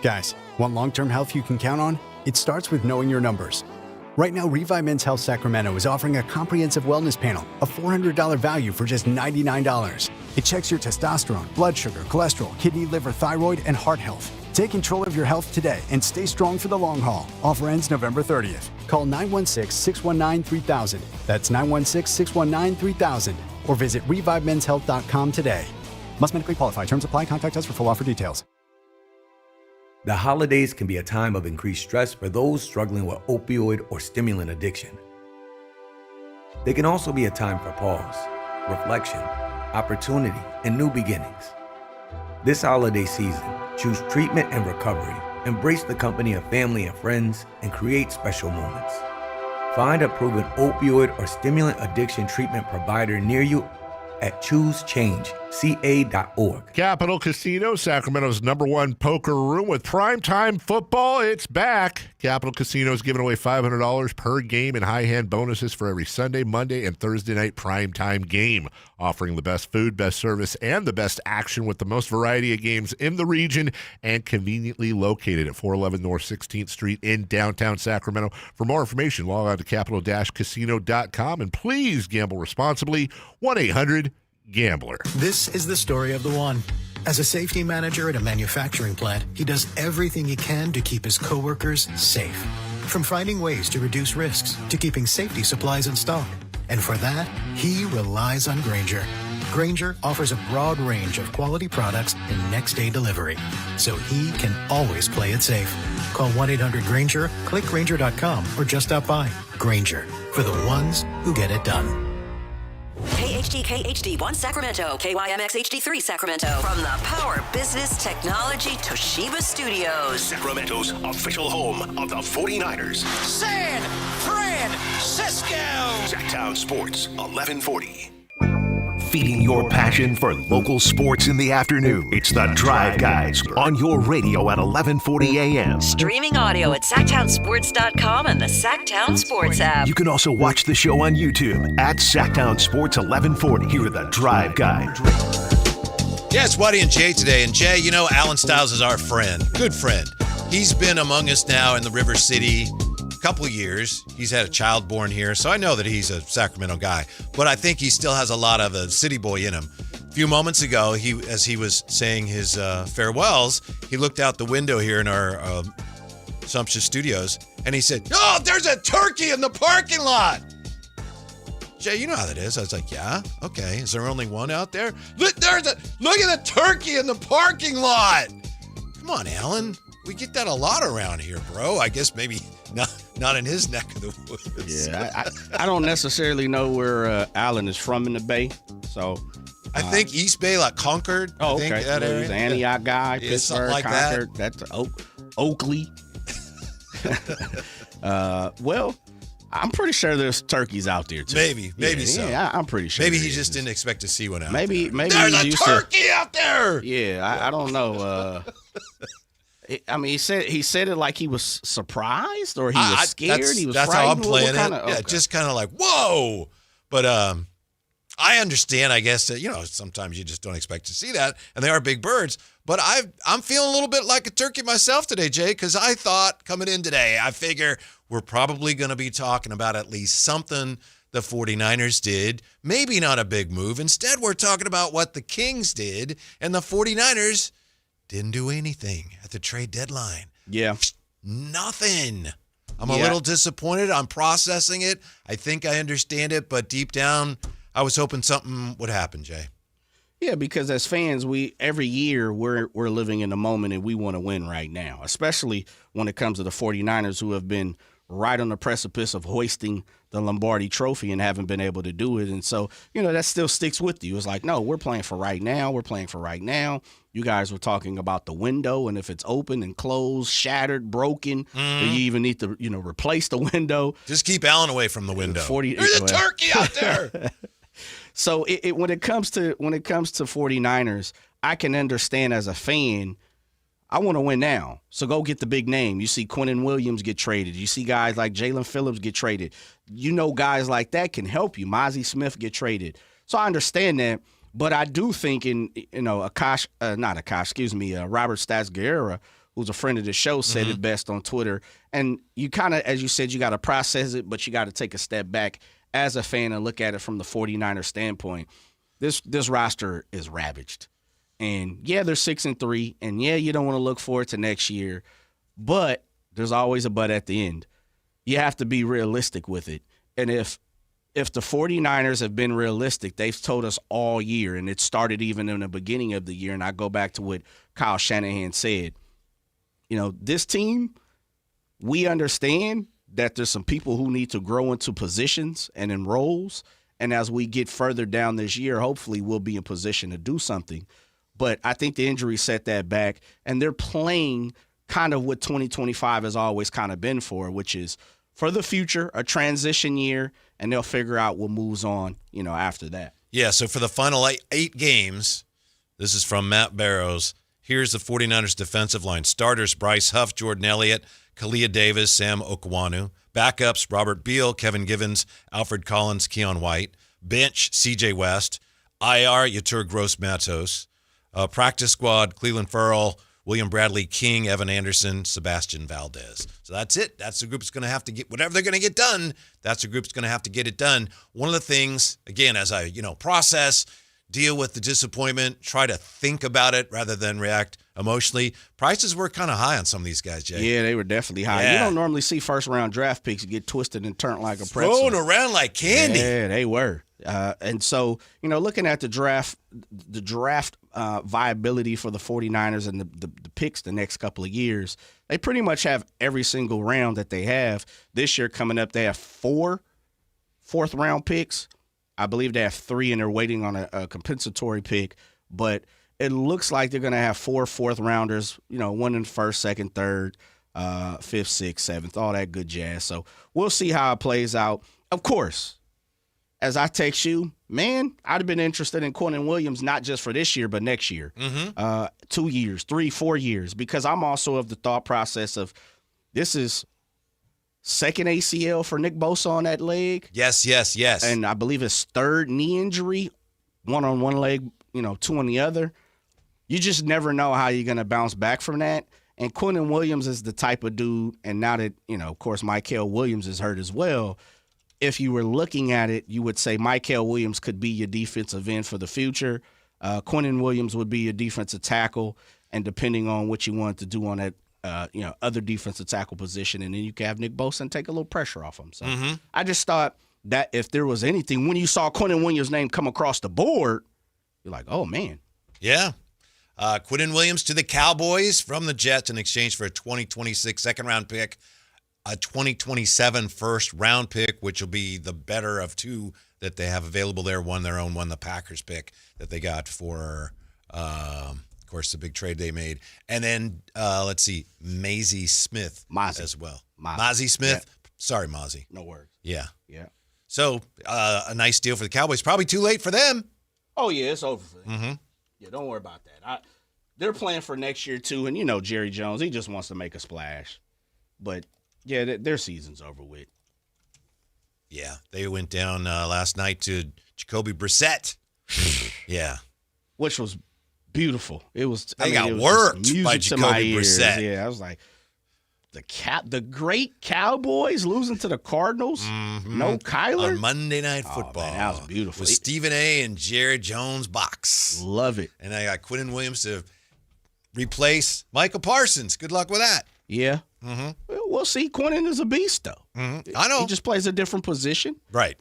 Guys, want long-term health you can count on? It starts with knowing your numbers. Right now, Revive Men's Health Sacramento is offering a comprehensive wellness panel, a $400 value for just $99. It checks your testosterone, blood sugar, cholesterol, kidney, liver, thyroid, and heart health. Take control of your health today and stay strong for the long haul. Offer ends November 30th. Call 916-619-3000. That's 916-619-3000. Or visit ReviveMen'sHealth.com today. Must medically qualify. Terms apply. Contact us for full offer details. The holidays can be a time of increased stress for those struggling with opioid or stimulant addiction. They can also be a time for pause, reflection, opportunity, and new beginnings. This holiday season, choose treatment and recovery, embrace the company of family and friends, and create special moments. Find a proven opioid or stimulant addiction treatment provider near you at choosechangeca.org. Capital Casino, Sacramento's #1 poker room with primetime football. It's back. Capital Casino is giving away $500 per game in high-hand bonuses for every Sunday, Monday, and Thursday night primetime game, offering the best food, best service, and the best action with the most variety of games in the region and conveniently located at 411 North 16th Street in downtown Sacramento. For more information, log on to capital-casino.com, and please gamble responsibly. 1-800-GAMBLER. This is the story of the one. As a safety manager at a manufacturing plant, he does everything he can to keep his coworkers safe. From finding ways to reduce risks to keeping safety supplies in stock. And for that, he relies on Grainger. Grainger offers a broad range of quality products and next-day delivery, so he can always play it safe. Call 1-800-GRAINGER, click Grainger.com, or just stop by. Grainger, for the ones who get it done. KHD1 Sacramento, KYMX HD3 Sacramento. From the Power Business Technology Toshiba Studios. Sacramento's official home of the 49ers. San Francisco. Sactown Sports, 1140. Feeding your passion for local sports in the afternoon. It's the Drive Guys on your radio at 1140 a.m. Streaming audio at SactownSports.com and the Sactown Sports app. You can also watch the show on YouTube at Sactown Sports 1140. Here are the Drive Guys. Yeah, it's Waddy and Jay today. And Jay, you know Alan Stiles is our friend, good friend. He's been among us now in the River City couple of years. He's had a child born here, so I know that he's a Sacramento guy, but I think he still has a lot of a city boy in him. A few moments ago, as he was saying his farewells, he looked out the window here in our sumptuous studios, and he said, "Oh, there's a turkey in the parking lot." Jay, you know how that is. I was like, yeah, okay. Is there only one out there? Look at the turkey in the parking lot. Come on, Alan. We get that a lot around here, bro. I guess maybe not in his neck of the woods. Yeah, I don't necessarily know where Alan is from in the Bay, so I think East Bay, like Concord. Oh, okay. I think that area. He's an Antioch guy, Yeah, Pittsburgh, like Concord. That's Oakley. Well, I'm pretty sure there's turkeys out there too. Maybe so. Yeah, I'm pretty sure. Maybe he just didn't expect to see one out there. Maybe there's a turkey out there. Yeah, I don't know. I mean, he said it like he was surprised or he was scared. He was that's frightened. how I'm playing it. Okay. Yeah, just kind of like, whoa. But I understand, I guess, that, sometimes you just don't expect to see that, and they are big birds. But I'm feeling a little bit like a turkey myself today, Jay, because I thought coming in today, I figure we're probably going to be talking about at least something the 49ers did. Maybe not a big move. Instead, we're talking about what the Kings did, and the 49ers didn't do anything at the trade deadline. Yeah. Nothing. I'm a little disappointed. I'm processing it. I think I understand it, but deep down, I was hoping something would happen, Jay. Yeah, because as fans, every year we're living in the moment and we want to win right now, especially when it comes to the 49ers who have been right on the precipice of hoisting the Lombardi Trophy and haven't been able to do it. And so, that still sticks with you. It's like, no, we're playing for right now. We're playing for right now. You guys were talking about the window and if it's open and closed, shattered, broken, do you even need to, replace the window? Just keep Allen away from the window. There's a turkey out there. So when it comes to 49ers, I can understand as a fan, I want to win now. So go get the big name. You see Quinnen Williams get traded. You see guys like Jalen Phillips get traded. Guys like that can help you. Mozzie Smith get traded. So I understand that. But I do think Robert Stats Guerra, who's a friend of the show, said it best on Twitter. And you kind of, as you said, you got to process it, but you got to take a step back as a fan and look at it from the 49ers standpoint. This roster is ravaged. And, yeah, they're 6-3. And, yeah, you don't want to look forward to next year. But there's always a but at the end. You have to be realistic with it. And if the 49ers have been realistic, they've told us all year, and it started even in the beginning of the year, and I go back to what Kyle Shanahan said, this team, we understand that there's some people who need to grow into positions and in roles, and as we get further down this year, hopefully we'll be in position to do something. But I think the injury set that back, and they're playing kind of what 2025 has always kind of been for, which is for the future, a transition year, and they'll figure out what moves on, after that. Yeah, so for the final 8 games, this is from Matt Barrows. Here's the 49ers defensive line. Starters, Bryce Huff, Jordan Elliott, Kalia Davis, Sam Okwanu. Backups, Robert Beal, Kevin Givens, Alfred Collins, Keon White. Bench, C.J. West. IR, Yetur Gross-Matos. Practice squad, Cleveland Ferrell, William Bradley King, Evan Anderson, Sebastian Valdez. So that's it. That's the group that's going to have to get whatever they're going to get done. That's the group that's going to have to get it done. One of the things, again, as I process, deal with the disappointment, try to think about it rather than react emotionally. Prices were kind of high on some of these guys, Jay. Yeah, they were definitely high. Yeah. You don't normally see first-round draft picks get twisted and turned like a pretzel. Thrown around like candy. Yeah, they were. And so, looking at the draft viability for the 49ers and the picks the next couple of years, they pretty much have every single round that they have. This year coming up, they have 4 fourth-round picks. I believe they have 3, and they're waiting on a compensatory pick. But it looks like they're going to have 4 fourth-rounders, 1 in first, second, third, 5th, 6th, 7th, all that good jazz. So we'll see how it plays out. Of course, as I text you, man, I'd have been interested in Quinnen Williams, not just for this year, but next year. 2 years, 3, 4 years, because I'm also of the thought process of this is second ACL for Nick Bosa on that leg. Yes. And I believe his 3rd knee injury, 1 on one leg, 2 on the other. You just never know how you're going to bounce back from that. And Quinnen Williams is the type of dude, and now that, of course, Mykel Williams is hurt as well, if you were looking at it, you would say Mykel Williams could be your defensive end for the future. Quinnen Williams would be your defensive tackle, and depending on what you wanted to do on that, other defensive tackle position, and then you could have Nick Bosa and take a little pressure off him. So I just thought that if there was anything, when you saw Quinnen Williams' name come across the board, you're like, oh, man. Yeah. Quinnen Williams to the Cowboys from the Jets in exchange for a 2026 second-round pick, a 2027 first-round pick, which will be the better of 2 that they have available there. One their own, one the Packers pick that they got for, of course, the big trade they made. And then, let's see, Maisie Smith as well. Mozzie Smith. Yeah. Sorry, Mozzie. No worries. Yeah. So a nice deal for the Cowboys. Probably too late for them. Oh, yeah, it's over for them. Mm-hmm. Yeah, don't worry about that. They're playing for next year, too. And, you know, Jerry Jones, he just wants to make a splash. But, yeah, their season's over with. Yeah, they went down last night to Jacoby Brissett. Yeah. Which was beautiful. It was. They got worked by Jacoby Brissett. Yeah, I was like, the great Cowboys losing to the Cardinals. Mm-hmm. No Kyler on Monday Night Football. Man, that was beautiful. With Stephen A. and Jerry Jones box. Love it. And I got Quinnen Williams to replace Michael Parsons. Good luck with that. Yeah. Mm-hmm. We'll see. Quinnen is a beast, though. Mm-hmm. I know. He just plays a different position. Right.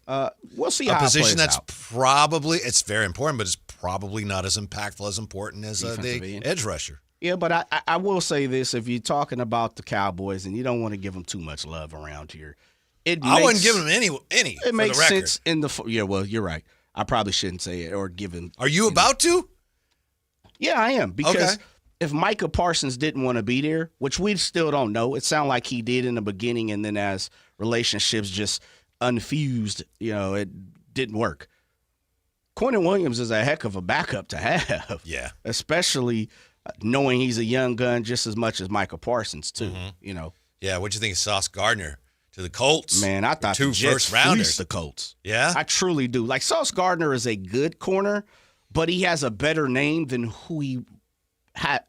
We'll see how it plays out. A position that's probably, it's very important, but it's probably not as impactful, as important as the edge rusher. Yeah, but I will say this. If you're talking about the Cowboys and you don't want to give them too much love around here, I wouldn't give them any. It makes sense in the – yeah, well, you're right. I probably shouldn't say it or give him – Are you about to? Yeah, I am. Because if Micah Parsons didn't want to be there, which we still don't know, it sounded like he did in the beginning, and then as relationships just unfused, you know, it didn't work. Quinnen Williams is a heck of a backup to have. Yeah. Especially knowing he's a young gun just as much as Micah Parsons, too, you know. Yeah, what'd you think of Sauce Gardner to the Colts? Man, I thought the Jets fleeced the Colts. Yeah? I truly do. Like, Sauce Gardner is a good corner, but he has a better name than who he had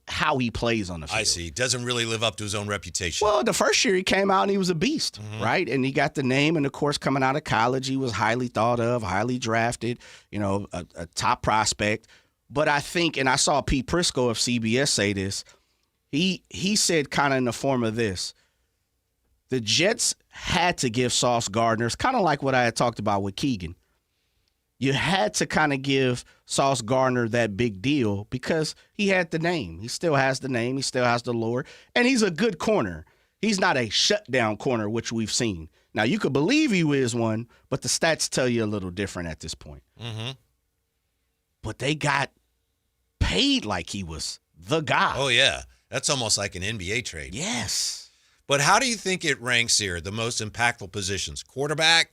how he plays on the field. I see. Doesn't really live up to his own reputation. Well, the first year he came out and he was a beast, right? And he got the name, and of course, coming out of college, he was highly thought of, highly drafted, a top prospect. But I think, and I saw Pete Prisco of CBS say this, he said kind of in the form of this: the Jets had to give Sauce Gardner, it's kind of like what I had talked about with Keegan. You had to kind of give Sauce Gardner that big deal because he had the name. He still has the name. He still has the lure. And he's a good corner. He's not a shutdown corner, which we've seen. Now, you could believe he is one, but the stats tell you a little different at this point. But they got paid like he was the guy. Oh, yeah. That's almost like an NBA trade. Yes. But how do you think it ranks here, the most impactful positions? Quarterback,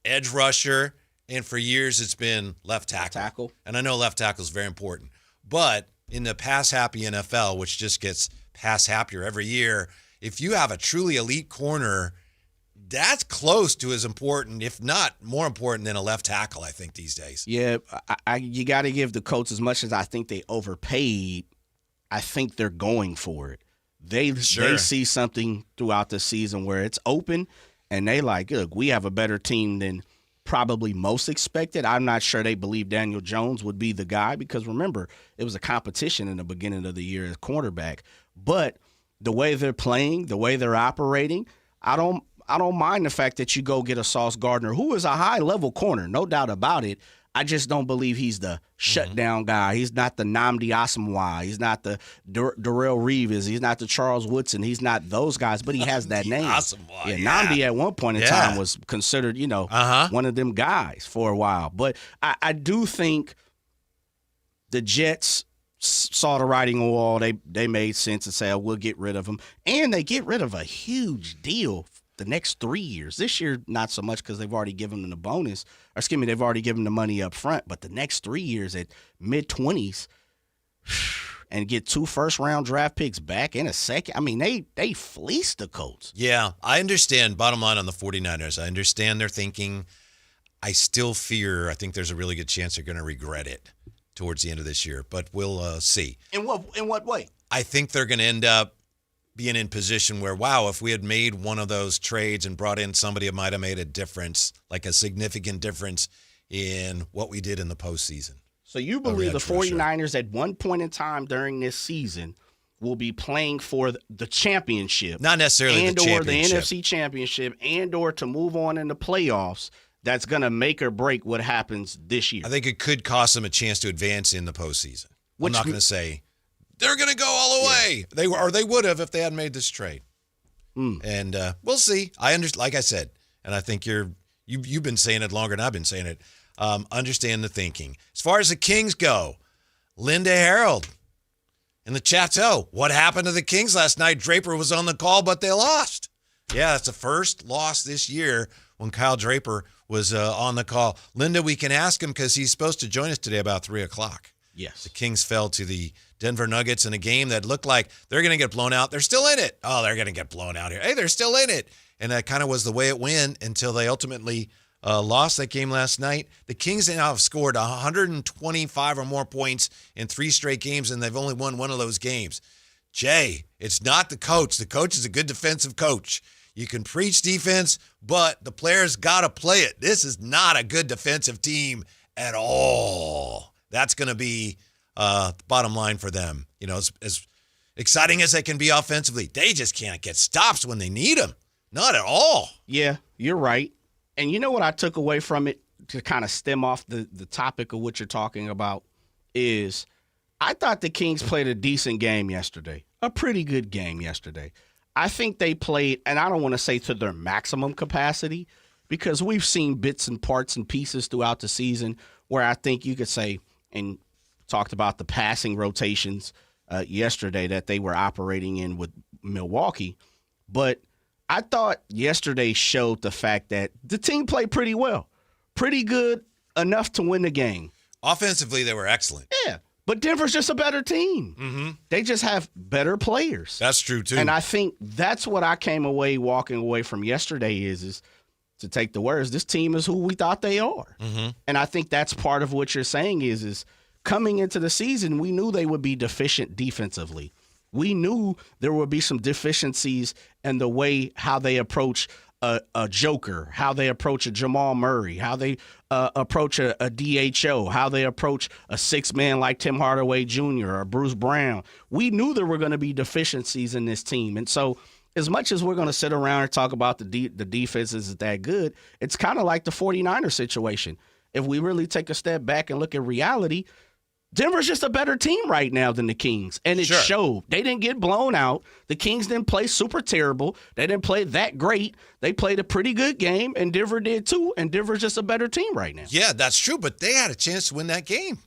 edge rusher, and for years it's been left tackle. And I know left tackle is very important. But in the pass-happy NFL, which just gets pass-happier every year, if you have a truly elite corner, that's close to as important, if not more important, than a left tackle, I think, these days. Yeah, you got to give the Colts, as much as I think they overpaid, I think they're going for it. They see something throughout the season where it's open, and they like, look, we have a better team than probably most expected. I'm not sure they believe Daniel Jones would be the guy because, remember, it was a competition in the beginning of the year as cornerback. But the way they're playing, the way they're operating, I don't mind the fact that you go get a Sauce Gardner, who is a high-level corner, no doubt about it. I just don't believe he's the shutdown guy. He's not the Nnamdi Asomugha. He's not the Darrelle Reeves. He's not the Charles Woodson. He's not those guys, but he has that name. Nnamdi at one point in time was considered, one of them guys for a while. But I do think the Jets saw the writing on the wall. They made sense and said, we'll get rid of him. And they get rid of a huge deal the next 3 years. This year, not so much because they've already given them the bonus. Or excuse me, they've already given the money up front. But the next 3 years at mid-20s and get 2 first-round draft picks back in a second. I mean, they fleeced the Colts. Yeah, I understand. Bottom line on the 49ers, I understand their thinking. I still think there's a really good chance they're going to regret it towards the end of this year. But we'll see. In what way? I think they're going to end up being in position where, wow, if we had made one of those trades and brought in somebody, it might have made a difference, like a significant difference in what we did in the postseason. So you believe the 49ers at one point in time during this season will be playing for the championship. Not necessarily the championship. And/or the NFC championship and/or to move on in the playoffs. That's going to make or break what happens this year. I think it could cost them a chance to advance in the postseason. I'm not going to say they're going to go all the way. They would have if they hadn't made this trade. And we'll see. Like I said, and I think you've been saying it longer than I've been saying it. Understand the thinking. As far as the Kings go, Linda Harold in the Chateau. What happened to the Kings last night? Draper was on the call, but they lost. Yeah, it's the first loss this year when Kyle Draper was on the call. Linda, we can ask him because he's supposed to join us today about 3 o'clock. Yes. The Kings fell to the Denver Nuggets in a game that looked like they're going to get blown out. They're still in it. Oh, they're going to get blown out here. Hey, they're still in it. And that kind of was the way it went until they ultimately lost that game last night. The Kings now have scored 125 or more points in 3 straight games, and they've only won one of those games. Jay, it's not the coach. The coach is a good defensive coach. You can preach defense, but the players got to play it. This is not a good defensive team at all. That's going to be the bottom line for them. As exciting as they can be offensively, they just can't get stops when they need them. Not at all. Yeah, you're right. And you know what I took away from it to kind of stem off the topic of what you're talking about is I thought the Kings played a decent game yesterday, a pretty good game yesterday. I think they played, and I don't want to say to their maximum capacity because we've seen bits and parts and pieces throughout the season where I think you could say, and talked about the passing rotations yesterday that they were operating in with Milwaukee. But I thought yesterday showed the fact that the team played pretty well, pretty good, enough to win the game. Offensively, they were excellent. Yeah, but Denver's just a better team. Mm-hmm. They just have better players. That's true, too. And I think that's what I came away walking away from yesterday is to take the words, this team is who we thought they are. Mm-hmm. And I think that's part of what you're saying is coming into the season, we knew they would be deficient defensively. We knew there would be some deficiencies in the way how they approach a Joker, how they approach a Jamal Murray, how they approach a DHO, how they approach a six-man like Tim Hardaway Jr. or Bruce Brown. We knew there were going to be deficiencies in this team. And so as much as we're going to sit around and talk about the defense isn't that good, it's kind of like the 49ers situation. If we really take a step back and look at reality, Denver's just a better team right now than the Kings, and it showed. They didn't get blown out. The Kings didn't play super terrible. They didn't play that great. They played a pretty good game, and Denver did too, and Denver's just a better team right now. Yeah, that's true, but they had a chance to win that game.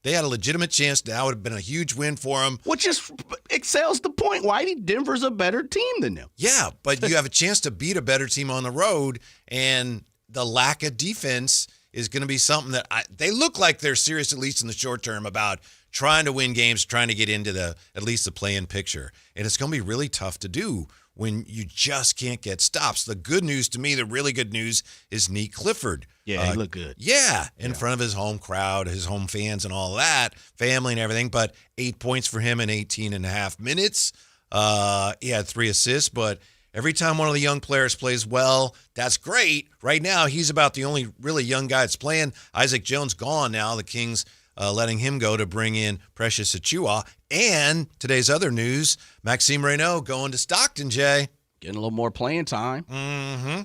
They had a legitimate chance. That would have been a huge win for them. Which is excels the point, Whitey. Denver's a better team than them. Yeah, but you have a chance to beat a better team on the road, and the lack of defense is going to be something that they look like they're serious, at least in the short term, about trying to win games, trying to get into at least the play-in picture. And it's going to be really tough to do when you just can't get stops. The good news to me, the really good news, is Nick Clifford. Yeah, he looked good. Yeah, in front of his home crowd, his home fans and all that, family and everything. But 8 points for him in 18 and a half minutes. He had 3 assists, but every time one of the young players plays well, that's great. Right now, he's about the only really young guy that's playing. Isaac Jones gone now. The Kings letting him go to bring in Precious Achiuwa. And today's other news, Maxime Reynaud going to Stockton, Jay. Getting a little more playing time,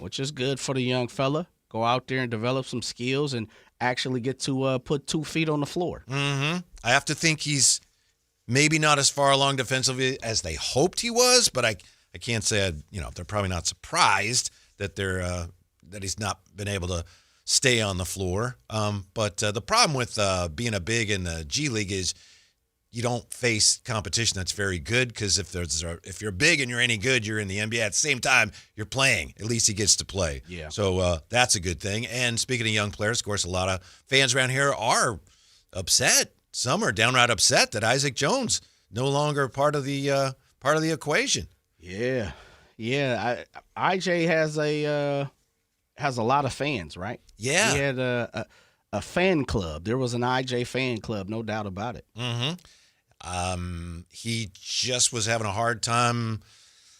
which is good for the young fella. Go out there and develop some skills and actually get to put 2 feet on the floor. I have to think he's maybe not as far along defensively as they hoped he was, but I can't say, they're probably not surprised that that he's not been able to stay on the floor. But the problem with being a big in the G League is you don't face competition that's very good, because if you're big and you're any good, you're in the NBA. At the same time, you're playing. At least he gets to play. Yeah. So that's a good thing. And speaking of young players, of course, a lot of fans around here are upset. Some are downright upset that Isaac Jones no longer part of the equation. Yeah. IJ has a lot of fans, right? Yeah. He had a fan club. There was an IJ fan club, no doubt about it. He just was having a hard time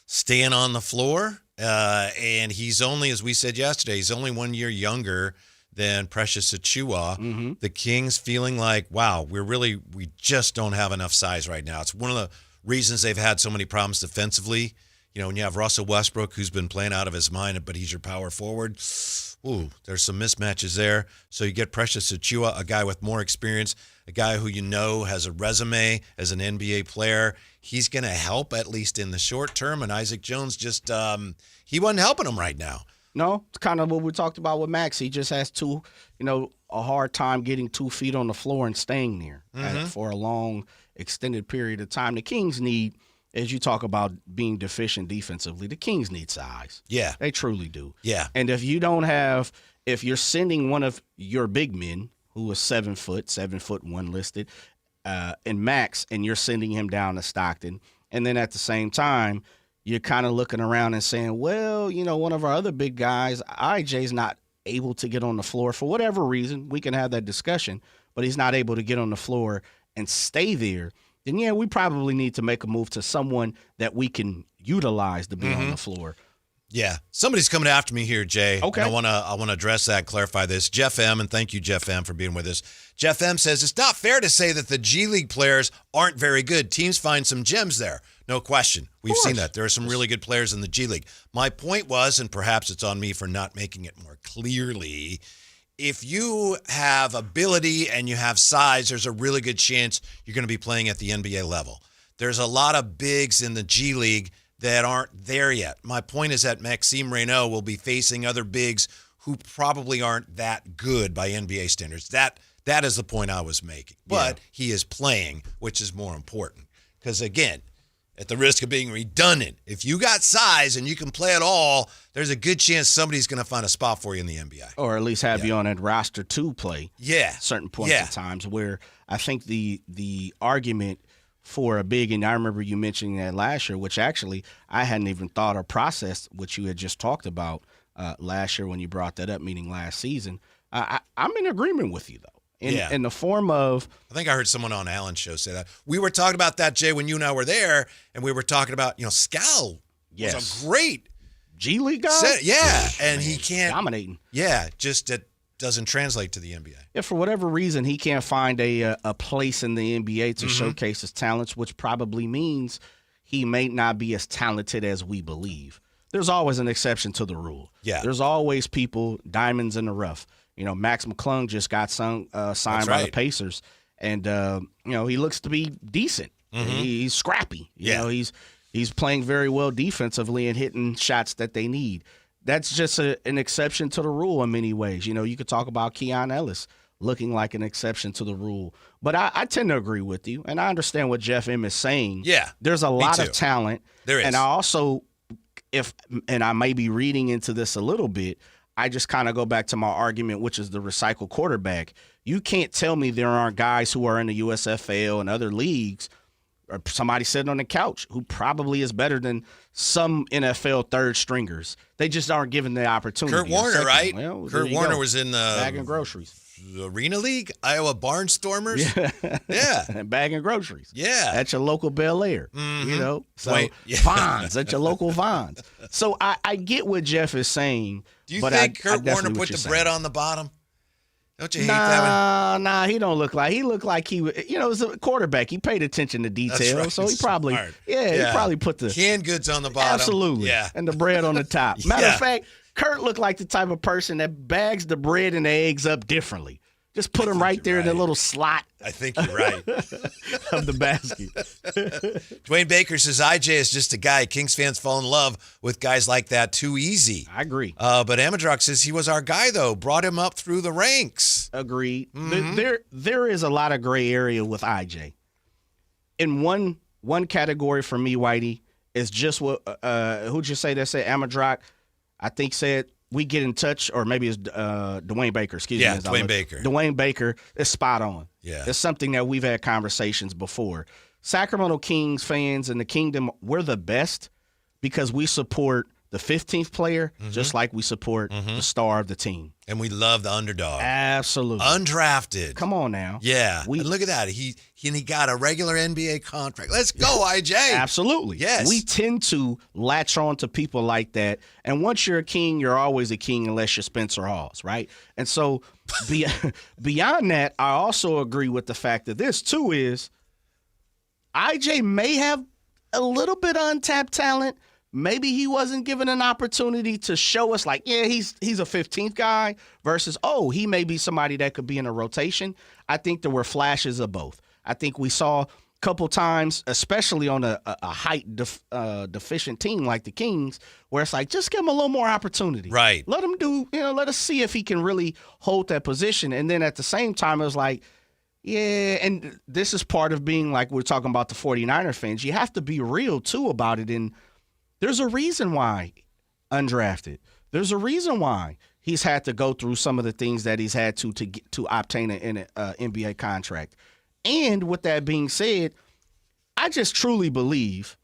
staying on the floor, and he's only, as we said yesterday, he's only 1 year younger than Precious Achiuwa. The Kings feeling like, wow, we just don't have enough size right now. It's one of the reasons they've had so many problems defensively. When you have Russell Westbrook, who's been playing out of his mind, but he's your power forward, there's some mismatches there. So you get Precious Achiuwa, a guy with more experience, a guy who has a resume as an NBA player. He's going to help, at least in the short term. And Isaac Jones just he wasn't helping him right now. No, it's kind of what we talked about with Max. He just has a hard time getting 2 feet on the floor and staying there for a long, extended period of time. The Kings need, as you talk about being deficient defensively, the Kings need size. Yeah. They truly do. Yeah. And if you're sending one of your big men, who is 7 foot, 7'1" listed, and Max, and you're sending him down to Stockton, and then at the same time, you're kind of looking around and saying, well, one of our other big guys, IJ's not able to get on the floor for whatever reason. We can have that discussion, but he's not able to get on the floor and stay there. Then, we probably need to make a move to someone that we can utilize to be on the floor. Yeah. Somebody's coming after me here, Jay. Okay. And I want to address that, clarify this. Jeff M., and thank you, Jeff M., for being with us. Jeff M. says, it's not fair to say that the G League players aren't very good. Teams find some gems there. No question. We've seen that. There are some really good players in the G League. My point was, and perhaps it's on me for not making it more clearly, if you have ability and you have size, there's a really good chance you're going to be playing at the NBA level. There's a lot of bigs in the G League that aren't there yet. My point is that Maxime Reynaud will be facing other bigs who probably aren't that good by NBA standards. That is the point I was making. But he is playing, which is more important. Because, again, at the risk of being redundant, if you got size and you can play at all, there's a good chance somebody's going to find a spot for you in the NBA. Or at least have you on that roster to play certain points at times, where I think the argument for a big, and I remember you mentioning that last year, which actually I hadn't even thought or processed what you had just talked about last year when you brought that up, meaning last season. I'm in agreement with you, though. in the form of. I think I heard someone on Alan's show say that. We were talking about that, Jay, when you and I were there, and we were talking about, Scal was a great G League guy. And he can't dominating. Yeah, just it doesn't translate to the NBA. If for whatever reason he can't find a place in the NBA to showcase his talents, which probably means he may not be as talented as we believe. There's always an exception to the rule. Yeah. There's always people, diamonds in the rough. Max McClung just got signed by the Pacers, and he looks to be decent. He's scrappy. He's playing very well defensively and hitting shots that they need. That's just an exception to the rule in many ways. You could talk about Keon Ellis looking like an exception to the rule. But I tend to agree with you, and I understand what Jeff M. is saying. Yeah, there's a lot of talent. There is. And I also, and I may be reading into this a little bit, I just kind of go back to my argument, which is the recycled quarterback. You can't tell me there aren't guys who are in the USFL and other leagues or somebody sitting on the couch who probably is better than some NFL third stringers. They just aren't given the opportunity. Kurt Warner, right? Well, Kurt Warner was in the bagging groceries. Arena League, Iowa Barnstormers. Yeah. And bagging groceries. Yeah. At your local Bel Air. So Vons, at your local Vons. So I get what Jeff is saying. Do you think Kurt Warner put the bread on the bottom? Don't you hate that one? Nah, he don't look like. He looked like he, was a quarterback. He paid attention to detail, right. so he probably, he probably put the canned goods on the bottom. Absolutely, and the bread on the top. Matter of fact, Kurt looked like the type of person that bags the bread and the eggs up differently. Just put them right there in the little slot. I think you're right. Of the basket. Dwayne Baker says IJ is just a guy. Kings fans fall in love with guys like that too easy. I agree. But Amadrock says he was our guy, though. Brought him up through the ranks. Agreed. There is a lot of gray area with IJ. In one category for me, Whitey, is just what, who'd you say that said Amadrock? I think said, we get in touch, or maybe it's Dwayne Baker, excuse me. Yeah, Dwayne Baker. Dwayne Baker is spot on. Yeah. It's something that we've had conversations before. Sacramento Kings fans in the Kingdom, we're the best because we support the 15th player just like we support the star of the team. And we love the underdog. Absolutely. Undrafted. Come on now. Yeah. And look at that. He got a regular NBA contract. Let's go, IJ. Absolutely. Yes. We tend to latch on to people like that. And once you're a king, you're always a king unless you're Spencer Hawes, right? And so beyond that, I also agree with the fact that this, too, is IJ may have a little bit of untapped talent. Maybe he wasn't given an opportunity to show us like, he's a 15th guy versus, he may be somebody that could be in a rotation. I think there were flashes of both. I think we saw a couple times, especially on a height deficient team like the Kings, where it's like, just give him a little more opportunity. Right. Let him let us see if he can really hold that position. And then at the same time, it was like, and this is part of being like we're talking about the 49er fans. You have to be real, too, about it. And there's a reason why undrafted. There's a reason why he's had to go through some of the things that he's had to obtain an NBA contract. And with that being said, I just truly believe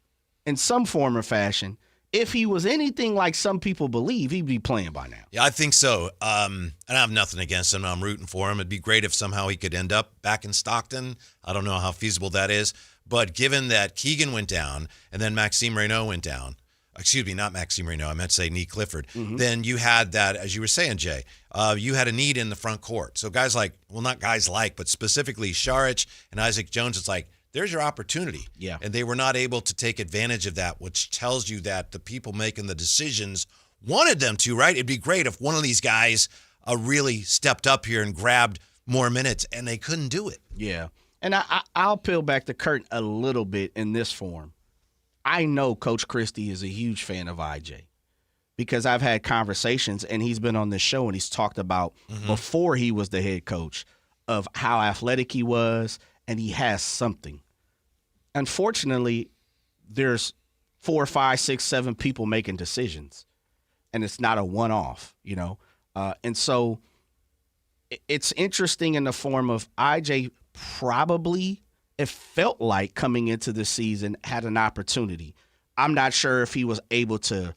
in some form or fashion, if he was anything like some people believe, he'd be playing by now. Yeah, I think so. And I have nothing against him. I'm rooting for him. It'd be great if somehow he could end up back in Stockton. I don't know how feasible that is. But given that Keegan went down and then Maxime Reynaud went down, excuse me, not Maxime Reynaud, I meant to say Nee Clifford, then you had that, as you were saying, Jay, you had a need in the front court. So guys like, well, not guys like, but specifically Saric and Isaac Jones, it's like, there's your opportunity. Yeah. And they were not able to take advantage of that, which tells you that the people making the decisions wanted them to, right? It'd be great if one of these guys really stepped up here and grabbed more minutes, and they couldn't do it. Yeah. And I'll peel back the curtain a little bit in this form. I know Coach Christie is a huge fan of IJ because I've had conversations, and he's been on this show, and he's talked about before he was the head coach of how athletic he was, and he has something. Unfortunately, there's 4, 5, 6, 7 people making decisions, and it's not a one-off, and so it's interesting in the form of IJ probably, it felt like coming into the season, had an opportunity. I'm not sure if he was able to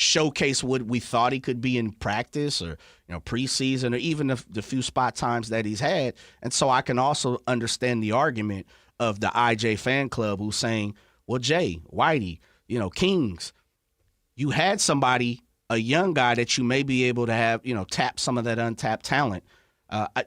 showcase what we thought he could be in practice or preseason or even the few spot times that he's had. And so I can also understand the argument of the IJ fan club who's saying, well, Jay, Whitey, Kings, you had somebody, a young guy that you may be able to have, tap some of that untapped talent.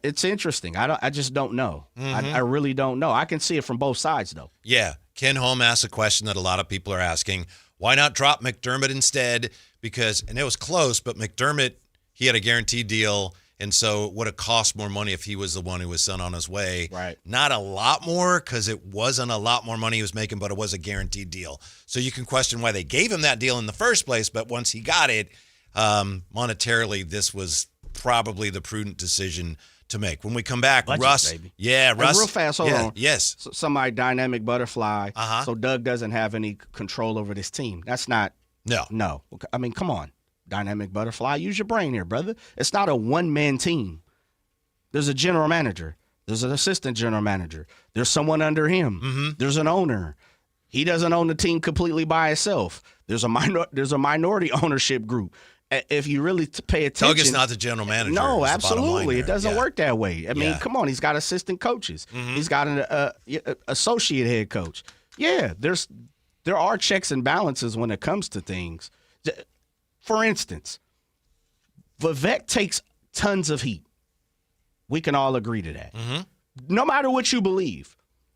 It's interesting. I just don't know. I really don't know. I can see it from both sides, though. Yeah. Ken Holm asked a question that a lot of people are asking. Why not drop McDermott instead? And it was close, but McDermott, he had a guaranteed deal, and so it would have cost more money if he was the one who was sent on his way. Right. Not a lot more, because it wasn't a lot more money he was making, but it was a guaranteed deal. So you can question why they gave him that deal in the first place, but once he got it, monetarily, this was probably the prudent decision to make. When we come back, Budget, Russ. baby. Yeah, Russ. Real fast, hold on. Yes. So, somebody dynamic butterfly. So Doug doesn't have any control over this team. That's not. No. I mean, come on. Dynamic butterfly. Use your brain here, brother. It's not a one-man team. There's a general manager. There's an assistant general manager. There's someone under him. There's an owner. He doesn't own the team completely by himself. There's a minority ownership group. If you really pay attention, Doug is not the general manager. No, absolutely, it doesn't work that way. I mean, come on, he's got assistant coaches. He's got an associate head coach. Yeah, there are checks and balances when it comes to things. For instance, Vivek takes tons of heat. We can all agree to that. No matter what you believe,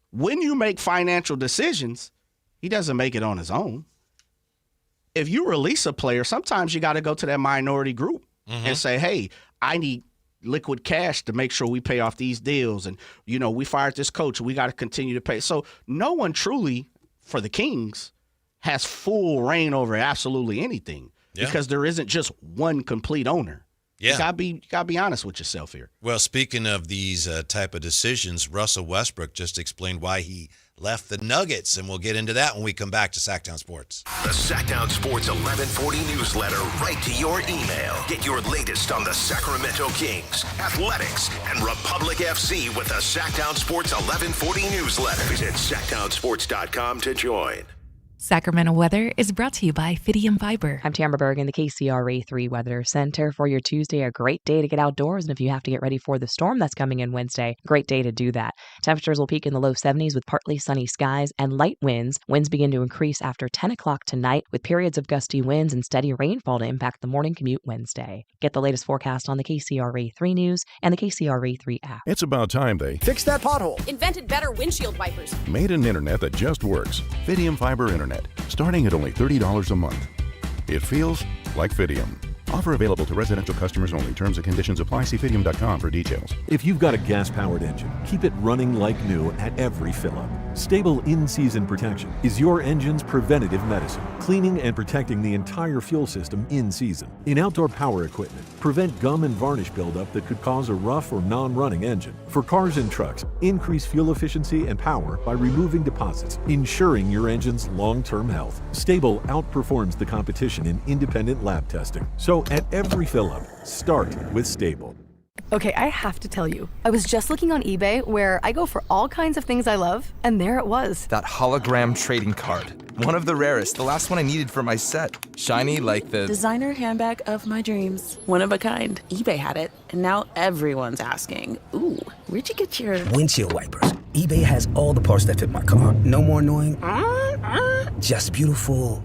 when you make financial decisions, he doesn't make it on his own. If you release a player, sometimes you got to go to that minority group and say, hey, I need liquid cash to make sure we pay off these deals. And, we fired this coach. We got to continue to pay. So no one truly, for the Kings, has full reign over absolutely anything because there isn't just one complete owner. Yeah. You gotta be honest with yourself here. Well, speaking of these type of decisions, Russell Westbrook just explained why he left the Nuggets, and we'll get into that when we come back to Sactown Sports. The Sactown Sports 1140 newsletter right to your email. Get your latest on the Sacramento Kings, athletics, and Republic FC with the Sactown Sports 1140 newsletter. Visit SactownSports.com to join. Sacramento weather is brought to you by Fidium Fiber. I'm Tamara Berg in the KCRA 3 Weather Center. For your Tuesday, a great day to get outdoors, and if you have to get ready for the storm that's coming in Wednesday, great day to do that. Temperatures will peak in the low 70s with partly sunny skies and light winds. Winds begin to increase after 10 o'clock tonight with periods of gusty winds and steady rainfall to impact the morning commute Wednesday. Get the latest forecast on the KCRA 3 News and the KCRA 3 app. It's about time they fixed that pothole. Invented better windshield wipers. Made an internet that just works. Fidium Fiber Internet. Starting at only $30 a month. It feels like Fidium. Offer available to residential customers only. Terms and conditions apply. See Fidium.com for details. If you've got a gas-powered engine, keep it running like new at every fill-up. Stable in-season protection is your engine's preventative medicine, cleaning and protecting the entire fuel system in season. In outdoor power equipment, prevent gum and varnish buildup that could cause a rough or non-running engine. For cars and trucks, increase fuel efficiency and power by removing deposits, ensuring your engine's long-term health. Stable outperforms the competition in independent lab testing. So at every fill-up, start with Stable. Okay, I have to tell you, I was just looking on eBay where I go for all kinds of things I love, and there it was. That hologram trading card. One of the rarest, the last one I needed for my set. Shiny like the designer handbag of my dreams. One of a kind. eBay had it, and now everyone's asking, ooh, where'd you get your windshield wipers? eBay has all the parts that fit my car. No more annoying, just beautiful.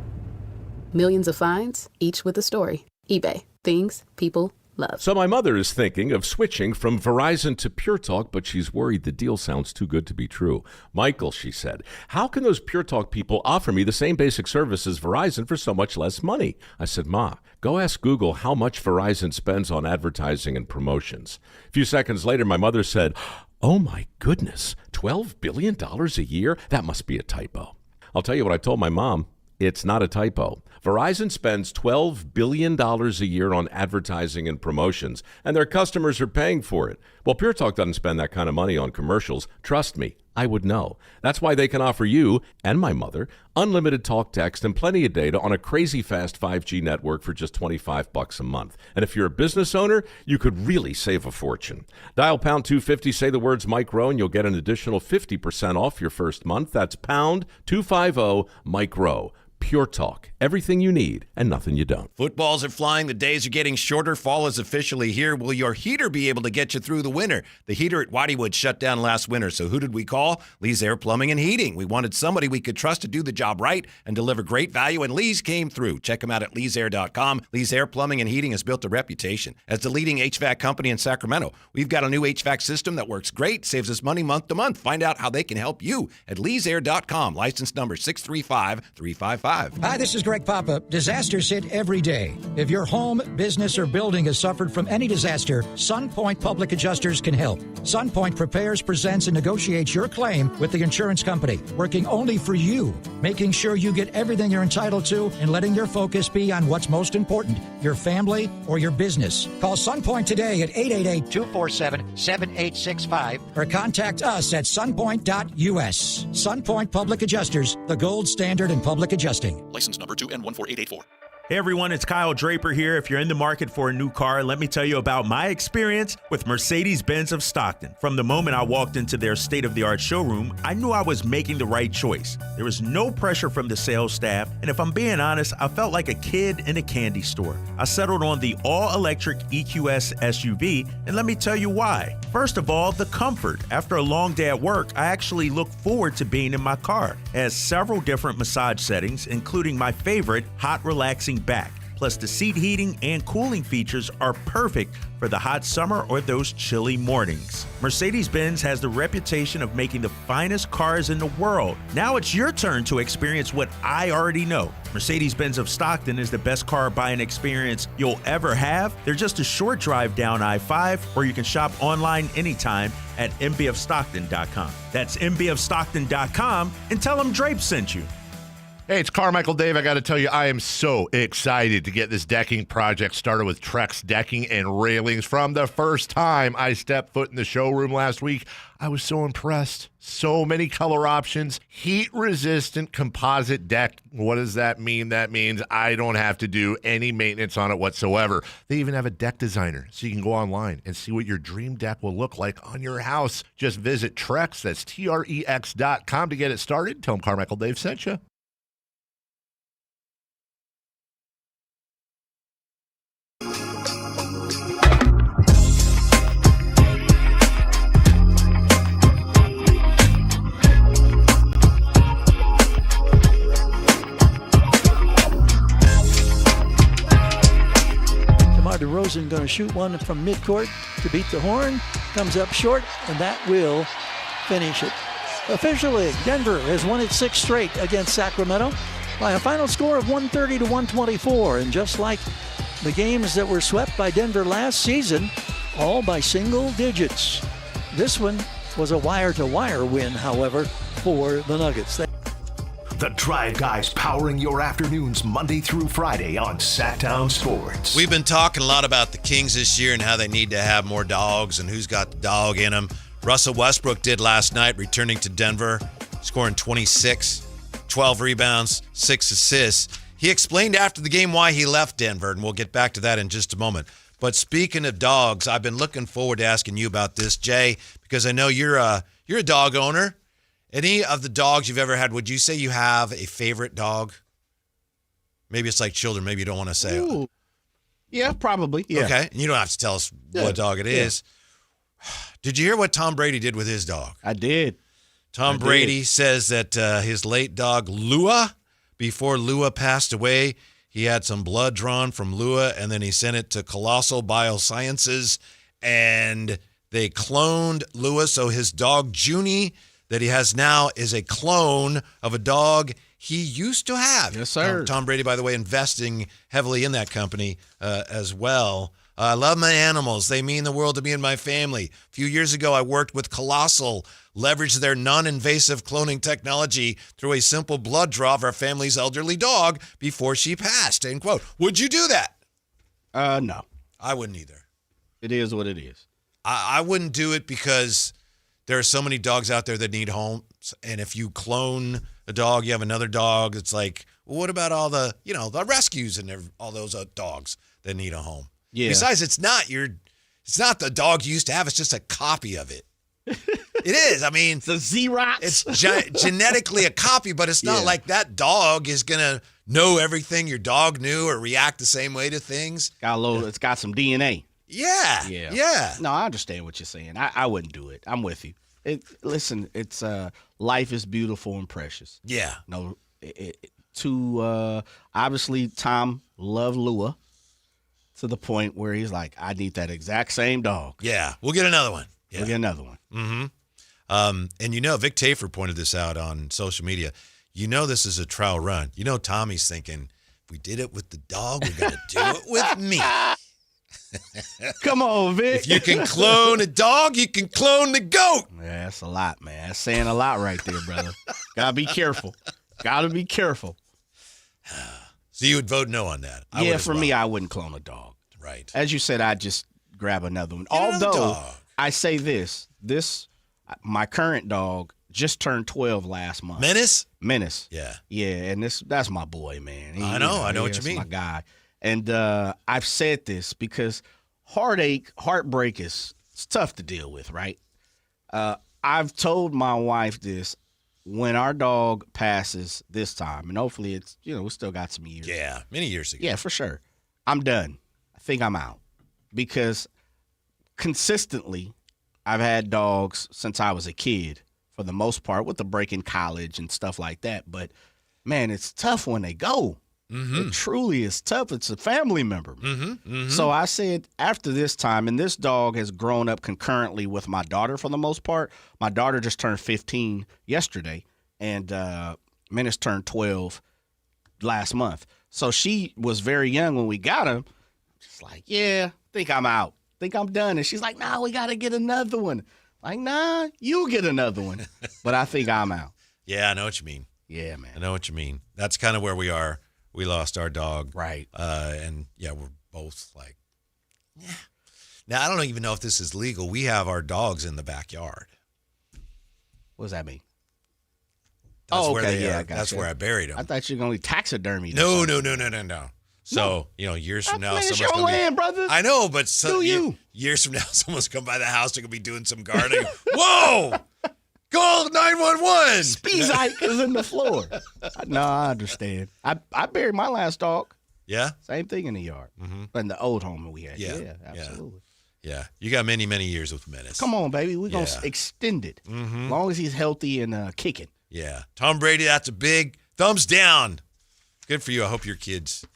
Millions of finds, each with a story. eBay. Things people love. So my mother is thinking of switching from Verizon to Pure Talk, but she's worried the deal sounds too good to be true. Michael, she said, how can those Pure Talk people offer me the same basic service as Verizon for so much less money? I said, Ma, go ask Google how much Verizon spends on advertising and promotions. A few seconds later, my mother said, oh my goodness, $12 billion a year? That must be a typo. I'll tell you what I told my mom. It's not a typo. Verizon spends $12 billion a year on advertising and promotions, and their customers are paying for it. Well, Pure Talk doesn't spend that kind of money on commercials. Trust me, I would know. That's why they can offer you and my mother unlimited talk, text, and plenty of data on a crazy fast 5G network for just $25 a month. And if you're a business owner, you could really save a fortune. Dial pound 250, say the words Mike Rowe, and you'll get an additional 50% off your first month. That's pound 250 Mike Rowe. Pure Talk. Everything you need and nothing you don't. Footballs are flying. The days are getting shorter. Fall is officially here. Will your heater be able to get you through the winter? The heater at Whiteywood shut down last winter. So who did we call? Lee's Air Plumbing and Heating. We wanted somebody we could trust to do the job right and deliver great value, and Lee's came through. Check them out at leesair.com. Lee's Air Plumbing and Heating has built a reputation as the leading HVAC company in Sacramento. We've got a new HVAC system that works great, saves us money month to month. Find out how they can help you at leesair.com. License number 635355. Hi, this is Greg Papa. Disasters hit every day. If your home, business, or building has suffered from any disaster, SunPoint Public Adjusters can help. SunPoint prepares, presents, and negotiates your claim with the insurance company, working only for you, making sure you get everything you're entitled to and letting your focus be on what's most important, your family or your business. Call SunPoint today at 888-247-7865 or contact us at sunpoint.us. SunPoint Public Adjusters, the gold standard in public adjusting. License number 2N14884. Hey everyone, it's Kyle Draper here. If you're in the market for a new car, let me tell you about my experience with Mercedes-Benz of Stockton. From the moment I walked into their state-of-the-art showroom, I knew I was making the right choice. There was no pressure from the sales staff, and if I'm being honest, I felt like a kid in a candy store. I settled on the all-electric EQS SUV, and let me tell you why. First of all, the comfort. After a long day at work, I actually look forward to being in my car. It has several different massage settings, including my favorite, hot relaxing back. Plus, the seat heating and cooling features are perfect for the hot summer or those chilly mornings. Mercedes-Benz has the reputation of making the finest cars in the world. Now it's your turn to experience what I already know. Mercedes-Benz of Stockton is the best car buying experience you'll ever have. They're just a short drive down I-5, or you can shop online anytime at mbfstockton.com. That's mbfstockton.com, and tell them Drape sent you. Hey, it's Carmichael Dave. I got to tell you, I am so excited to get this decking project started with Trex Decking and Railings. From the first time I stepped foot in the showroom last week, I was so impressed. So many color options, heat-resistant composite deck. What does that mean? That means I don't have to do any maintenance on it whatsoever. They even have a deck designer, so you can go online and see what your dream deck will look like on your house. Just visit Trex, that's Trex.com to get it started. Tell them Carmichael Dave sent you. DeRozan going to shoot one from midcourt to beat the horn. Comes up short, and that will finish it. Officially, Denver has won its sixth straight against Sacramento by a final score of 130 to 124. And just like the games that were swept by Denver last season, all by single digits. This one was a wire-to-wire win, however, for the Nuggets. The Drive Guys powering your afternoons Monday through Friday on Sactown Sports. We've been talking a lot about the Kings this year and how they need to have more dogs and who's got the dog in them. Russell Westbrook did last night, returning to Denver, scoring 26, 12 rebounds, 6 assists. He explained after the game why he left Denver, and we'll get back to that in just a moment. But speaking of dogs, I've been looking forward to asking you about this, Jay, because I know you're a dog owner. Any of the dogs you've ever had, would you say you have a favorite dog? Maybe it's like children. Maybe you don't want to say. Ooh. Yeah, probably. Yeah. Okay. And you don't have to tell us what dog it is. Did you hear what Tom Brady did with his dog? I did. Tom Brady says that his late dog, Lua, before Lua passed away, he had some blood drawn from Lua, and then he sent it to Colossal Biosciences, and they cloned Lua. So his dog, Junie, that he has now is a clone of a dog he used to have. Yes, sir. Tom Brady, by the way, investing heavily in that company as well. I love my animals. They mean the world to me and my family. A few years ago, I worked with Colossal, leveraged their non-invasive cloning technology through a simple blood draw of our family's elderly dog before she passed, end quote. Would you do that? No. I wouldn't either. It is what it is. I wouldn't do it because there are so many dogs out there that need homes, and if you clone a dog, you have another dog. It's like, well, what about all the, the rescues and all those dogs that need a home? Yeah. Besides, it's not the dog you used to have. It's just a copy of it. It is. I mean, the Xerox. It's genetically a copy, but it's not like that dog is going to know everything your dog knew or react the same way to things. It's got some DNA. Yeah. No, I understand what you're saying. I wouldn't do it. I'm with you. Listen, it's life is beautiful and precious. Yeah. No, obviously Tom loved Lua to the point where he's like, I need that exact same dog. Yeah, we'll get another one. Yeah. We'll get another one. Mm-hmm. And Vic Tafer pointed this out on social media. This is a trial run. Tommy's thinking, if we did it with the dog, we got to do it with me. Come on, Vic. If you can clone a dog, you can clone the goat. Yeah, that's a lot, man. That's saying a lot right there, brother. Gotta be careful. Gotta be careful. So you would vote no on that? For me, I wouldn't clone a dog. Right. As you said, I'd just grab another one. Although, I say this, my current dog just turned 12 last month. Menace? Yeah. Yeah, and that's my boy, man. I know what you mean. My guy. And I've said this because heartbreak is tough to deal with, right? I've told my wife this. When our dog passes this time, and hopefully it's, we still got some years. Yeah, many years ago. Yeah, for sure. I'm done. I think I'm out. Because consistently, I've had dogs since I was a kid, for the most part, with the break in college and stuff like that. But, man, it's tough when they go. Mm-hmm. It truly is tough. It's a family member. Mm-hmm. Mm-hmm. So I said after this time, and this dog has grown up concurrently with my daughter for the most part. My daughter just turned 15 yesterday, and Menace turned 12 last month. So she was very young when we got him. Just like, I think I'm out. Think I'm done. And she's like, nah, we got to get another one. Like, nah, you get another one. But I think I'm out. Yeah, I know what you mean. Yeah, man. I know what you mean. That's kind of where we are. We lost our dog. Right. And, we're both like, Now, I don't even know if this is legal. We have our dogs in the backyard. What does that mean? That's where okay. they are. I got That's you. where I buried them. I thought you were going to taxidermy. No. So, years from now, it's someone's your going to be. land, brother. I know, but years from now, someone's come by the house. They're going to be doing some gardening. Whoa! Call 911. Speezike is in the floor. No, I understand. I buried my last dog. Yeah? Same thing in the yard. Mm-hmm. In the old home that we had. Yeah, absolutely. Yeah. You got many, many years with Menace. Come on, baby. We're going to extend it. Mm-hmm. As long as he's healthy and kicking. Yeah. Tom Brady, that's a big thumbs down. Good for you. I hope your kids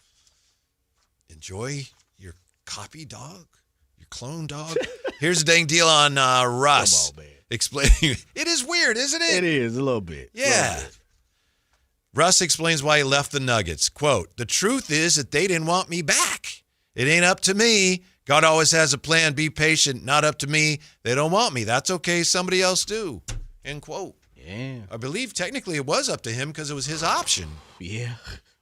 enjoy your copy dog, your clone dog. Here's the dang deal on Russ. Come on, man. Explaining. It is weird, isn't it? It is, a little bit. Yeah. Russ explains why he left the Nuggets. Quote, the truth is that they didn't want me back. It ain't up to me. God always has a plan. Be patient. Not up to me. They don't want me. That's okay. Somebody else do. End quote. Yeah. I believe technically it was up to him because it was his option. Yeah.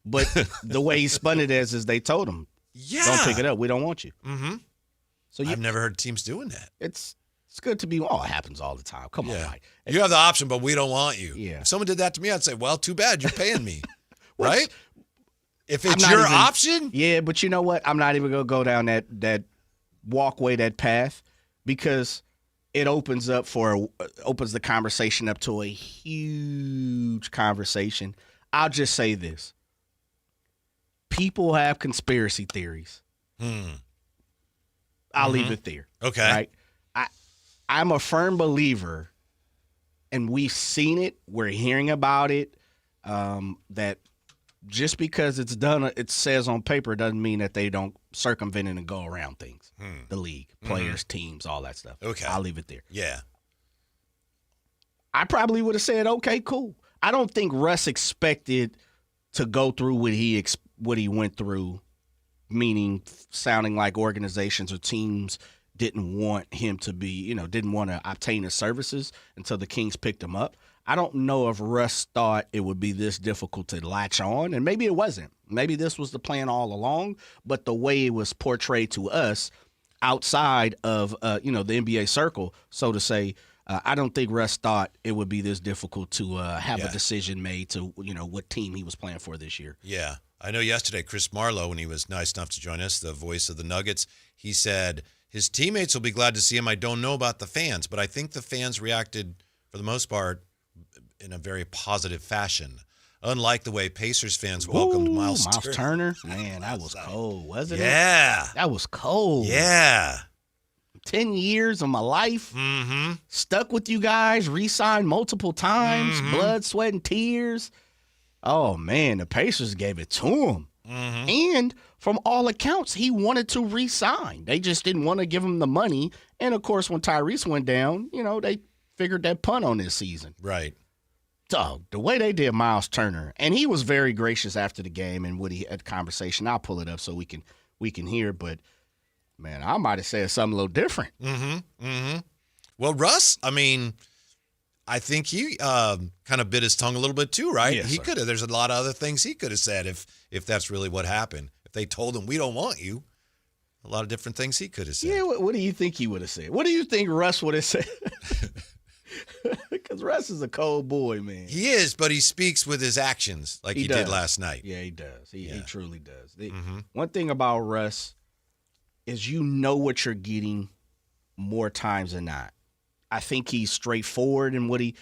But the way he spun it is they told him, don't pick it up. We don't want you. Mm-hmm. So I've never heard teams doing that. It's good to be. Oh, it happens all the time. Come on, Mike. You have the option, but we don't want you. Yeah. If someone did that to me, I'd say, well, too bad. You're paying me. Right? If I'm it's not your even- option. Yeah, but you know what? I'm not even going to go down that walkway, that path, because it opens the conversation up to a huge conversation. I'll just say this. People have conspiracy theories. I'll leave it there. Okay. Right? I'm a firm believer, and we've seen it, we're hearing about it, that just because it's done, it says on paper, doesn't mean that they don't circumvent it and go around things. The league, players, teams, all that stuff. Okay. I'll leave it there. Yeah. I probably would have said, okay, cool. I don't think Russ expected to go through what he went through, meaning sounding like organizations or teams didn't want him to be, didn't want to obtain his services until the Kings picked him up. I don't know if Russ thought it would be this difficult to latch on, and maybe it wasn't. Maybe this was the plan all along, but the way it was portrayed to us outside of, the NBA circle, so to say, I don't think Russ thought it would be this difficult to have a decision made to, what team he was playing for this year. Yeah. I know yesterday, Chris Marlowe, when he was nice enough to join us, the voice of the Nuggets, he said His teammates will be glad to see him. I don't know about the fans, but I think the fans reacted, for the most part, in a very positive fashion. Unlike the way Pacers fans welcomed Miles Turner. Man, that was cold, wasn't it? Yeah. That was cold. Yeah. 10 years of my life. Mm-hmm. Stuck with you guys, re-signed multiple times, blood, sweat, and tears. Oh, man, the Pacers gave it to him. And from all accounts, he wanted to re-sign. They just didn't want to give him the money. And, of course, when Tyrese went down, they figured that punt on this season. Right. So the way they did Miles Turner, and he was very gracious after the game and Woody had conversation. I'll pull it up so we can hear. But man, I might have said something a little different. Well, Russ, I mean, I think he kind of bit his tongue a little bit too, right? Yes, he could have. There's a lot of other things he could have said if that's really what happened. If they told him we don't want you, a lot of different things he could have said. Yeah, what do you think he would have said? What do you think Russ would have said? Because Russ is a cold boy, man. He is, but he speaks with his actions like he did last night. Yeah, he does. He truly does. One thing about Russ is what you're getting more times than not. I think he's straightforward in what he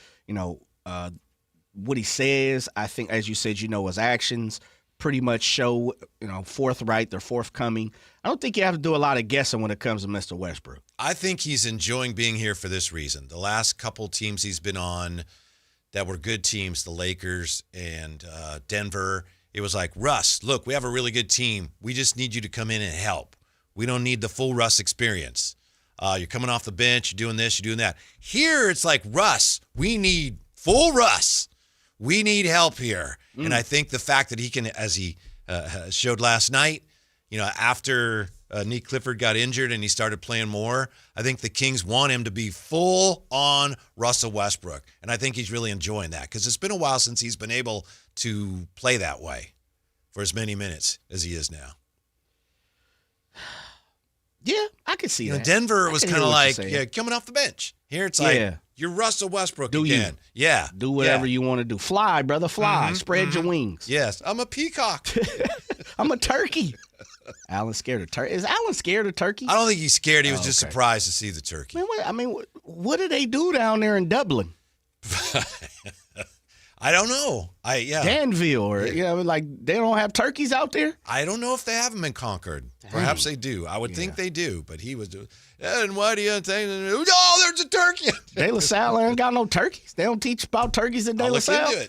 says. I think, as you said, his actions pretty much show, forthright. They're forthcoming. I don't think you have to do a lot of guessing when it comes to Mr. Westbrook. I think he's enjoying being here for this reason. The last couple teams he's been on that were good teams, the Lakers and Denver, it was like, Russ, look, we have a really good team. We just need you to come in and help. We don't need the full Russ experience. You're coming off the bench, you're doing this, you're doing that. Here, it's like, Russ, we need full Russ. We need help here. And I think the fact that he can, as he showed last night, after Nick Clifford got injured and he started playing more, I think the Kings want him to be full on Russell Westbrook. And I think he's really enjoying that because it's been a while since he's been able to play that way for as many minutes as he is now. Yeah, I could see that. Denver was kind of like coming off the bench. Here it's like, you're Russell Westbrook again. Yeah. Do whatever you want to do. Fly, brother, fly. Spread your wings. Yes, I'm a peacock. I'm a turkey. Alan's scared of turkey. Is Alan scared of turkey? I don't think he's scared. He was just surprised to see the turkey. Man, what do they do down there in Dublin? I don't know. Danville, or they don't have turkeys out there. I don't know if they have them in Concord. Perhaps they do. I would think they do, but he was doing. And why do you think? Oh, there's a turkey. De La Salle ain't got no turkeys. They don't teach about turkeys in De La Salle.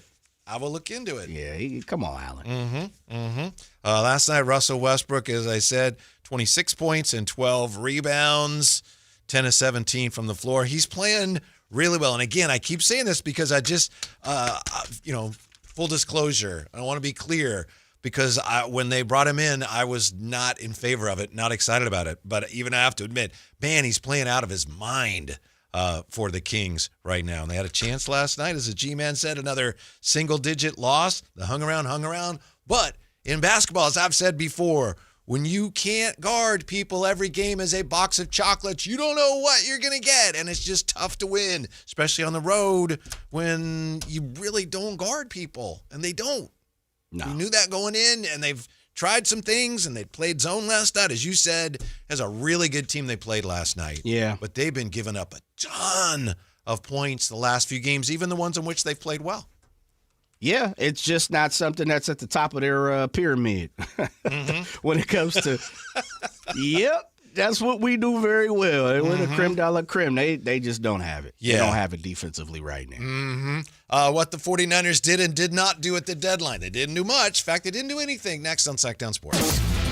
I will look into it. Yeah, come on, Alan. Last night, Russell Westbrook, as I said, 26 points and 12 rebounds, 10 of 17 from the floor. He's playing really well. And again, I keep saying this because I just, full disclosure, I want to be clear because when they brought him in, I was not in favor of it, not excited about it. But even I have to admit, man, he's playing out of his mind for the Kings right now. And they had a chance last night, as the G-Man said, another single-digit loss. They hung around. But in basketball, as I've said before, when you can't guard people, every game is a box of chocolates. You don't know what you're going to get, and it's just tough to win, especially on the road when you really don't guard people, and they don't. No. We knew that going in, and they've tried some things, and they played zone last night. As you said, as a really good team they played last night. Yeah. But they've been giving up a ton of points the last few games, even the ones in which they've played well. Yeah, it's just not something that's at the top of their pyramid when it comes to, that's what we do very well. We're the creme de la creme. They just don't have it. Yeah. They don't have it defensively right now. What the 49ers did and did not do at the deadline. They didn't do much. In fact, they didn't do anything. Next on Sactown Sports.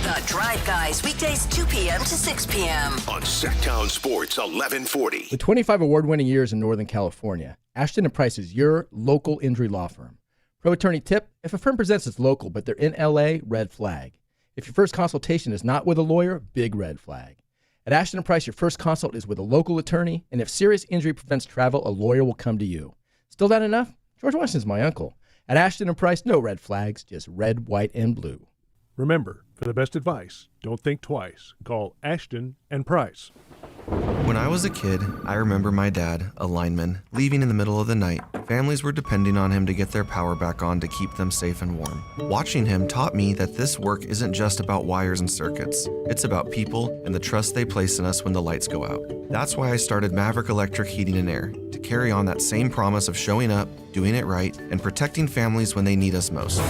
The Drive Guys, weekdays 2 p.m. to 6 p.m. on Sactown Sports 1140. With 25 award-winning years in Northern California, Ashton & Price is your local injury law firm. Pro attorney tip, if a firm presents it's local but they're in L.A., red flag. If your first consultation is not with a lawyer, big red flag. At Ashton & Price, your first consult is with a local attorney, and if serious injury prevents travel, a lawyer will come to you. Still not enough? George Washington's my uncle. At Ashton & Price, no red flags, just red, white, and blue. Remember, for the best advice, don't think twice. Call Ashton & Price. When I was a kid, I remember my dad, a lineman, leaving in the middle of the night. Families were depending on him to get their power back on to keep them safe and warm. Watching him taught me that this work isn't just about wires and circuits. It's about people and the trust they place in us when the lights go out. That's why I started Maverick Electric Heating and Air, to carry on that same promise of showing up, doing it right, and protecting families when they need us most.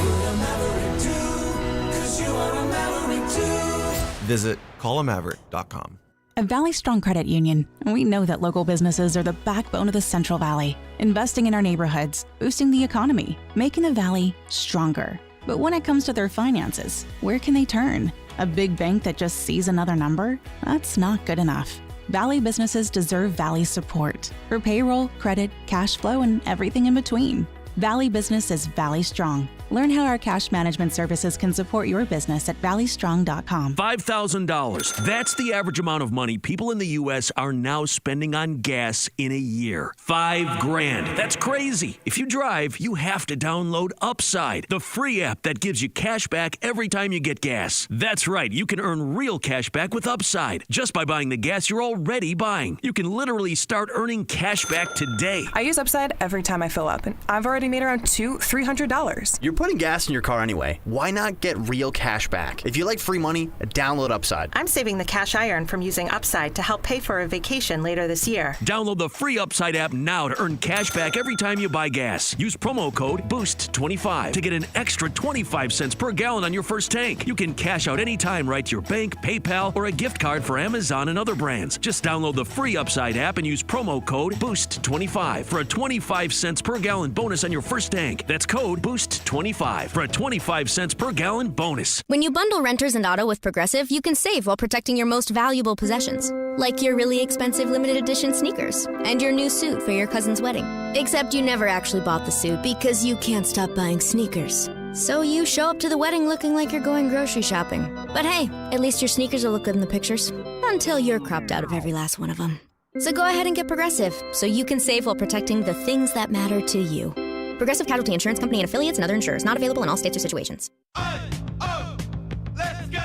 Visit callamaverick.com. At Valley Strong Credit Union, we know that local businesses are the backbone of the Central Valley, investing in our neighborhoods, boosting the economy, making the Valley stronger. But when it comes to their finances, where can they turn? A big bank that just sees another number? That's not good enough. Valley businesses deserve Valley support for payroll, credit, cash flow, and everything in between. Valley Business is Valley Strong. Learn how our cash management services can support your business at valleystrong.com. $5,000. That's the average amount of money people in the U.S. are now spending on gas in a year. $5,000. That's crazy. If you drive, you have to download Upside, the free app that gives you cash back every time you get gas. That's right. You can earn real cash back with Upside just by buying the gas you're already buying. You can literally start earning cash back today. I use Upside every time I fill up, and I've already made around $200-$300. You're putting gas in your car anyway. Why not get real cash back? If you like free money, download Upside. I'm saving the cash I earn from using Upside to help pay for a vacation later this year. Download the free Upside app now to earn cash back every time you buy gas. Use promo code BOOST25 to get an extra 25 cents per gallon on your first tank. You can cash out anytime right to your bank, PayPal, or a gift card for Amazon and other brands. Just download the free Upside app and use promo code BOOST25 for a 25 cents per gallon bonus on your first tank. That's code BOOST25 for a 25 cents per gallon bonus. When you bundle renters and auto with Progressive, you can save while protecting your most valuable possessions, like your really expensive limited edition sneakers and your new suit for your cousin's wedding. Except you never actually bought the suit because you can't stop buying sneakers. So you show up to the wedding looking like you're going grocery shopping. But hey, at least your sneakers will look good in the pictures, until you're cropped out of every last one of them. So go ahead and get Progressive, so you can save while protecting the things that matter to you. Progressive Casualty Insurance Company and affiliates and other insurers. Not available in all states or situations. Let's go!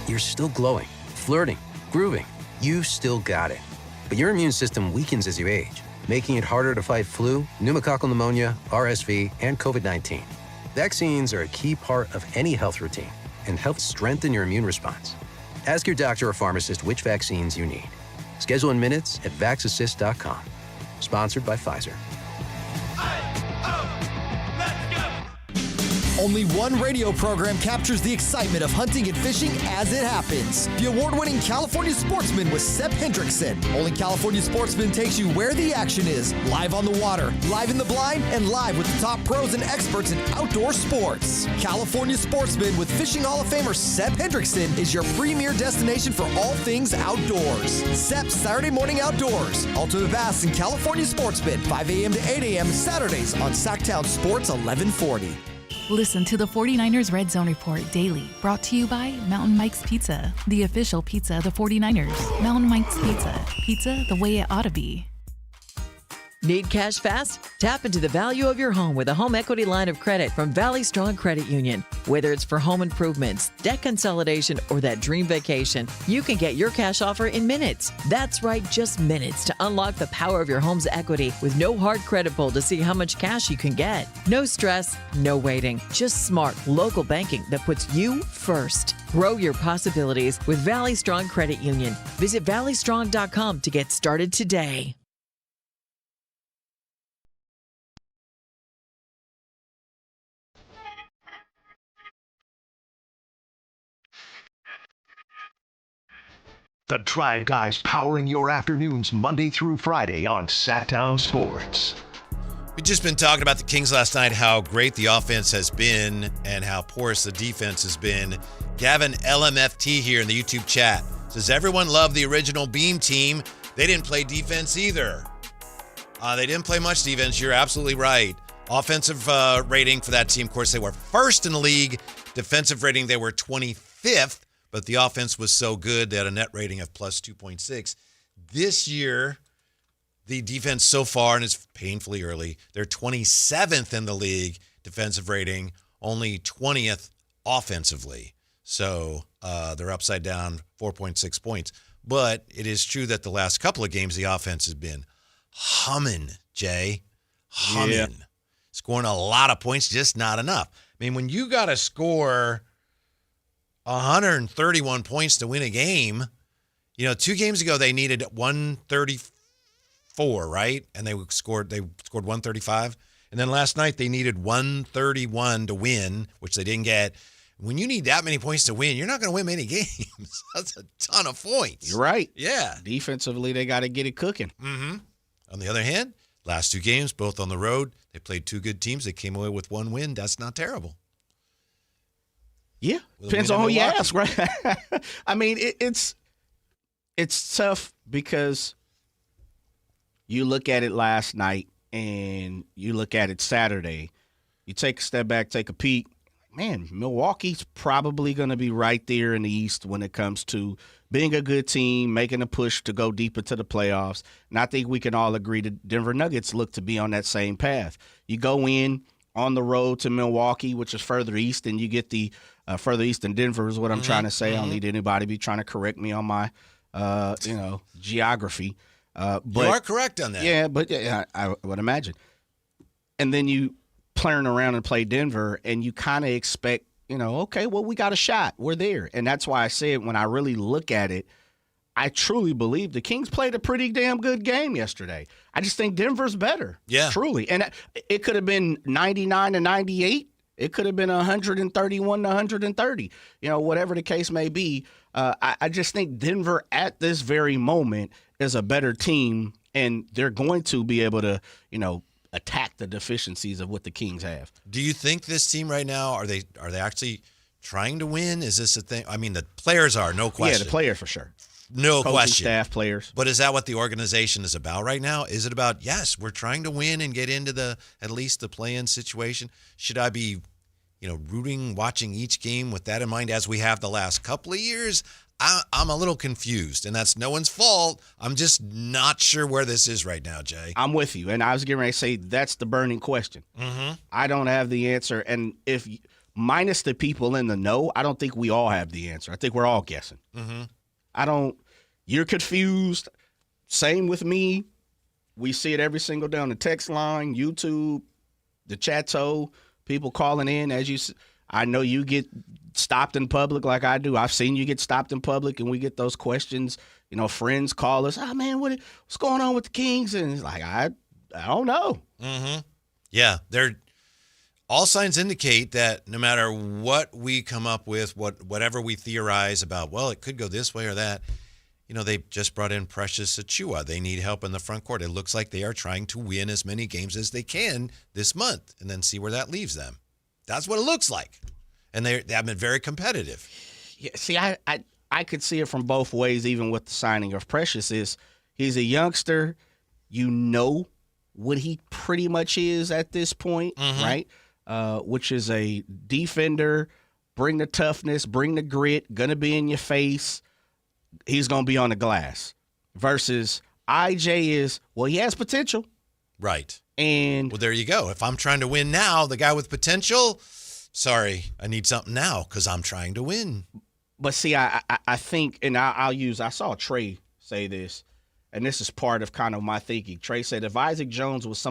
You're still glowing, flirting, grooving. You still got it. But your immune system weakens as you age, making it harder to fight flu, pneumococcal pneumonia, RSV, and COVID-19. Vaccines are a key part of any health routine and help strengthen your immune response. Ask your doctor or pharmacist which vaccines you need. Schedule in minutes at vaxassist.com. Sponsored by Pfizer. Only one radio program captures the excitement of hunting and fishing as it happens. The award-winning California Sportsman with Sep Hendrickson. Only California Sportsman takes you where the action is. Live on the water, live in the blind, and live with the top pros and experts in outdoor sports. California Sportsman with Fishing Hall of Famer Sep Hendrickson is your premier destination for all things outdoors. Sep's Saturday Morning Outdoors. Ultimate Bass and California Sportsman, 5 a.m. to 8 a.m. Saturdays on Sactown Sports 1140. Listen to the 49ers Red Zone Report daily, brought to you by Mountain Mike's Pizza, the official pizza of the 49ers. Mountain Mike's Pizza, pizza the way it ought to be. Need cash fast? Tap into the value of your home with a home equity line of credit from Valley Strong Credit Union. Whether it's for home improvements, debt consolidation, or that dream vacation, you can get your cash offer in minutes. That's right, just minutes to unlock the power of your home's equity with no hard credit pull to see how much cash you can get. No stress, no waiting. Just smart, local banking that puts you first. Grow your possibilities with Valley Strong Credit Union. Visit valleystrong.com to get started today. The Drive Guys powering your afternoons Monday through Friday on Sactown Sports. We've just been talking about the Kings last night, how great the offense has been and how porous the defense has been. Gavin LMFT here in the YouTube chat says, everyone loved the original Beam team. They didn't play defense either. They didn't play much defense. You're absolutely right. Offensive rating for that team, of course, they were first in the league. Defensive rating, they were 25th. But the offense was so good, they had a net rating of plus 2.6. This year, the defense so far, and it's painfully early, they're 27th in the league defensive rating, only 20th offensively. So they're upside down 4.6 points. But it is true that the last couple of games, the offense has been humming, Jay. Humming. Yeah. Scoring a lot of points, just not enough. I mean, when you got to score 131 points to win a game, 2 games ago they needed 134, right? And they scored 135. And then last night they needed 131 to win, which they didn't get. When you need that many points to win, you're not going to win many games. That's a ton of points. You're right. Yeah. Defensively, they got to get it cooking. Mm-hmm. On the other hand, last 2 games, both on the road, they played 2 good teams. They came away with 1 win. That's not terrible. Yeah. With a Depends win on in who you Milwaukee. ask, right? I mean, it's tough because you look at it last night and you look at it Saturday. You take a step back, take a peek. Man, Milwaukee's probably going to be right there in the East when it comes to being a good team, making a push to go deep into the playoffs. And I think we can all agree that Denver Nuggets look to be on that same path. You go in on the road to Milwaukee, which is further east, and you get the further east than Denver is what I'm trying to say. I don't need anybody to be trying to correct me on my, geography. But You are correct on that. Yeah, but I would imagine. And then you turn around and play Denver, and you kind of expect, okay, well, we got a shot. We're there. And that's why I said when I really look at it, I truly believe the Kings played a pretty damn good game yesterday. I just think Denver's better. Yeah. Truly. And it could have been 99-98. It could have been 131-130. Whatever the case may be. I just think Denver at this very moment is a better team, and they're going to be able to, attack the deficiencies of what the Kings have. Do you think this team right now, are they actually trying to win? Is this a thing? I mean, the players are, no question. Yeah, the players for sure. No Coaching question. Staff, players. But is that what the organization is about right now? Is it about, yes, we're trying to win and get into at least the play-in situation? Should I be, rooting, watching each game with that in mind as we have the last couple of years? I'm a little confused, and that's no one's fault. I'm just not sure where this is right now, Jay. I'm with you, and I was getting ready to say that's the burning question. Mm-hmm. I don't have the answer, and if minus the people in the know, I don't think we all have the answer. I think we're all guessing. Mm-hmm. You're confused. Same with me. We see it every single day on the text line, YouTube, the chatto, people calling in. I know you get stopped in public like I do. I've seen you get stopped in public, and we get those questions. Friends call us, "Oh man, what's going on with the Kings?" And it's like, I don't know. Mm-hmm. Yeah, all signs indicate that no matter what we come up with, whatever we theorize about, well, it could go this way or that. They just brought in Precious Achiuwa. They need help in the front court. It looks like they are trying to win as many games as they can this month, and then see where that leaves them. That's what it looks like. And they have been very competitive. Yeah, see, I could see it from both ways, even with the signing of Precious. He's a youngster. What he pretty much is at this point, right? Which is a defender, bring the toughness, bring the grit, going to be in your face. He's going to be on the glass. Versus IJ he has potential. Right. And well, there you go. If I'm trying to win now, the guy with potential, sorry, I need something now because I'm trying to win. But see, I think, and I saw Trey say this, and this is part of kind of my thinking. Trey said, if Isaac Jones was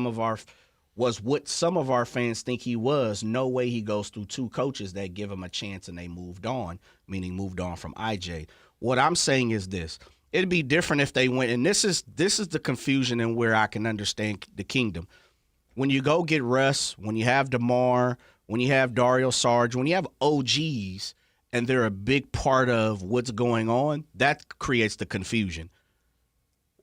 what some of our fans think he was, no way he goes through 2 coaches that give him a chance and they moved on, meaning moved on from IJ. What I'm saying is this. It'd be different if they went, and this is the confusion and where I can understand the Kingdom. When you go get Russ, when you have DeMar, when you have Dario Saric, when you have OGs, and they're a big part of what's going on, that creates the confusion.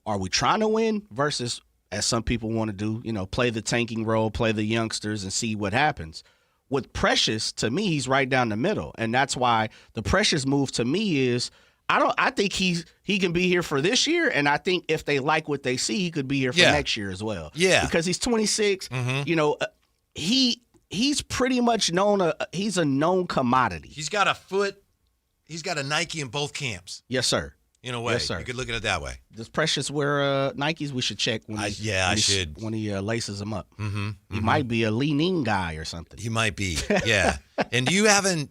Are we trying to win versus, as some people want to do, play the tanking role, play the youngsters, and see what happens? With Precious, to me, he's right down the middle, and that's why the Precious move to me is, I think he can be here for this year, and I think if they like what they see, he could be here for next year as well. Yeah, because he's 26. Mm-hmm. He's pretty much known. He's a known commodity. He's got a Nike in both camps. Yes, sir. In a way, yes, sir. You could look at it that way. Does Precious wear Nikes? We should check when I should when he laces them up. Mm-hmm. He might be a leaning guy or something. He might be, yeah. And you haven't.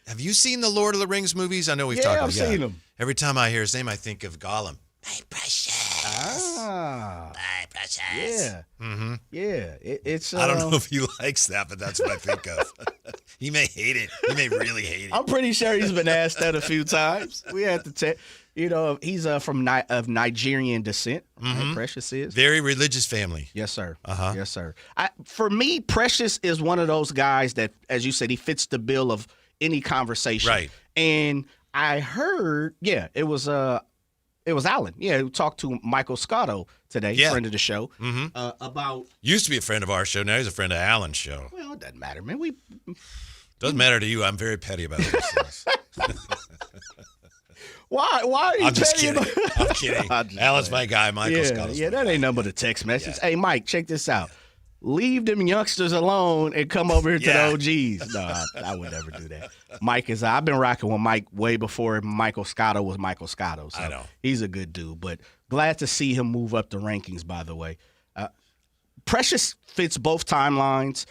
Have you seen the Lord of the Rings movies? I know we've talked about it. I've seen them. Every time I hear his name, I think of Gollum. My precious. My precious. Yeah. Mm-hmm. Yeah. It's. I don't know if he likes that, but that's what I think of. He may hate it. He may really hate it. I'm pretty sure he's been asked that a few times. We had to check. He's of Nigerian descent. Mm-hmm. Right? Precious is. Very religious family. Yes, sir. Uh-huh. Yes, sir. For me, Precious is one of those guys that, as you said, he fits the bill of any conversation. Right. And I heard, it was Alan. Yeah, who talked to Michael Scotto today, friend of the show, about. Used to be a friend of our show. Now he's a friend of Alan's show. Well, it doesn't matter, man. Doesn't matter to you. I'm very petty about those things. Why are you I'm just petty kidding. I'm kidding. Alan's my guy. Michael Scott's that ain't nothing but a text message. Hey, Mike, check this out. Leave them youngsters alone and come over here to the OGs. No, I would never do that. Mike is. I've been rocking with Mike way before Michael Scotto was Michael Scotto. So I know. He's a good dude, but glad to see him move up the rankings, by the way. Precious fits both timelines.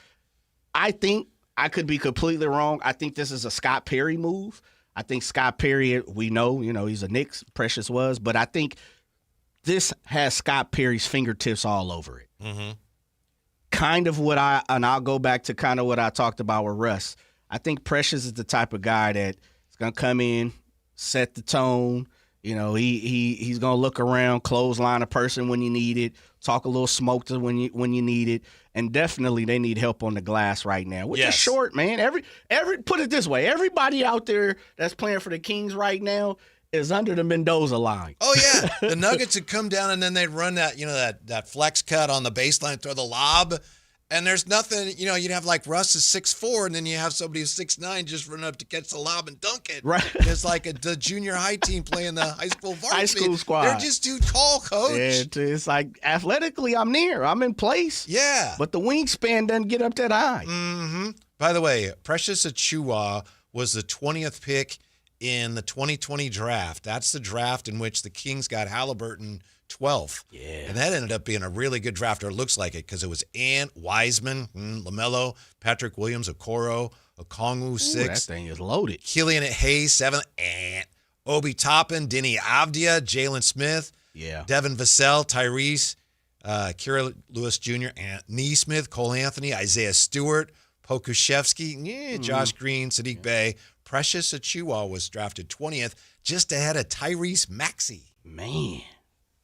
I think, I could be completely wrong. I think this is a Scott Perry move. I think Scott Perry, we know, he's a Knicks, Precious was, but I think this has Scott Perry's fingertips all over it. Mm-hmm. Kind of I'll go back to kind of what I talked about with Russ. I think Precious is the type of guy that is going to come in, set the tone. He's going to look around, clothesline a person when you need it, talk a little smoke to when you need it. And definitely they need help on the glass right now, which is short, man. Every put it this way, everybody out there that's playing for the Kings right now is under the Mendoza line. Oh, yeah. The Nuggets would come down and then they'd run that, that flex cut on the baseline, throw the lob. And there's nothing, you'd have like Russ is 6'4", and then you have somebody who's 6'9", just run up to catch the lob and dunk it. Right. It's like the junior high team playing the high school varsity. High school squad. They're just too tall, coach. It's like athletically, I'm near. I'm in place. Yeah. But the wingspan doesn't get up that high. Mm-hmm. By the way, Precious Achiuwa was the 20th pick in the 2020 draft. That's the draft in which the Kings got Halliburton 12th. Yeah. And that ended up being a really good draft, or it looks like it, because it was Ant, Wiseman, LaMelo, Patrick Williams, Okoro, Okongwu, 6th. That thing is loaded. Killian Hayes, 7th. Ant. Obi Toppin, Denny Avdia, Jalen Smith, Devin Vassell, Tyrese, Kira Lewis Jr., Neesmith, Cole Anthony, Isaiah Stewart, Pokushevsky, Josh Green, Sadiq Bey. Precious Achiuwa was drafted 20th, just ahead of Tyrese Maxey. Man.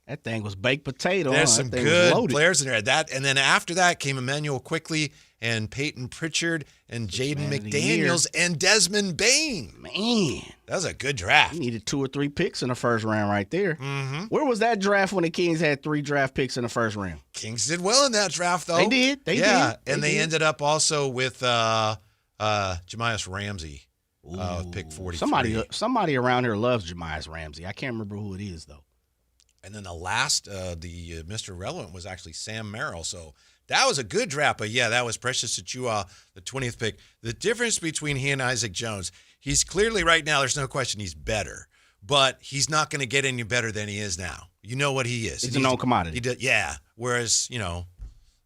That thing was baked potato. There's some good players in there. And then after that came Emmanuel Quickley and Peyton Pritchard and Jaden McDaniels and Desmond Bain. Man. That was a good draft. You needed 2 or 3 picks in the first round right there. Mm-hmm. Where was that draft when the Kings had 3 draft picks in the first round? Kings did well in that draft, though. They did. They did. And they ended up also with Jamias Ramsey. Pick 43. Somebody around here loves Jamias Ramsey. I can't remember who it is, though. And then the last, the Mr. Relevant was actually Sam Merrill. So that was a good draft. But, yeah, that was Precious Achiuwa, the 20th pick. The difference between he and Isaac Jones, he's clearly right now, there's no question he's better. But he's not going to get any better than he is now. You know what he is. He's a known commodity. Yeah. Whereas, a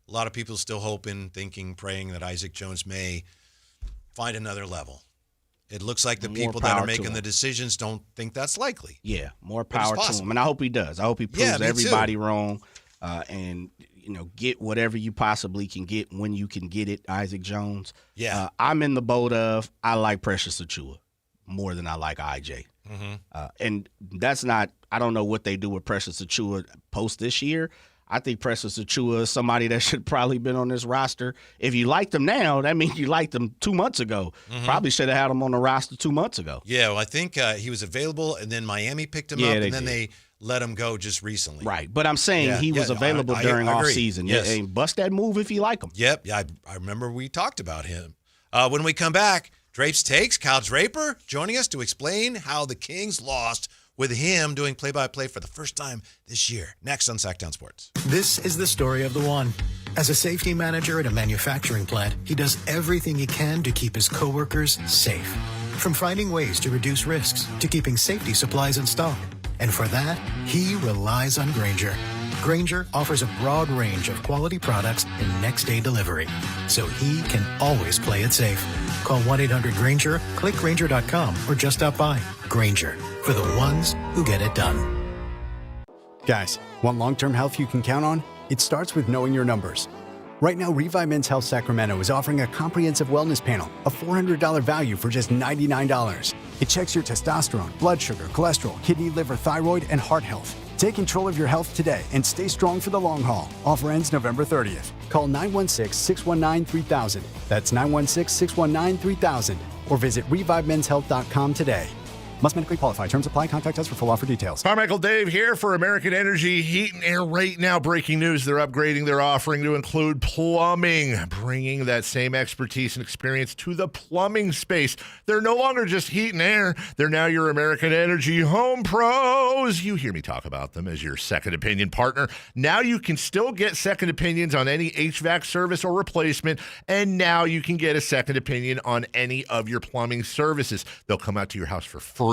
lot of people still hoping, thinking, praying that Isaac Jones may find another level. It looks like the people that are making the decisions don't think that's likely. Yeah, more power to him. And I hope he does. I hope he proves everybody wrong and, get whatever you possibly can get when you can get it, Isaac Jones. Yeah. I'm in the boat of I like Precious Achiuwa more than I like IJ. Mm-hmm. And that's not – I don't know what they do with Precious Achiuwa post this year. I think Precious Achiuwa is somebody that should probably been on this roster. If you liked him now, that means you liked him 2 months ago. Mm-hmm. Probably should have had him on the roster 2 months ago. Yeah, well, I think he was available, and then Miami picked him up, and then they let him go just recently. Right, but I'm saying he was available during off-season. Yes. And bust that move if you like him. Yep, I remember we talked about him. When we come back, Drape's Takes, Kyle Draper joining us to explain how the Kings lost with him doing play-by-play for the first time this year. Next on Sactown Sports. This is the story of the one. As a safety manager at a manufacturing plant, he does everything he can to keep his coworkers safe. From finding ways to reduce risks to keeping safety supplies in stock. And for that, he relies on Grainger, Grainger offers a broad range of quality products and next-day delivery, so he can always play it safe. Call 1-800-GRAINGER, click Grainger.com, or just stop by. Grainger, for the ones who get it done. Guys, want long-term health you can count on? It starts with knowing your numbers. Right now, Revive Men's Health Sacramento is offering a comprehensive wellness panel, a $400 value for just $99. It checks your testosterone, blood sugar, cholesterol, kidney, liver, thyroid, and heart health. Take control of your health today and stay strong for the long haul. Offer ends November 30th. Call 916-619-3000. That's 916-619-3000. Or visit ReviveMen'sHealth.com today. Must medically qualify. Terms apply. Contact us for full offer details. Carmichael Dave here for American Energy Heat and Air. Right now, breaking news, they're upgrading their offering to include plumbing, bringing that same expertise and experience to the plumbing space. They're no longer just heat and air. They're now your American Energy Home Pros. You hear me talk about them as your second opinion partner. Now you can still get second opinions on any HVAC service or replacement, and now you can get a second opinion on any of your plumbing services. They'll come out to your house for free,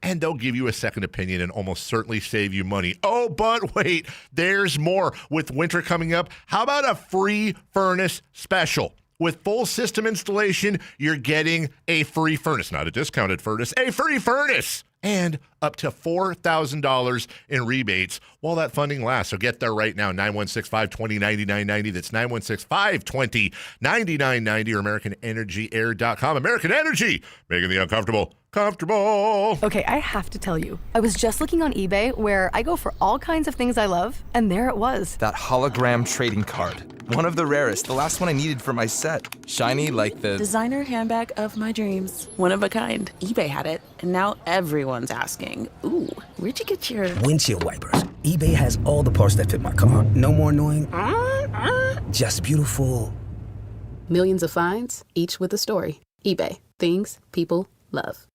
and they'll give you a second opinion and almost certainly save you money. Oh, but wait, there's more. With winter coming up, how about a free furnace special? With full system installation, you're getting a free furnace, not a discounted furnace, a free furnace, and up to $4,000 in rebates while that funding lasts. So get there right now, 916-520-9990. That's 916-520-9990 or AmericanEnergyAir.com. American Energy, making the uncomfortable comfortable. Okay, I have to tell you, I was just looking on eBay where I go for all kinds of things I love, and there it was. That hologram trading card. One of the rarest, the last one I needed for my set. Shiny like the designer handbag of my dreams. One of a kind. eBay had it, and now everyone's asking, ooh, where'd you get your windshield wipers? eBay has all the parts that fit my car. No more annoying, just beautiful. Millions of finds, each with a story. eBay. Things people love.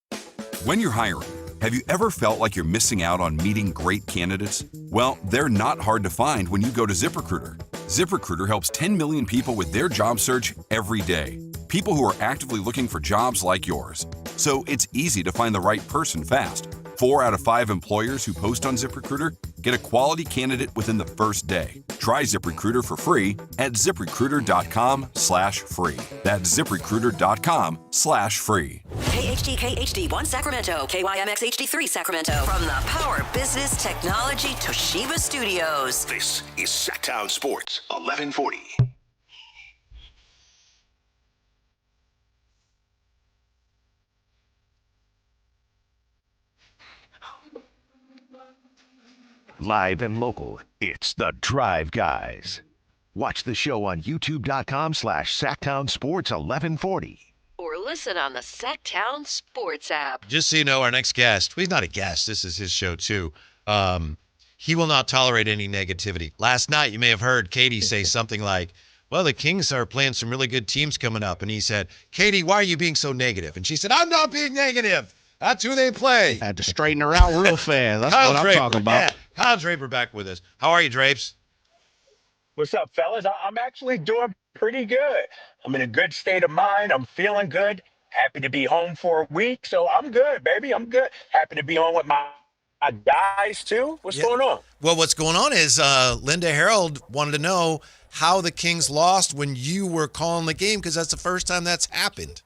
When you're hiring, have you ever felt like you're missing out on meeting great candidates? Well, they're not hard to find when you go to ZipRecruiter. ZipRecruiter helps 10 million people with their job search every day. People who are actively looking for jobs like yours. So it's easy to find the right person fast. 4 out of 5 employers who post on ZipRecruiter get a quality candidate within the first day. Try ZipRecruiter for free at ZipRecruiter.com/free. That's ZipRecruiter.com/free. KHD1 Sacramento, KYMX HD3 Sacramento. From the Power Business Technology Toshiba Studios. This is Sactown Sports 1140. Live and local, it's the Drive Guys. Watch the show on youtube.com/Sactown Sports 1140. Or listen on the Sactown Sports app. Just so you know, our next guest, well, he's not a guest. This is his show, too. He will not tolerate any negativity. Last night, you may have heard Katie say something like, well, the Kings are playing some really good teams coming up. And he said, Katie, why are you being so negative? And she said, I'm not being negative. That's who they play. I had to straighten her out real fast. That's Kyle what Draper, I'm talking about. Yeah. Kyle Draper back with us. How are you, Drapes? What's up, fellas? I'm actually doing pretty good. I'm in a good state of mind. I'm feeling good. Happy to be home for a week. So I'm good, baby. I'm good. Happy to be on with my guys, too. What's going on? Well, what's going on is Linda Harold wanted to know how the Kings lost when you were calling the game, because that's the first time that's happened.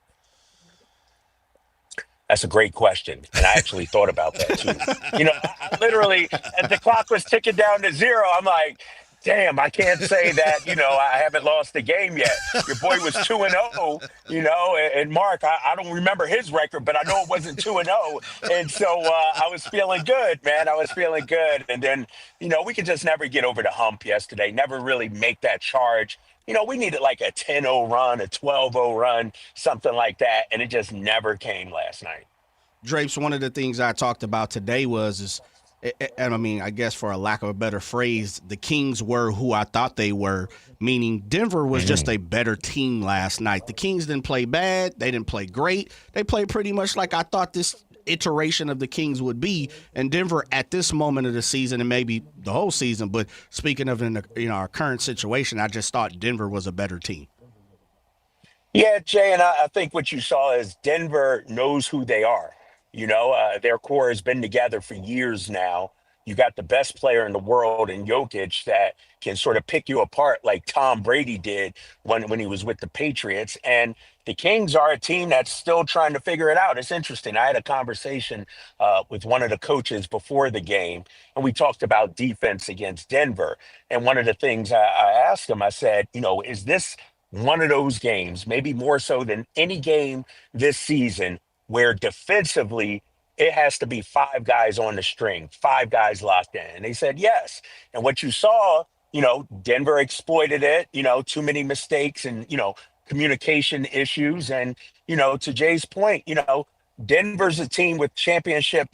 That's a great question. And I actually thought about that, too. You know, I literally, as the clock was ticking down to 0, I'm like, damn, I can't say that, you know, I haven't lost the game yet. Your boy was 2-0, you know, and Mark, I don't remember his record, but I know it wasn't 2-0. And so I was feeling good, man. I was feeling good. And then, you know, we could just never get over the hump yesterday, never really make that charge. You know, we needed like a 10-0 run, a 12-0 run, something like that. And it just never came last night. Drapes, one of the things I talked about today was, and I mean, I guess for a lack of a better phrase, the Kings were who I thought they were, meaning Denver was just a better team last night. The Kings didn't play bad. They didn't play great. They played pretty much like I thought this iteration of the Kings would be. And Denver at this moment of the season, and maybe the whole season, but speaking of our current situation, I just thought Denver was a better team. Yeah, Jay, and I think what you saw is Denver knows who they are. You know, their core has been together for years now. You got the best player in the world in Jokic that can sort of pick you apart like Tom Brady did when he was with the Patriots. And the Kings are a team that's still trying to figure it out. It's interesting. I had a conversation with one of the coaches before the game, and we talked about defense against Denver. And one of the things I asked him, I said, is this one of those games, maybe more so than any game this season, where defensively it has to be five guys on the string, five guys locked in? And they said yes. And what you saw, Denver exploited it, too many mistakes and, communication issues. And, to Jay's point, Denver's a team with championship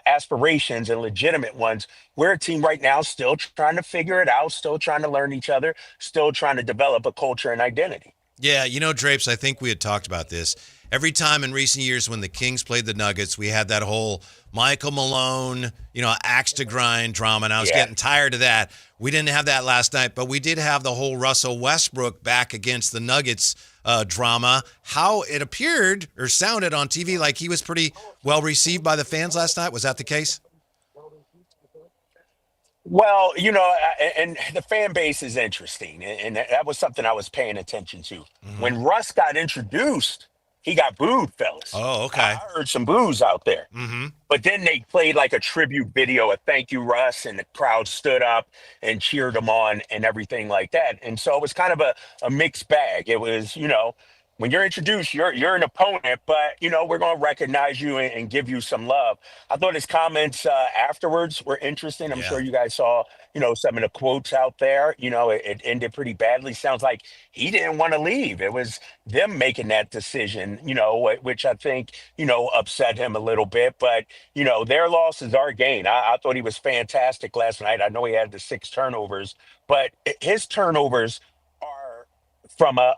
aspirations and legitimate ones. We're a team right now still trying to figure it out, still trying to learn each other, still trying to develop a culture and identity. Yeah, Drapes, I think we had talked about this. Every time in recent years when the Kings played the Nuggets, we had that whole Michael Malone, axe to grind drama, and I was getting tired of that. We didn't have that last night, but we did have the whole Russell Westbrook back against the Nuggets drama. How it appeared or sounded on TV like he was pretty well received by the fans last night. Was that the case? Well, and the fan base is interesting, and that was something I was paying attention to. Mm-hmm. When Russ got introduced, he got booed, fellas. Oh, okay. I heard some boos out there. Mm-hmm. But then they played like a tribute video, a thank you, Russ, and the crowd stood up and cheered him on and everything like that. And so it was kind of a mixed bag. It was, when you're introduced, you're an opponent, but, we're going to recognize you and give you some love. I thought his comments afterwards were interesting. I'm sure you guys saw, some of the quotes out there. It ended pretty badly. Sounds like he didn't want to leave. It was them making that decision, which I think, upset him a little bit. But, their loss is our gain. I thought he was fantastic last night. I know he had the 6 turnovers, but his turnovers are from a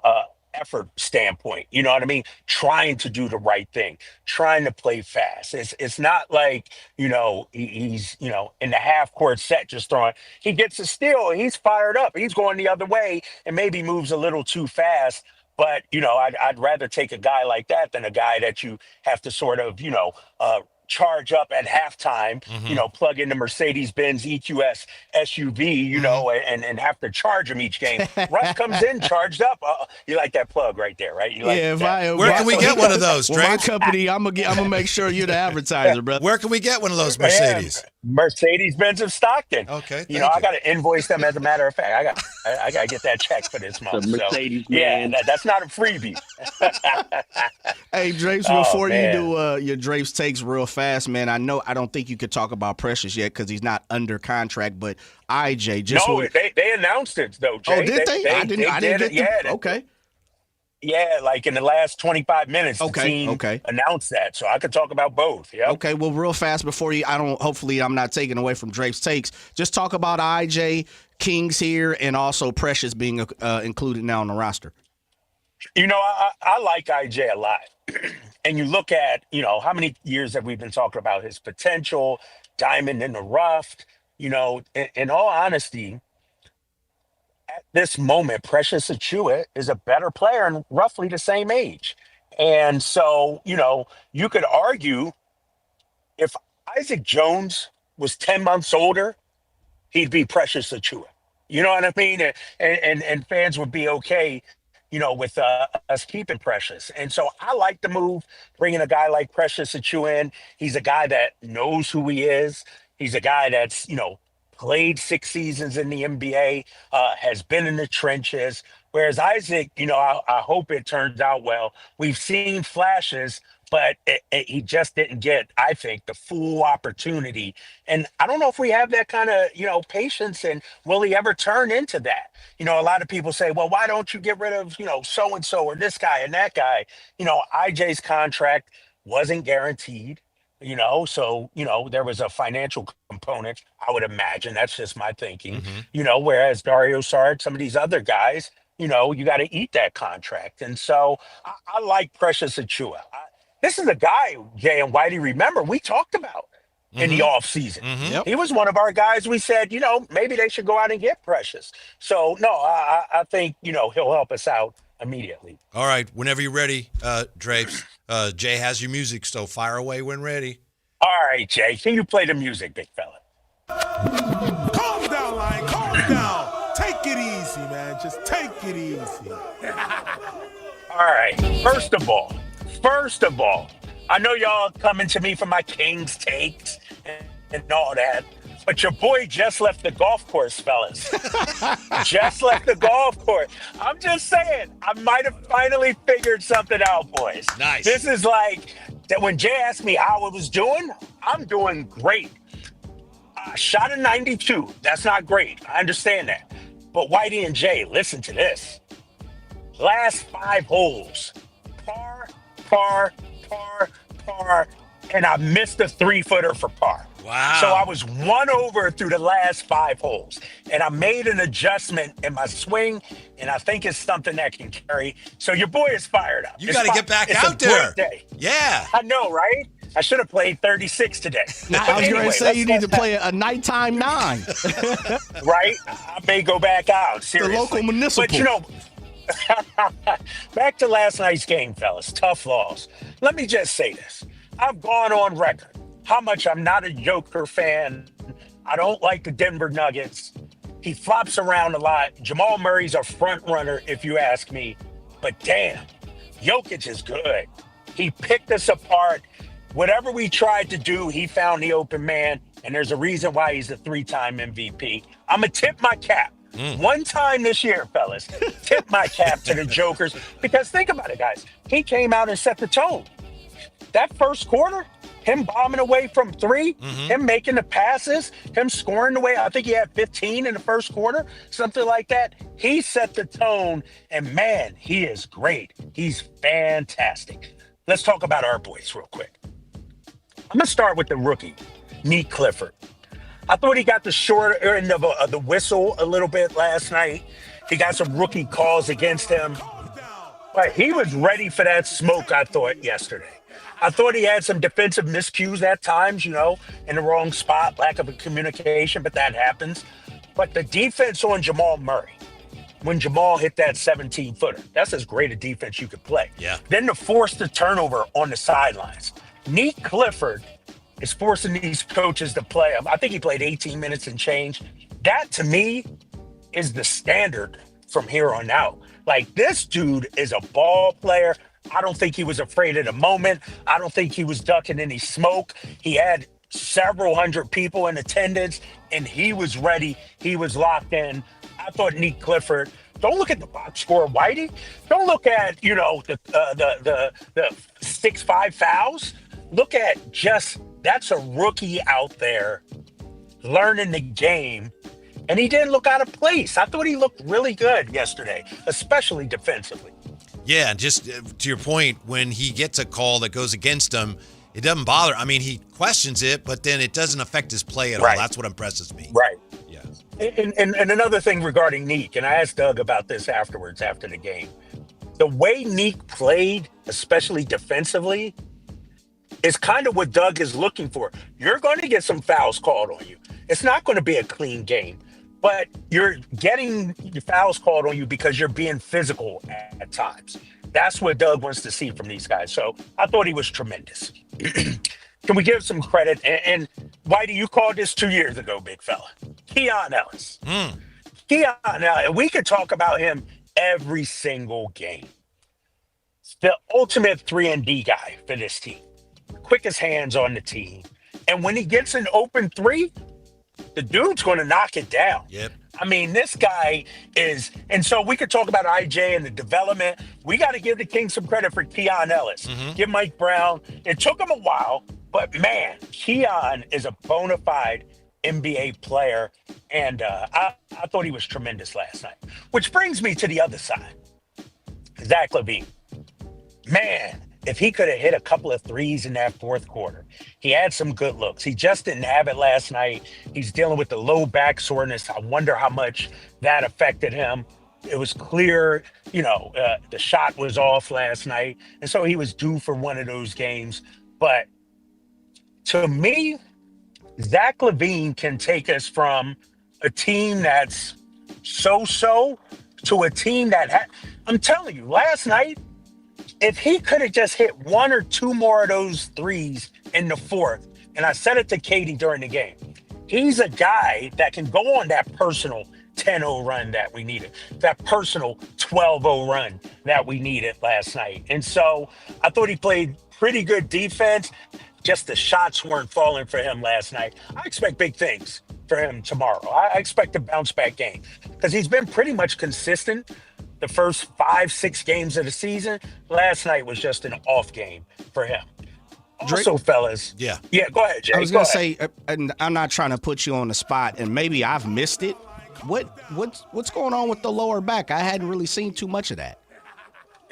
effort standpoint, you know what I mean? Trying to do the right thing, trying to play fast. It's not like, he's, in the half court set just throwing. He gets a steal, he's fired up, he's going the other way and maybe moves a little too fast. But, I'd rather take a guy like that than a guy that you have to sort of, charge up at halftime, plug in the Mercedes-Benz EQS SUV, and have to charge him each game. Russ comes in charged up. You like that plug right there, right? You like Where can we get one of those, Drake? My company, I'm gonna make sure you're the advertiser, brother. Where can we get one of those Mercedes? Mercedes-Benz of Stockton. Okay, I got to invoice them. As a matter of fact, I got to get that check for this month. That's not a freebie. Hey, Drapes, before you do your Drapes takes real fast, man, I don't think you could talk about Precious yet because he's not under contract, but IJ just they announced it though, Jay. Oh, did they? I didn't get okay. Yeah, like in the last 25 minutes, the team announced that. So I could talk about both. Yeah. Okay, well, real fast before you, hopefully I'm not taking away from Drapes takes. Just talk about IJ, Kings here, and also Precious being included now on the roster. I like IJ a lot. And you look at, how many years have we been talking about his potential, diamond in the rough, in all honesty, at this moment, Precious Achiuwa is a better player and roughly the same age. And so, you could argue if Isaac Jones was 10 months older, he'd be Precious Achiuwa. You know what I mean? And fans would be okay, with us keeping Precious. And so I like the move, bringing a guy like Precious Achiuwa in. He's a guy that knows who he is. He's a guy that's, played 6 seasons in the NBA, has been in the trenches. Whereas Isaac, I hope it turns out well. We've seen flashes, but he just didn't get, I think, the full opportunity. And I don't know if we have that kind of, patience, and will he ever turn into that? A lot of people say, well, why don't you get rid of, so-and-so or this guy and that guy? IJ's contract wasn't guaranteed. So, there was a financial component, I would imagine. That's just my thinking, whereas Dario Saric, some of these other guys, you got to eat that contract. And so I like Precious Achiuwa. This is a guy, Jay and Whitey, remember, we talked about in the offseason. Yep. He was one of our guys. We said, maybe they should go out and get Precious. So, no, I think, he'll help us out immediately. All right. Whenever you're ready, Drapes, Jay has your music, so fire away when ready. All right, Jay. Can you play the music, big fella? man. Just take it easy. All right. First of all, I know y'all coming to me for my Kings takes and all that, but your boy just left the golf course, fellas. Just left the golf course. I'm just saying, I might have finally figured something out, boys. Nice. This is like that when Jay asked me how I was doing, I'm doing great. Shot a 92. That's not great. I understand that. But Whitey and Jay, listen to this. Last 5 holes, par, par, par, par, and I missed a 3-footer for par. Wow. So I was 1 over through the last 5 holes, and I made an adjustment in my swing, and I think it's something that can carry. So your boy is fired up. You got to get back out there. Day. Yeah. I know, right? I should have played 36 today. Now, I was going to say you need to play a nighttime 9. Right? I may go back out. Seriously. The local municipal. But, you know, back to last night's game, fellas. Tough loss. Let me just say this. I've gone on record how much I'm not a Joker fan. I don't like the Denver Nuggets. He flops around a lot. Jamal Murray's a front runner, if you ask me. But damn, Jokic is good. He picked us apart. Whatever we tried to do, he found the open man, and there's a reason why he's a 3-time MVP. I'm going to tip my cap. One time this year, fellas, tip my cap to the Jokers, because think about it, guys. He came out and set the tone. That first quarter, him bombing away from 3, him making the passes, him scoring away. I think he had 15 in the first quarter, something like that. He set the tone, and man, he is great. He's fantastic. Let's talk about our boys real quick. I'm going to start with the rookie, Neat Clifford. I thought he got the short end of the whistle a little bit last night. He got some rookie calls against him. But he was ready for that smoke, I thought, yesterday. I thought he had some defensive miscues at times, you know, in the wrong spot, lack of communication, but that happens. But the defense on Jamal Murray, when Jamal hit that 17-footer, that's as great a defense you could play. Yeah. Then to force the turnover on the sidelines. Neat Clifford is forcing these coaches to play him. I think he played 18 minutes and change. That, to me, is the standard from here on out. Like, this dude is a ball player. I don't think he was afraid of the moment. I don't think he was ducking any smoke. He had several hundred people in attendance, and he was ready. He was locked in. I thought Neat Clifford, don't look at the box score, Whitey. Don't look at, you know, the 6-5 fouls. Look at just, that's a rookie out there learning the game, and he didn't look out of place. I thought he looked really good yesterday, especially defensively. Yeah, just to your point, when he gets a call that goes against him, it doesn't bother. I mean, he questions it, but then it doesn't affect his play at all. That's what impresses me. Right. Yeah. And another thing regarding Neek, and I asked Doug about this afterwards after the game, the way Neek played, especially defensively, is kind of what Doug is looking for. You're going to get some fouls called on you. It's not going to be a clean game, but you're getting your fouls called on you because you're being physical at times. That's what Doug wants to see from these guys. So I thought he was tremendous. Can we give some credit? And Whitey, you called this 2 years ago, big fella. Keon Ellis. Keon Ellis, we could talk about him every single game. The ultimate 3-and-D guy for this team. Quickest hands on the team. And when he gets an open 3, the dude's going to knock it down. Yep. I mean, this guy is, and so we could talk about IJ and the development. We got to give the Kings some credit for Keon Ellis. Give Mike Brown. It took him a while, but man, Keon is a bona fide NBA player. And I thought he was tremendous last night. Which brings me to the other side. Zach LaVine. Man, if he could have hit a couple of threes in that fourth quarter, he had some good looks. He just didn't have it last night. He's dealing with the low back soreness. I wonder how much that affected him. It was clear, the shot was off last night. And so he was due for one of those games. But to me, Zach LaVine can take us from a team that's so-so to a team that I'm telling you, last night, if he could have just hit one or two more of those threes in the fourth, and I said it to Katie during the game, he's a guy that can go on that personal 10-0 run that we needed, that personal 12-0 run that we needed last night. And so I thought he played pretty good defense. Just the shots weren't falling for him last night. I expect big things for him tomorrow. I expect a bounce-back game because he's been pretty much consistent the first 5-6 games of the season. Last night was just an off game for him. Also, fellas. Yeah, go ahead, Jay. I was going to say, and I'm not trying to put you on the spot, and maybe I've missed it. What's going on with the lower back? I hadn't really seen too much of that.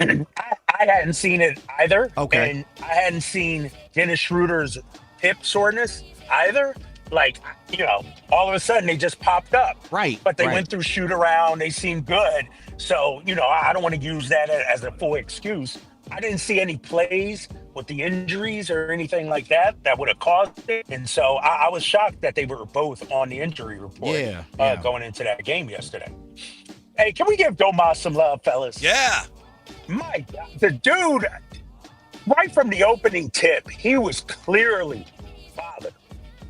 I hadn't seen it either. Okay. And I hadn't seen Dennis Schroeder's hip soreness either. Like, all of a sudden they just popped up. Right. But they went through shoot around. They seemed good. So, I don't want to use that as a full excuse. I didn't see any plays with the injuries or anything like that would have caused it. And so I was shocked that they were both on the injury report going into that game yesterday. Hey, can we give Domas some love, fellas? Yeah. My God, the dude, right from the opening tip, he was clearly bothered.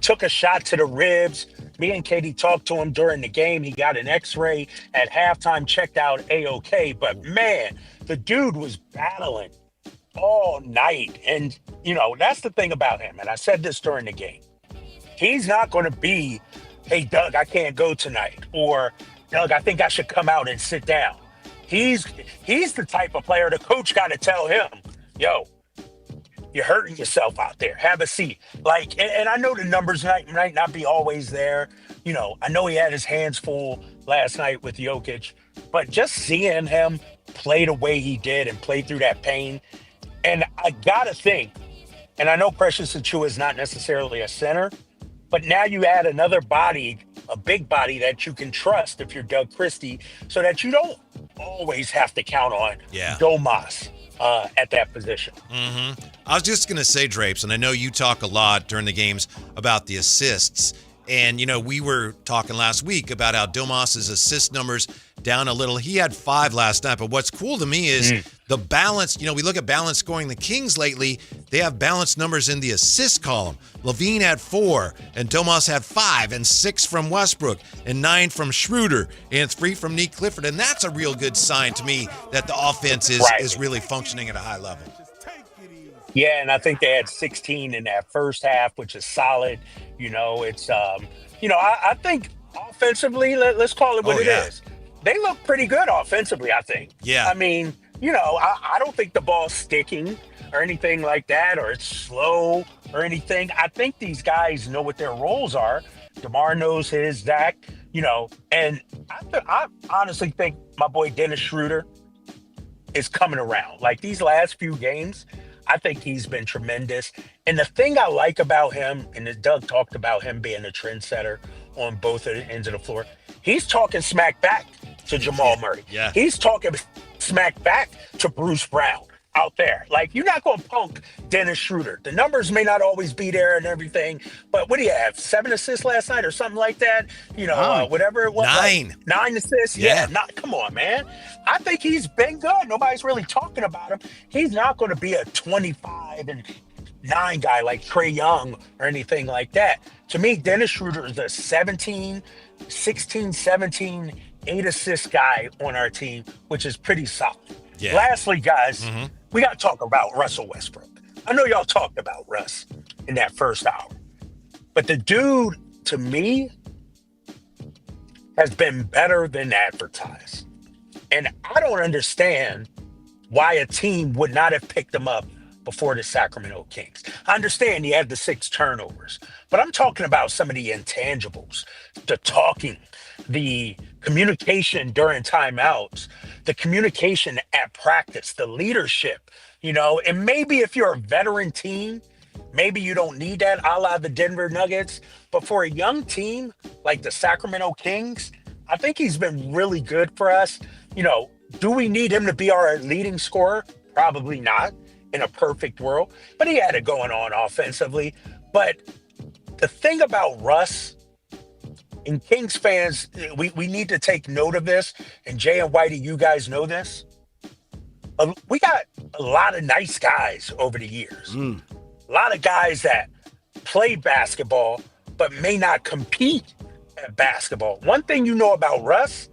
Took a shot to the ribs. Me and Katie talked to him during the game. He got an x-ray at halftime, checked out A-OK. But, man, the dude was battling all night. And, that's the thing about him. And I said this during the game. He's not going to be, hey, Doug, I can't go tonight. Or, Doug, I think I should come out and sit down. He's the type of player the coach got to tell him, yo, you're hurting yourself out there. Have a seat. Like, and I know the numbers might not be always there. I know he had his hands full last night with Jokic, but just seeing him play the way he did and play through that pain. And I got to think, and I know Precious Achiuwa is not necessarily a center, but now you add another body, a big body that you can trust if you're Doug Christie, so that you don't always have to count on Domas at that position. Mm-hmm. I was just going to say, Drapes, and I know you talk a lot during the games about the assists. And, we were talking last week about how Domas's assist numbers down a little. He had 5 last night. But what's cool to me is the balance. We look at balance scoring the Kings lately. They have balanced numbers in the assist column. Levine had 4, and Domas had 5, and 6 from Westbrook, and 9 from Schroeder, and 3 from Nick Clifford. And that's a real good sign to me that the offense is really functioning at a high level. Yeah, and I think they had 16 in that first half, which is solid. It's, I think offensively, let's call it what it is. They look pretty good offensively, I think. Yeah. I mean, I don't think the ball's sticking or anything like that, or it's slow or anything. I think these guys know what their roles are. DeMar knows his, Zach, and I honestly think my boy Dennis Schroeder is coming around. Like these last few games, I think he's been tremendous. And the thing I like about him, and as Doug talked about him being a trendsetter on both ends of the floor, he's talking smack back to Jamal Murray. Yeah. He's talking smack back to Bruce Brown out there. Like, you're not going to punk Dennis Schroeder. The numbers may not always be there and everything, but what do you have? 7 assists last night or something like that? Whatever it was. 9. 9 assists? Yeah. Come on, man. I think he's been good. Nobody's really talking about him. He's not going to be a 25 and 9 guy like Trae Young or anything like that. To me, Dennis Schroeder is a 16, 17, 8 assist guy on our team, which is pretty solid. Yeah. Lastly, guys, we got to talk about Russell Westbrook. I know y'all talked about Russ in that first hour, but the dude, to me, has been better than advertised. And I don't understand why a team would not have picked him up before the Sacramento Kings. I understand he had the 6 turnovers, but I'm talking about some of the intangibles, the talking, the communication during timeouts, the communication at practice, the leadership, and maybe if you're a veteran team, maybe you don't need that, a la the Denver Nuggets, but for a young team like the Sacramento Kings, I think he's been really good for us. Do we need him to be our leading scorer? Probably not in a perfect world, but he had it going on offensively. But the thing about Russ, and Kings fans, we need to take note of this, and Jay and Whitey, you guys know this. We got a lot of nice guys over the years. A lot of guys that play basketball but may not compete at basketball. One thing you know about Russ,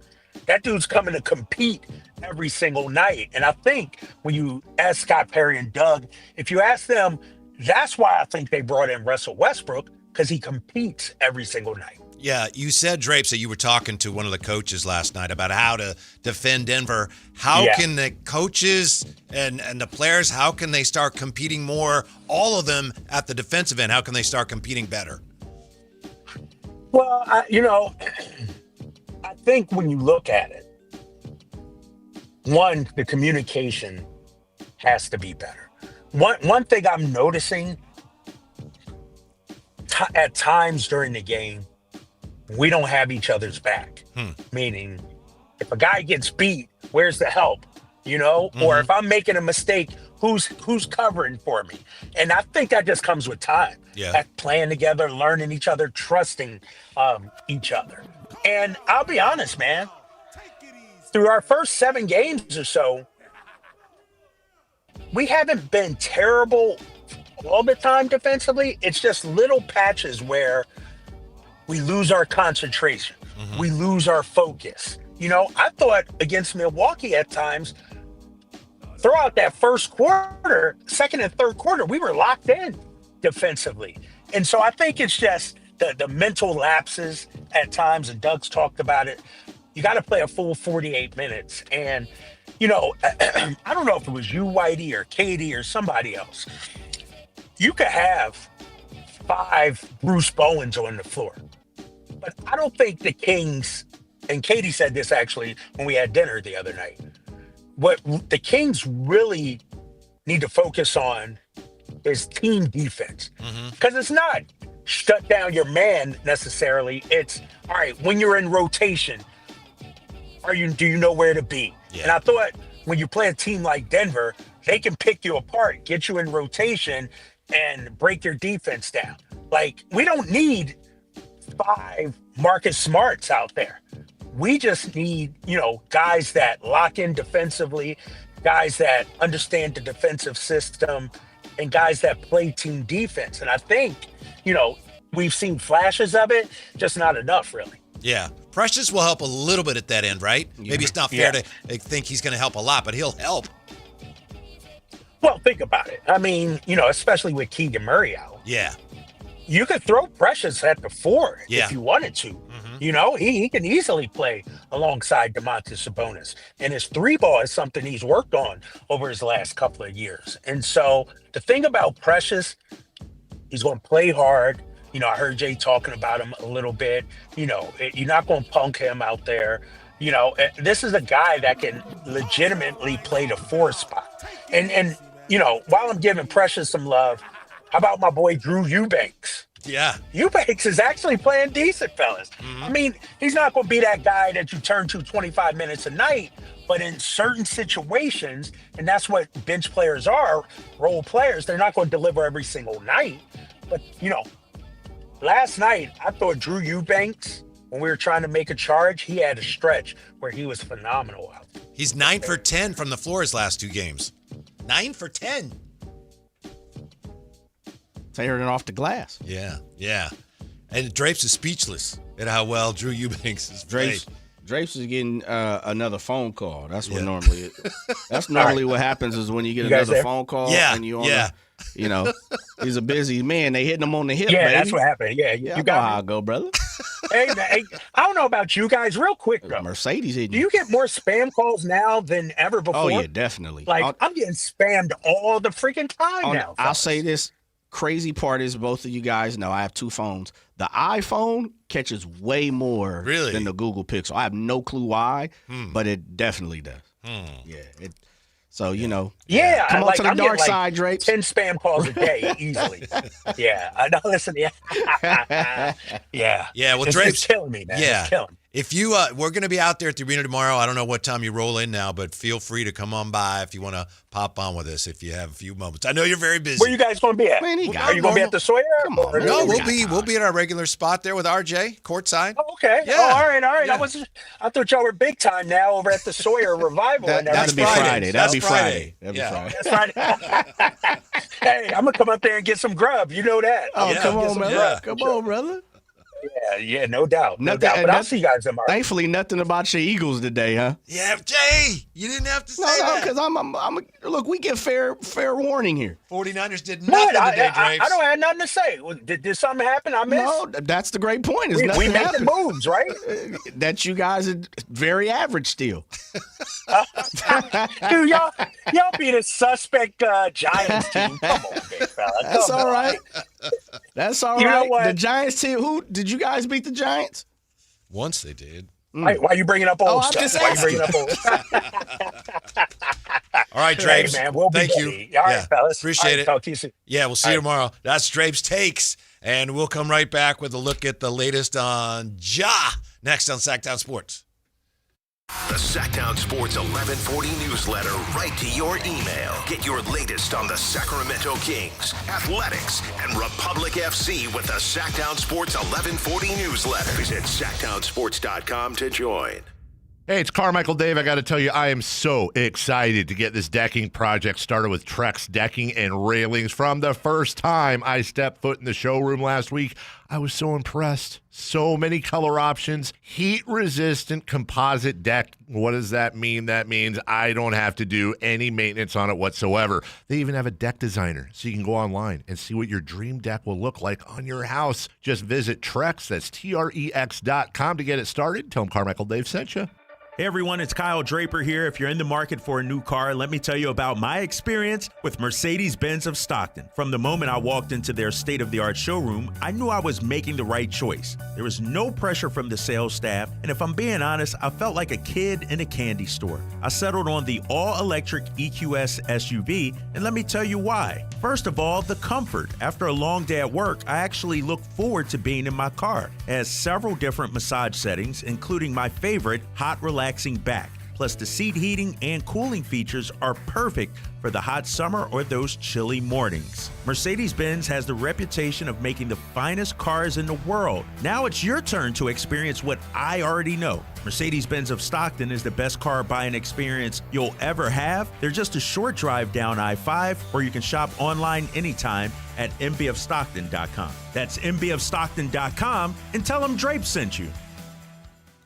that dude's coming to compete every single night. And I think when you ask Scott Perry and Doug, if you ask them, that's why I think they brought in Russell Westbrook, because he competes every single night. Yeah, you said, Drapes, that you were talking to one of the coaches last night about how to defend Denver. How can the coaches and the players, how can they start competing more, all of them at the defensive end? How can they start competing better? Well, I think when you look at it, one, the communication has to be better. One thing I'm noticing at times during the game, we don't have each other's back. Meaning, if a guy gets beat, where's the help? Or if I'm making a mistake, who's covering for me? And I think that just comes with time. At playing together, learning each other, trusting each other. And I'll be honest, man, through our first 7 games or so, we haven't been terrible all the time defensively. It's just little patches where we lose our concentration. We lose our focus. I thought against Milwaukee at times, throughout that first quarter, second and third quarter, we were locked in defensively. And so I think it's just the mental lapses at times, and Doug's talked about it. You got to play a full 48 minutes. And, I don't know if it was you, Whitey, or Katie, or somebody else. You could have 5 Bruce Bowens on the floor. But I don't think the Kings, and Katie said this actually when we had dinner the other night, what the Kings really need to focus on is team defense. Because it's not shut down your man necessarily. It's, all right, when you're in rotation, do you know where to be? And I thought when you play a team like Denver, they can pick you apart, get you in rotation, and break your defense down. Like, we don't need 5 Marcus Smarts out there. We just need, guys that lock in defensively, guys that understand the defensive system, and guys that play team defense. And I think, we've seen flashes of it, just not enough, really. Yeah. Precious will help a little bit at that end, right? Maybe it's not fair to think he's going to help a lot, but he'll help. Well, think about it. I mean, especially with Keegan Murray out. Yeah. You could throw Precious at the 4 if you wanted to. He can easily play alongside Domantas Sabonis. And his 3-ball is something he's worked on over his last couple of years. And so the thing about Precious, he's going to play hard. I heard Jay talking about him a little bit. You're not going to punk him out there. This is a guy that can legitimately play the 4 spot. And while I'm giving Precious some love, how about my boy Drew Eubanks? Yeah. Eubanks is actually playing decent, fellas. I mean, he's not going to be that guy that you turn to 25 minutes a night, but in certain situations, and that's what bench players are, role players, they're not going to deliver every single night. But, last night, I thought Drew Eubanks, when we were trying to make a charge, he had a stretch where he was phenomenal out there. He's 9 for 10 from the floor his last 2 games. 9 for 10. Tearing it off the glass. Yeah. And Drapes is speechless at how well Drew Eubanks is played. Drapes is getting another phone call. That's what normally that's normally what happens is when you get another phone call and you on he's a busy man. They hitting him on the hip, baby. That's what happened. Yeah, you got how I go, brother. Hey, man, I don't know about you guys. Real quick, though. Mercedes hitting Do you get more spam calls now than ever before? Oh, yeah, definitely. I'm getting spammed all the freaking time now. I'll say this. Crazy part is both of you guys know I have 2 phones. The iPhone catches way more than the Google Pixel. I have no clue why, but it definitely does. Yeah. So, Yeah. Come on to the dark side, Drapes. 10 spam calls a day easily. Yeah. I know. Listen. Yeah. Yeah. Well, Drapes. It's killing me, man. Yeah. It's killing me. If you, we're going to be out there at the arena tomorrow. I don't know what time you roll in now, but feel free to come on by if you want to pop on with us if you have a few moments. I know you're very busy. Where you guys going to be at? Man, are you going to be at the Sawyer? Come on, no, we'll be at our regular spot there with RJ courtside. Oh, okay. Yeah. Oh, all right. Yeah. I thought y'all were big time now over at the Sawyer Revival. That'll be Friday. That's Friday. That's Friday. Hey, I'm gonna come up there and get some grub. You know that. Oh, come on, brother. Come on, brother. Yeah, no doubt. No doubt. But I'll see you guys tomorrow. Thankfully, nothing about your Eagles today, huh? Yeah, Jay, you didn't have to say that. No, because look, we get fair warning here. 49ers did nothing today, Drapes. I don't have nothing to say. Did something happen I missed? No, that's the great point. We made the moves, right? That you guys are very average still. Dude, y'all beat a suspect Giants team. Come on, big fella. That's all right. That's all right. You know what? The Giants team. Who did you guys beat? The Giants. Once they did. Why are you bringing up old I'm stuff? just Why are you bringing up old All right, Drapes. Hey, man, we'll Thank be you. ready. All right, fellas. Appreciate it. Talk to you soon. Yeah, we'll see you tomorrow. That's Drapes Takes, and we'll come right back with a look at the latest on Ja next on Sactown Sports. The Sactown Sports 1140 newsletter right to your email. Get your latest on the Sacramento Kings, athletics, and Republic FC with the Sactown Sports 1140 newsletter. Visit SactownSports.com to join. Hey, it's Carmichael Dave. I got to tell you, I am so excited to get this decking project started with Trex Decking and Railings. From the first time I stepped foot in the showroom last week, I was so impressed. So many color options, heat-resistant composite deck. What does that mean? That means I don't have to do any maintenance on it whatsoever. They even have a deck designer, so you can go online and see what your dream deck will look like on your house. Just visit Trex, that's Trex.com to get it started. Tell them Carmichael Dave sent you. Hey everyone, it's Kyle Draper here. If you're in the market for a new car, let me tell you about my experience with Mercedes-Benz of Stockton. From the moment I walked into their state-of-the-art showroom, I knew I was making the right choice. There was no pressure from the sales staff, and if I'm being honest, I felt like a kid in a candy store. I settled on the all-electric EQS SUV, and let me tell you why. First of all, the comfort. After a long day at work, I actually look forward to being in my car. It has several different massage settings, including my favorite, hot relaxing back. Plus, the seat heating and cooling features are perfect for the hot summer or those chilly mornings. Mercedes-Benz has the reputation of making the finest cars in the world. Now it's your turn to experience what I already know. Mercedes-Benz of Stockton is the best car buying experience you'll ever have. They're just a short drive down I-5, or you can shop online anytime at mbofstockton.com. That's mbofstockton.com, and tell them Drape sent you.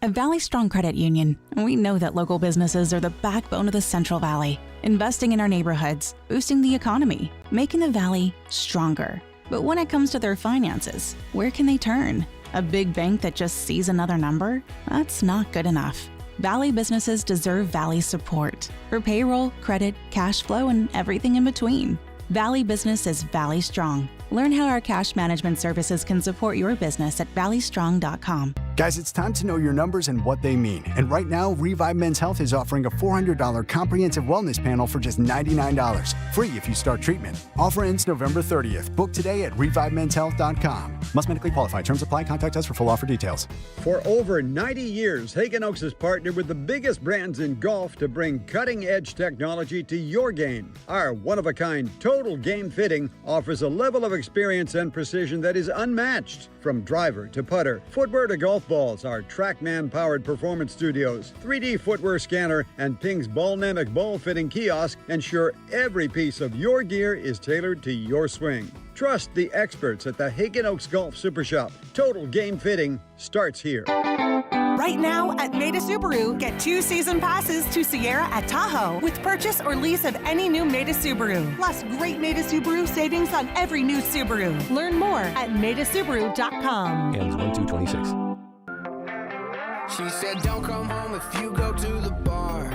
At Valley Strong Credit Union, we know that local businesses are the backbone of the Central Valley, investing in our neighborhoods, boosting the economy, making the Valley stronger. But when it comes to their finances, where can they turn? A big bank that just sees another number? That's not good enough. Valley businesses deserve Valley's support for payroll, credit, cash flow, and everything in between. Valley Business is Valley Strong. Learn how our cash management services can support your business at valleystrong.com. Guys, it's time to know your numbers and what they mean. And right now, Revive Men's Health is offering a $400 comprehensive wellness panel for just $99. Free if you start treatment. Offer ends November 30th. Book today at ReviveMen'sHealth.com. Must medically qualify. Terms apply. Contact us for full offer details. For over 90 years, Hagen Oaks has partnered with the biggest brands in golf to bring cutting-edge technology to your game. Our one-of-a-kind total game fitting offers a level of experience and precision that is unmatched. From driver to putter, footwear to golf balls, our TrackMan-powered performance studios, 3D footwear scanner, and Ping's Ballnamic ball fitting kiosk ensure every piece of your gear is tailored to your swing. Trust the experts at the Hagen Oaks Golf Super Shop. Total game fitting starts here. Right now at Maida Subaru, get 2 season passes to Sierra at Tahoe with purchase or lease of any new Maida Subaru. Plus great Maida Subaru savings on every new Subaru. Learn more at maidasubaru.com. Ends 1/2/26. She said, don't come home if you go to the bar.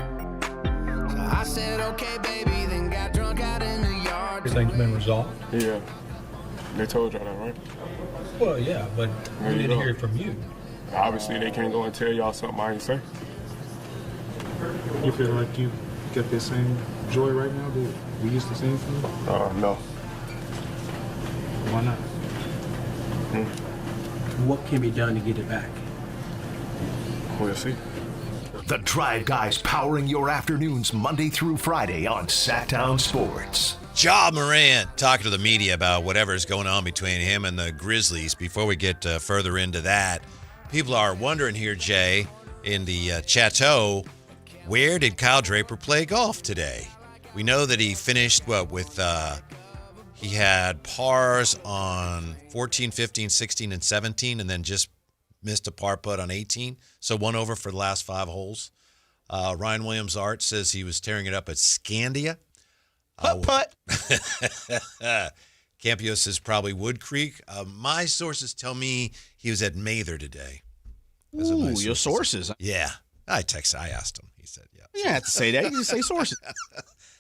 So I said, okay, baby, then got drunk out in the yard. Everything's been resolved? Yeah. They told y'all that, right? Well, yeah, but we didn't hear it from you. Obviously, they can't go and tell y'all something I ain't say. You feel like you get the same joy right now that we used to sing for you? No. Why not? What can be done to get it back? We'll see. The Drive Guys powering your afternoons Monday through Friday on Sactown Sports. Ja Morant talking to the media about whatever's going on between him and the Grizzlies. Before we get further into that, people are wondering here, Jay, in the Chateau, where did Kyle Draper play golf today? We know that he finished, He had pars on 14, 15, 16, and 17, and then just missed a par putt on 18. So 1 over for the last 5 holes. Ryan Williams-Art says he was tearing it up at Scandia. Putt. Campio says probably Wood Creek. My sources tell me he was at Mather today. Ooh, your sources. Yeah. I asked him. He said, yeah. You didn't have to say that. You just say sources.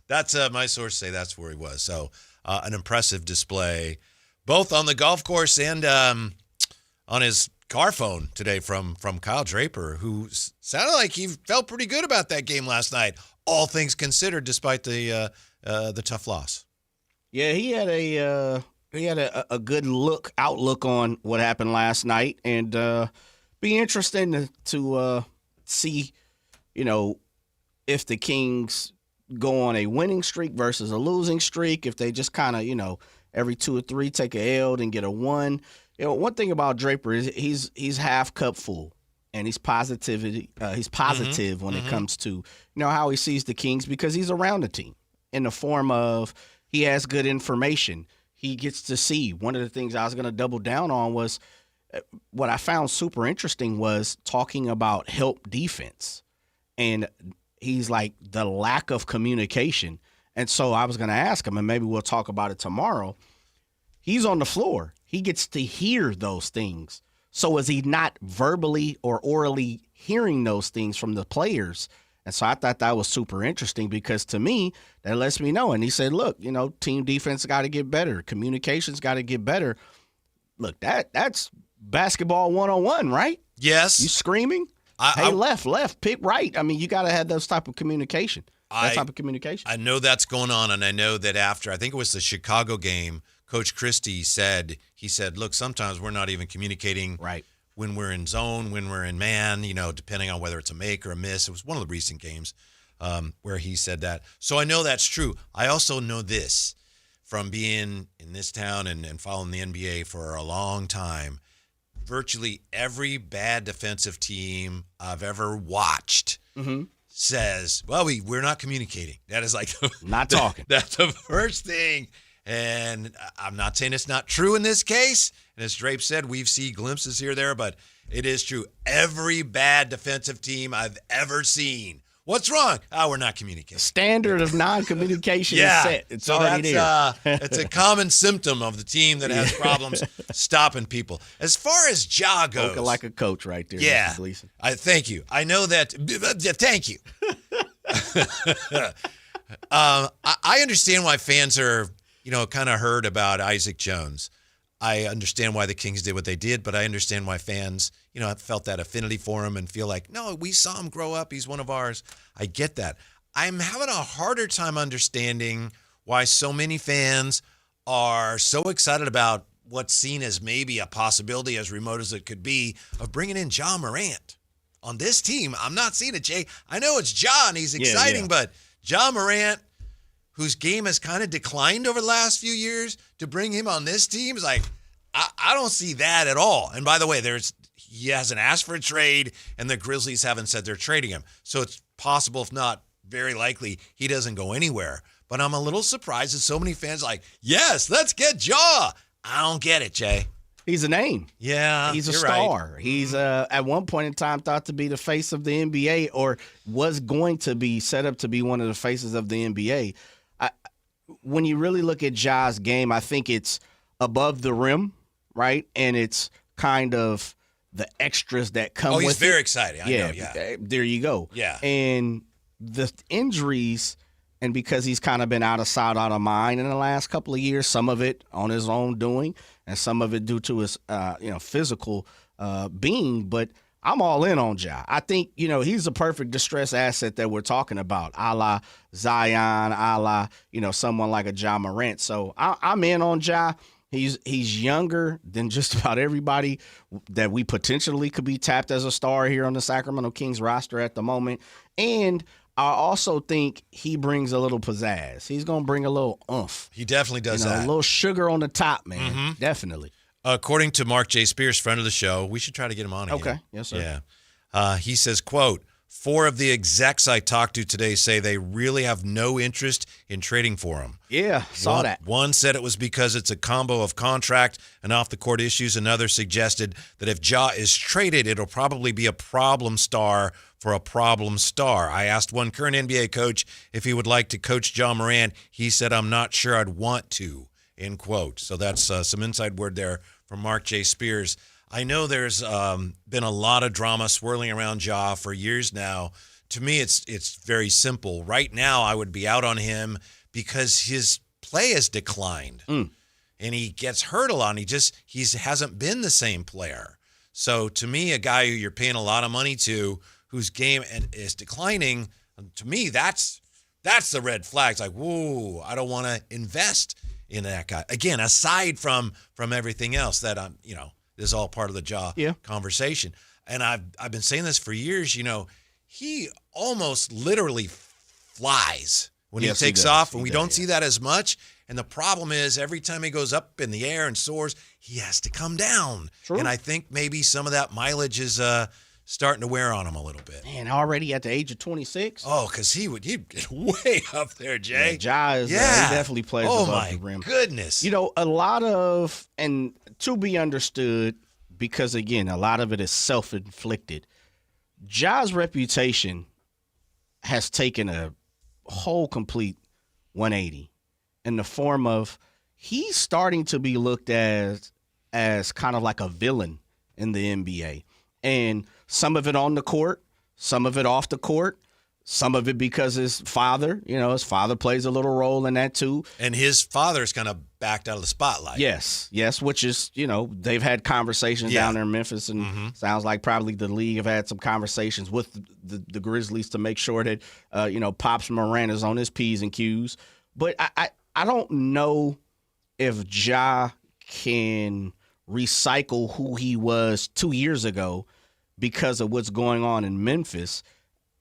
That's my sources say that's where he was. So an impressive display, both on the golf course and on his car phone today from Kyle Draper, who sounded like he felt pretty good about that game last night, all things considered, despite the tough loss. Yeah, he had a good outlook on what happened last night, and be interesting to see, if the Kings go on a winning streak versus a losing streak, if they just kind of, every 2 or 3 take a L and get a 1. One thing about Draper is he's half cup full, and he's positive when it comes to how he sees the Kings, because he's around the team in the form of he has good information. He gets to see. One of the things I was going to double down on was what I found super interesting was talking about help defense, and he's like the lack of communication. And so I was going to ask him, and maybe we'll talk about it tomorrow. He's on the floor. He gets to hear those things. So is he not verbally or orally hearing those things from the players? And so I thought that was super interesting, because to me, that lets me know. And he said, look, team defense got to get better. Communication's got to get better. Look, that's basketball 101, right? Yes. You screaming? Left, pick right. I mean, you got to have those type of communication. Type of communication. I know that's going on, and I know that after, I think it was the Chicago game, Coach Christie said, look, sometimes we're not even communicating right when we're in zone, when we're in man, depending on whether it's a make or a miss. It was one of the recent games where he said that. So I know that's true. I also know this from being in this town and following the NBA for a long time. Virtually every bad defensive team I've ever watched says, well, we're not communicating. That is like not talking. That's the first thing. And I'm not saying it's not true in this case. And as Drape said, we've seen glimpses here or there, but it is true. Every bad defensive team I've ever seen. What's wrong? We're not communicating. Standard of non-communication is set. It's already there. It's a common symptom of the team that has problems stopping people. As far as Ja goes. Spoken like a coach right there, yeah, Mr. Gleason. Thank you. I know that. Thank you. I understand why fans are kind of heard about Isaac Jones. I understand why the Kings did what they did, but I understand why fans, have felt that affinity for him and feel like, no, we saw him grow up. He's one of ours. I get that. I'm having a harder time understanding why so many fans are so excited about what's seen as maybe a possibility, as remote as it could be, of bringing in Ja Morant on this team. I'm not seeing it, Jay. I know it's Ja and he's exciting, but Ja Morant, whose game has kind of declined over the last few years, to bring him on this team is like, I don't see that at all. And by the way, he hasn't asked for a trade, and the Grizzlies haven't said they're trading him. So it's possible, if not very likely, he doesn't go anywhere. But I'm a little surprised that so many fans are like, yes, let's get Ja. I don't get it, Jay. He's a name. Yeah, he's a star. Right. He's at one point in time thought to be the face of the NBA, or was going to be set up to be one of the faces of the NBA. When you really look at Ja's game, I think it's above the rim, right? And it's kind of the extras that come with it. Oh, he's very exciting. I know, yeah. There you go. Yeah. And the injuries, and because he's kind of been out of sight, out of mind in the last couple of years, some of it on his own doing, and some of it due to his, physical being. But I'm all in on Ja. I think, he's a perfect distress asset that we're talking about, a la Zion, a la, someone like a Ja Morant. So I'm in on Ja. He's younger than just about everybody that we potentially could be tapped as a star here on the Sacramento Kings roster at the moment. And I also think he brings a little pizzazz. He's going to bring a little oomph. He definitely does that. A little sugar on the top, man. Mm-hmm. Definitely. According to Mark J. Spears, friend of the show, we should try to get him on again. Okay. Yes, sir. Yeah. He says, quote, 4 of the execs I talked to today say they really have no interest in trading for him. Yeah, saw that. One said it was because it's a combo of contract and off-the-court issues. Another suggested that if Ja is traded, it'll probably be a problem star for a problem star. I asked one current NBA coach if he would like to coach Ja Morant. He said, "I'm not sure I'd want to," end quote. So that's some inside word there from Mark J. Spears. I know there's been a lot of drama swirling around Ja for years now. To me, it's very simple. Right now, I would be out on him because his play has declined, and he gets hurt a lot. And he hasn't been the same player. So to me, a guy who you're paying a lot of money to, whose game is declining, to me, that's the red flag. It's like, whoa, I don't want to invest in that guy. Again, aside from everything else that this is all part of the conversation. And I've been saying this for years. He almost literally flies when he takes off, and we don't see that as much. And the problem is every time he goes up in the air and soars, he has to come down. True. And I think maybe some of that mileage is starting to wear on him a little bit. Man, already at the age of 26? Oh, because he'd get way up there, Jay. Ja he definitely plays above the rim. Oh, my goodness. A lot of, and to be understood, because, again, a lot of it is self-inflicted, Ja's reputation has taken a whole complete 180 in the form of he's starting to be looked at as kind of like a villain in the NBA. And some of it on the court, some of it off the court, some of it because his father plays a little role in that too. And his father's kind of backed out of the spotlight. Yes, which is, they've had conversations down there in Memphis, and sounds like probably the league have had some conversations with the Grizzlies to make sure that, Pops Morant is on his P's and Q's. But I don't know if Ja can recycle who he was 2 years ago because of what's going on in Memphis.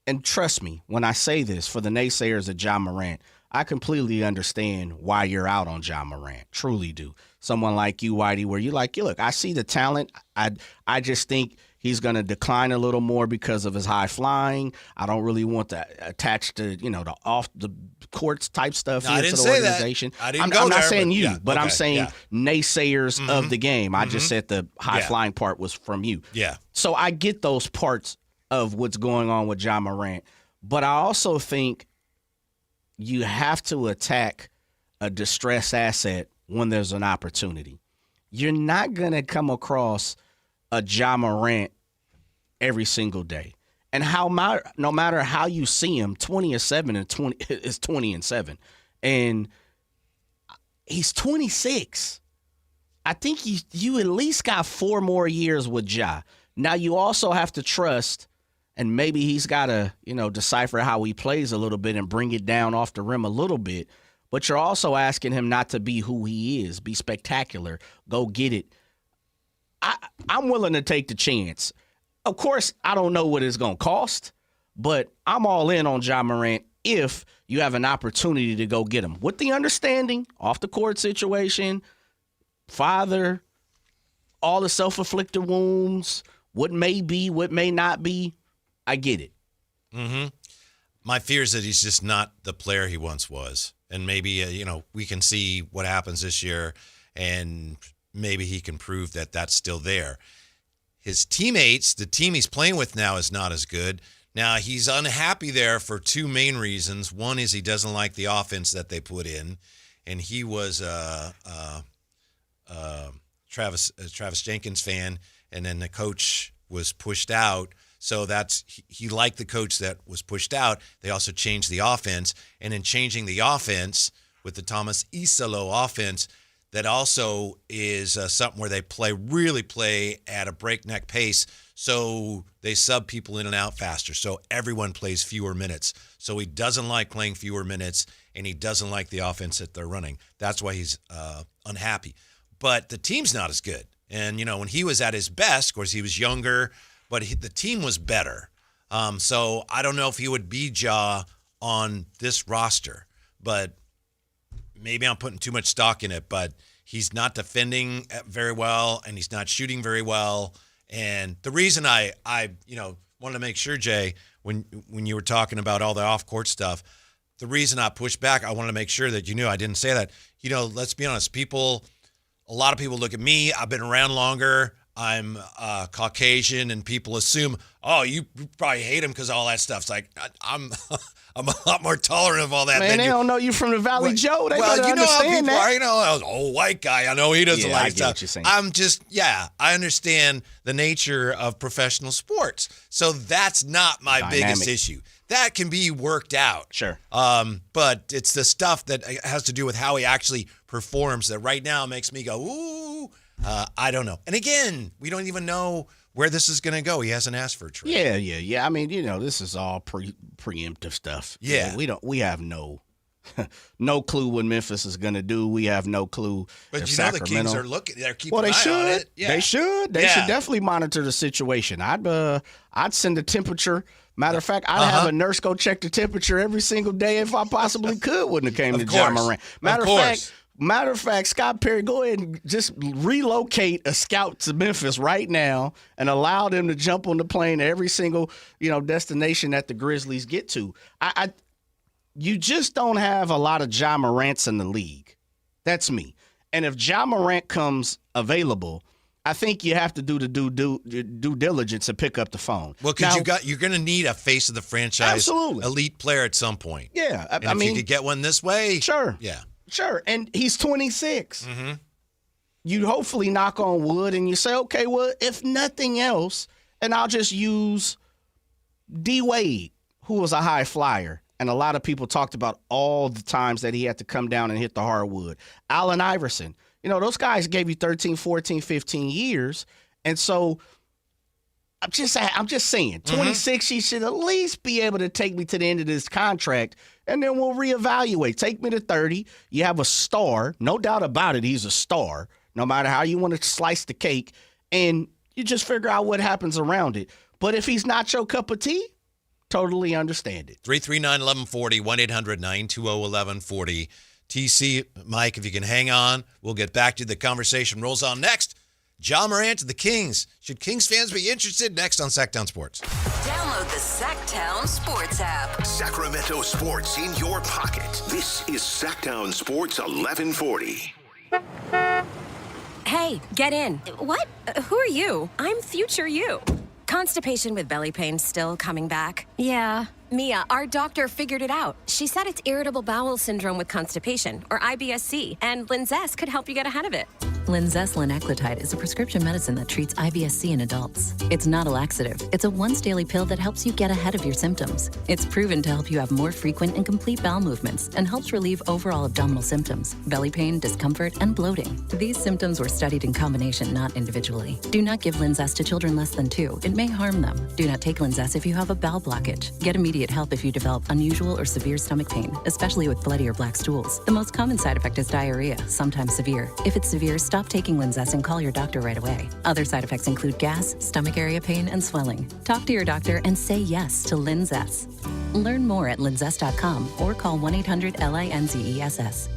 And trust me, when I say this, for the naysayers of Ja Morant, I completely understand why you're out on Ja Morant. Truly do. Someone like you, Whitey, where you're like, look, I see the talent. I just think he's going to decline a little more because of his high flying. I don't really want to attach to, the off the courts type stuff into the organization. I'm not saying you, but I'm saying naysayers of the game. I just said the high flying part was from you. Yeah. So I get those parts of what's going on with Ja Morant. But I also think you have to attack a distressed asset when there's an opportunity. You're not going to come across a Ja Morant every single day. And no matter how you see him, 20-7 is 20-7. And he's 26. I think you at least got 4 more years with Ja. Now you also have to trust, and maybe he's got to, decipher how he plays a little bit and bring it down off the rim a little bit. But you're also asking him not to be who he is, be spectacular, go get it. I'm willing to take the chance. Of course, I don't know what it's going to cost, but I'm all in on Ja Morant if you have an opportunity to go get him. With the understanding, off the court situation, father, all the self-inflicted wounds, what may be, what may not be, I get it. Mm-hmm. My fear is that he's just not the player he once was. And maybe, we can see what happens this year, and maybe he can prove that that's still there. His teammates, the team he's playing with now, is not as good. Now, he's unhappy there for 2 main reasons. One is he doesn't like the offense that they put in, and he was Travis Jenkins fan, and then the coach was pushed out. So he liked the coach that was pushed out. They also changed the offense, and in changing the offense with the Thomas Isalo offense, that also is something where they really play at a breakneck pace. So they sub people in and out faster. So everyone plays fewer minutes. So he doesn't like playing fewer minutes, and he doesn't like the offense that they're running. That's why he's unhappy. But the team's not as good. And, when he was at his best, of course, he was younger, but the team was better. So I don't know if he would be Ja on this roster. But maybe I'm putting too much stock in it, but he's not defending very well, and he's not shooting very well. And the reason I wanted to make sure, Jay, when you were talking about all the off-court stuff, the reason I pushed back, I wanted to make sure that you knew I didn't say that. Let's be honest, a lot of people look at me. I've been around longer. I'm Caucasian, and people assume, oh, you probably hate him because of all that stuff. It's like, I'm a lot more tolerant of all that. Man, they don't know you from the Valley Joe. They better you know how understand people that. are. You know, an old white guy. I know he doesn't like I get stuff. what you're saying. I'm just, I understand the nature of professional sports. So that's not my biggest issue. That can be worked out. Sure. But it's the stuff that has to do with how he actually performs that right now makes me go, ooh, I don't know. And again, we don't even know where this is going to go. He hasn't asked for a trade. Yeah. I mean, this is all preemptive stuff. Yeah. We have no clue what Memphis is going to do. We have no clue. But if you know Sacramento, the Kings are looking. They're keeping they an eye should. on it. Yeah. They should. They should definitely monitor the situation. I'd send a temperature. Matter of fact, I'd have a nurse go check the temperature every single day if I possibly could. Wouldn't have came to John Moran. Matter of fact, Scott Perry, go ahead and just relocate a scout to Memphis right now and allow them to jump on the plane to every single destination that the Grizzlies get to. You just don't have a lot of Ja Morants in the league. That's me. And if Ja Morant comes available, I think you have to do the due diligence and pick up the phone. Well, because you're going to need a face of the franchise, elite player at some point. Yeah, I mean, if you could get one this way, sure. Yeah, sure. And he's 26. Mm-hmm. You hopefully knock on wood and you say, okay, well, if nothing else, and I'll just use D Wade, who was a high flyer. And a lot of people talked about all the times that he had to come down and hit the hardwood. Allen Iverson. Those guys gave you 13, 14, 15 years. And so I'm just saying, 26, he should at least be able to take me to the end of this contract, and then we'll reevaluate. Take me to 30. You have a star. No doubt about it, he's a star, no matter how you want to slice the cake. And you just figure out what happens around it. But if he's not your cup of tea, totally understand it. 339-1140, 1-800-920-1140. TC, Mike, if you can hang on, we'll get back to the conversation. Rolls on next. Ja Morant to the Kings. Should Kings fans be interested? Next on Sactown Sports. Download the Sactown Sports app. Sacramento sports in your pocket. This is Sactown Sports 1140. Hey, get in. What? Who are you? I'm future you. Constipation with belly pain still coming back? Yeah. Mia, our doctor figured it out. She said it's irritable bowel syndrome with constipation, or IBS-C, and Linzess could help you get ahead of it. Linzess linaclotide is a prescription medicine that treats IBS-C in adults. It's not a laxative. It's a once-daily pill that helps you get ahead of your symptoms. It's proven to help you have more frequent and complete bowel movements and helps relieve overall abdominal symptoms, belly pain, discomfort, and bloating. These symptoms were studied in combination, not individually. Do not give Linzess to children less than 2. It may harm them. Do not take Linzess if you have a bowel blockage. Get immediate help if you develop unusual or severe stomach pain, especially with bloody or black stools. The most common side effect is diarrhea, sometimes severe. If it's severe, stop taking Linzess and call your doctor right away. Other side effects include gas, stomach area pain, and swelling. Talk to your doctor and say yes to Linzess. Learn more at linzess.com or call 1-800-LINZESS.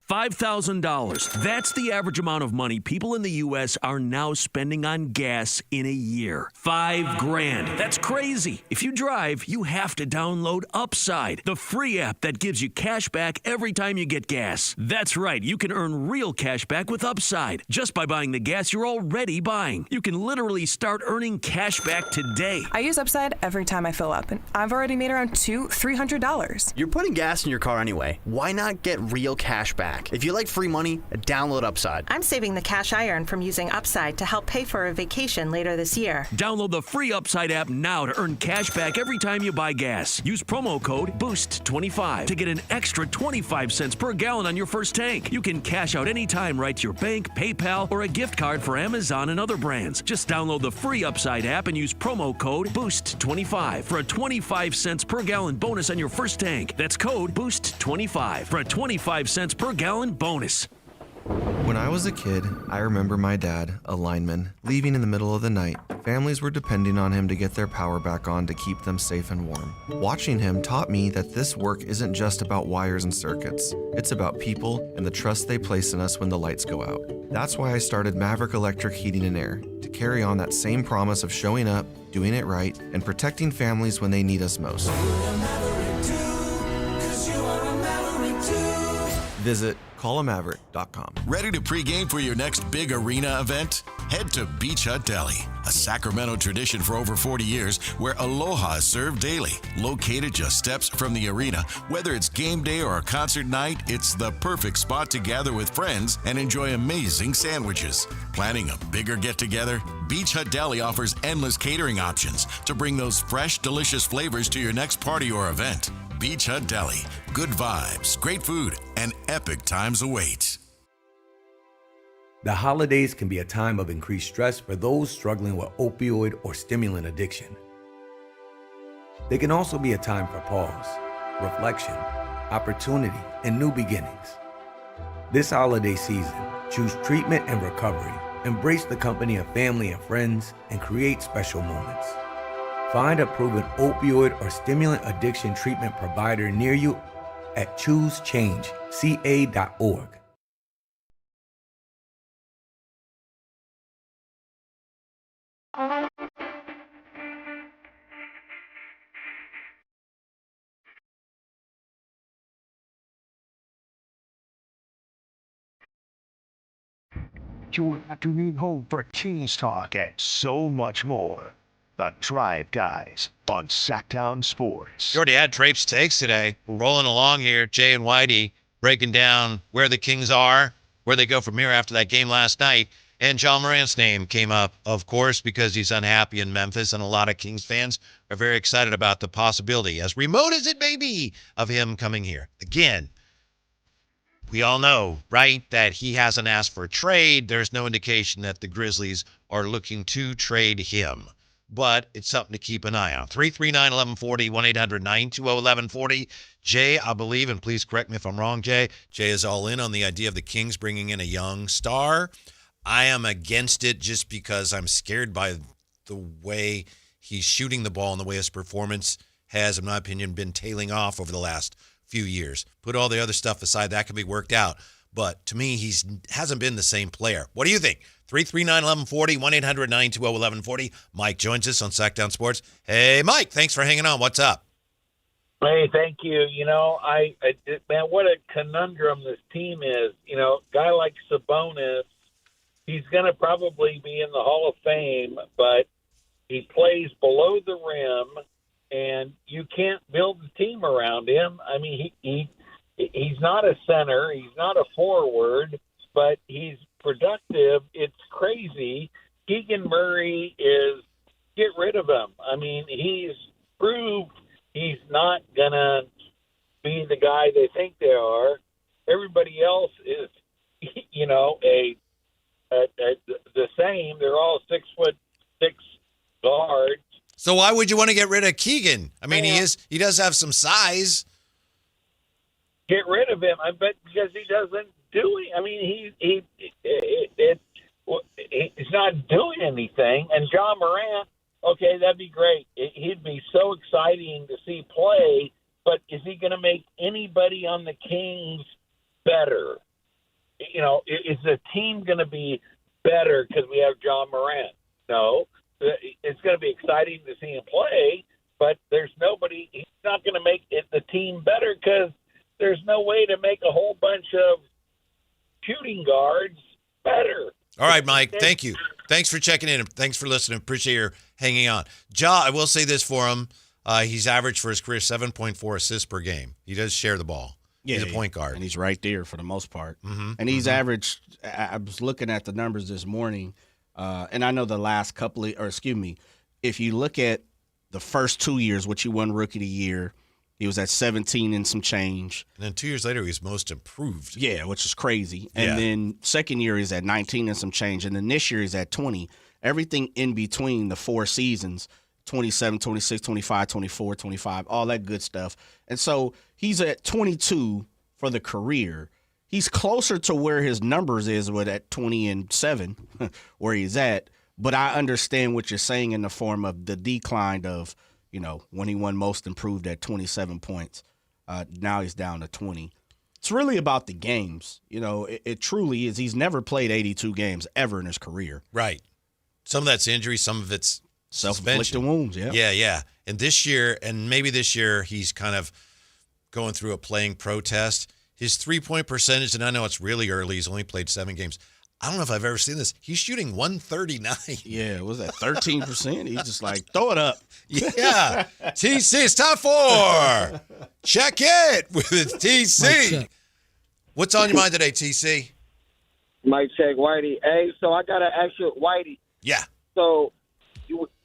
$5,000. That's the average amount of money people in the U.S. are now spending on gas in a year. $5,000. That's crazy. If you drive, you have to download Upside, the free app that gives you cash back every time you get gas. That's right. You can earn real cash back with Upside just by buying the gas you're already buying. You can literally start earning cash back today. I use Upside every time I fill up, and I've already made around $200-$300. You're putting gas in your car anyway. Why not get real cash back? If you like free money, download Upside. I'm saving the cash I earn from using Upside to help pay for a vacation later this year. Download the free Upside app now to earn cash back every time you buy gas. Use promo code BOOST25 to get an extra 25 cents per gallon on your first tank. You can cash out anytime right to your bank, PayPal, or a gift card for Amazon and other brands. Just download the free Upside app and use promo code BOOST25 for a 25 cents per gallon bonus on your first tank. That's code BOOST25 for a 25 cents per gallon bonus. When I was a kid, I remember my dad, a lineman, leaving in the middle of the night. Families were depending on him to get their power back on to keep them safe and warm. Watching him taught me that this work isn't just about wires and circuits. It's about people and the trust they place in us when the lights go out. That's why I started Maverick Electric Heating and Air, to carry on that same promise of showing up, doing it right, and protecting families when they need us most. Visit callamaverick.com. Ready to pregame for your next big arena event? Head to Beach Hut Deli, a Sacramento tradition for over 40 years where aloha is served daily. Located just steps from the arena, whether it's game day or a concert night, it's the perfect spot to gather with friends and enjoy amazing sandwiches. Planning a bigger get-together? Beach Hut Deli offers endless catering options to bring those fresh, delicious flavors to your next party or event. Beach Hut Deli. Good vibes, great food, and epic times await. The holidays can be a time of increased stress for those struggling with opioid or stimulant addiction. They can also be a time for pause, reflection, opportunity, and new beginnings. This holiday season, choose treatment and recovery. Embrace the company of family and friends and create special moments. Find a proven opioid or stimulant addiction treatment provider near you at choosechangeca.org. You have to be home for Kings Talk and so much more. The Drive Guys on Sactown Sports. You already had Trape's takes today. We're rolling along here. Jay and Whitey breaking down where the Kings are, where they go from here after that game last night. And John Morant's name came up, of course, because he's unhappy in Memphis, and a lot of Kings fans are very excited about the possibility, as remote as it may be, of him coming here. Again, we all know, right, that he hasn't asked for a trade. There's no indication that the Grizzlies are looking to trade him. But it's something to keep an eye on. 339-1140, 1-800-920-1140. Jay, I believe, and please correct me if I'm wrong, Jay is all in on the idea of the Kings bringing in a young star. I am against it just because I'm scared by the way he's shooting the ball and the way his performance has, in my opinion, been tailing off over the last few years. Put all the other stuff aside, that can be worked out. But to me, he hasn't been the same player. What do you think? 339-1140, 1-800-920-1140. Mike joins us on Sactown Sports. Hey, Mike, thanks for hanging on. What's up? Hey, thank you. You know, man, what a conundrum this team is. You know, guy like Sabonis, he's going to probably be in the Hall of Fame, but he plays below the rim, and you can't build a team around him. I mean, he's not a center, he's not a forward, but he's productive. It's crazy. Keegan Murray is, get rid of him. I mean, he's proved he's not going to be the guy they think they are. Everybody else is, you know, the same. They're all 6'6" guards. So why would you want to get rid of Keegan? I mean, he does have some size. Get rid of him. I bet because he doesn't do it. I mean, he's not doing anything. And John Morant, okay, that'd be great. He'd be so exciting to see play. But is he going to make anybody on the Kings better? You know, is the team going to be better because we have John Morant? No. It's going to be exciting to see him play, but there's nobody. He's not going to make the team better because there's no way to make a whole bunch of shooting guards better. All right, Mike, thank you. Thanks for checking in. Thanks for listening. Appreciate your hanging on. Ja, I will say this for him. He's averaged for his career 7.4 assists per game. He does share the ball. Yeah, he's a point guard. And he's right there for the most part. Mm-hmm. And he's averaged, I was looking at the numbers this morning, and I know the last if you look at the first 2 years, which he won Rookie of the Year, he was at 17 and some change. And then 2 years later, he was most improved. Yeah, which is crazy. And then second year, he's at 19 and some change. And then this year, he's at 20. Everything in between the 4 seasons, 27, 26, 25, 24, 25, all that good stuff. And so he's at 22 for the career. he's closer to where his numbers is with at 20-7, where he's at. But I understand what you're saying in the form of the decline of, when he won Most Improved at 27 points. Now he's down to 20. It's really about the games. It truly is. He's never played 82 games ever in his career. Right. Some of that's injury, some of it's self-inflicted wounds, yeah. Yeah. And this year, he's kind of going through a playing protest. His three-point percentage, and I know it's really early, he's only played 7 games. I don't know if I've ever seen this. He's shooting 139. Yeah, was that 13%? He's just like, throw it up. Yeah. TC, it's time for Check It with TC. What's on your mind today, TC? Mic check, Whitey. Hey, so I got to ask you, Whitey. Yeah. So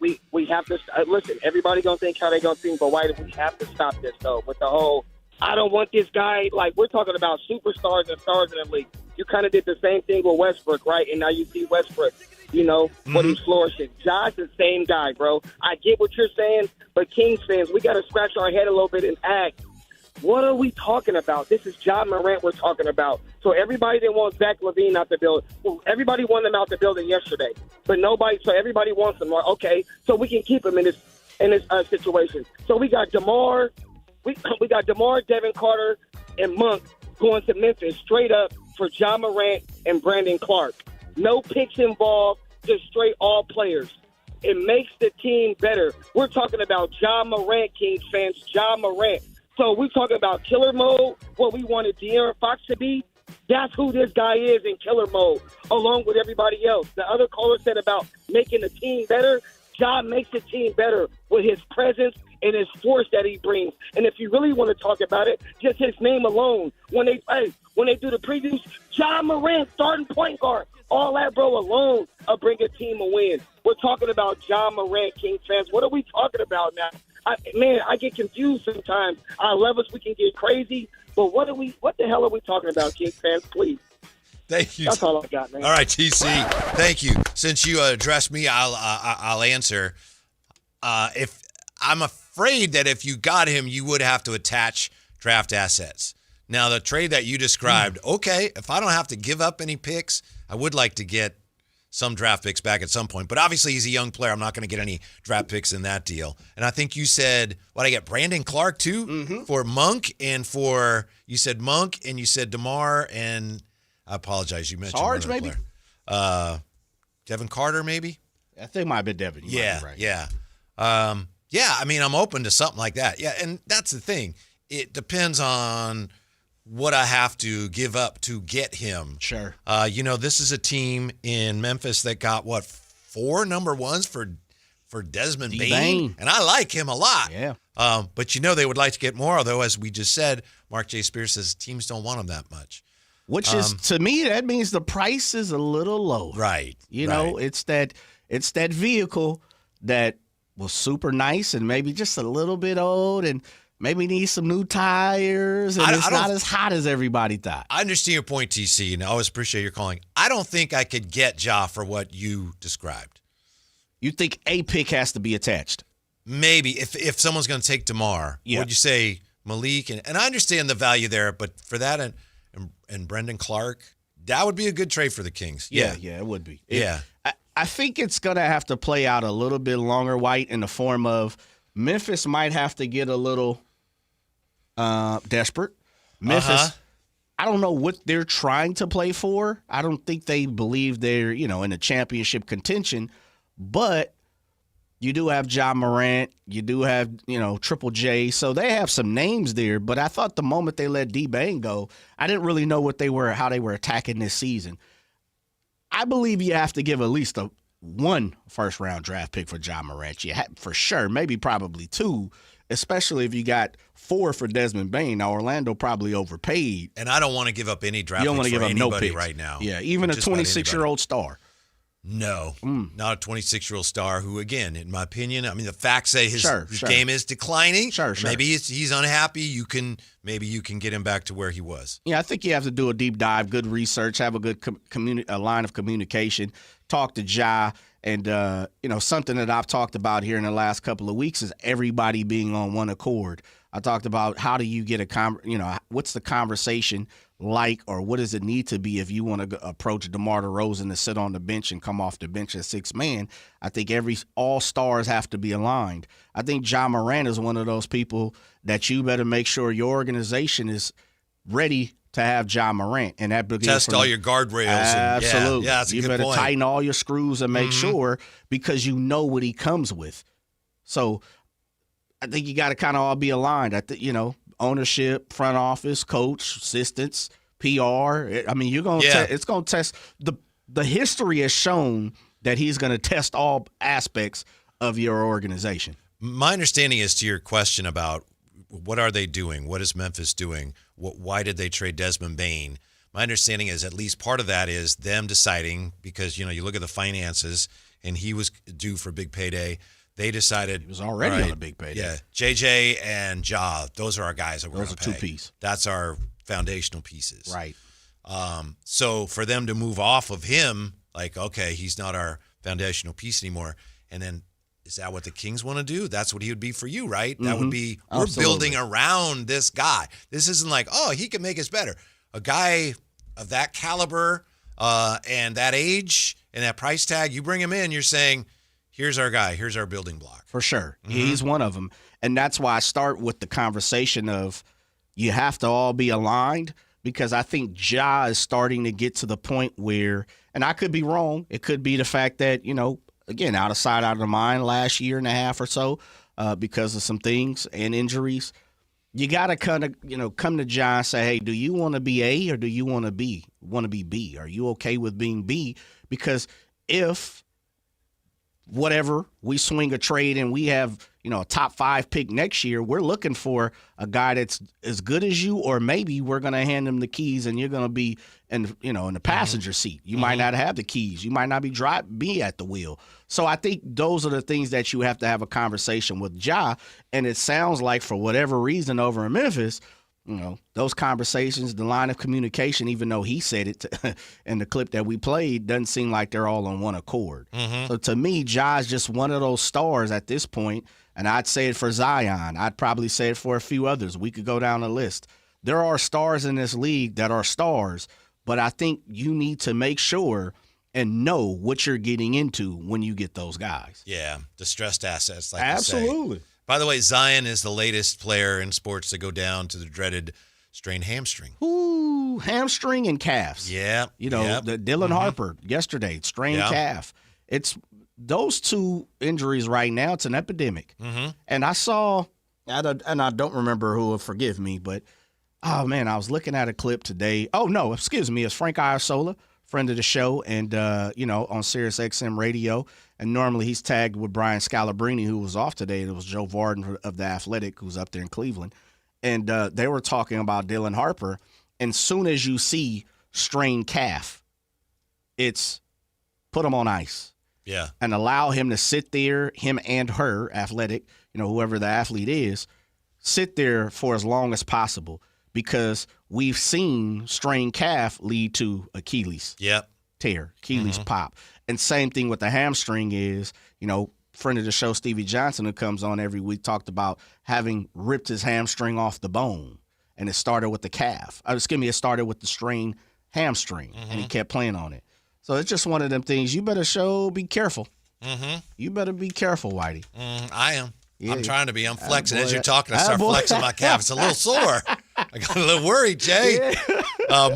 we have to listen. Everybody gonna think how they gonna think, but Whitey, we have to stop this though. With the whole, I don't want this guy. Like, we're talking about superstars and stars in the league. You kind of did the same thing with Westbrook, right? And now you see Westbrook, what he's flourishing. Josh, the same guy, bro. I get what you're saying, but Kings fans, we got to scratch our head a little bit and ask, what are we talking about? This is Ja Morant we're talking about. So everybody didn't want Zach LaVine out the building. Well, everybody wanted him out the building yesterday, but so everybody wants him. Okay, so we can keep him in this situation. So we got DeMar, we got DeMar, Devin Carter, and Monk going to Memphis straight up for Ja Morant and Brandon Clark. No picks involved, just straight all players. It makes the team better. We're talking about Ja Morant, Kings fans, Ja Morant. So we're talking about killer mode, what we wanted De'Aaron Fox to be. That's who this guy is in killer mode, along with everybody else. The other caller said about making the team better. Ja makes the team better with his presence and his force that he brings. And if you really want to talk about it, just his name alone. When they do the previews, Ja Morant, starting point guard. All that, bro, alone will bring a team a win. We're talking about Ja Morant, King fans. What are we talking about now? I get confused sometimes. I love us. We can get crazy. But what the hell are we talking about, King fans? Please. Thank you. That's all I got, man. All right, TC. Thank you. Since you addressed me, I'll answer. If I'm afraid that if you got him, you would have to attach draft assets. Now, the trade that you described, okay, if I don't have to give up any picks, I would like to get some draft picks back at some point. But obviously, he's a young player. I'm not going to get any draft picks in that deal. And I think you said, I get Brandon Clark, too, for Monk, and you said Monk, and you said DeMar, and I apologize, you mentioned Sarge, one other maybe? Player. Devin Carter, maybe? I think it might have been Devin. Yeah. I mean, I'm open to something like that. Yeah, and that's the thing. It depends on what I have to give up to get him. Sure. This is a team in Memphis that got, 4 number ones for Desmond Bane? And I like him a lot. Yeah. But they would like to get more, although, as we just said, Mark J. Spears says teams don't want him that much. Which is, to me, that means the price is a little low. Right. It's that vehicle that was super nice and maybe just a little bit old and maybe needs some new tires and it's not as hot as everybody thought. I understand your point, TC, and I always appreciate your calling. I don't think I could get Ja for what you described. You think a pick has to be attached? Maybe. If someone's going to take DeMar, would you say Malik? And I understand the value there, but for that and Brendan Clark, that would be a good trade for the Kings. Yeah, it would be. Yeah. I think it's going to have to play out a little bit longer, White, in the form of Memphis might have to get a little desperate. Memphis, I don't know what they're trying to play for. I don't think they believe they're, in a championship contention. But you do have Ja Morant. You do have, Triple J. So they have some names there. But I thought the moment they let D-Bang go, I didn't really know how they were attacking this season. I believe you have to give at least one first-round draft pick for Ja Morant. For sure, maybe probably 2, especially if you got 4 for Desmond Bane. Now, Orlando probably overpaid. And I don't want to give up any draft picks for anybody no right now. Yeah, even a 26-year-old star. No, not a 26-year-old star who, again, in my opinion, the facts say his game is declining. Sure. Maybe he's unhappy. Maybe you can get him back to where he was. Yeah, I think you have to do a deep dive, good research, have a good a line of communication, talk to Ja, and something that I've talked about here in the last couple of weeks is everybody being on one accord. I talked about how do you get what's the conversation like, or what does it need to be if you want to approach DeMar DeRozan to sit on the bench and come off the bench as sixth man. I think all stars have to be aligned. I think Ja Morant is one of those people that you better make sure your organization is ready to have Ja Morant, and that test all your guardrails. Absolutely, that's a you good better point. tighten all your screws and make sure, because you know what he comes with. So I think you got to kind of all be aligned. Ownership, front office, coach, assistants, PR. I mean, you're going to it's going to test the history has shown that he's going to test all aspects of your organization. My understanding is, to your question about what are they doing, what is Memphis doing, why did they trade Desmond Bane? My understanding is at least part of that is them deciding, because you look at the finances, and he was due for a big payday. They decided he was already on a big payday. Yeah, JJ and Ja, those are our guys that we're going to pay. Those are two-piece. That's our foundational pieces. Right. So for them to move off of him, like, okay, he's not our foundational piece anymore, and then is that what the Kings want to do? That's what he would be for you, right? That would be, we're building around this guy. This isn't like, oh, he can make us better. A guy of that caliber and that age and that price tag, you bring him in, you're saying, here's our guy. Here's our building block. For sure. He's one of them. And that's why I start with the conversation of you have to all be aligned, because I think Ja is starting to get to the point where, and I could be wrong, it could be the fact that, again, out of sight, out of mind last year and a half or so because of some things and injuries. You got to kind of, come to Ja and say, hey, do you want to be A or do you want to be B? Are you okay with being B? Because if whatever, we swing a trade and we have, a top 5 pick next year, we're looking for a guy that's as good as you, or maybe we're going to hand him the keys and you're going to be in the passenger seat. You might not have the keys. You might not be at the wheel. So I think those are the things that you have to have a conversation with Ja. And it sounds like for whatever reason over in Memphis, those conversations, the line of communication, even though he said it in the clip that we played, doesn't seem like they're all on one accord. So to me, Ja's just one of those stars at this point, and I'd say it for Zion. I'd probably say it for a few others. We could go down the list. There are stars in this league that are stars, but I think you need to make sure and know what you're getting into when you get those guys. Yeah, distressed assets, like absolutely. You say. By the way, Zion is the latest player in sports to go down to the dreaded strained hamstring. Ooh, hamstring and calves. Yeah. The Dylan Harper yesterday, strained calf. It's those two injuries right now. It's an epidemic. And I saw, and I don't remember who, forgive me, but, oh, man, I was looking at a clip today. Oh, no, excuse me. It's Frank Iasola, friend of the show, and, on Sirius XM radio. And normally he's tagged with Brian Scalabrine, who was off today. It was Joe Varden of The Athletic, who's up there in Cleveland. And they were talking about Dylan Harper. And soon as you see strained calf, it's put him on ice. Yeah. And allow him to sit there, him and her, Athletic, whoever the athlete is, sit there for as long as possible. Because we've seen strained calf lead to Achilles tear, Achilles pop. And same thing with the hamstring is, friend of the show, Stevie Johnson, who comes on every week, talked about having ripped his hamstring off the bone. And it started with the calf. It started with the strained hamstring. And he kept playing on it. So it's just one of them things. You better be careful. You better be careful, Whitey. I am. Yeah. I'm trying to be. I'm flexing. As you're talking, I start flexing my calf. It's a little sore. I got a little worried, Jay.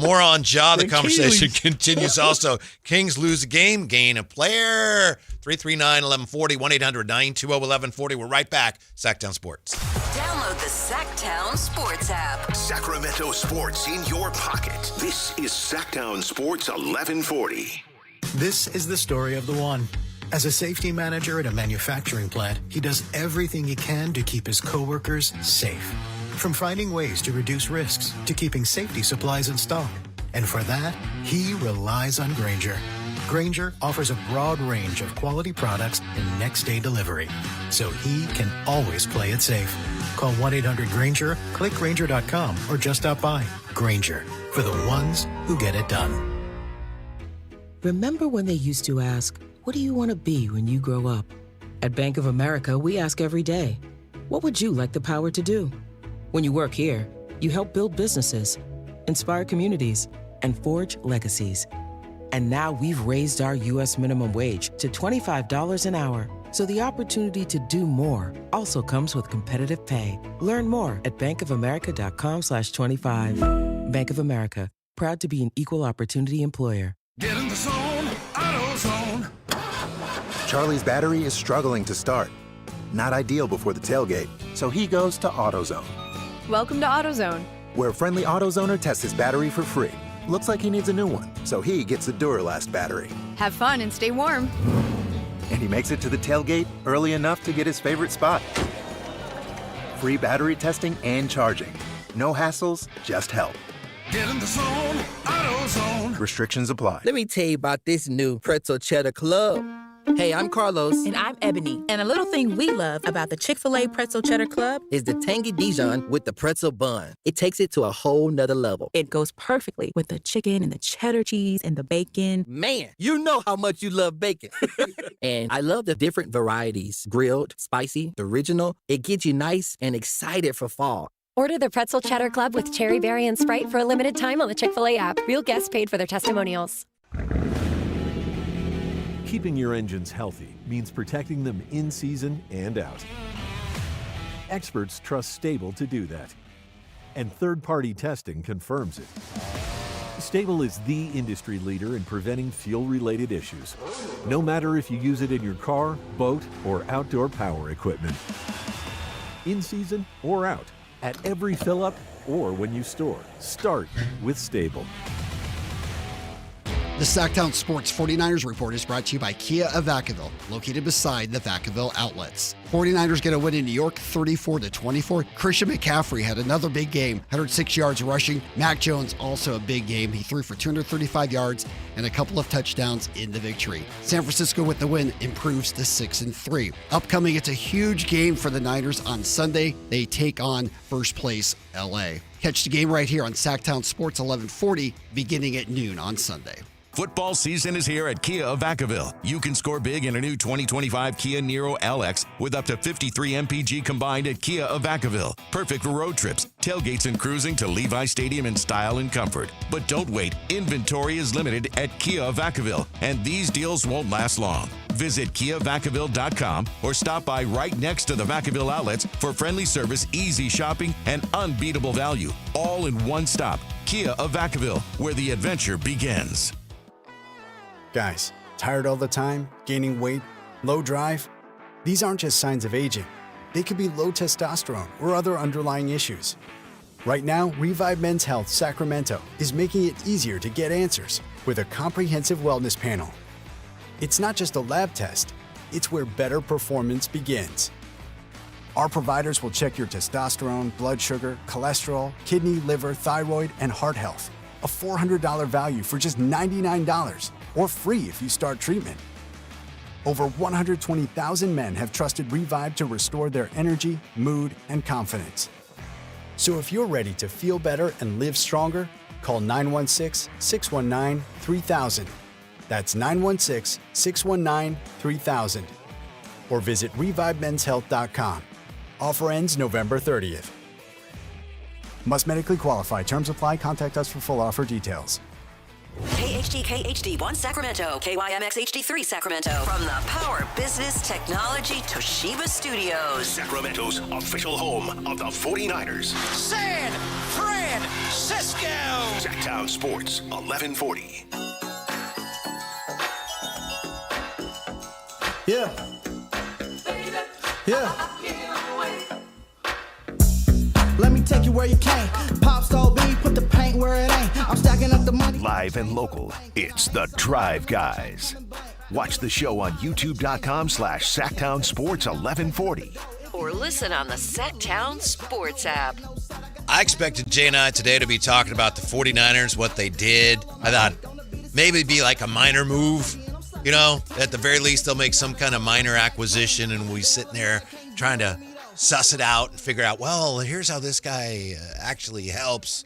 More on Ja. The conversation continues. Also, Kings lose a game, gain a player. 339-1140, 1-800-920-1140. We're right back. Sactown Sports. Download the Sactown Sports app. Sacramento sports in your pocket. This is Sactown Sports 1140. This is the story of the one. As a safety manager at a manufacturing plant, he does everything he can to keep his coworkers safe. From finding ways to reduce risks to keeping safety supplies in stock. And for that, he relies on Grainger. Grainger offers a broad range of quality products and next-day delivery, so he can always play it safe. Call 1-800-GRAINGER, click Grainger.com, or just stop by. Grainger, for the ones who get it done. Remember when they used to ask, what do you want to be when you grow up? At Bank of America, we ask every day, what would you like the power to do? When you work here, you help build businesses, inspire communities, and forge legacies. And now we've raised our U.S. minimum wage to $25 an hour. So the opportunity to do more also comes with competitive pay. Learn more at bankofamerica.com/25. Bank of America, proud to be an equal opportunity employer. Get in the zone, AutoZone. Charlie's battery is struggling to start. Not ideal before the tailgate, so he goes to AutoZone. Welcome to AutoZone. Where a friendly AutoZoner tests his battery for free. Looks like he needs a new one, so he gets the Duralast battery. Have fun and stay warm. And he makes it to the tailgate early enough to get his favorite spot. Free battery testing and charging. No hassles, just help. Get in the zone, AutoZone. Restrictions apply. Let me tell you about this new Pretzel Cheddar Club. Hey, I'm Carlos. And I'm Ebony. And a little thing we love about the Chick-fil-A Pretzel Cheddar Club is the tangy Dijon with the pretzel bun. It takes it to a whole nother level. It goes perfectly with the chicken and the cheddar cheese and the bacon. Man, you know how much you love bacon. And I love the different varieties. Grilled, spicy, original. It gets you nice and excited for fall. Order the Pretzel Cheddar Club with Cherry Berry and Sprite for a limited time on the Chick-fil-A app. Real guests paid for their testimonials. Keeping your engines healthy means protecting them in season and out. Experts trust Stable to do that. And third-party testing confirms it. Stable is the industry leader in preventing fuel-related issues, no matter if you use it in your car, boat, or outdoor power equipment. In season or out, at every fill-up or when you store, start with Stable. The Sactown Sports 49ers Report is brought to you by Kia of Vacaville, located beside the Vacaville outlets. 49ers get a win in New York, 34-24. Christian McCaffrey had another big game, 106 yards rushing. Mac Jones also a big game. He threw for 235 yards and a couple of touchdowns in the victory. San Francisco with the win improves to 6-3. Upcoming, it's a huge game for the Niners on Sunday. They take on first place LA. Catch the game right here on Sactown Sports 1140, beginning at noon on Sunday. Football season is here at Kia of Vacaville. You can score big in a new 2025 Kia Niro LX with up to 53 MPG combined at Kia of Vacaville. Perfect for road trips, tailgates, and cruising to Levi Stadium in style and comfort. But don't wait. Inventory is limited at Kia of Vacaville, and these deals won't last long. Visit KiaVacaville.com or stop by right next to the Vacaville outlets for friendly service, easy shopping, and unbeatable value. All in one stop. Kia of Vacaville, where the adventure begins. Guys, tired all the time, gaining weight, low drive? These aren't just signs of aging. They could be low testosterone or other underlying issues. Right now, Revive Men's Health Sacramento is making it easier to get answers with a comprehensive wellness panel. It's not just a lab test, it's where better performance begins. Our providers will check your testosterone, blood sugar, cholesterol, kidney, liver, thyroid, and heart health. A $400 value for just $99, or free if you start treatment. Over 120,000 men have trusted Revive to restore their energy, mood, and confidence. So if you're ready to feel better and live stronger, call 916-619-3000. That's 916-619-3000. Or visit ReviveMen'sHealth.com. Offer ends November 30th. Must medically qualify. Terms apply. Contact us for full offer details. KHD1 Sacramento, KYMX HD3 Sacramento. From the Power Business Technology Toshiba Studios. Sacramento's official home of the 49ers. San Francisco. Sactown Sports 1140. Yeah. Yeah. Let me take you where you came. Pop Star B, put the paint where it ain't. I'm stacking up the money. Live and local, it's the Drive Guys. Watch the show on youtube.com/Sactown Sports 1140. Or listen on the Sactown Sports app. I expected Jay and I today to be talking about the 49ers, what they did. I thought maybe it'd be like a minor move. You know, at the very least, they'll make some kind of minor acquisition, and we sitting there trying to suss it out and figure out, well, here's how this guy actually helps.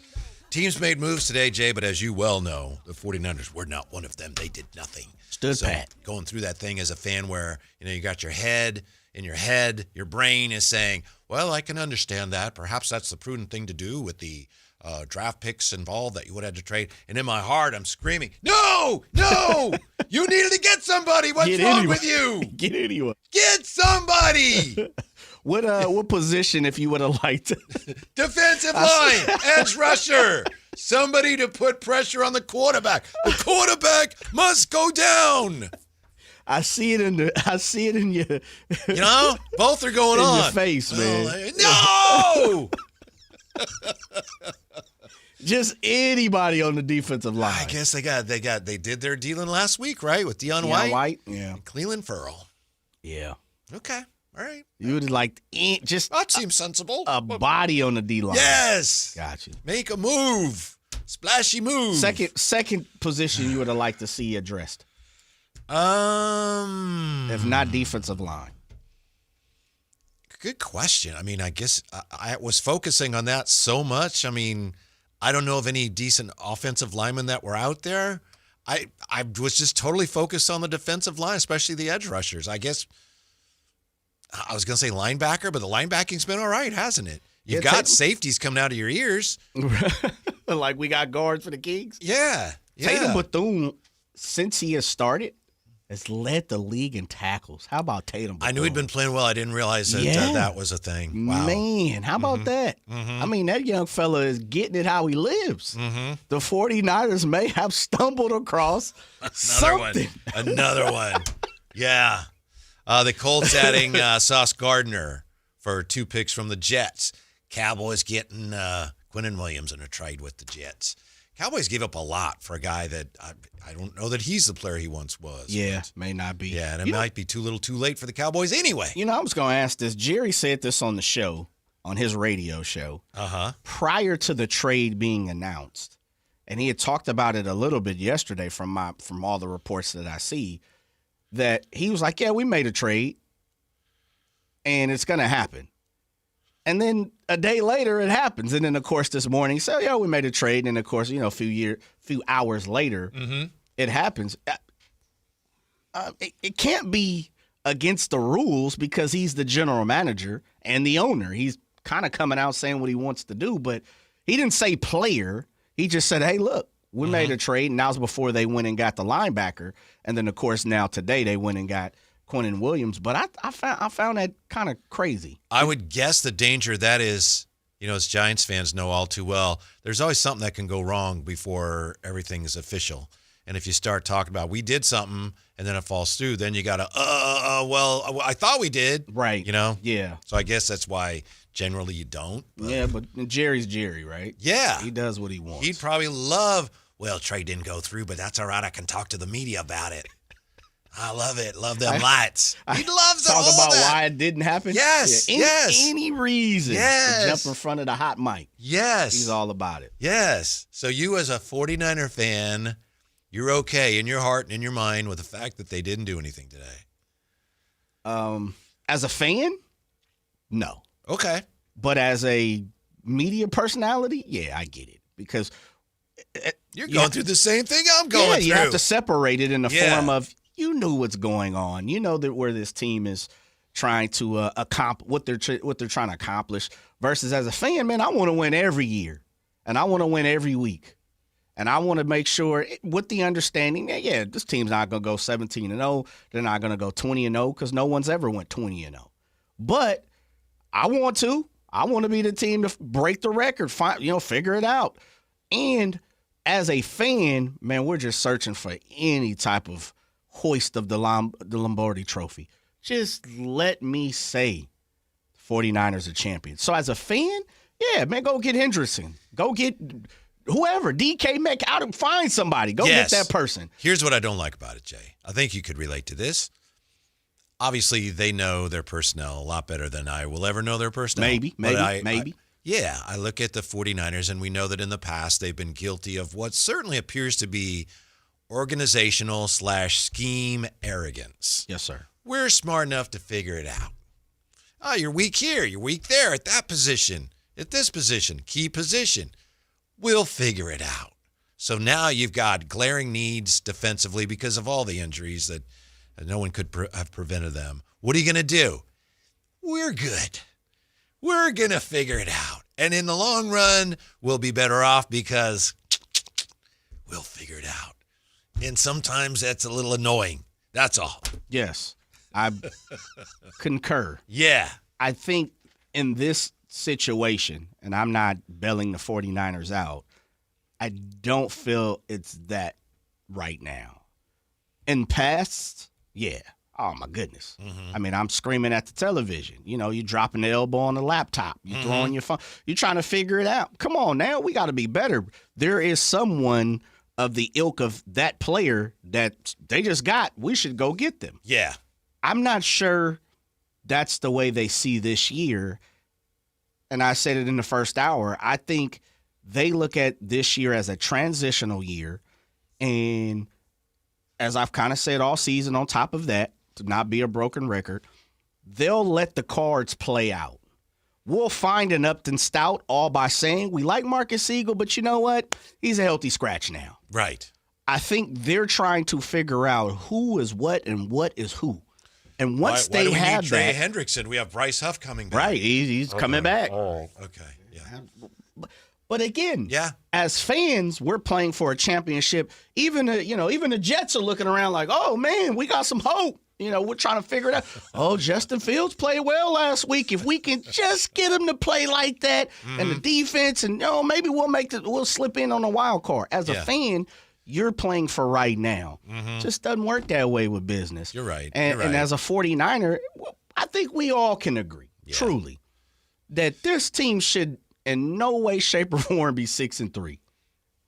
Teams made moves today, Jay, but as you well know, the 49ers were not one of them. They did nothing. Stood pat. Going through that thing as a fan where, you know, you got your head in your head, your brain is saying, well, I can understand that. Perhaps that's the prudent thing to do with the draft picks involved that you would have to trade. And in my heart, I'm screaming, no, you needed to get somebody. What's wrong with you? Get anyone. Get somebody. What position, if you would have liked? Defensive line, edge rusher. Somebody to put pressure on the quarterback. The quarterback must go down. I see it in your. You know, both are going in on. Your face, man. No. Just anybody on the defensive line. I guess they did their dealing last week, right? With Deion White, yeah. And Cleveland Ferrell. Yeah. Okay. All right. You would like just that seems sensible. A body on the D line. Yes. Got you. Make a move. Splashy move. Second position you would have liked to see addressed. If not defensive line. Good question. I mean, I guess I was focusing on that so much. I mean, I don't know of any decent offensive linemen that were out there. I was just totally focused on the defensive line, especially the edge rushers. I guess I was going to say linebacker, but the linebacking's been all right, hasn't it? You've got safeties coming out of your ears. Like we got guards for the Kings? Yeah. Tatum Bethune, since he has started, has led the league in tackles. How about Tatum Bethune? I knew he'd been playing well. I didn't realize that that was a thing. Wow. Man, how about that? Mm-hmm. I mean, that young fella is getting it how he lives. Mm-hmm. The 49ers may have stumbled across something. Another one. Yeah. The Colts adding Sauce Gardner for 2 picks from the Jets. Cowboys getting Quinnen Williams in a trade with the Jets. Cowboys gave up a lot for a guy that I don't know that he's the player he once was. Yeah, may not be. Yeah, and it might be too little too late for the Cowboys anyway. You know, I was going to ask this. Jerry said this on the show, on his radio show, prior to the trade being announced. And he had talked about it a little bit yesterday from all the reports that I see, that he was like, yeah, we made a trade, and it's going to happen. And then a day later, it happens. And then, of course, this morning, so, yeah, we made a trade. And, of course, you know, a few hours later, it happens. It can't be against the rules because he's the general manager and the owner. He's kind of coming out saying what he wants to do. But he didn't say player. He just said, hey, look, we made a trade. And that was before they went and got the linebacker. And then, of course, now today they went and got Quinnen Williams, but I found that kind of crazy. I would guess the danger of that is, you know, as Giants fans know all too well, there's always something that can go wrong before everything is official. And if you start talking about we did something and then it falls through, then you got to, well, I thought we did. Right. You know? Yeah. So I guess that's why generally you don't. But. Yeah, but Jerry's Jerry, right? Yeah. He does what he wants. He'd probably love, well, trade didn't go through, but that's all right. I can talk to the media about it. I love it. Love them lights. He loves talk all about that. why it didn't happen. Yes, any reason to jump in front of the hot mic. Yes, he's all about it. Yes. So you, as a 49er fan, you're okay in your heart and in your mind with the fact that they didn't do anything today. As a fan, no. Okay. But as a media personality, yeah, I get it because you're going through the same thing I'm going through. You have to separate it in the form of. You knew what's going on. You know that where this team is trying to accomplish what they're trying to accomplish. Versus as a fan, man, I want to win every year, and I want to win every week, and I want to make sure with the understanding that this team's not going to go 17-0. They're not going to go 20-0 because no one's ever went 20-0. But I want to be the team to break the record, figure it out. And as a fan, man, we're just searching for any type of hoist of the Lombardi trophy. Just let me say 49ers are champions. So as a fan, yeah, man, go get Hendrickson. Go get whoever. DK Metcalf, out and find somebody. Go get that person. Here's what I don't like about it, Jay. I think you could relate to this. Obviously, they know their personnel a lot better than I will ever know their personnel. Maybe. I look at the 49ers, and we know that in the past they've been guilty of what certainly appears to be organizational/scheme arrogance. Yes, sir. We're smart enough to figure it out. Oh, you're weak here. You're weak there at that position, at this position, key position. We'll figure it out. So now you've got glaring needs defensively because of all the injuries that no one could have prevented them. What are you going to do? we're good. We're going to figure it out. And in the long run, we'll be better off because we'll figure it out. And sometimes that's a little annoying. That's all. Yes, I concur. Yeah. I think in this situation, and I'm not bailing the 49ers out, I don't feel it's that right now. In past, yeah. Oh, my goodness. I mean, I'm screaming at the television. You know, you're dropping the elbow on the laptop. You're throwing your phone. You're trying to figure it out. Come on now. We got to be better. There is someone of the ilk of that player that they just got. We should go get them. Yeah. I'm not sure that's the way they see this year. And I said it in the first hour. I think they look at this year as a transitional year. And as I've kind of said all season on top of that, to not be a broken record, they'll let the cards play out. We'll find an Upton Stout all by saying we like Marcus Siegel, but you know what? He's a healthy scratch now. Right. I think they're trying to figure out who is what and what is who. And once why do we have need Trey that, Hendrickson? We have Bryce Huff coming back. Right, he's coming back. Okay, yeah. But again, as fans, we're playing for a championship. Even the Jets are looking around like, oh man, we got some hope. We're trying to figure it out. Oh, Justin Fields played well last week. If we can just get him to play like that, and the defense, and maybe we'll slip in on a wild card. As a fan, you're playing for right now. Just doesn't work that way with business. You're right. And as a 49er, I think we all can agree, truly, that this team should in no way, shape, or form be 6-3.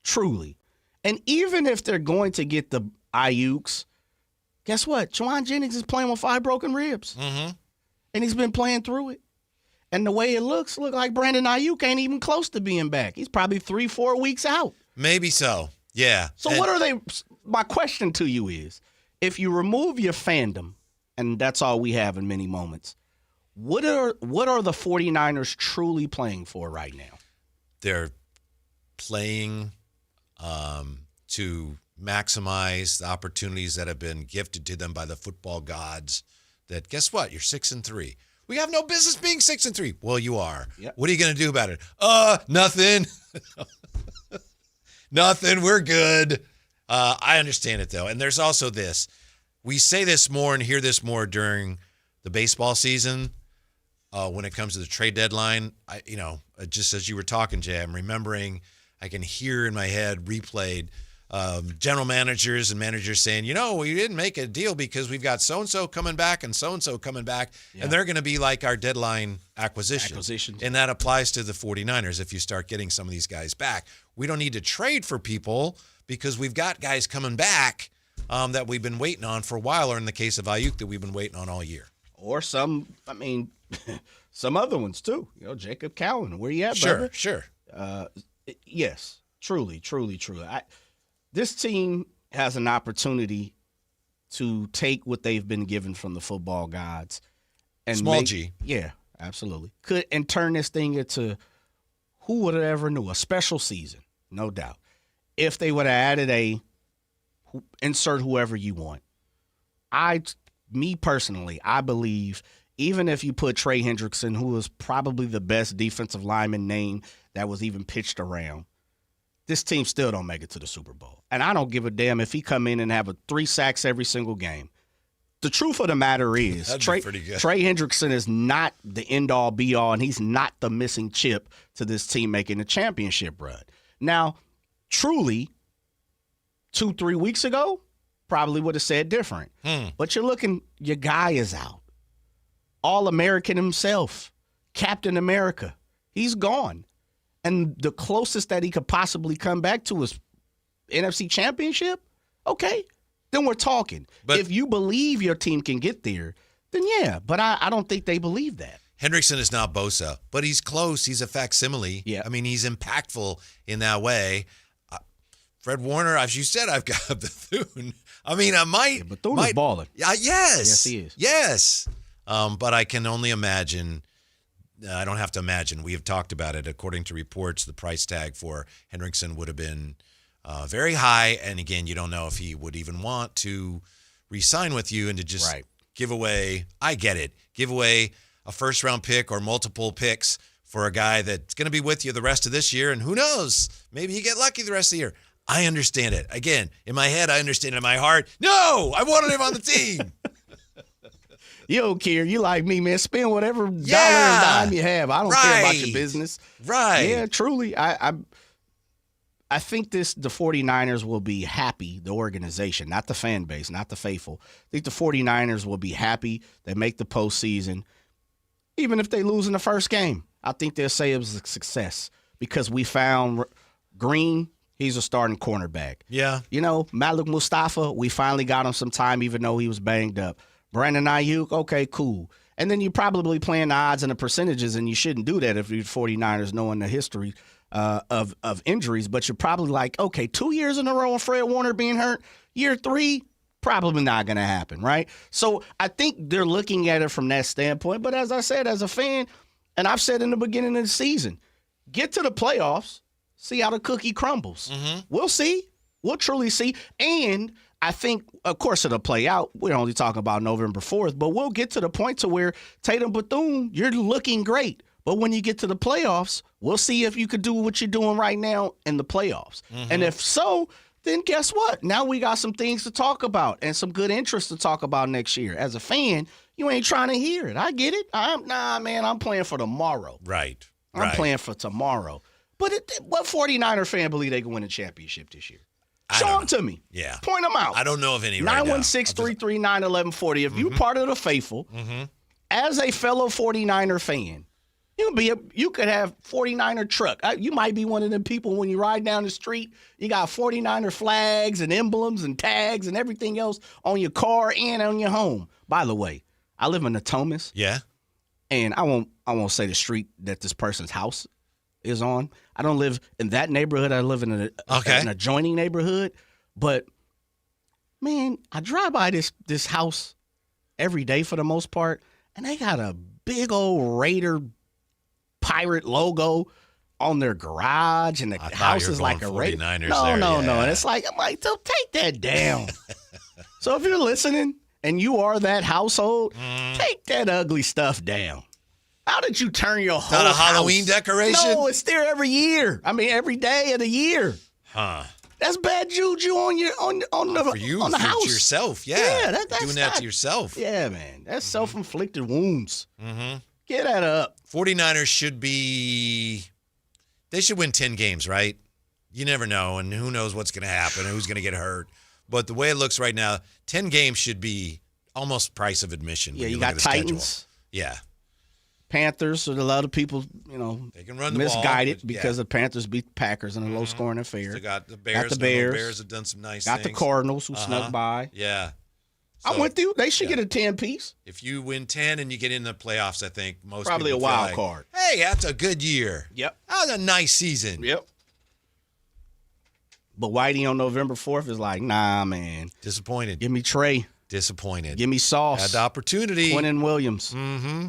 Truly. And even if they're going to get the Ayuks, guess what? Juwan Jennings is playing with 5 broken ribs. And he's been playing through it. And the way it looks like Brandon Ayuk ain't even close to being back. He's probably 3-4 weeks out. Maybe so. Yeah. So what are they – my question to you is, if you remove your fandom, and that's all we have in many moments, what are the 49ers truly playing for right now? They're playing to maximize the opportunities that have been gifted to them by the football gods. That, guess what? You're 6-3. We have no business being 6-3. Well, you are. Yep. What are you going to do about it? Nothing. Nothing. We're good. I understand it, though. And there's also this. We say this more and hear this more during the baseball season when it comes to the trade deadline. Just as you were talking, Jay, I'm remembering, I can hear in my head replayed general managers and managers saying, we didn't make a deal because we've got so-and-so coming back and so-and-so coming back, and they're going to be like our deadline acquisitions. And that applies to the 49ers if you start getting some of these guys back. We don't need to trade for people because we've got guys coming back that we've been waiting on for a while, or in the case of Ayuk, that we've been waiting on all year. Or some other ones too. Jacob Cowan, where you at, brother? Sure. Yes, truly. This team has an opportunity to take what they've been given from the football gods and G. Yeah, absolutely. And turn this thing into, who would have ever knew, a special season, no doubt. If they would have added insert whoever you want. Me personally, I believe even if you put Trey Hendrickson, who is probably the best defensive lineman name that was even pitched around, this team still don't make it to the Super Bowl. And I don't give a damn if he come in and have 3 sacks every single game. The truth of the matter is, Trey Hendrickson is not the end-all, be-all, and he's not the missing chip to this team making a championship run. Now, truly, 2-3 weeks ago, probably would have said different. But you're looking, your guy is out. All-American himself, Captain America, he's gone. And the closest that he could possibly come back to is NFC Championship? Okay, then we're talking. But if you believe your team can get there, then yeah. But I don't think they believe that. Hendrickson is not Bosa, but he's close. He's a facsimile. Yeah. I mean, he's impactful in that way. Fred Warner, as you said, I've got Bethune. I mean, I might. Yeah, Bethune is balling. Yes. Yes, he is. Yes. But I can only imagine. I don't have to imagine. We have talked about it. According to reports, the price tag for Hendrickson would have been very high. And again, you don't know if he would even want to re-sign with you and to just give away. I get it. Give away a first-round pick or multiple picks for a guy that's going to be with you the rest of this year, and who knows, maybe you get lucky the rest of the year. I understand it. Again, in my head, I understand it. In my heart, no, I wanted him on the team. You don't care. You like me, man. Spend whatever dollar and dime you have. I don't care about your business. Right. Yeah, truly. I think the 49ers will be happy, the organization, not the fan base, not the faithful. I think the 49ers will be happy. They make the postseason. Even if they lose in the first game, I think they'll say it was a success because we found Green. He's a starting cornerback. Yeah. You know, Malik Mustafa, we finally got him some time even though he was banged up. Brandon Ayuk, okay, cool. And then you're probably playing the odds and the percentages, and you shouldn't do that if you're 49ers knowing the history of injuries. But you're probably like, okay, 2 years in a row of Fred Warner being hurt, year 3, probably not going to happen, right? So I think they're looking at it from that standpoint. But as I said, as a fan, and I've said in the beginning of the season, get to the playoffs, see how the cookie crumbles. Mm-hmm. We'll see. We'll truly see. And I think, of course, it'll play out. We're only talking about November 4th, but we'll get to the point to where Tatum Bethune, you're looking great. But when you get to the playoffs, we'll see if you could do what you're doing right now in the playoffs. Mm-hmm. And if so, then guess what? Now we got some things to talk about and some good interest to talk about next year. As a fan, you ain't trying to hear it. I get it. I'm playing for tomorrow. Right. I'm playing for tomorrow. But what 49er fan believe they can win a championship this year? Show them to me. Yeah. Point them out. I don't know of any right now. 916-339-1140. If you're part of the faithful, as a fellow 49er fan, you could have 49er truck. You might be one of them people when you ride down the street, you got 49er flags and emblems and tags and everything else on your car and on your home. By the way, I live in Natomas. Yeah. And I won't say the street that this person's house is on. I don't live in that neighborhood. I live in an adjoining neighborhood. But man, I drive by this house every day for the most part, and they got a big old Raider pirate logo on their garage, and the house is like a Raider. No. And it's like, I'm like, don't take that down. So if you're listening and you are that household, take that ugly stuff down. How did you turn your whole Not a Halloween decoration? No, it's there every year. I mean, every day of the year. Huh. That's bad juju on the for you, on the for house. yourself. Yeah, that's doing that to yourself. Yeah, man, that's self-inflicted wounds. Mm-hmm. Get that up. 49ers should win 10 games, right? You never know, and who knows what's going to happen, who's going to get hurt. But the way it looks right now, 10 games should be almost price of admission. Yeah, you got Titans. Schedule. Yeah. Panthers, so a lot of people, they can run the misguided ball, because the Panthers beat the Packers in a low-scoring affair. They got the Bears. The Bears. The Bears have done some nice things. Got the Cardinals who snuck by. Yeah. I'm with you. They should get a 10-piece. If you win 10 and you get in the playoffs, I think most probably people a wild feel card. Hey, that's a good year. Yep. That was a nice season. Yep. But Whitey on November 4th is like, nah, man. Disappointed. Give me Trey. Disappointed. Give me Sauce. Had the opportunity. Quinnen Williams. Mm-hmm.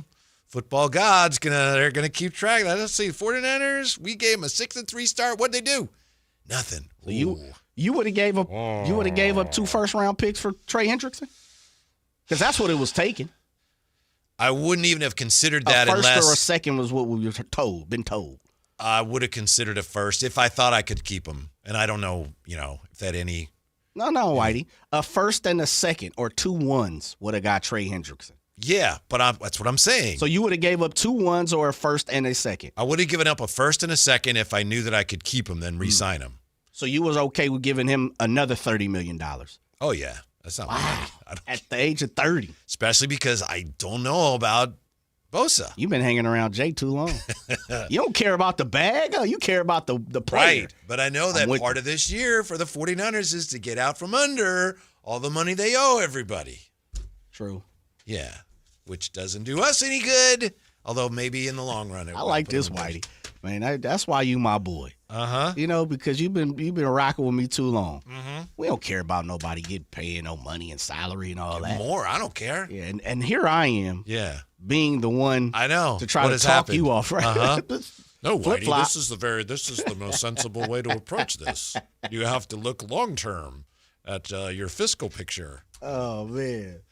Football gods they're gonna keep track. Let's see, 49ers. We gave them a 6-3 start. What'd they do? Nothing. So you would have gave up. You would have gave up 2 first-round picks for Trey Hendrickson, because that's what it was taking. I wouldn't even have considered that a first unless or a second was what we were been told. I would have considered a first if I thought I could keep him, and I don't know, if that any. No, Whitey. A first and a second or 2 1s would have got Trey Hendrickson. Yeah, but that's what I'm saying. So you would have gave up 2 1s or a first and a second. I would have given up a first and a second if I knew that I could keep him, then re-sign him. So you was okay with giving him another $30 million? Oh, yeah. That's not money. At the age of 30. Especially because I don't know about Bosa. You've been hanging around Jay too long. You don't care about the bag. You care about the player. Right. But I know that part of this year for the 49ers is to get out from under all the money they owe everybody. True. Yeah. Which doesn't do us any good, although maybe in the long run. I like this, Whitey. Man, that's why you my boy. Uh-huh. Because you've been rocking with me too long. Mm-hmm. We don't care about nobody getting paid no money and salary and all that. More, I don't care. Yeah, and here I am. Yeah. Being the one I know to try to talk you off, right? Uh-huh. No, Whitey, this is the most sensible way to approach this. You have to look long term at your fiscal picture. Oh man.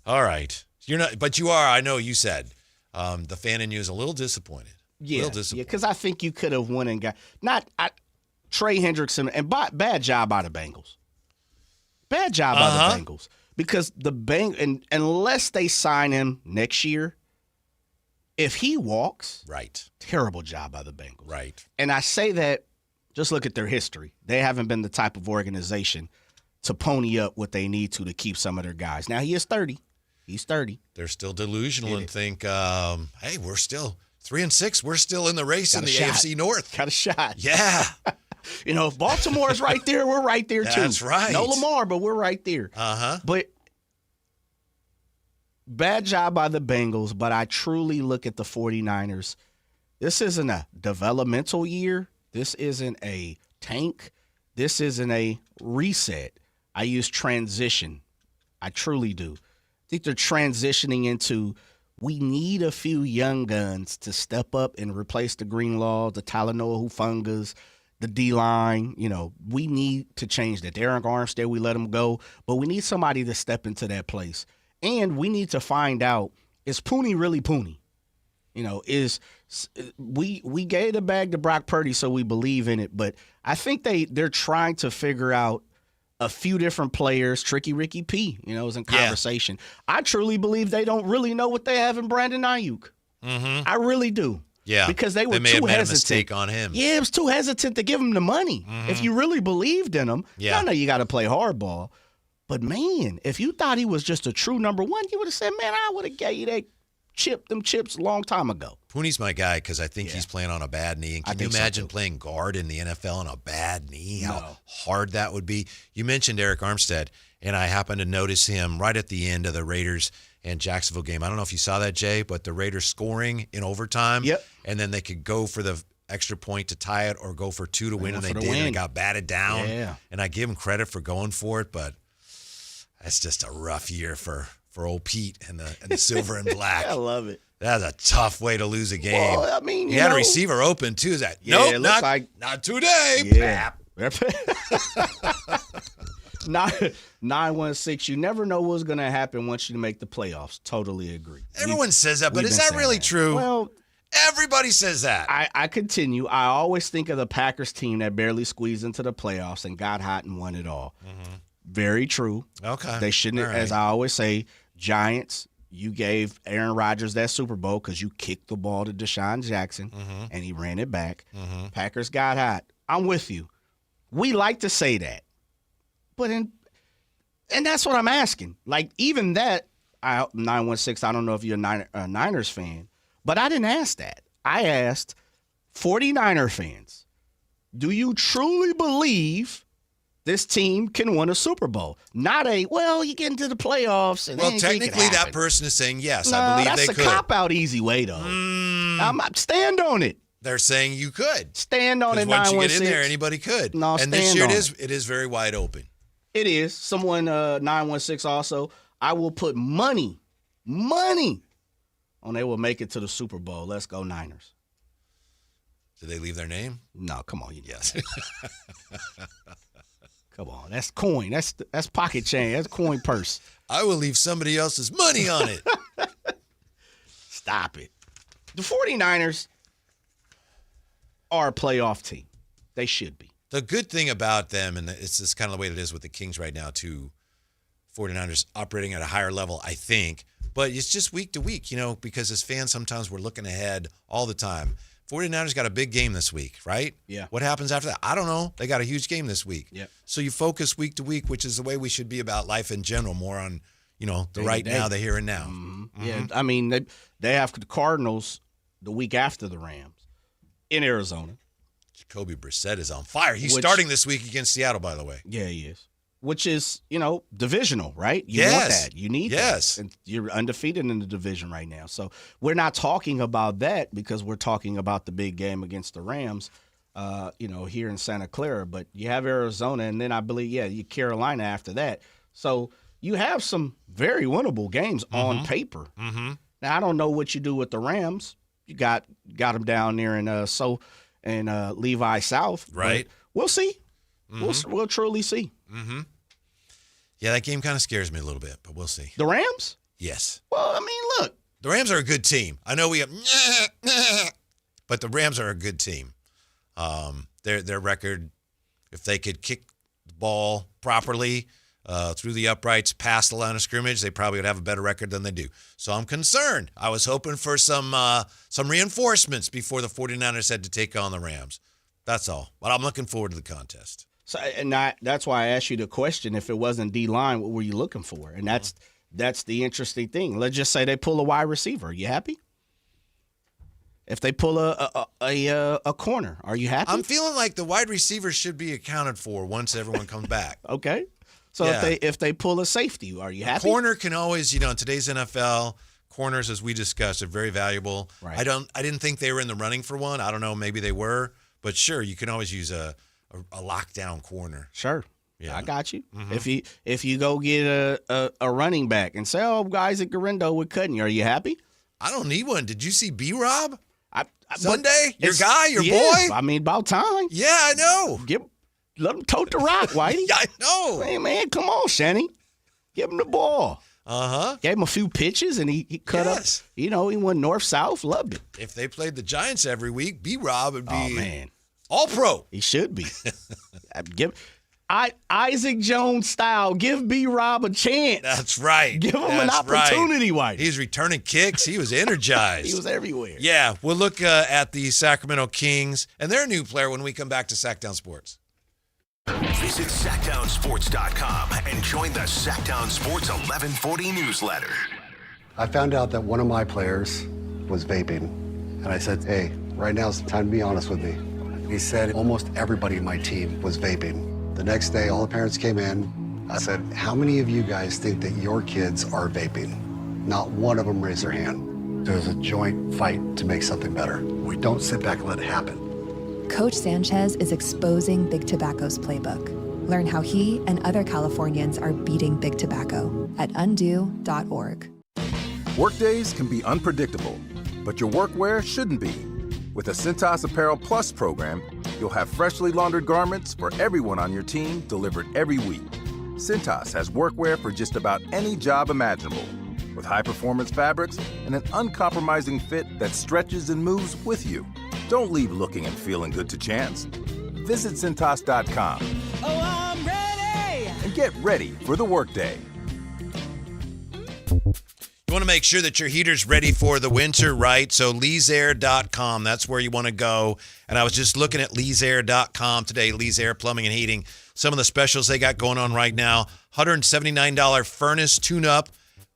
All right. You're not, but you are. I know you said The fan in you is a little disappointed. Yeah, because I think you could have won and got Trey Hendrickson, and bad job by the Bengals. Bad job by the Bengals. Because and unless they sign him next year, if he walks, right, terrible job by the Bengals. Right. And I say that, just look at their history. They haven't been the type of organization to pony up what they need to keep some of their guys. Now, he is 30. He's 30. They're still delusional and think, hey, we're still 3-6. We're still in the race in the AFC North. Got a shot. Yeah. If Baltimore's right there, we're right there, too. That's right. No Lamar, but we're right there. But bad job by the Bengals, but I truly look at the 49ers. This isn't a developmental year. This isn't a tank. This isn't a reset. I use transition. I truly do. I think they're transitioning into, we need a few young guns to step up and replace the Greenlaw, the Talanoa Hufungas, the D-line. We need to change that. Eric Armstead, we let him go, but we need somebody to step into that place. And we need to find out, is Pooney really Pooney? We gave the bag to Brock Purdy, so we believe in it. But I think they're trying to figure out a few different players. Tricky Ricky P, is in conversation. Yeah. I truly believe they don't really know what they have in Brandon Ayuk. Mm-hmm. I really do. Yeah, because they were may too have made hesitant. A mistake on him. Yeah, it was too hesitant to give him the money. Mm-hmm. If you really believed in him, I know you got to play hardball. But, man, if you thought he was just a true number one, you would have said, man, I would have gave you them chips a long time ago. Pooney's my guy because I think he's playing on a bad knee. And can you imagine playing guard in the NFL on a bad knee? How hard that would be. You mentioned Eric Armstead, and I happened to notice him right at the end of the Raiders and Jacksonville game. I don't know if you saw that, Jay, but the Raiders scoring in overtime. Yep. And then they could go for the extra point to tie it or go for 2 to win, and they did, and it got batted down. Yeah. And I give him credit for going for it, but that's just a rough year for old Pete and the silver and black. I love it. That's a tough way to lose a game. Well, I mean, you had a receiver open too. Is that? Yeah, nope, not today. Yeah. 916. You never know what's going to happen once you make the playoffs. Totally agree. Everyone says that, but is that really true? Well, everybody says that. I continue. I always think of the Packers team that barely squeezed into the playoffs and got hot and won it all. Mm-hmm. Very true. Okay. They shouldn't, as I always say, Giants, you gave Aaron Rodgers that Super Bowl because you kicked the ball to Deshaun Jackson, and he ran it back. Mm-hmm. Packers got hot. I'm with you. We like to say that. And that's what I'm asking. Like, even that, 916, I don't know if you're a Niners fan, but I didn't ask that. I asked 49er fans, do you truly believe this team can win a Super Bowl? Not you get into the playoffs. And technically that person is saying, yes, I believe they could. That's a cop-out easy way, though. Stand on it. They're saying you could. Stand on it, 916. Once you get in there, anybody could. No, and this year it is very wide open. It is. Someone, 916 also, I will put money on they will make it to the Super Bowl. Let's go Niners. Did they leave their name? No, come on. Yes. Come on. That's coin. That's pocket change. That's coin purse. I will leave somebody else's money on it. Stop it. The 49ers are a playoff team. They should be. The good thing about them, and it's just kind of the way it is with the Kings right now, too, 49ers operating at a higher level, I think. But it's just week to week, because as fans, sometimes we're looking ahead all the time. 49ers got a big game this week, right? Yeah. What happens after that? I don't know. They got a huge game this week. Yep. So you focus week to week, which is the way we should be about life in general, more on, the right now, the here and now. Mm-hmm. Mm-hmm. Yeah, I mean, they have the Cardinals the week after the Rams in Arizona. Jacoby Brissett is on fire. He's starting this week against Seattle, by the way. Yeah, he is. Which is, divisional, right? You want that. You need that. And you're undefeated in the division right now. So we're not talking about that because we're talking about the big game against the Rams, here in Santa Clara. But you have Arizona, and then I believe, you Carolina after that. So you have some very winnable games on paper. Mm-hmm. Now, I don't know what you do with the Rams. You got them down there in Levi South. Right. We'll see. Mm-hmm. We'll truly see. Mm-hmm. Yeah, that game kind of scares me a little bit, but we'll see. The Rams? Yes. Well, I mean, look, The Rams are a good team. I know we have, but the Rams are a good team. Their record, if they could kick the ball properly through the uprights, past the line of scrimmage, they probably would have a better record than they do. So I'm concerned. I was hoping for some reinforcements before the 49ers had to take on the Rams. That's all. But I'm looking forward to the contest. So, and that's why I asked you the question. If it wasn't D-line, what were you looking for? And that's the interesting thing. Let's just say they pull a wide receiver. Are you happy? If they pull a corner, are you happy? I'm feeling like the wide receiver should be accounted for once everyone comes back. Okay. So if they pull a safety, are you happy? Corner can always, in today's NFL, corners, as we discussed, are very valuable. Right. I didn't think they were in the running for one. I don't know, maybe they were, but sure, you can always use a lockdown corner. Sure. Yeah. I got you. Mm-hmm. If you go get a running back and say, oh, Isaac Garendo would cut you, are you happy? I don't need one. Did you see B-Rob? Sunday? Your guy? Your yeah, boy? I mean, about time. Yeah, I know. Let him tote the rock, Whitey. Yeah, I know. Hey, man, come on, Shanny. Give him the ball. Uh-huh. Gave him a few pitches, and he cut up. He went north-south. Loved it. If they played the Giants every week, B-Rob would be man. All-pro. He should be. Isaac Jones style. Give B-Rob a chance. That's right. Give him an opportunity, Whitey. He's returning kicks. He was energized. He was everywhere. Yeah, we'll look at the Sacramento Kings and their new player when we come back to Sactown Sports. Visit SactownSports.com and join the Sactown Sports 1140 newsletter. I found out that one of my players was vaping, and I said, hey, right now's the time to be honest with me. He said almost everybody in my team was vaping. The next day, all the parents came in. I said, how many of you guys think that your kids are vaping? Not one of them raised their hand. There's a joint fight to make something better. We don't sit back and let it happen. Coach Sanchez is exposing Big Tobacco's playbook. Learn how he and other Californians are beating Big Tobacco at undo.org. Workdays can be unpredictable, but your workwear shouldn't be. With the Cintas Apparel Plus program, you'll have freshly laundered garments for everyone on your team delivered every week. Cintas has workwear for just about any job imaginable, with high-performance fabrics and an uncompromising fit that stretches and moves with you. Don't leave looking and feeling good to chance. Visit Cintas.com. Oh, I'm ready! And get ready for the workday. You want to make sure that your heater's ready for the winter, right? So leesair.com, that's where you want to go. And I was just looking at leesair.com today, Lee's Air Plumbing and Heating. Some of the specials they got going on right now, $179 furnace tune-up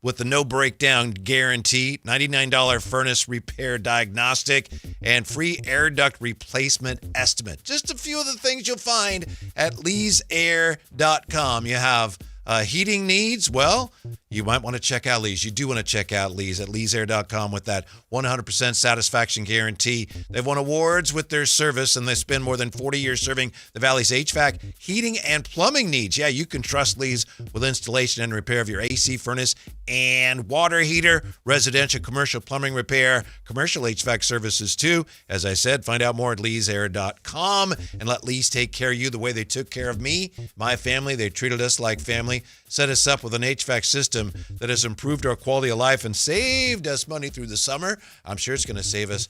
with the no breakdown guarantee, $99 furnace repair diagnostic, and free air duct replacement estimate. Just a few of the things you'll find at leesair.com. You have heating needs, well, you might want to check out Lee's. You do want to check out Lee's at leesair.com with that 100% satisfaction guarantee. They've won awards with their service, and they spend more than 40 years serving the Valley's HVAC, heating, and plumbing needs. Yeah, you can trust Lee's with installation and repair of your AC, furnace, and water heater, residential, commercial plumbing repair, commercial HVAC services too. As I said, find out more at leesair.com and let Lee's take care of you the way they took care of me, my family. They treated us like family, set us up with an HVAC system that has improved our quality of life and saved us money through the summer. I'm sure it's going to save us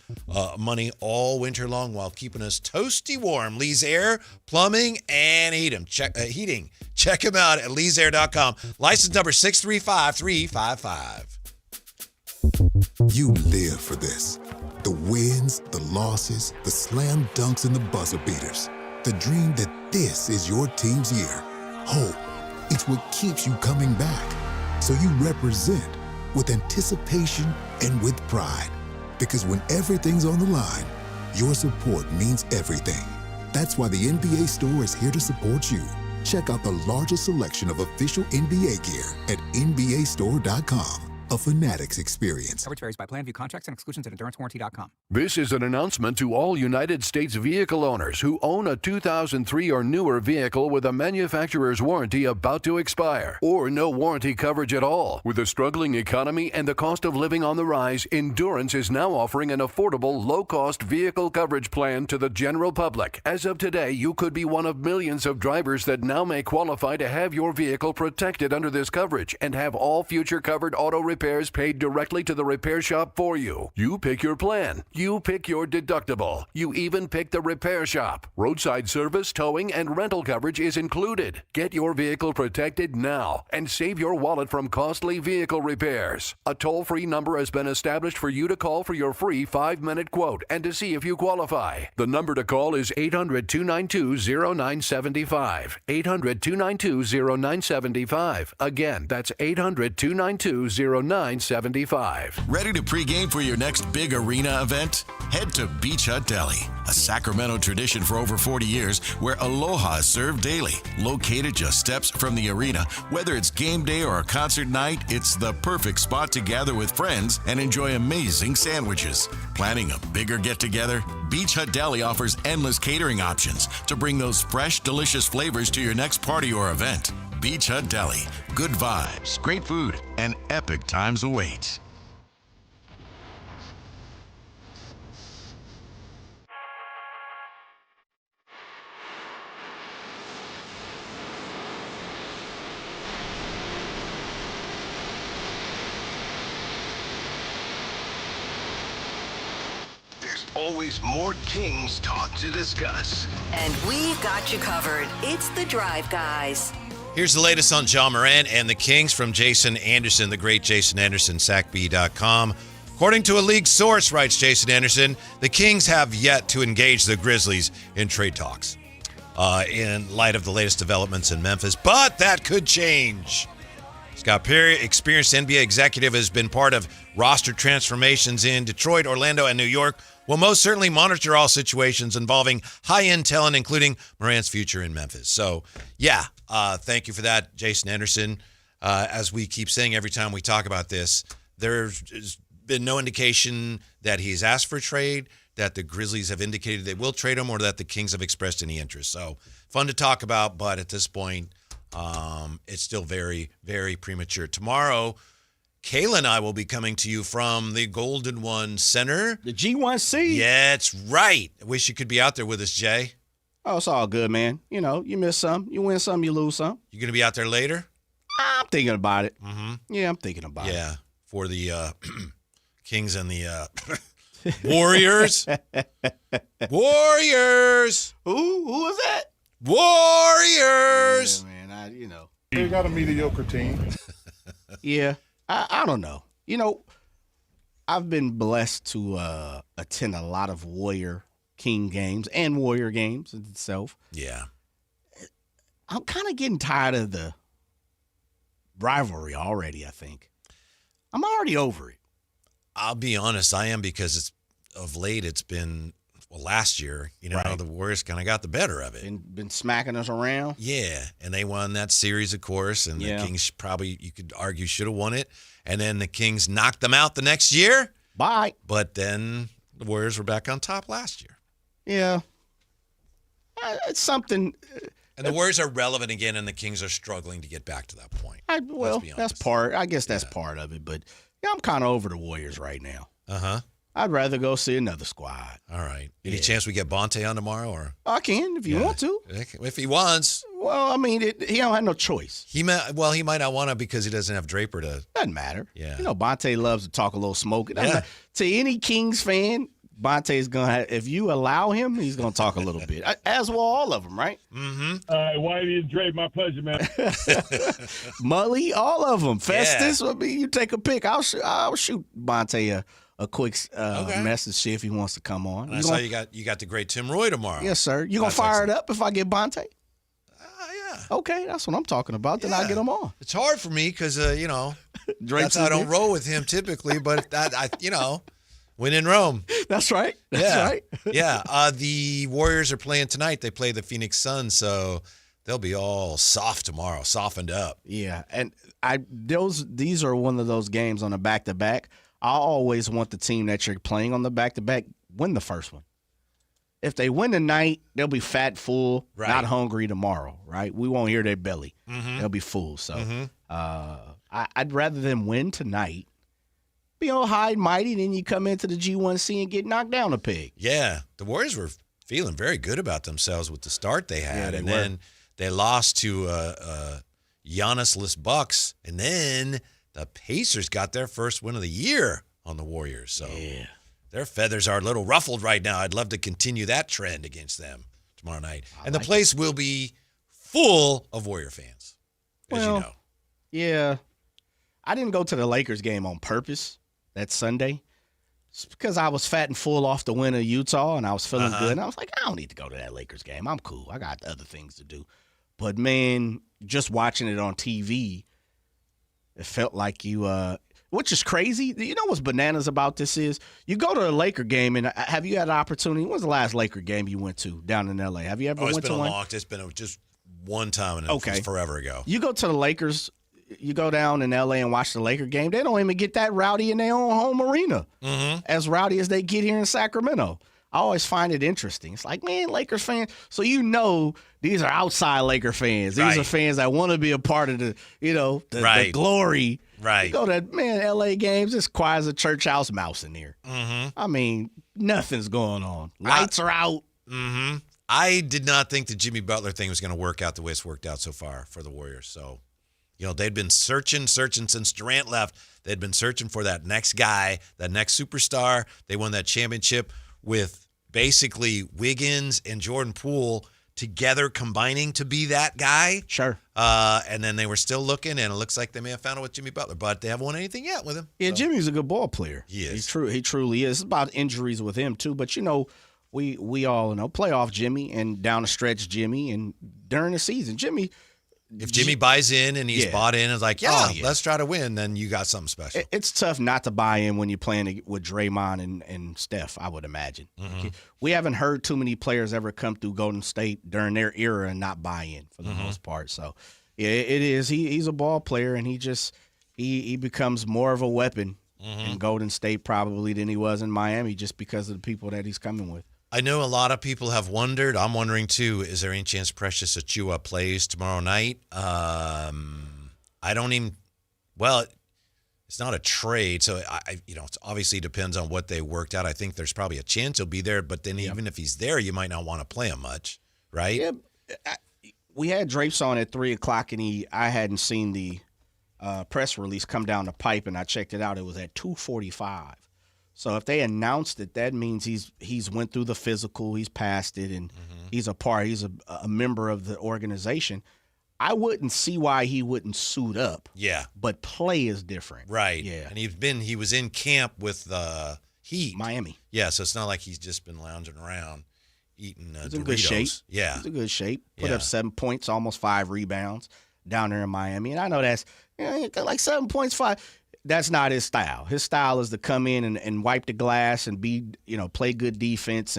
money all winter long while keeping us toasty warm. Lee's Air, Plumbing, and Heating. Check them out at leesair.com. License number 635355. You live for this. The wins, the losses, the slam dunks, and the buzzer beaters. The dream that this is your team's year. Hope. It's what keeps you coming back. So you represent with anticipation and with pride. Because when everything's on the line, your support means everything. That's why the NBA Store is here to support you. Check out the largest selection of official NBA gear at NBAstore.com. A Fanatics experience. Coverage varies by plan. View contracts and exclusions at EnduranceWarranty.com. This is an announcement to all United States vehicle owners who own a 2003 or newer vehicle with a manufacturer's warranty about to expire, or no warranty coverage at all. With a struggling economy and the cost of living on the rise, Endurance is now offering an affordable, low-cost vehicle coverage plan to the general public. As of today, you could be one of millions of drivers that now may qualify to have your vehicle protected under this coverage and have all future covered auto repairs repairs paid directly to the repair shop for you. You pick your plan. You pick your deductible. You even pick the repair shop. Roadside service, towing, and rental coverage is included. Get your vehicle protected now and save your wallet from costly vehicle repairs. A toll-free number has been established for you to call for your free 5-minute quote and to see if you qualify. The number to call is 800-292-0975. 800-292-0975. Again, that's 800-292-0975. Ready to pregame for your next big arena event? Head to Beach Hut Deli, a Sacramento tradition for over 40 years where Aloha is served daily. Located just steps from the arena, whether it's game day or a concert night, it's the perfect spot to gather with friends and enjoy amazing sandwiches. Planning a bigger get-together? Beach Hut Deli offers endless catering options to bring those fresh, delicious flavors to your next party or event. Beach Hut Deli. Good vibes, great food, and epic times await. Always more Kings talk to discuss. And we've got you covered. It's The Drive, guys. Here's the latest on John Morant and the Kings from Jason Anderson, the great Jason Anderson, SacB.com. According to a league source, writes Jason Anderson, the Kings have yet to engage the Grizzlies in trade talks in light of the latest developments in Memphis, but that could change. Scott Perry, experienced NBA executive, has been part of roster transformations in Detroit, Orlando, and New York, will most certainly monitor all situations involving high-end talent, including Morant's future in Memphis. So, thank you for that, Jason Anderson. As we keep saying every time we talk about this, there's been no indication that he's asked for a trade, that the Grizzlies have indicated they will trade him, or that the Kings have expressed any interest. So, fun to talk about, but at this point, it's still very, very premature. Tomorrow, Kayla and I will be coming to you from the Golden One Center. The G1C? Yeah, that's right. I wish you could be out there with us, Jay. Oh, it's all good, man. You know, you miss some. You win some, you lose some. You going to be out there later? I'm thinking about it. Mm-hmm. Yeah, I'm thinking about it. Yeah, for the Kings and the Warriors. Warriors! Who was that? Warriors! Yeah, man, They got a mediocre team. Yeah. I don't know. You know, I've been blessed to attend a lot of Warrior King games and Warrior games itself. Yeah. I'm kind of getting tired of the rivalry already, I think. I'm already over it. I'll be honest, I am, because it's of late it's been, last year, Right. the Warriors kind of got the better of it. Been smacking us around. Yeah, and they won that series, of course, and the Kings probably, you could argue, should have won it. And then the Kings knocked them out the next year. Bye. But then the Warriors were back on top last year. Yeah. It's something. And the Warriors are relevant again, and the Kings are struggling to get back to that point. That's part. I guess that's part of it. But yeah, I'm kind of over the Warriors right now. Uh-huh. I'd rather go see another squad. All right. Any chance we get Bonte on tomorrow? Or I can if you want to. If he wants. Well, I mean, he don't have no choice. He might not want to because he doesn't have Draper to. Doesn't matter. Yeah. You know, Bonte loves to talk a little smoke. Yeah. To any Kings fan, Bonte's going to have, if you allow him, he's going to talk a little bit. As will all of them, right? Mm-hmm. Whitey and Dre, my pleasure, man. Mully, all of them. Festus, you take a pick. I'll shoot Bonte a quick message, see if he wants to come on. I saw you got the great Tim Roy tomorrow. Yes, sir. You going to fire it up if I get Bonte? Yeah. Okay, that's what I'm talking about. Then I'll get him on. It's hard for me because, that's how I don't roll with him typically, but win in Rome. That's right. That's right. Yeah. The Warriors are playing tonight. They play the Phoenix Suns, so they'll be all soft tomorrow, softened up. Yeah, and these are one of those games on a back-to-back. I always want the team that you're playing on the back-to-back win the first one. If they win tonight, they'll be fat, full, not hungry tomorrow, right? We won't hear their belly. Mm-hmm. They'll be full. So I'd rather them win tonight, be all high and mighty, then you come into the G1C and get knocked down a peg. Yeah, the Warriors were feeling very good about themselves with the start they had, Yeah, then they lost to Giannis-less Bucks, and then the Pacers got their first win of the year on the Warriors. So their feathers are a little ruffled right now. I'd love to continue that trend against them tomorrow night. And the place will be full of Warrior fans, as you know. Yeah. I didn't go to the Lakers game on purpose that Sunday. It's because I was fat and full off the win of Utah, and I was feeling good. And I was like, I don't need to go to that Lakers game. I'm cool. I got other things to do. But, man, just watching it on TV, it felt like you which is crazy. You know what's bananas about this is? You go to a Laker game, and have you had an opportunity? When was the last Laker game you went to down in L.A.? Have you ever went to one? It's been just one time, and it was forever ago. You go to the Lakers, you go down in L.A. and watch the Laker game, they don't even get that rowdy in their own home arena, as rowdy as they get here in Sacramento. I always find it interesting. It's like, man, Lakers fans. So these are outside Laker fans. These are fans that want to be a part of the glory. Right. You go to, L.A. games, it's quiet as a church house mouse in here. I mean, nothing's going on. Lights are out. I did not think the Jimmy Butler thing was going to work out the way it's worked out so far for the Warriors. So, they'd been searching since Durant left. They'd been searching for that next guy, that next superstar. They won that championship with basically Wiggins and Jordan Poole together combining to be that guy. Sure. And then they were still looking, and it looks like they may have found it with Jimmy Butler, but they haven't won anything yet with him. Yeah, so. Jimmy's a good ball player. He is. He truly is. It's about injuries with him, too. But, we all know playoff Jimmy and down the stretch Jimmy, and during the season, Jimmy. If Jimmy buys in and he's bought in and is like, let's try to win, then you got something special. It's tough not to buy in when you're playing with Draymond and Steph, I would imagine. We haven't heard too many players ever come through Golden State during their era and not buy in for the most part. So, yeah, it is. He's a ball player, and he becomes more of a weapon in Golden State probably than he was in Miami just because of the people that he's coming with. I know a lot of people have wondered. I'm wondering, too, is there any chance Precious Achiuwa plays tomorrow night? I don't even – well, it's not a trade, so, it obviously depends on what they worked out. I think there's probably a chance he'll be there, but then even if he's there, you might not want to play him much, right? Yeah, we had Drapes on at 3 o'clock, and I hadn't seen the press release come down the pipe, and I checked it out. It was at 2:45. So if they announced it, that means he's went through the physical, he's passed it, and he's a member of the organization. I wouldn't see why he wouldn't suit up. Yeah. But play is different. Right. Yeah. And he was in camp with the Heat. Miami. Yeah, so it's not like he's just been lounging around eating He's Doritos. in good shape. Yeah. He's in good shape. Put up 7 points, almost 5 rebounds down there in Miami. And I know that's like 7 points, 5. That's not his style. His style is to come in and wipe the glass and play good defense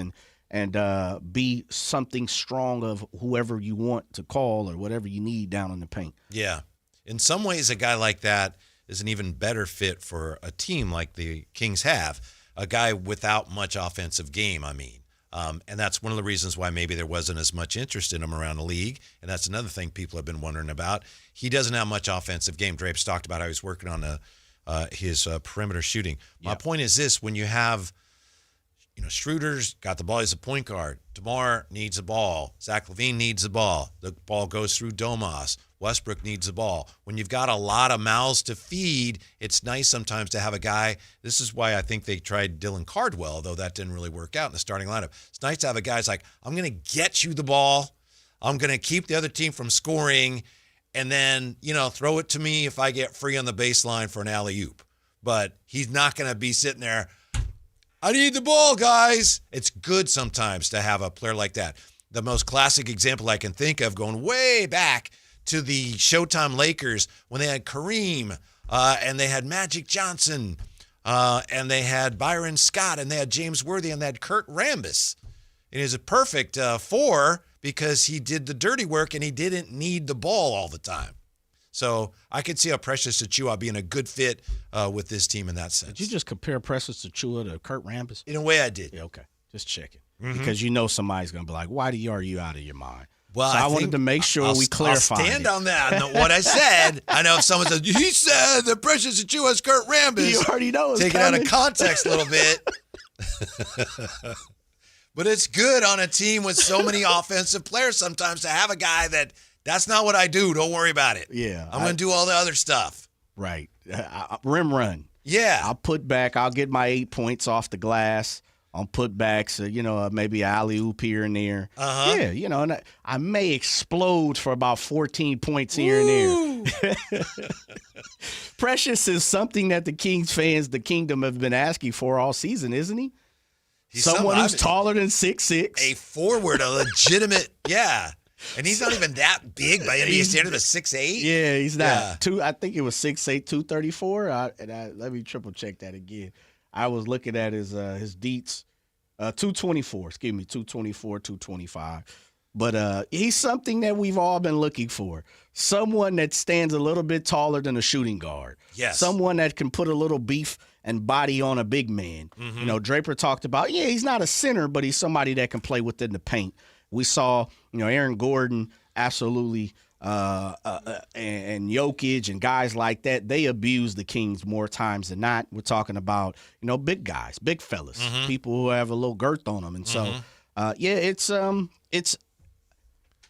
and be something strong of whoever you want to call or whatever you need down in the paint. Yeah. In some ways, a guy like that is an even better fit for a team like the Kings have, a guy without much offensive game, I mean. And that's one of the reasons why maybe there wasn't as much interest in him around the league. And that's another thing people have been wondering about. He doesn't have much offensive game. Drapes talked about how he's working on his perimeter shooting. My point is this: when you have, Schroeder's got the ball, he's a point guard. DeMar needs the ball. Zach LaVine needs the ball. The ball goes through Domas. Westbrook needs the ball. When you've got a lot of mouths to feed, it's nice sometimes to have a guy. This is why I think they tried Dylan Cardwell, though that didn't really work out in the starting lineup. It's nice to have a guy who's like, I'm going to get you the ball. I'm going to keep the other team from scoring. And then, throw it to me if I get free on the baseline for an alley-oop. But he's not going to be sitting there, I need the ball, guys. It's good sometimes to have a player like that. The most classic example I can think of, going way back to the Showtime Lakers when they had Kareem and they had Magic Johnson and they had Byron Scott and they had James Worthy and they had Kurt Rambis. It is a perfect 4 because he did the dirty work and he didn't need the ball all the time. So I could see how Precious Achiuwa being a good fit with this team in that sense. Did you just compare Precious Achiuwa to Kurt Rambis? In a way I did. Yeah, okay. Just checking. Because somebody's going to be like, why are you out of your mind? Well, so I wanted to make sure we clarify. I'll stand on that. What I said, I know if someone says, he said that Precious Achiuwa is Kurt Rambis. You already know it's take it out of context a little bit. But it's good on a team with so many offensive players sometimes to have a guy that's not what I do. Don't worry about it. Yeah. I'm going to do all the other stuff. Right. rim run. Yeah. I'll put back. I'll get my 8 points off the glass on putbacks, maybe an alley-oop here and there. Uh-huh. Yeah, and I may explode for about 14 points here and there. Precious is something that the Kings fans, the Kingdom, have been asking for all season, isn't he? He's someone who's taller than 6'6". A forward, a legitimate, yeah. And he's not even that big by NBA standard, but 6'8". Yeah, he's not. I think it was 6'8", 234. Let me triple check that again. I was looking at his deets, 224. Excuse me, 224, 225. But he's something that we've all been looking for. Someone that stands a little bit taller than a shooting guard. Yes. Someone that can put a little beef and body on a big man. Mm-hmm. Draper talked about, he's not a center, but he's somebody that can play within the paint. We saw, Aaron Gordon absolutely and Jokic and guys like that. They abuse the Kings more times than not. We're talking about, big guys, big fellas, people who have a little girth on them. And so, it's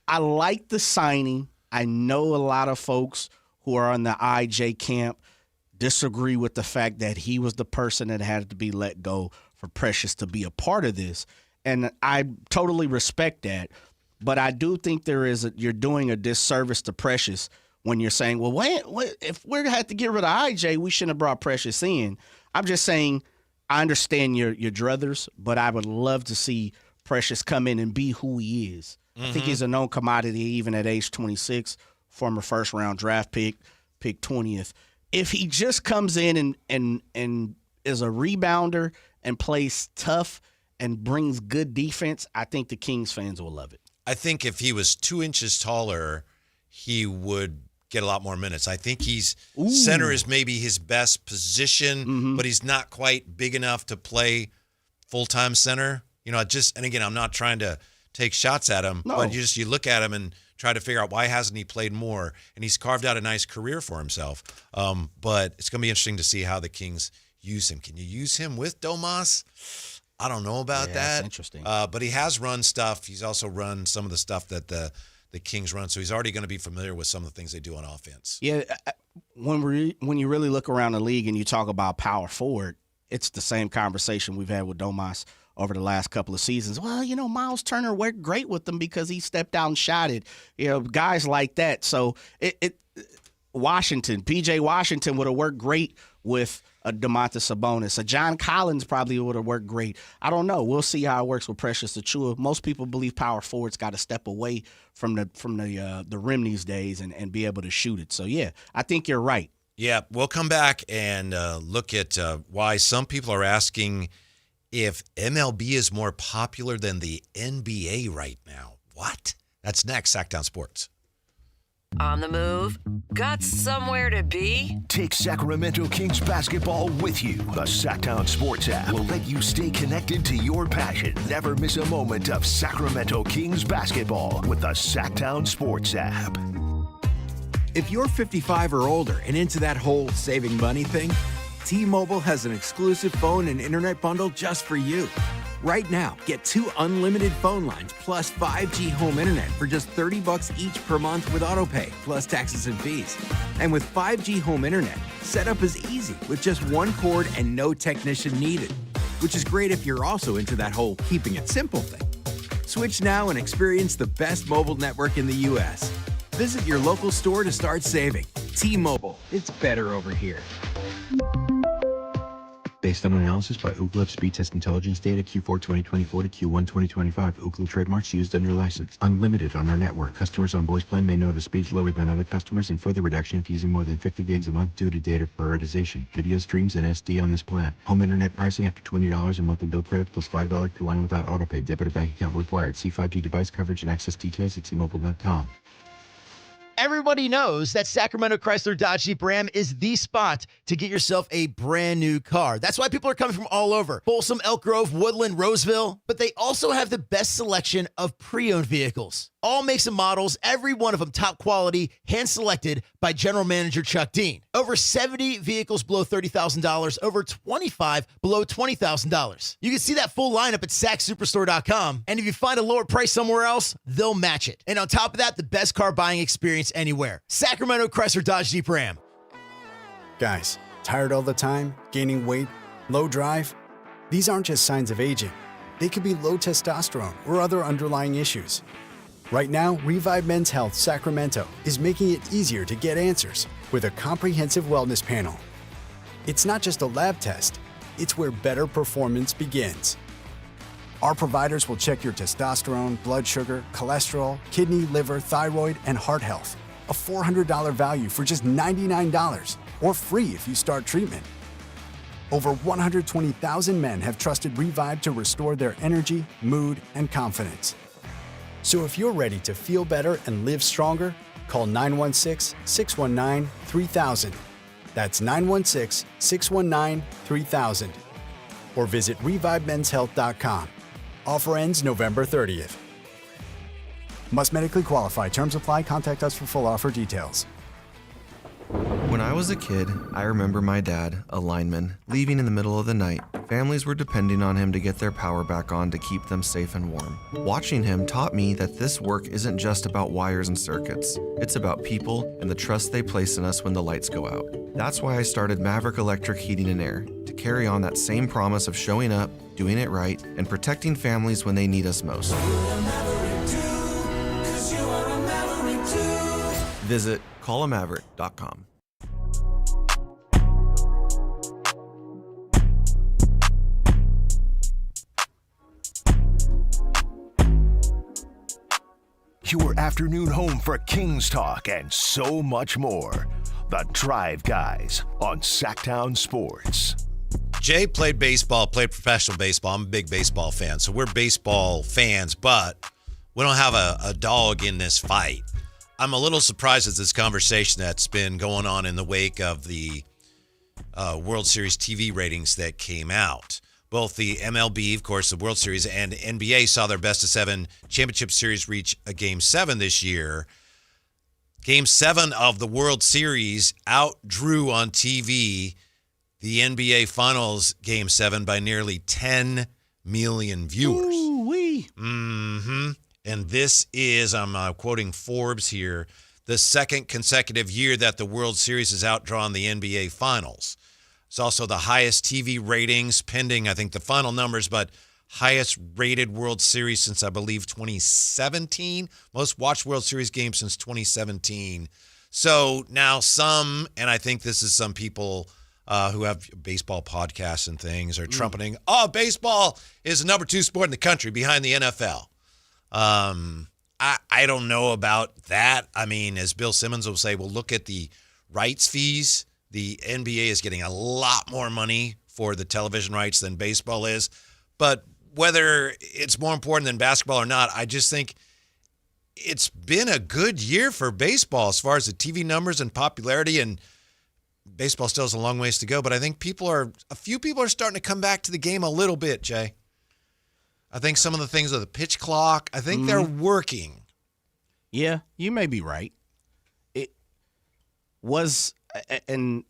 I like the signing. I know a lot of folks who are on the IJ camp disagree with the fact that he was the person that had to be let go for Precious to be a part of this. And I totally respect that. But I do think you're doing a disservice to Precious when you're saying, well, if we're going to have to get rid of IJ, we shouldn't have brought Precious in. I'm just saying I understand your druthers, but I would love to see Precious come in and be who he is. I think he's a known commodity even at age 26, former first-round draft pick 20th. If he just comes in and is a rebounder and plays tough and brings good defense, I think the Kings fans will love it. I think if he was 2 inches taller, he would get a lot more minutes. I think center is maybe his best position, but he's not quite big enough to play full-time center. And again, I'm not trying to take shots at him, but you look at him and try to figure out why hasn't he played more, and he's carved out a nice career for himself. But it's going to be interesting to see how the Kings use him. Can you use him with Domas? I don't know about that. That's interesting. But he has run stuff. He's also run some of the stuff that the Kings run, so he's already going to be familiar with some of the things they do on offense. Yeah, when you really look around the league and you talk about power forward, it's the same conversation we've had with Domas over the last couple of seasons. Well, Miles Turner worked great with them because he stepped out and shot it. Guys like that. So PJ Washington would have worked great with a Domantas Sabonis. A John Collins probably would have worked great. I don't know. We'll see how it works with Precious Achiuwa. Most people believe power forwards got to step away from the rim these days and be able to shoot it. So, yeah, I think you're right. Yeah, we'll come back and look at why some people are asking if MLB is more popular than the NBA right now. What? That's next, Sactown Sports. On the move? Got somewhere to be? Take Sacramento Kings basketball with you. The Sactown Sports app will let you stay connected to your passion. Never miss a moment of Sacramento Kings basketball with the Sactown Sports app. If you're 55 or older and into that whole saving money thing, T-Mobile has an exclusive phone and internet bundle just for you. Right now, get 2 unlimited phone lines plus 5G home internet for just $30 each per month with AutoPay, plus taxes and fees. And with 5G home internet, setup is easy with just 1 cord and no technician needed, which is great if you're also into that whole keeping it simple thing. Switch now and experience the best mobile network in the U.S. Visit your local store to start saving. T-Mobile, it's better over here. Based on analysis by Ookla Speed Test Intelligence Data Q4 2024 to Q1 2025, Ookla trademarks used under license. Unlimited on our network. Customers on voice plan may notice speeds lower than other customers and further reduction if using more than 50 gigs a month due to data prioritization. Video streams and SD on this plan. Home internet pricing after $20 a monthly bill credit plus $5 per line without autopay. Debit or bank account required. See 5G device coverage and access details at T-Mobile.com. Everybody knows that Sacramento Chrysler Dodge Jeep Ram is the spot to get yourself a brand new car. That's why people are coming from all over. Folsom, Elk Grove, Woodland, Roseville. But they also have the best selection of pre-owned vehicles. All makes and models, every one of them top quality, hand-selected by General Manager Chuck Dean. Over 70 vehicles below $30,000, over 25 below $20,000. You can see that full lineup at SacSuperstore.com, and if you find a lower price somewhere else, they'll match it. And on top of that, the best car buying experience anywhere. Sacramento Chrysler Dodge Jeep Ram. Guys, tired all the time, gaining weight, low drive? These aren't just signs of aging. They could be low testosterone or other underlying issues. Right now, Revive Men's Health Sacramento is making it easier to get answers with a comprehensive wellness panel. It's not just a lab test, it's where better performance begins. Our providers will check your testosterone, blood sugar, cholesterol, kidney, liver, thyroid, and heart health. A $400 value for just $99, or free if you start treatment. Over 120,000 men have trusted Revive to restore their energy, mood, and confidence. So if you're ready to feel better and live stronger, call 916-619-3000. That's 916-619-3000. Or visit revivemenshealth.com. Offer ends November 30th. Must medically qualify. Terms apply. Contact us for full offer details. When I was a kid, I remember my dad, a lineman, leaving in the middle of the night. Families were depending on him to get their power back on to keep them safe and warm. Watching him taught me that this work isn't just about wires and circuits. It's about people and the trust they place in us when the lights go out. That's why I started Maverick Electric Heating and Air, to carry on that same promise of showing up, doing it right, and protecting families when they need us most. Visit callamaverick.com. Your afternoon home for Kings talk and so much more. The Drive Guys on Sactown Sports. Jay played professional baseball. I'm a big baseball fan, so we're baseball fans, but we don't have a dog in this fight. I'm a little surprised at this conversation that's been going on in the wake of the World Series TV ratings that came out. Both the MLB, of course, the World Series, and NBA saw their best-of-7 championship series reach a Game 7 this year. Game 7 of the World Series outdrew on TV the NBA Finals Game 7 by nearly 10 million viewers. Ooh-wee. Mm-hmm. And this is, I'm quoting Forbes here, the second consecutive year that the World Series has outdrawn the NBA Finals. It's also the highest TV ratings, pending, I think, the final numbers, but highest rated World Series since, I believe, 2017. Most watched World Series games since 2017. So now some, and I think this is some people who have baseball podcasts and things, are trumpeting, baseball is the number 2 sport in the country behind the NFL. I don't know about that. I mean, as Bill Simmons will say, well, look at the rights fees. The NBA is getting a lot more money for the television rights than baseball is. But whether it's more important than basketball or not, I just think it's been a good year for baseball as far as the TV numbers and popularity, and baseball still has a long ways to go. But I think a few people are starting to come back to the game a little bit, Jay. I think some of the things with the pitch clock, I think they're working. Yeah, you may be right. It was, and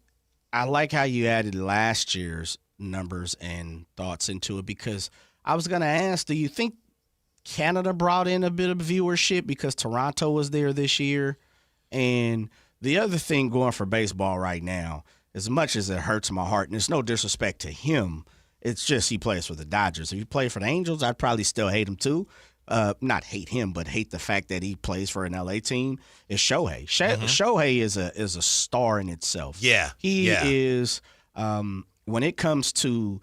I like how you added last year's numbers and thoughts into it, because I was going to ask, do you think Canada brought in a bit of viewership because Toronto was there this year? And the other thing going for baseball right now, as much as it hurts my heart, and it's no disrespect to him, it's just he plays for the Dodgers. If he played for the Angels, I'd probably still hate him too. Not hate him, but hate the fact that he plays for an LA team. Is Shohei. Shohei is a star in itself. Yeah. He is, when it comes to,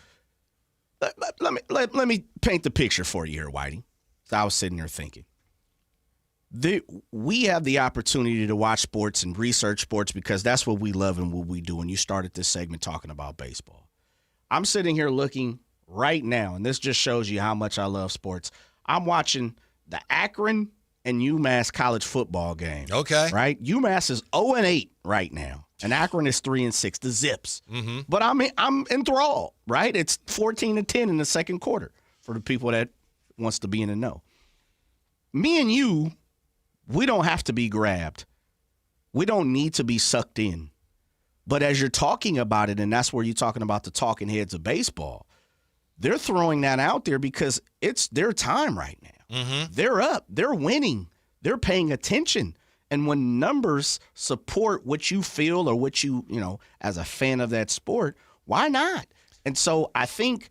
let me paint the picture for you here, Whitey. So I was sitting there thinking. We have the opportunity to watch sports and research sports because that's what we love and what we do. And you started this segment talking about baseball. I'm sitting here looking right now, and this just shows you how much I love sports. I'm watching the Akron and UMass college football game. Okay. Right? UMass is 0-8 right now, and Akron is 3-6, the Zips. Mm-hmm. But I'm enthralled, right? It's 14-10 in the second quarter for the people that wants to be in the know. Me and you, we don't have to be grabbed. We don't need to be sucked in. But as you're talking about it, and that's where you're talking about the talking heads of baseball, they're throwing that out there because it's their time right now. Mm-hmm. They're up. They're winning. They're paying attention. And when numbers support what you feel or what you as a fan of that sport, why not? And so I think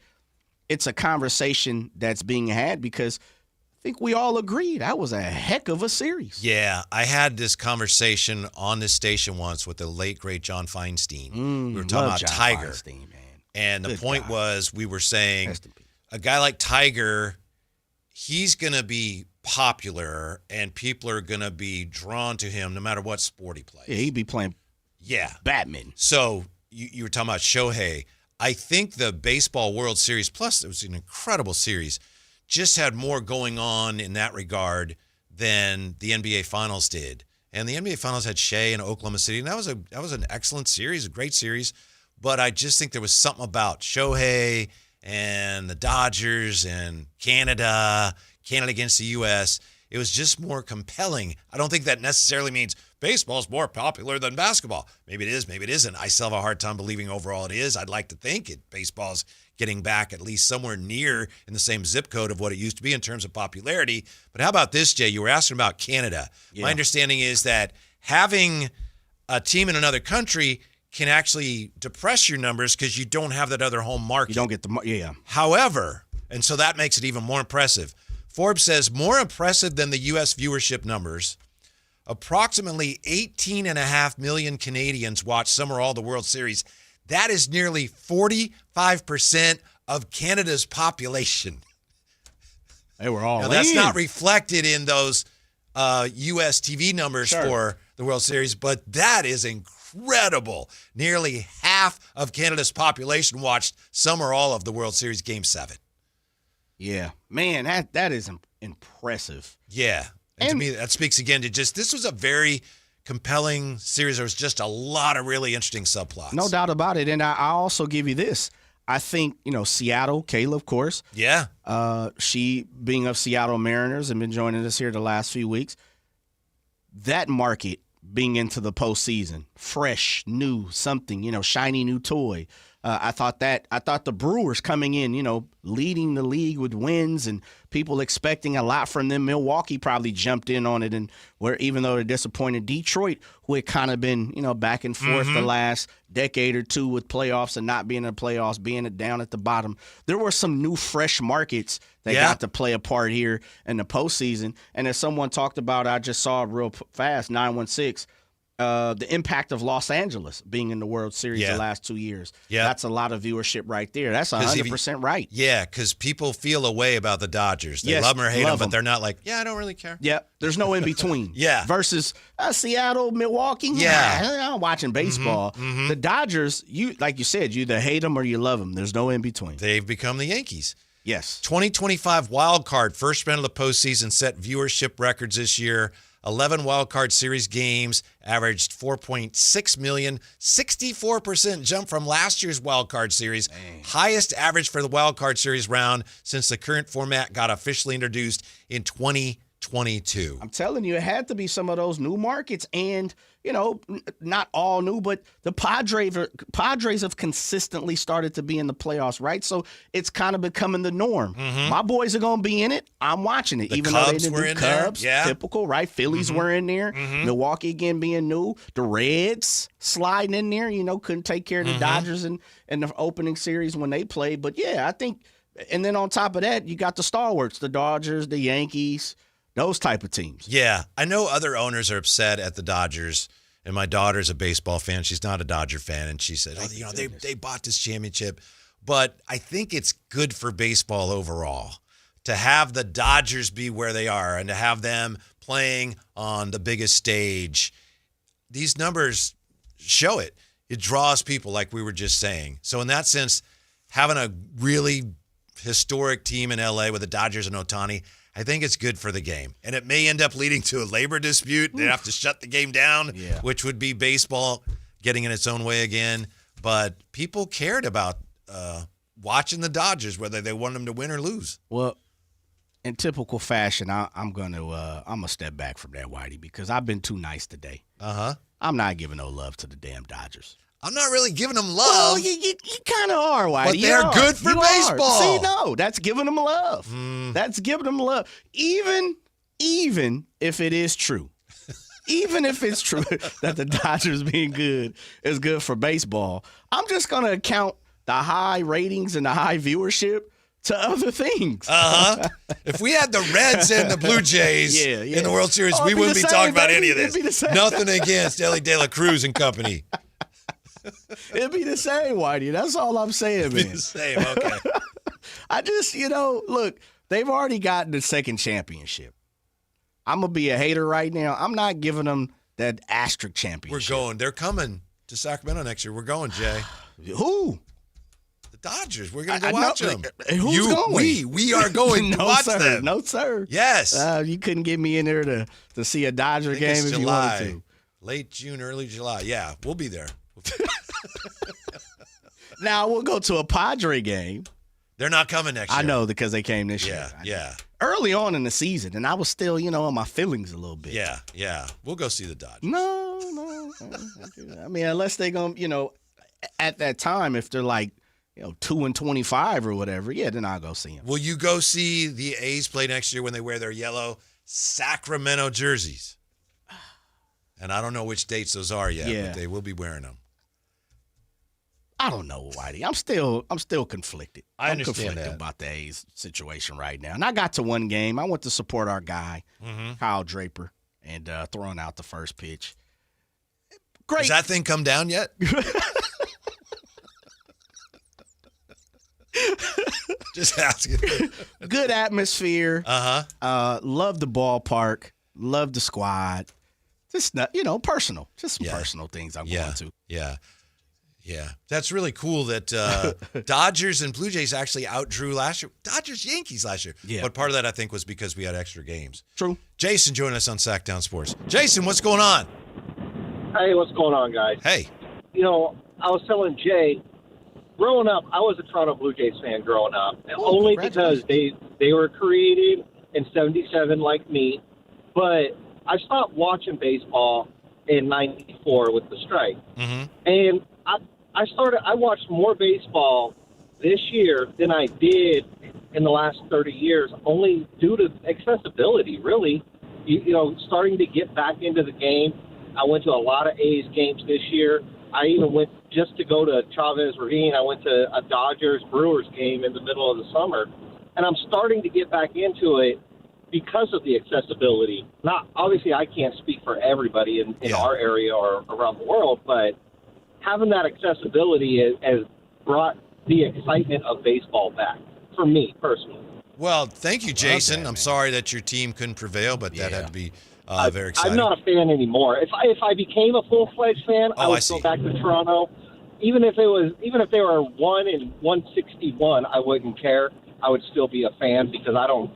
it's a conversation that's being had because I think we all agree that was a heck of a series. Yeah, I had this conversation on this station once with the late, great John Feinstein. We were talking about John Tiger. Feinstein, man. And the Good point guy. was we were saying a guy like Tiger, he's going to be popular and people are going to be drawn to him no matter what sport he plays. Yeah, he'd be playing badminton. So you were talking about Shohei. I think the Baseball World Series, plus it was an incredible series, just had more going on in that regard than the NBA Finals did. And the NBA Finals had Shea in Oklahoma City, and that was an excellent series, a great series. But I just think there was something about Shohei and the Dodgers and Canada against the U.S. It was just more compelling. I don't think that necessarily means baseball's more popular than basketball. Maybe it is, maybe it isn't. I still have a hard time believing overall it is. I'd like to think baseball's getting back at least somewhere near in the same zip code of what it used to be in terms of popularity. But how about this, Jay? You were asking about Canada. Yeah. My understanding is that having a team in another country can actually depress your numbers because you don't have that other home market. You don't get the However, and so that makes it even more impressive. Forbes says more impressive than the U.S. viewership numbers. Approximately 18.5 million Canadians watch some or all the World Series. That is nearly 45% of Canada's population. They were all now, that's not reflected in those U.S. TV numbers for the World Series, but that is incredible. Nearly half of Canada's population watched some or all of the World Series Game 7. Yeah. Man, that is impressive. Yeah. And to me, that speaks again to just this was a very compelling series. There was just a lot of really interesting subplots. No doubt about it. And I'll also give you this. I think, Seattle, Kayla, of course. Yeah. She being of Seattle Mariners and been joining us here the last few weeks. That market being into the postseason, fresh, new, something, shiny new toy. I thought the Brewers coming in, leading the league with wins and people expecting a lot from them. Milwaukee probably jumped in on it, and where even though they're disappointed, Detroit, who had kind of been, back and forth the last decade or two with playoffs and not being in the playoffs, being down at the bottom. There were some new, fresh markets that got to play a part here in the postseason. And as someone talked about, I just saw real fast, 916. The impact of Los Angeles being in the World Series the last 2 years. Yeah. That's a lot of viewership right there. That's 100% right. Yeah, because people feel a way about the Dodgers. They love them or hate them, but they're not like, I don't really care. Yeah, there's no in between. Versus Seattle, Milwaukee. I'm watching baseball. Mm-hmm. The Dodgers, like you said, you either hate them or you love them. There's no in between. They've become the Yankees. Yes. 2025 wild card, first round of the postseason, set viewership records this year. 11 wild card series games, averaged 4.6 million, 64% jump from last year's wild card series. Highest average for the wild card series round since the current format got officially introduced in 2022. I'm telling you, it had to be some of those new markets and, not all new, but the Padres have consistently started to be in the playoffs, right? So it's kind of becoming the norm. Mm-hmm. My boys are going to be in it. I'm watching it. The Even Cubs though they didn't were do in Cubs, there. Yeah. Typical, right? Phillies were in there. Milwaukee again being new. The Reds sliding in there, couldn't take care of the Dodgers in the opening series when they played. But, yeah, I think – and then on top of that, you got the stalwarts, the Dodgers, the Yankees, those type of teams. Yeah. I know other owners are upset at the Dodgers, and my daughter's a baseball fan. She's not a Dodger fan, and she said, they bought this championship. But I think it's good for baseball overall to have the Dodgers be where they are and to have them playing on the biggest stage. These numbers show it. It draws people like we were just saying. So in that sense, having a really historic team in LA with the Dodgers and Ohtani, I think it's good for the game. And it may end up leading to a labor dispute. They have to shut the game down, which would be baseball getting in its own way again. But people cared about watching the Dodgers, whether they wanted them to win or lose. Well, in typical fashion, I'm gonna step back from that, Whitey, because I've been too nice today. I'm not giving no love to the damn Dodgers. I'm not really giving them love. Well, you kind of are, Whitey. But they're good for baseball. See, no, that's giving them love. That's giving them love. Even if it is true even if it's true that the Dodgers being good is good for baseball, I'm just going to account the high ratings and the high viewership to other things. If we had the Reds and the Blue Jays in the World Series, we wouldn't be talking about any of this. Nothing against Ellie De La Cruz and company. It'd be the same, Whitey. That's all I'm saying, man. It'd be the same, okay. I just, look, they've already gotten the second championship. I'm going to be a hater right now. I'm not giving them that asterisk championship. We're going. They're coming to Sacramento next year. We're going, Jay. Who? The Dodgers. We're going to go watch them. Who's going? We are going to watch them. No, sir. Yes. You couldn't get me in there to see a Dodger game if you wanted to. Late June, early July. Yeah, we'll be there. Now, we'll go to a Padre game. They're not coming next year. I know, because they came this year. Yeah. Early on in the season, and I was still, in my feelings a little bit. Yeah. We'll go see the Dodgers. No. I mean, unless they're going to, at that time, if they're like, 2-25 or whatever, then I'll go see them. Will you go see the A's play next year when they wear their yellow Sacramento jerseys? And I don't know which dates those are yet, but they will be wearing them. I don't know, Whitey. I'm still conflicted. I'm conflicted that. about the A's situation right now. And I got to one game. I went to support our guy, Kyle Draper, and throwing out the first pitch. Great. Has that thing come down yet? Just asking. Good atmosphere. Love the ballpark. Love the squad. Just personal. Just some personal things I'm going to. Yeah. That's really cool that Dodgers and Blue Jays actually outdrew last year. Dodgers-Yankees last year. Yeah. But part of that, I think, was because we had extra games. True. Jason joining us on Sactown Sports. Jason, what's going on? Hey, what's going on, guys? Hey. I was telling Jay, growing up, I was a Toronto Blue Jays fan growing up. Only because they were created in 77 like me. But I stopped watching baseball in 94 with the strike. And I watched more baseball this year than I did in the last 30 years, only due to accessibility, really. Starting to get back into the game. I went to a lot of A's games this year. I even went just to go to Chavez Ravine. I went to a Dodgers-Brewers game in the middle of the summer. And I'm starting to get back into it because of the accessibility. Not obviously, I can't speak for everybody in our area or around the world, but having that accessibility has brought the excitement of baseball back for me personally. Well, thank you, Jason. I'm sorry that your team couldn't prevail, but that had to be very exciting. I'm not a fan anymore. If I became a full-fledged fan, I would go back to Toronto. Even if they were 1-161, I wouldn't care. I would still be a fan because I don't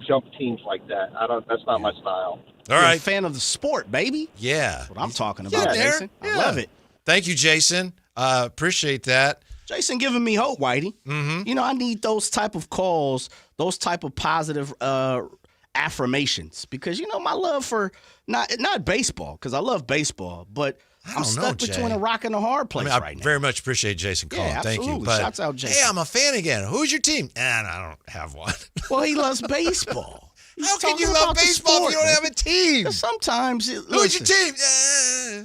jump teams like that. That's not my style. All right. You're a fan of the sport, baby. Yeah. That's what I'm talking about, Jason. I love it. Thank you, Jason. Appreciate that. Jason giving me hope, Whitey. I need those type of calls, those type of positive affirmations because, my love for not baseball, because I love baseball, but I'm stuck between a rock and a hard place right now. I very much appreciate Jason calling. Yeah, Thank you. But, shouts out, Jason. Hey, I'm a fan again. Who's your team? And I don't have one. Well, he loves baseball. How can you love baseball if you don't have a team? Sometimes. Who's your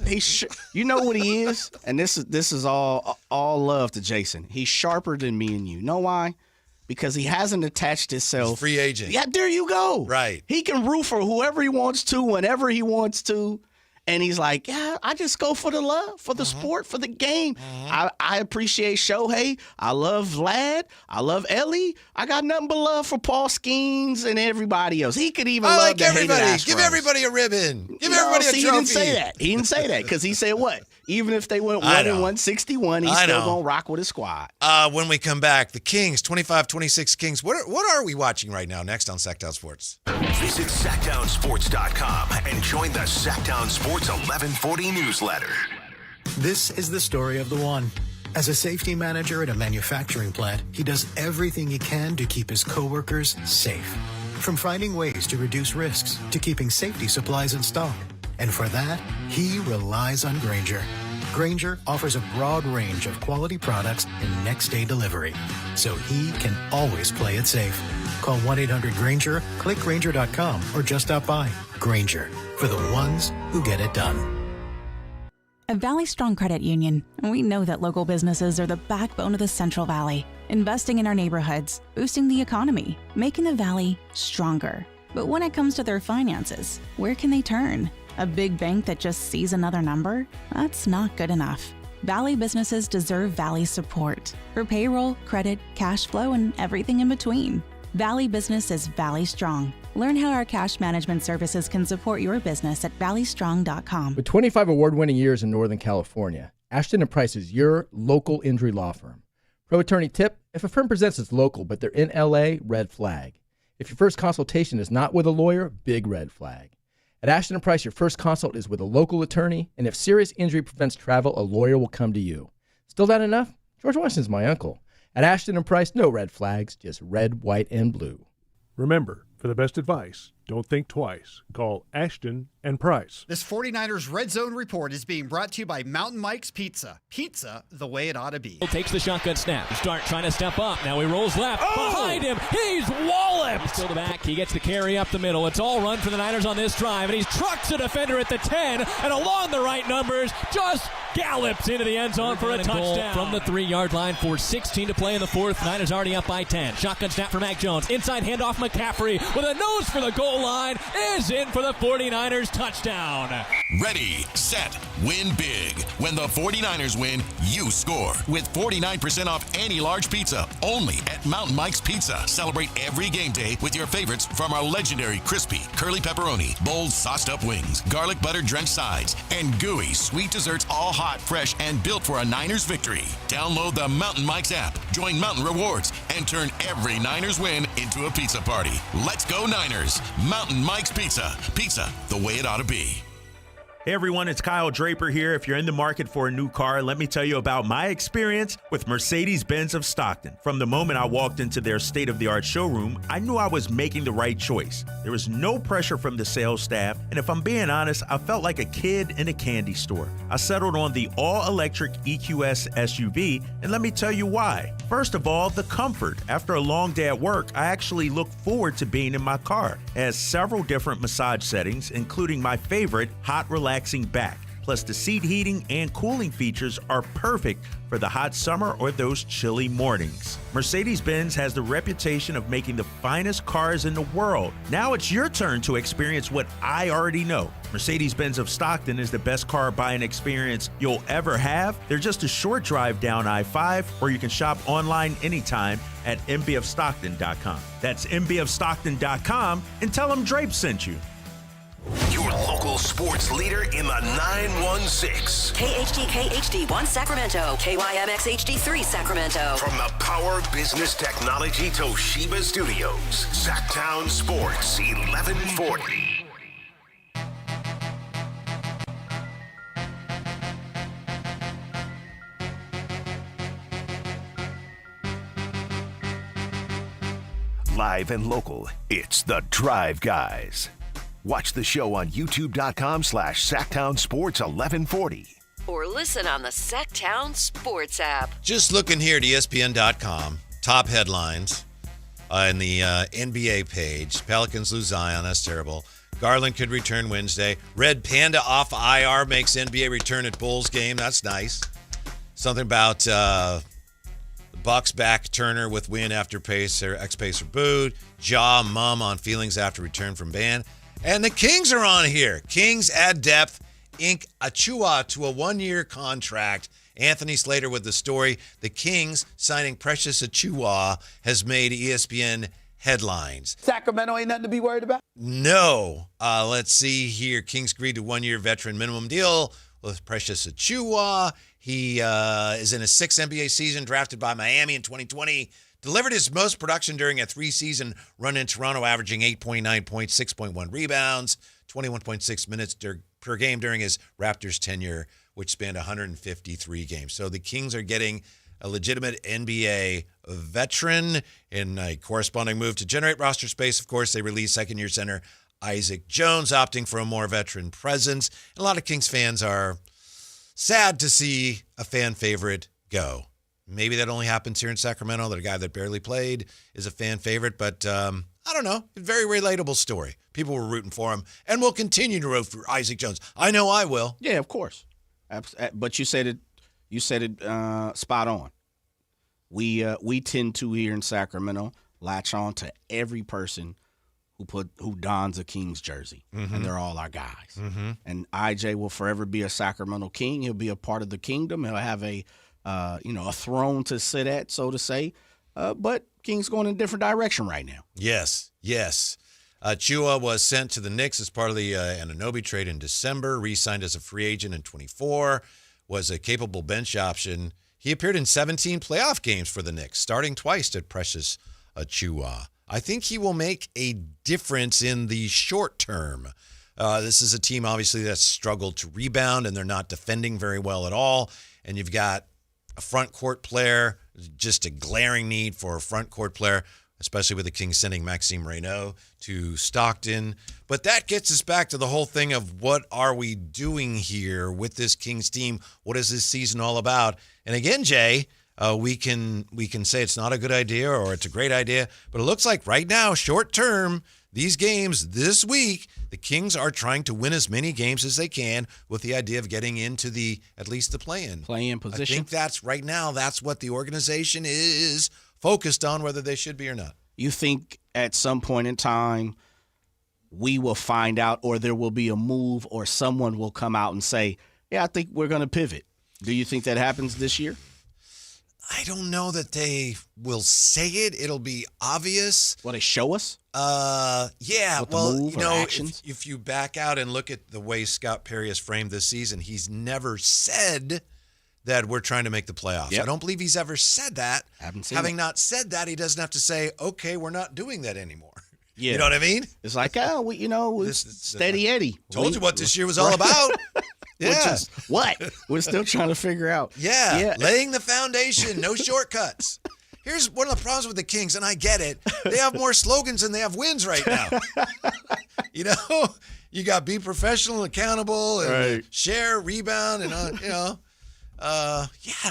team? You know what he is? And this is all love to Jason. He's sharper than me and you. Know why? Because he hasn't attached himself. He's free agent. Yeah, there you go. Right. He can root for whoever he wants to, whenever he wants to. And he's like, I just go for the love, for the sport, for the game. I appreciate Shohei. I love Vlad. I love Ellie. I got nothing but love for Paul Skeens and everybody else. He could even love everybody. Give everybody a ribbon. Give everybody a trophy. He didn't say that. He didn't say that because he said what? Even if they went 1-161, he's still going to rock with his squad. When we come back, the Kings, 25-26 Kings. What are we watching right now next on Sactown Sports? Visit SactownSports.com and join the Sactown Sports 1140 newsletter. This is the story of the one. As a safety manager at a manufacturing plant, he does everything he can to keep his coworkers safe. From finding ways to reduce risks to keeping safety supplies in stock. And for that, he relies on Grainger. Grainger offers a broad range of quality products and next-day delivery, so he can always play it safe. Call 1-800-GRAINGER, click Grainger.com, or just stop by. Grainger, for the ones who get it done. At Valley Strong Credit Union, we know that local businesses are the backbone of the Central Valley, investing in our neighborhoods, boosting the economy, making the Valley stronger. But when it comes to their finances, where can they turn? A big bank that just sees another number? That's not good enough. Valley businesses deserve Valley support for payroll, credit, cash flow, and everything in between. Valley Business is Valley Strong. Learn how our cash management services can support your business at valleystrong.com. With 25 award-winning years in Northern California, Ashton & Price is your local injury law firm. Pro attorney tip: if a firm presents as local but they're in LA, red flag. If your first consultation is not with a lawyer, big red flag. At Ashton & Price, your first consult is with a local attorney, and if serious injury prevents travel, a lawyer will come to you. Still not enough? George Washington's my uncle. At Ashton & Price, no red flags, just red, white, and blue. Remember, for the best advice, don't think twice. Call Ashton and Price. This 49ers Red Zone Report is being brought to you by Mountain Mike's Pizza. Pizza the way it ought to be. Takes the shotgun snap. Start trying to step up. Now he rolls left. Behind him, he's walloped. He's still the back. He gets the carry up the middle. It's all run for the Niners on this drive, and he trucks a defender at the 10, and along the right numbers, just gallops into the end zone for a touchdown. From the 3-yard line for 16 to play in the fourth. Niners already up by 10. Shotgun snap for Mac Jones. Inside handoff McCaffrey with a nose for the goal line. Is in for the 49ers touchdown. Ready, set, win big. When the 49ers win, you score. With 49% off any large pizza, only at Mountain Mike's Pizza. Celebrate every game day with your favorites from our legendary crispy, curly pepperoni, bold sauced up wings, garlic butter drenched sides, and gooey sweet desserts, all hot, fresh, and built for a Niners victory. Download the Mountain Mike's app, join Mountain Rewards, and turn every Niners win into a pizza party. Let's go Niners. Mountain Mike's Pizza. Pizza the way it ought to be. Hey everyone, it's Kyle Draper here. If you're in the market for a new car, let me tell you about my experience with Mercedes-Benz of Stockton. From the moment I walked into their state-of-the-art showroom, I knew I was making the right choice. There was no pressure from the sales staff, and if I'm being honest, I felt like a kid in a candy store. I settled on the all-electric EQS SUV, and let me tell you why. First of all, the comfort. After a long day at work, I actually look forward to being in my car. It has several different massage settings, including my favorite, hot relaxing back. Plus, the seat heating and cooling features are perfect for the hot summer or those chilly mornings. Mercedes-Benz has the reputation of making the finest cars in the world. Now it's your turn to experience what I already know. Mercedes-Benz of Stockton is the best car buying experience you'll ever have. They're just a short drive down I-5, or you can shop online anytime at mbofstockton.com. That's mbofstockton.com, and tell them Drape sent you. Your local sports leader in the 916. KHD1 Sacramento, KYMX HD3 Sacramento. From the Power Business Technology Toshiba Studios, Sactown Sports 1140. Live and local, it's the Drive Guys. Watch the show on youtube.com/Sactown Sports 1140. Or listen on the Sactown Sports app. Just looking here at ESPN.com, top headlines in the NBA page. Pelicans lose Zion, that's terrible. Garland could return Wednesday. Red Panda off IR makes NBA return at Bulls game, that's nice. Something about Bucks back Turner with win after ex-Pacer booed. Ja mum on feelings after return from ban. And the Kings are on here. Kings add depth, ink Achua to a 1-year contract. Anthony Slater with the story. The Kings signing Precious Achua has made ESPN headlines. Sacramento ain't nothing to be worried about? No. Let's see here. Kings agreed to 1-year veteran minimum deal with Precious Achua. He is in his 6th NBA season, drafted by Miami in 2020. Delivered his most production during a 3-season run in Toronto, averaging 8.9 points, 6.1 rebounds, 21.6 minutes per game during his Raptors tenure, which spanned 153 games. So the Kings are getting a legitimate NBA veteran in a corresponding move to generate roster space. Of course, they released second-year center Isaac Jones, opting for a more veteran presence. And a lot of Kings fans are sad to see a fan favorite go. Maybe that only happens here in Sacramento, that a guy that barely played is a fan favorite. But I don't know. Very relatable story. People were rooting for him and will continue to root for Isaac Jones. I know I will. Yeah, of course. But you said it. You said it spot on. We tend to here in Sacramento latch on to every person who dons a Kings jersey, and they're all our guys. And IJ will forever be a Sacramento King. He'll be a part of the kingdom. He'll have a throne to sit at, so to say. But Kings going in a different direction right now. Yes. Chua was sent to the Knicks as part of the Anunoby trade in December, re-signed as a free agent in 24, was a capable bench option. He appeared in 17 playoff games for the Knicks, starting twice at Precious Chua. I think he will make a difference in the short term. This is a team, obviously, that's struggled to rebound, and they're not defending very well at all. And you've got a front court player, just a glaring need for a front court player, especially with the Kings sending Maxime Reynaud to Stockton. But that gets us back to the whole thing of what are we doing here with this Kings team? What is this season all about? And again, Jay, we can say it's not a good idea or it's a great idea, but it looks like right now, short term, these games this week, the Kings are trying to win as many games as they can with the idea of getting into at least the play-in position. I think that's right now, that's what the organization is focused on, whether they should be or not. You think at some point in time we will find out, or there will be a move, or someone will come out and say, yeah, I think we're going to pivot. Do you think that happens this year? I don't know that they will say it. It'll be obvious. Will they show us? Yeah. With Well, the move you know, actions? if you back out and look at the way Scott Perry has framed this season, he's never said that we're trying to make the playoffs. Yep. I don't believe he's ever said that. Haven't seen Having it. not said that, he doesn't have to say, okay, we're not doing that anymore. Yeah. You know what I mean? It's like, steady Eddie. Told you what this year was all about. Yeah. We're still trying to figure out. Yeah. Laying the foundation, no shortcuts. Here's one of the problems with the Kings, and I get it. They have more slogans than they have wins right now. You know, you got be professional, accountable, and share, rebound, and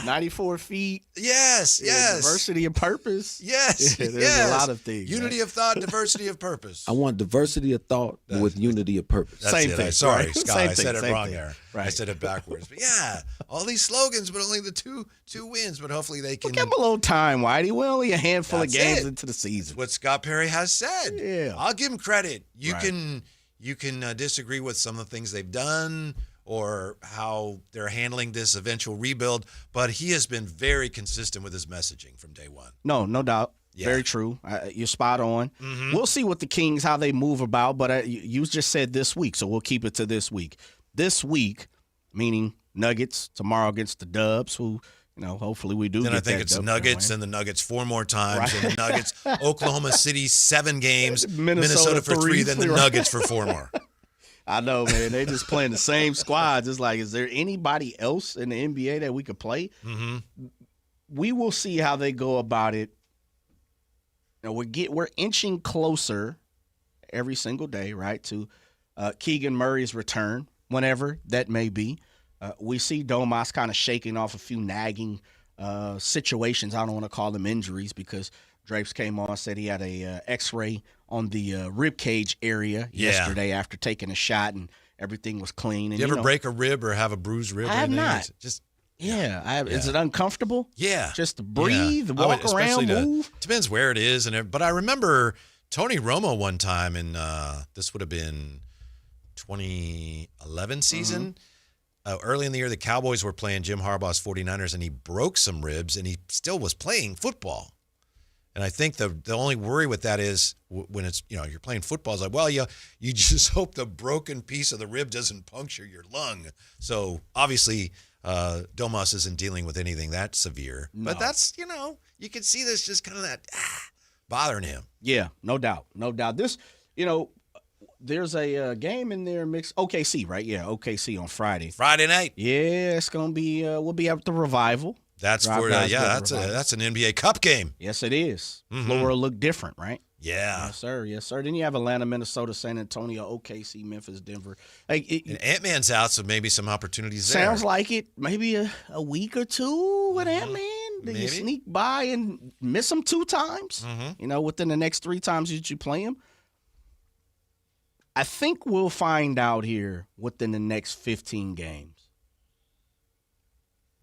94 feet. Yes. Diversity of purpose. Yes. There's a lot of things. Unity of thought, diversity of purpose. I want diversity of thought with unity of purpose. Same thing. Sorry, right? Scott. Same I said thing, it same wrong thing. there. Right. I said it backwards. But yeah, all these slogans, but only the two wins. But hopefully they can. Give them a little time, Whitey. We're only a handful of That's games it. into the season. What Scott Perry has said. Yeah. I'll give him credit. You Right. can disagree with some of the things they've done or how they're handling this eventual rebuild, but he has been very consistent with his messaging from day one. No doubt. Yeah. Very true. You're spot on. Mhm. We'll see what the Kings, how they move about, but you just said this week, so we'll keep it to this week. This week, meaning Nuggets, tomorrow against the Dubs, who, hopefully we do Then get I think that it's dub Nuggets, going. and the Nuggets 4 more times, Right. and the Nuggets, Oklahoma City 7 games, Minnesota for 3, then the right. Nuggets for 4 more. I know, man. They just playing the same squads. It's like, is there anybody else in the NBA that we could play? Mm-hmm. We will see how they go about it. We're inching closer every single day, right, to Keegan Murray's return, whenever that may be. We see Domas kind of shaking off a few nagging situations. I don't want to call them injuries because Drapes came on, said he had a X-ray on the rib cage area yesterday after taking a shot, and everything was clean. And, Did you ever break a rib or have a bruised rib? I or have anything? not. Just Is it uncomfortable? Yeah. Just to breathe, walk around, move? Depends where it is. But I remember Tony Romo one time in this would have been 2011 season. Early in the year, the Cowboys were playing Jim Harbaugh's 49ers, and he broke some ribs, and he still was playing football. And I think the only worry with that is when it's, you're playing football, it's like, well, you just hope the broken piece of the rib doesn't puncture your lung. So obviously, Domas isn't dealing with anything that severe. No. But that's, you can see this just kind of that bothering him. Yeah, no doubt. This, there's a game in there mixed OKC, right? Yeah, OKC on Friday. Friday night. Yeah, it's gonna be. We'll be at the Revival. That's Rob for Guys yeah. got the Revival. That's an NBA Cup game. Yes, it is. Mhm. Floor will look different, right? Yeah. Yes, sir. Then you have Atlanta, Minnesota, San Antonio, OKC, Memphis, Denver. And Ant-Man's out, so maybe some opportunities there. Sounds like it. Maybe a week or two with Ant-Man. Do you Maybe. sneak by and miss them 2 times? Within the next 3 times that you play them? I think we'll find out here within the next 15 games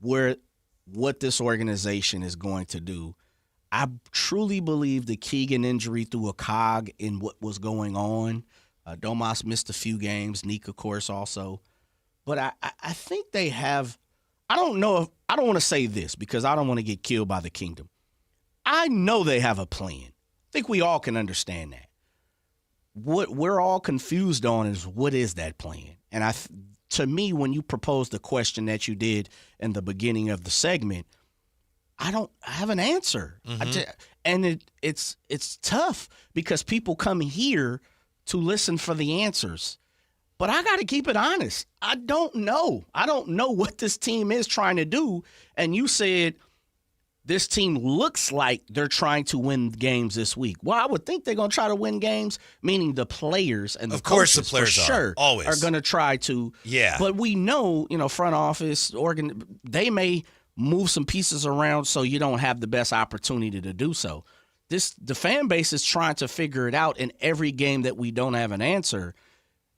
what this organization is going to do. I truly believe the Keegan injury threw a cog in what was going on. Domas missed a few games. Neek, of course, also. But I think they have – I don't know if – I don't want to say this because I don't want to get killed by the kingdom. I know they have a plan. I think we all can understand that. What we're all confused on is what is that plan? And to me, when you proposed the question that you did in the beginning of the segment, I have an answer. And it's tough because people come here to listen for the answers. But I got to keep it honest. I don't know. I don't know what this team is trying to do. And you said this team looks like they're trying to win games this week. Well, I would think they're going to try to win games, meaning the players and the coaches, the players are going to try to. Yeah. But we know, front office, they may move some pieces around so you don't have the best opportunity to do so. The fan base is trying to figure it out, in every game that we don't have an answer,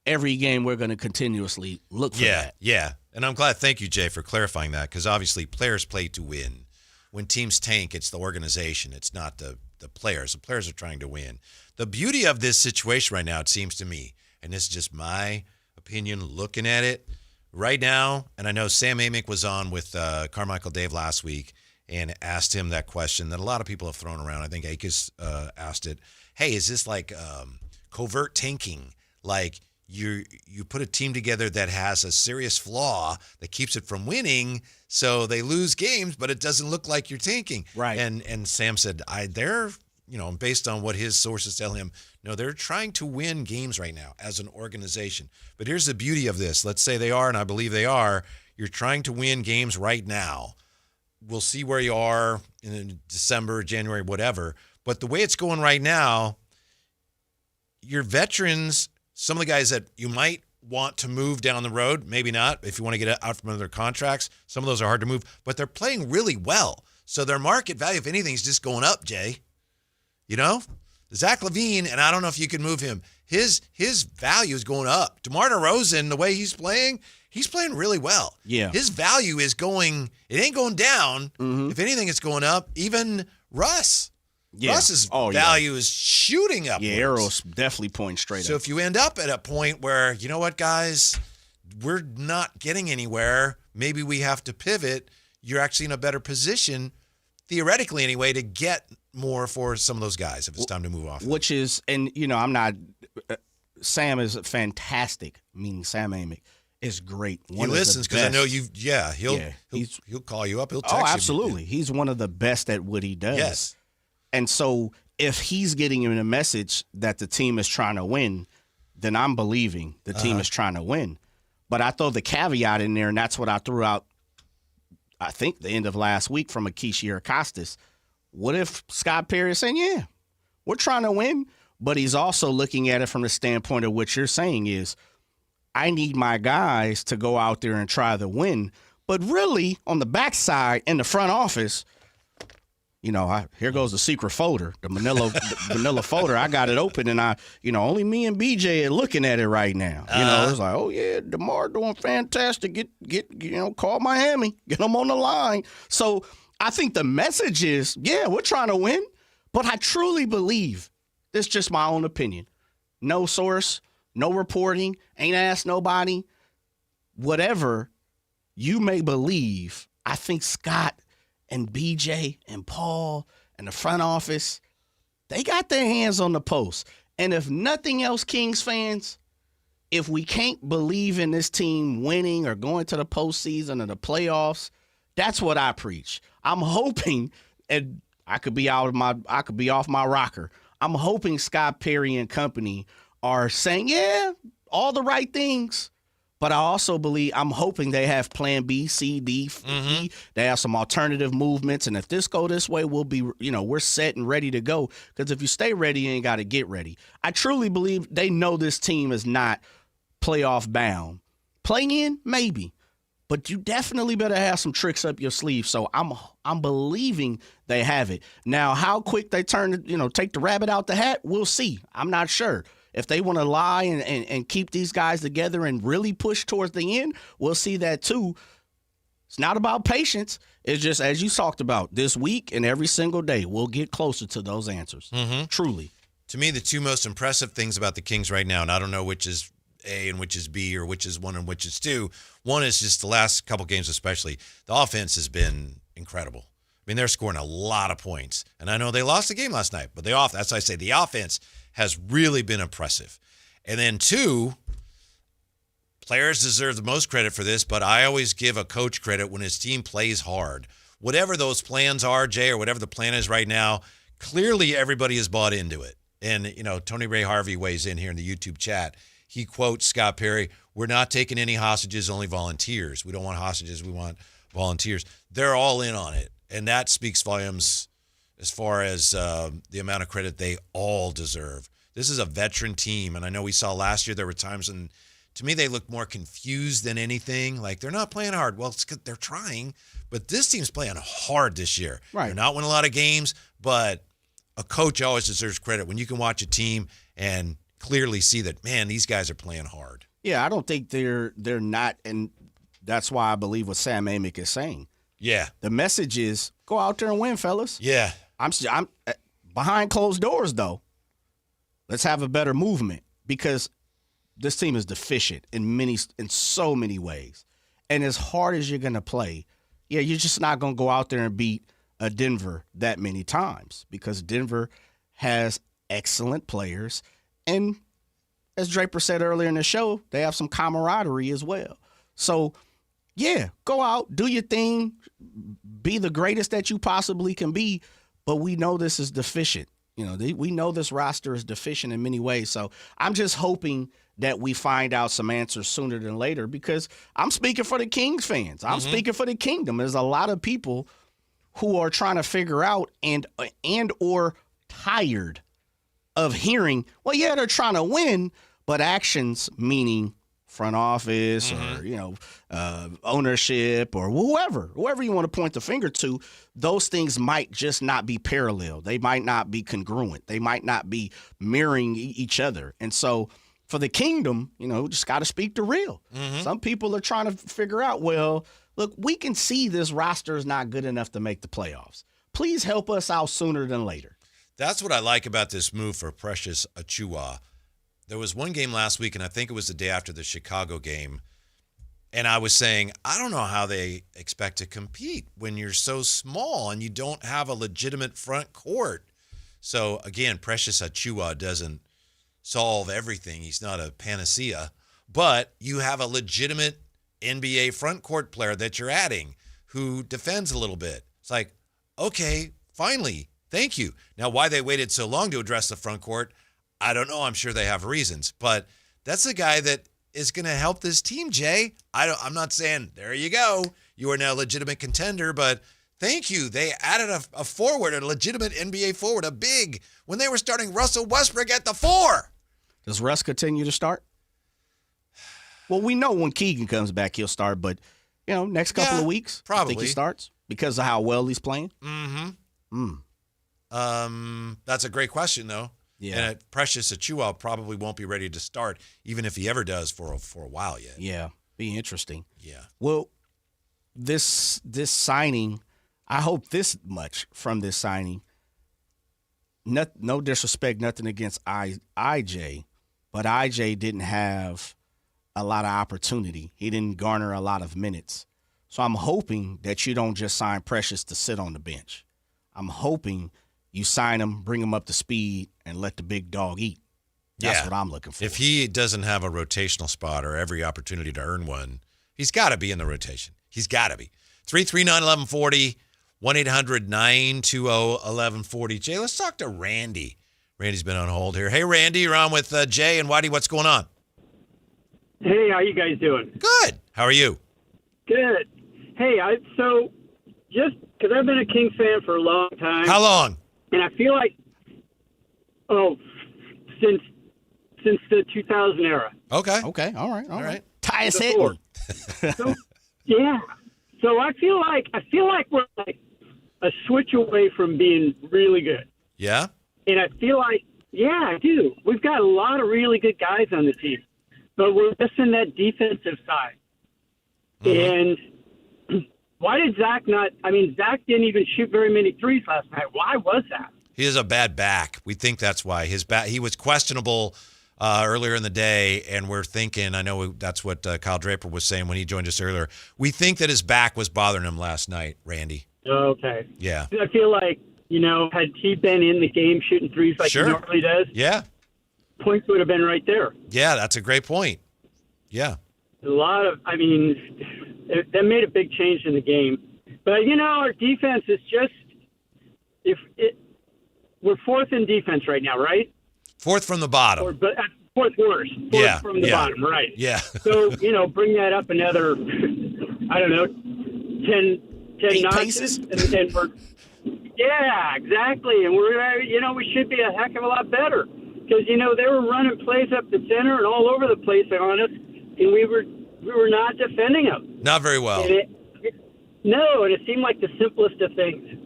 every game we're going to continuously look for that. Yeah. And I'm glad. Thank you, Jay, for clarifying that, because obviously players play to win. When teams tank, it's the organization. It's not the players. The players are trying to win. The beauty of this situation right now, it seems to me, and this is just my opinion looking at it right now, and I know Sam Amick was on with Carmichael Dave last week and asked him that question that a lot of people have thrown around. I think Akis asked it. Hey, is this like covert tanking? Like you put a team together that has a serious flaw that keeps it from winning, so they lose games, but it doesn't look like you're tanking. Right. And Sam said, they're, based on what his sources tell him, no, they're trying to win games right now as an organization. But here's the beauty of this. Let's say they are, and I believe they are. You're trying to win games right now. We'll see where you are in December, January, whatever. But the way it's going right now, your veterans, some of the guys that you might want to move down the road, maybe not, if you want to get out from under their contracts, some of those are hard to move, but they're playing really well. So their market value, if anything, is just going up, Jay. Zach LaVine, and I don't know if you can move him, his value is going up. DeMar DeRozan, the way he's playing really well. Yeah. His value is going, it ain't going down. If anything, it's going up. Even Russ. Yeah. Russ's value is shooting up. Yeah, arrow's definitely pointing straight up. So if you end up at a point where, you know what, guys, we're not getting anywhere, maybe we have to pivot, you're actually in a better position, theoretically anyway, to get more for some of those guys if it's time to move off. Which is, and I'm not, Sam is fantastic, meaning Sam Amick is great. He listens because I know he'll call you up, he'll text you. Oh, absolutely. He's one of the best at what he does. Yes. And so if he's getting him a message that the team is trying to win, then I'm believing the team is trying to win. But I throw the caveat in there, and that's what I threw out, I think, the end of last week from Akeisha Costas. What if Scott Perry is saying, yeah, we're trying to win, but he's also looking at it from the standpoint of what you're saying is, I need my guys to go out there and try to win. But really, on the backside, in the front office, here goes the secret folder, the manila folder. I got it open, and only me and BJ are looking at it right now. It's like, oh yeah, DeMar doing fantastic. Call Miami, get them on the line. So I think the message is, yeah, we're trying to win, but I truly believe, this is just my own opinion. No source, no reporting, ain't asked nobody. Whatever you may believe, I think Scott and BJ and Paul and the front office, they got their hands on the post. And if nothing else, Kings fans, if we can't believe in this team winning or going to the postseason or the playoffs, that's what I preach. I'm hoping, and I could be off my rocker. I'm hoping Scott Perry and company are saying, yeah, all the right things. But I also believe, I'm hoping they have plan B, C, D, E. They have some alternative movements. And if this go this way, we'll be, we're set and ready to go. Because if you stay ready, you ain't got to get ready. I truly believe they know this team is not playoff bound. Playing in, maybe. but you definitely better have some tricks up your sleeve. So I'm believing they have it. Now, how quick they take the rabbit out the hat, we'll see. I'm not sure. If they want to lie and keep these guys together and really push towards the end, we'll see that too. It's not about patience. It's just, as you talked about, this week and every single day, we'll get closer to those answers. Truly. To me, the two most impressive things about the Kings right now, and I don't know which is A and which is B or which is 1 and which is 2. One is just the last couple games especially. The offense has been incredible. I mean, they're scoring a lot of points. And I know they lost the game last night, but that's why I say the offense has really been impressive. And then 2, players deserve the most credit for this, but I always give a coach credit when his team plays hard. Whatever those plans are, Jay, or whatever the plan is right now, clearly everybody has bought into it. And, Tony Ray Harvey weighs in here in the YouTube chat. He quotes Scott Perry, "We're not taking any hostages, only volunteers. We don't want hostages, we want volunteers." They're all in on it. And that speaks volumes as far as the amount of credit they all deserve. This is a veteran team. And I know we saw last year there were times when, to me, they looked more confused than anything. Like, they're not playing hard. Well, it's 'cause they're trying. But this team's playing hard this year. Right. They're not winning a lot of games, but a coach always deserves credit when you can watch a team and clearly see that, man, these guys are playing hard. Yeah, I don't think they're not, and that's why I believe what Sam Amick is saying. Yeah. The message is go out there and win, fellas. Yeah. I'm behind closed doors, though. Let's have a better movement because this team is deficient in so many ways. And as hard as you're going to play, you're just not going to go out there and beat a Denver that many times because Denver has excellent players. And as Draper said earlier in the show, they have some camaraderie as well. So, yeah, go out, do your thing, be the greatest that you possibly can be. But we know this is deficient. We know this roster is deficient in many ways. So I'm just hoping that we find out some answers sooner than later because I'm speaking for the Kings fans. I'm speaking for the Kingdom. There's a lot of people who are trying to figure out and or tired of hearing, well, yeah, they're trying to win, but actions, meaning front office or, ownership or whoever you want to point the finger to, those things might just not be parallel. They might not be congruent. They might not be mirroring each other. And so for the Kingdom, just got to speak the real. Some people are trying to figure out, well, look, we can see this roster is not good enough to make the playoffs. Please help us out sooner than later. That's what I like about this move for Precious Achiuwa. There was one game last week, and I think it was the day after the Chicago game, and I was saying, I don't know how they expect to compete when you're so small and you don't have a legitimate front court. So, again, Precious Achiuwa doesn't solve everything. He's not a panacea, but you have a legitimate NBA front court player that you're adding who defends a little bit. It's like, okay, finally, thank you. Now, why they waited so long to address the front court, I don't know. I'm sure they have reasons, but that's a guy that is going to help this team, Jay. I'm not saying, there you go, you are now a legitimate contender, but thank you. They added a forward, a legitimate NBA forward, a big, when they were starting Russell Westbrook at the 4. Does Russ continue to start? Well, we know when Keegan comes back, he'll start, but, next couple of weeks, probably. I think he starts because of how well he's playing. That's a great question, though. Yeah. And Precious Achiuwa probably won't be ready to start, even if he ever does for a while yet. Yeah, be interesting. Yeah. Well, this signing, I hope this much from this signing. No disrespect, nothing against IJ, but IJ didn't have a lot of opportunity. He didn't garner a lot of minutes. So I'm hoping that you don't just sign Precious to sit on the bench. I'm hoping you sign him, bring him up to speed, and let the big dog eat. That's what I'm looking for. If he doesn't have a rotational spot or every opportunity to earn one, he's got to be in the rotation. He's got to be. 339-1140, 1-800-920-1140. Jay, let's talk to Randy. Randy's been on hold here. Hey, Randy, you're on with Jay and Whitey. What's going on? Hey, how you guys doing? Good. How are you? Good. Hey, so just because I've been a Kings fan for a long time. How long? And I feel like, since the 2000 era. Okay. Okay. All right. Tie us in. Yeah. So I feel like we're like a switch away from being really good. Yeah? And I feel like, yeah, I do. We've got a lot of really good guys on the team, but we're missing that defensive side. And why did Zach not? I mean, Zach didn't even shoot very many threes last night. Why was that? He has a bad back. We think that's why. His back. He was questionable earlier in the day, and we're thinking, I know that's what Kyle Draper was saying when he joined us earlier. We think that his back was bothering him last night, Randy. Okay. Yeah. I feel like, had he been in the game shooting threes like he normally does, points would have been right there. Yeah, that's a great point. Yeah. A lot of, that made a big change in the game. But, our defense is just, we're fourth in defense right now, right? Fourth from the bottom. Fourth worst. Fourth from the bottom, right. Yeah. So, bring that up another, I don't know, 10 notches. And we're, yeah, exactly. And we're, we should be a heck of a lot better. Because, they were running plays up the center and all over the place on us, and we were not defending them. Not very well. And it seemed like the simplest of things,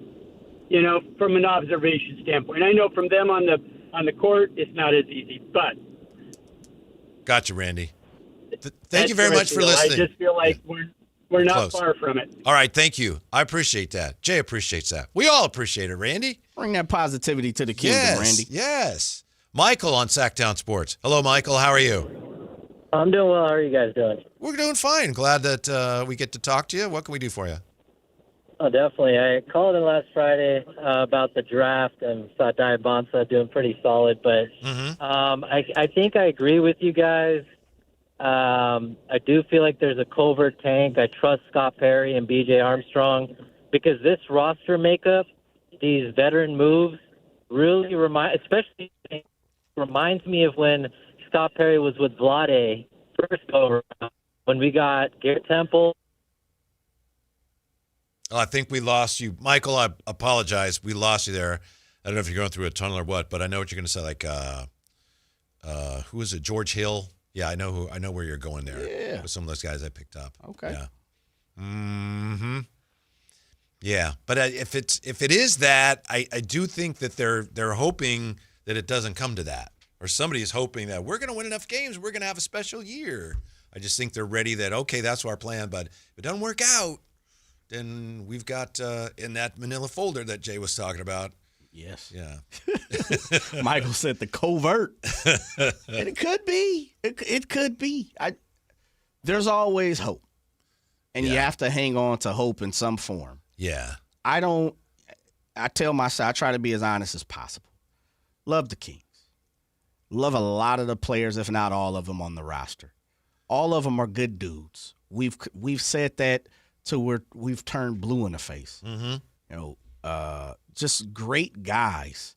from an observation standpoint. I know from them on the court, it's not as easy, but. Gotcha, Randy. Thank you very much for listening. I just feel like we're not far from it. All right, thank you. I appreciate that. Jay appreciates that. We all appreciate it, Randy. Bring that positivity to the kingdom, Randy. Yes. Michael on Sactown Sports. Hello, Michael. How are you? I'm doing well. How are you guys doing? We're doing fine. Glad that we get to talk to you. What can we do for you? Oh, definitely. I called in last Friday about the draft and thought Diabonsa doing pretty solid, but I think I agree with you guys. I do feel like there's a covert tank. I trust Scott Perry and B.J. Armstrong because this roster makeup, these veteran moves, really reminds me of when Scott Perry was with Vlade first go around when we got Garrett Temple. Oh, I think we lost you. Michael, I apologize. We lost you there. I don't know if you're going through a tunnel or what, but I know what you're going to say. Like, who is it? George Hill? Yeah, I know where you're going there. Yeah. With some of those guys I picked up. Okay. Yeah. Mm-hmm. Yeah, but if it is that, I do think that they're hoping that it doesn't come to that, or somebody is hoping that we're going to win enough games, we're going to have a special year. I just think they're ready that, okay, that's our plan, but if it doesn't work out, then we've got in that manila folder that Jay was talking about. Yes. Yeah. Michael said the covert. And it could be. It could be. There's always hope. And you have to hang on to hope in some form. Yeah. I tell myself, I try to be as honest as possible. Love the Kings. Love a lot of the players, if not all of them on the roster. All of them are good dudes. We've said that till we've turned blue in the face. Mm-hmm. Just great guys.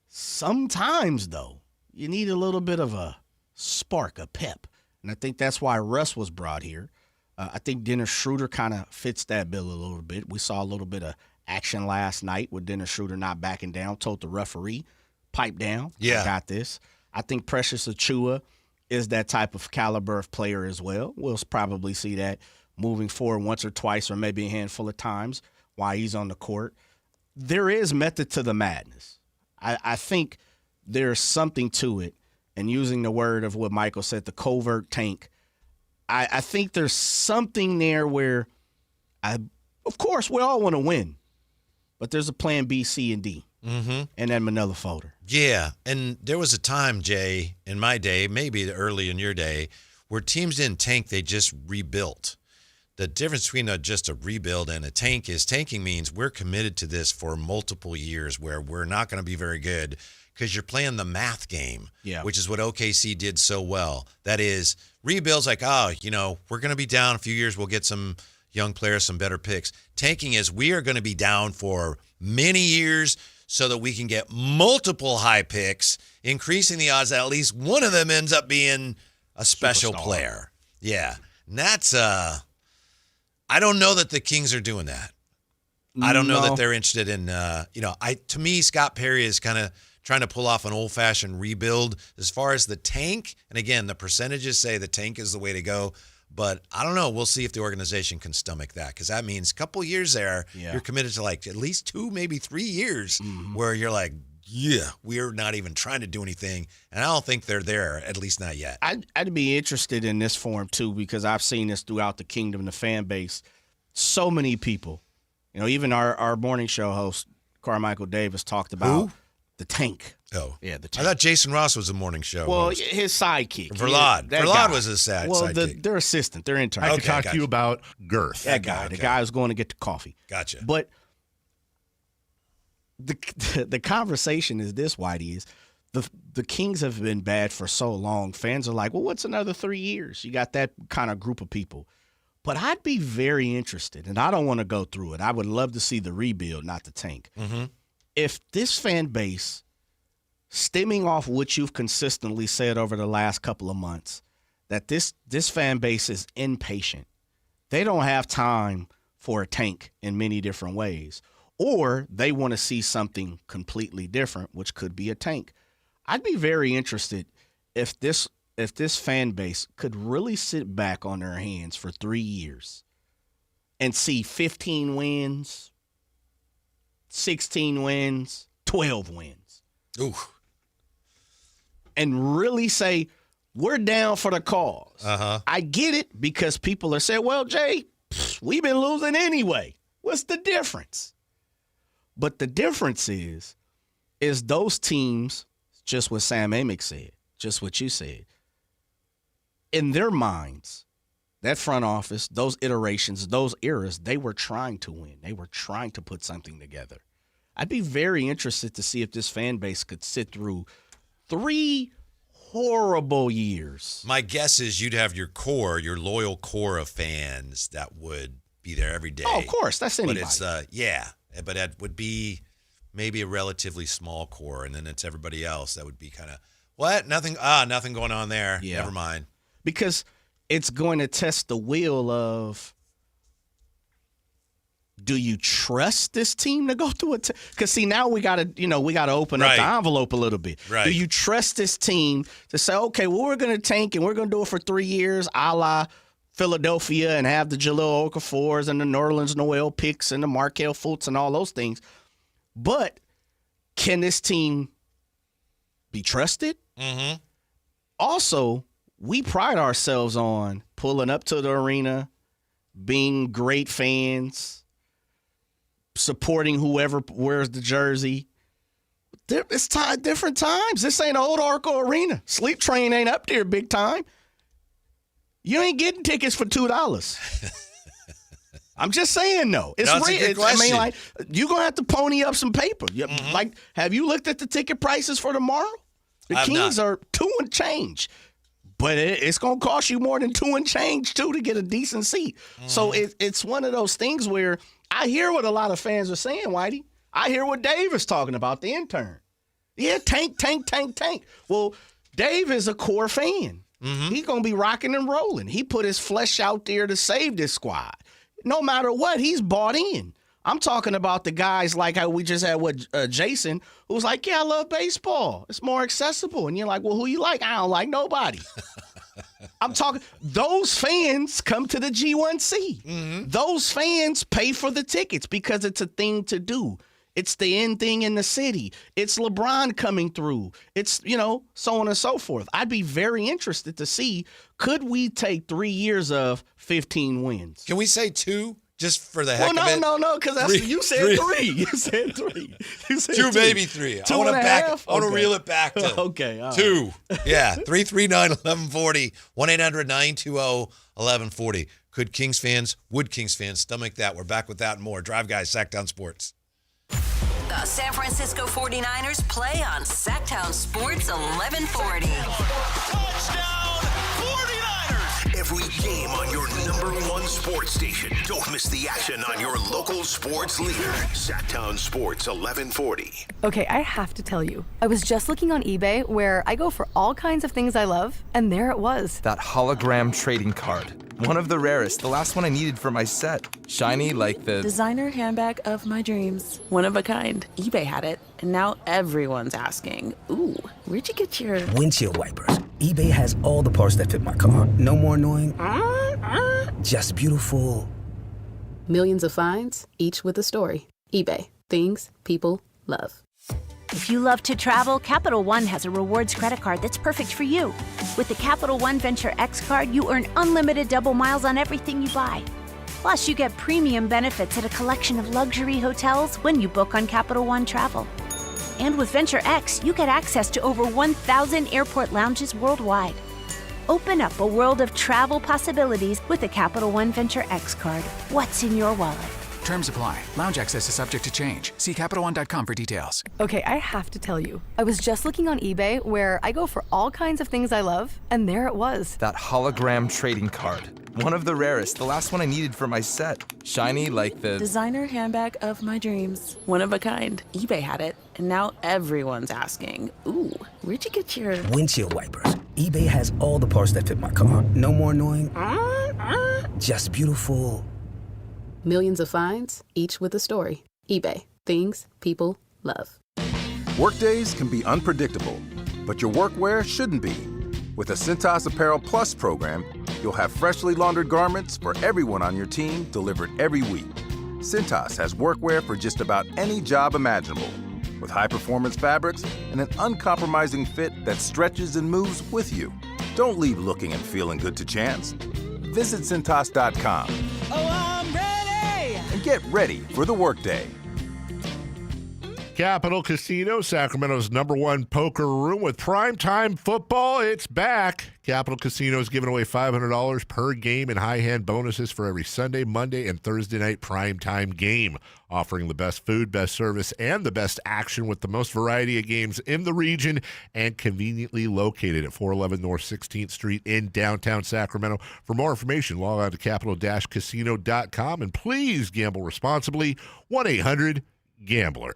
Sometimes, though, you need a little bit of a spark, a pep. And I think that's why Russ was brought here. I think Dennis Schroeder kind of fits that bill a little bit. We saw a little bit of action last night with Dennis Schroeder not backing down, told the referee, pipe down. Yeah. I got this. I think Precious Achiuwa is that type of caliber of player as well. We'll probably see that moving forward once or twice or maybe a handful of times while he's on the court. There is method to the madness. I think there's something to it. And using the word of what Michael said, the covert tank, I think there's something there where, of course, we all want to win. But there's a plan B, C, and D in that manila folder. Yeah, and there was a time, Jay, in my day, maybe early in your day, where teams didn't tank, they just rebuilt. The difference between just a rebuild and a tank is tanking means we're committed to this for multiple years where we're not going to be very good because you're playing the math game, which is what OKC did so well. That is, rebuilds like, we're going to be down a few years. We'll get some young players, some better picks. Tanking is we are going to be down for many years so that we can get multiple high picks, increasing the odds that at least one of them ends up being a special player. Yeah. And that's I don't know that the Kings are doing that. I don't know that they're interested in to me, Scott Perry is kind of trying to pull off an old-fashioned rebuild as far as the tank. And again, the percentages say the tank is the way to go. But I don't know. We'll see if the organization can stomach that, because that means a couple years there, you're committed to like at least 2, maybe 3 years where you're like, yeah, we're not even trying to do anything. And I don't think they're there, at least not yet. I'd be interested in this form, too, because I've seen this throughout the kingdom, the fan base. So many people, even our morning show host, Carmichael Davis, talked about the tank. Oh. Yeah, the tank. I thought Jason Ross was a morning show host. His sidekick. Verlade. Verlade was his sidekick. Their assistant, their intern. I can talk to you about girth. That guy, the guy who's going to get the coffee. Gotcha. But the conversation is this, Whitey, is the Kings have been bad for so long. Fans are like, well, what's another 3 years? You got that kind of group of people. But I'd be very interested, and I don't want to go through it. I would love to see the rebuild, not the tank. Mm-hmm. If this fan base, stemming off what you've consistently said over the last couple of months, that this fan base is impatient. They don't have time for a tank in many different ways. Or they want to see something completely different, which could be a tank. I'd be very interested if this fan base could really sit back on their hands for 3 years and see 15 wins, 16 wins, 12 wins. Ooh. And really say, we're down for the cause. Uh-huh. I get it, because people are saying, well, Jay, we've been losing anyway. What's the difference? But the difference is those teams, just what Sam Amick said, just what you said, in their minds, that front office, those iterations, those eras, they were trying to win. They were trying to put something together. I'd be very interested to see if this fan base could sit through 3 horrible years. My guess is you'd have your core, your loyal core of fans that would be there every day. Oh, of course. That's anybody. But it's, but that would be maybe a relatively small core, and then it's everybody else that would be kind of, what? Nothing going on there. Yeah. Never mind. Because it's going to test the will of, do you trust this team to go through it? Because see, now we got to open up the envelope a little bit. Right. Do you trust this team to say, okay, well, we're going to tank and we're going to do it for 3 years, a la Philadelphia, and have the Jaleel Okafors and the Nerlens Noel picks and the Markelle Fultz and all those things. But can this team be trusted? Mm-hmm. Also, we pride ourselves on pulling up to the arena, being great fans, supporting whoever wears the jersey. It's different times. This ain't Old Arco Arena. Sleep Train ain't up there big time. You ain't getting tickets for $2. I'm just saying, though. It's real. I mean, like, you're going to have to pony up some paper. Mm-hmm. Like, have you looked at the ticket prices for tomorrow? The Kings are $2 and change. But it's going to cost you more than $2 and change, too, to get a decent seat. Mm-hmm. So it's one of those things where I hear what a lot of fans are saying, Whitey. I hear what Dave is talking about, the intern. Yeah, tank. Well, Dave is a core fan. Mm-hmm. He's going to be rocking and rolling. He put his flesh out there to save this squad. No matter what, he's bought in. I'm talking about the guys like how we just had with Jason, who was like, yeah, I love baseball. It's more accessible. And you're like, well, who you like? I don't like nobody. I'm talking, those fans come to the G1C. Mm-hmm. Those fans pay for the tickets because it's a thing to do. It's the end thing in the city. It's LeBron coming through. It's, so on and so forth. I'd be very interested to see, could we take 3 years of 15 wins? Can we say 2? Just for the heck of it? No, because you said 3. You said 3. You said 2, maybe 3. 2 and a half? I want to reel it back to okay, all right. 2. Yeah, 339-1140, 1-800-920-1140. Would Kings fans stomach that? We're back with that and more. Drive Guys, Sactown Sports. The San Francisco 49ers play on Sactown Sports 1140. Touchdown 49ers! Every game on your #1 sports station. Don't miss the action on your local sports leader. Sactown Sports 1140. Okay, I have to tell you, I was just looking on eBay where I go for all kinds of things I love, and there it was. That hologram trading card. One of the rarest, the last one I needed for my set. Shiny like the designer handbag of my dreams. One of a kind. eBay had it, and now everyone's asking, ooh, where'd you get your windshield wipers? eBay has all the parts that fit my car. No more annoying, just beautiful. Millions of finds, each with a story. eBay. Things people love. If you love to travel, Capital One has a rewards credit card that's perfect for you. With the Capital One Venture X card, you earn unlimited double miles on everything you buy. Plus, you get premium benefits at a collection of luxury hotels when you book on Capital One Travel. And with Venture X, you get access to over 1,000 airport lounges worldwide. Open up a world of travel possibilities with the Capital One Venture X card. What's in your wallet? Terms apply. Lounge access is subject to change. See CapitalOne.com for details. Okay, I have to tell you, I was just looking on eBay where I go for all kinds of things I love, and there it was. That hologram trading card. One of the rarest. The last one I needed for my set. Shiny like the Designer handbag of my dreams. One of a kind. eBay had it, and now everyone's asking, ooh, where'd you get your Windshield wipers. eBay has all the parts that fit my car. No more annoying, just beautiful. Millions of finds, each with a story. eBay. Things people love. Workdays can be unpredictable, but your workwear shouldn't be. With the Cintas Apparel Plus program, you'll have freshly laundered garments for everyone on your team delivered every week. Cintas has workwear for just about any job imaginable, with high-performance fabrics and an uncompromising fit that stretches and moves with you. Don't leave looking and feeling good to chance. Visit Cintas.com. Oh, I'm ready! And get ready for the workday. Capital Casino, Sacramento's #1 poker room with primetime football. It's back. Capital Casino is giving away $500 per game in high-hand bonuses for every Sunday, Monday, and Thursday night primetime game, offering the best food, best service, and the best action with the most variety of games in the region and conveniently located at 411 North 16th Street in downtown Sacramento. For more information, log on to capital-casino.com, and please gamble responsibly. 1-800-GAMBLER.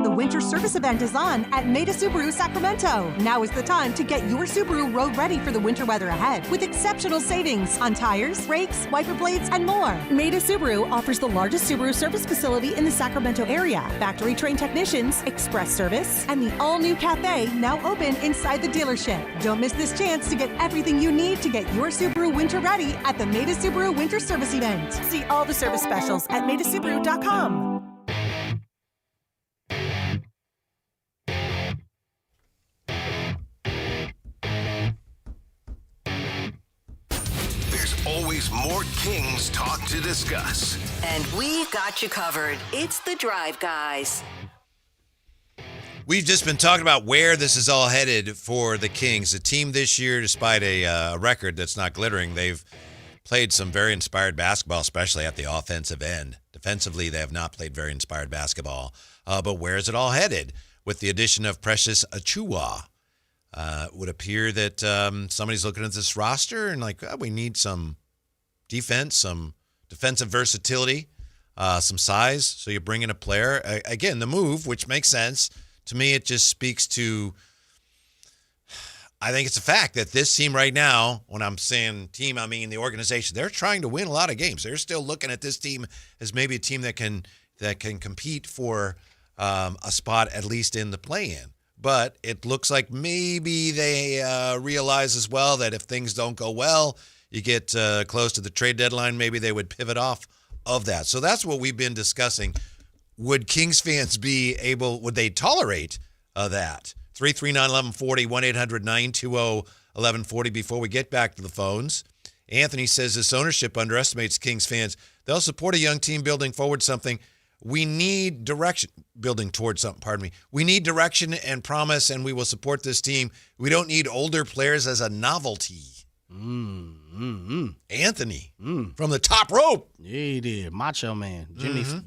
The winter service event is on at Maida Subaru Sacramento. Now is the time to get your Subaru road ready for the winter weather ahead with exceptional savings on tires, brakes, wiper blades, and more. Maida Subaru offers the largest Subaru service facility in the Sacramento area, factory-trained technicians, express service, and the all-new cafe now open inside the dealership. Don't miss this chance to get everything you need to get your Subaru winter ready at the Maida Subaru Winter Service Event. See all the service specials at maidasubaru.com. Always more Kings talk to discuss. And we've got you covered. It's The Drive, guys. We've just been talking about where this is all headed for the Kings. The team this year, despite a record that's not glittering, they've played some very inspired basketball, especially at the offensive end. Defensively, they have not played very inspired basketball. But where is it all headed? With the addition of Precious Achiuwa, it would appear that somebody's looking at this roster and like, we need some defense, some defensive versatility, some size. So you bring in a player. Again, the move, which makes sense. To me, it just speaks to, I think it's a fact that this team right now, when I'm saying team, I mean the organization, they're trying to win a lot of games. They're still looking at this team as maybe a team that can compete for a spot at least in the play-in. But it looks like maybe they realize as well that if things don't go well, you get close to the trade deadline, maybe they would pivot off of that. So that's what we've been discussing. Would Kings fans would they tolerate that? 339-1140, 1-800-920-1140. Before we get back to the phones, Anthony says this ownership underestimates Kings fans. They'll support a young team building forward something. We need direction, building towards something, pardon me. We need direction and promise, and we will support this team. We don't need older players as a novelty. Anthony, from the top rope. Yeah, he did. Macho Man.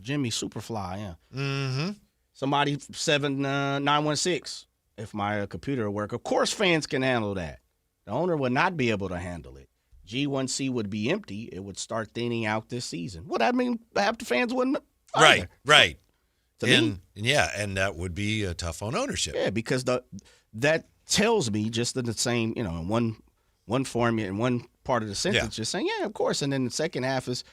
Jimmy Superfly, yeah. Mm-hmm. Somebody 7916, if my computer will work. Of course fans can handle that. The owner would not be able to handle it. G1C would be empty. It would start thinning out this season. Well, that mean half the fans wouldn't either. Right. And that would be tough on ownership. Yeah, because that tells me just in the same, in one form, in one part of the sentence, just saying, yeah, of course. And then the second half is,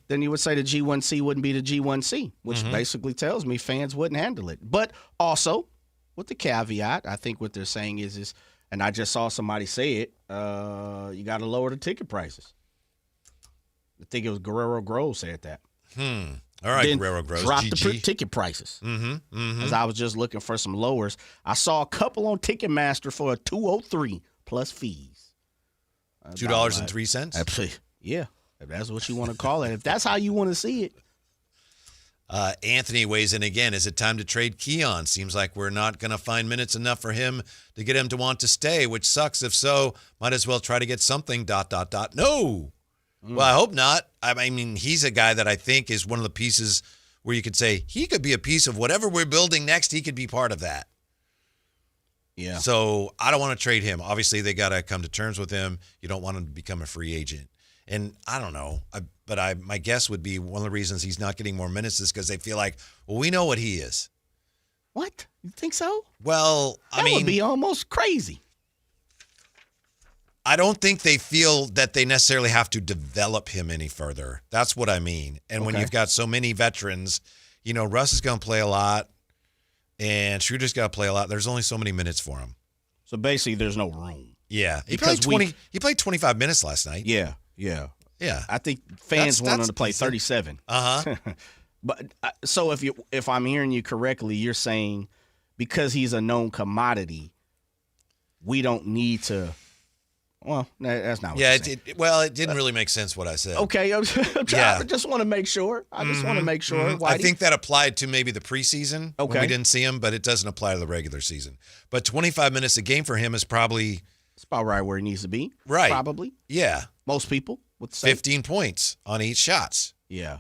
then you would say the G1C wouldn't be the G1C, which basically tells me fans wouldn't handle it. But also, with the caveat, I think what they're saying is and I just saw somebody say it, you got to lower the ticket prices. I think it was Guerrero Groves said that. All right, Then Guerrero Groves. drop GG. the ticket prices. As I was just looking for some lowers. I saw a couple on Ticketmaster for a $203 plus fees. $2.03? Yeah, if that's what you want to call it. If that's how you want to see it. Anthony weighs in again. Is it time to trade Keon? Seems like we're not going to find minutes enough for him to get him to want to stay, which sucks. If so, might as well try to get something, ... No. Well, I hope not. I mean, he's a guy that I think is one of the pieces where you could say he could be a piece of whatever we're building next. He could be part of that. Yeah. So I don't want to trade him. Obviously, they got to come to terms with him. You don't want him to become a free agent. And I don't know, but my guess would be one of the reasons he's not getting more minutes is because they feel like, well, we know what he is. What? You think so? Well, that would be almost crazy. I don't think they feel that they necessarily have to develop him any further. That's what I mean. And when you've got so many veterans, Russ is going to play a lot, and Schroeder's got to play a lot. There's only so many minutes for him. So basically, there's no room. Yeah, he played 25 minutes last night. Yeah. I think fans want him to play 37. But so if I'm hearing you correctly, you're saying because he's a known commodity, we don't need to. Well, that's not what you're saying. It didn't really make sense what I said. Okay, I just want to make sure. I just want to make sure. I think that applied to maybe the preseason when Okay. we didn't see him, but it doesn't apply to the regular season. But 25 minutes a game for him is probably it's about right where he needs to be. Right. Probably. Yeah. Most people would say 15 points on 8 shots. Yeah.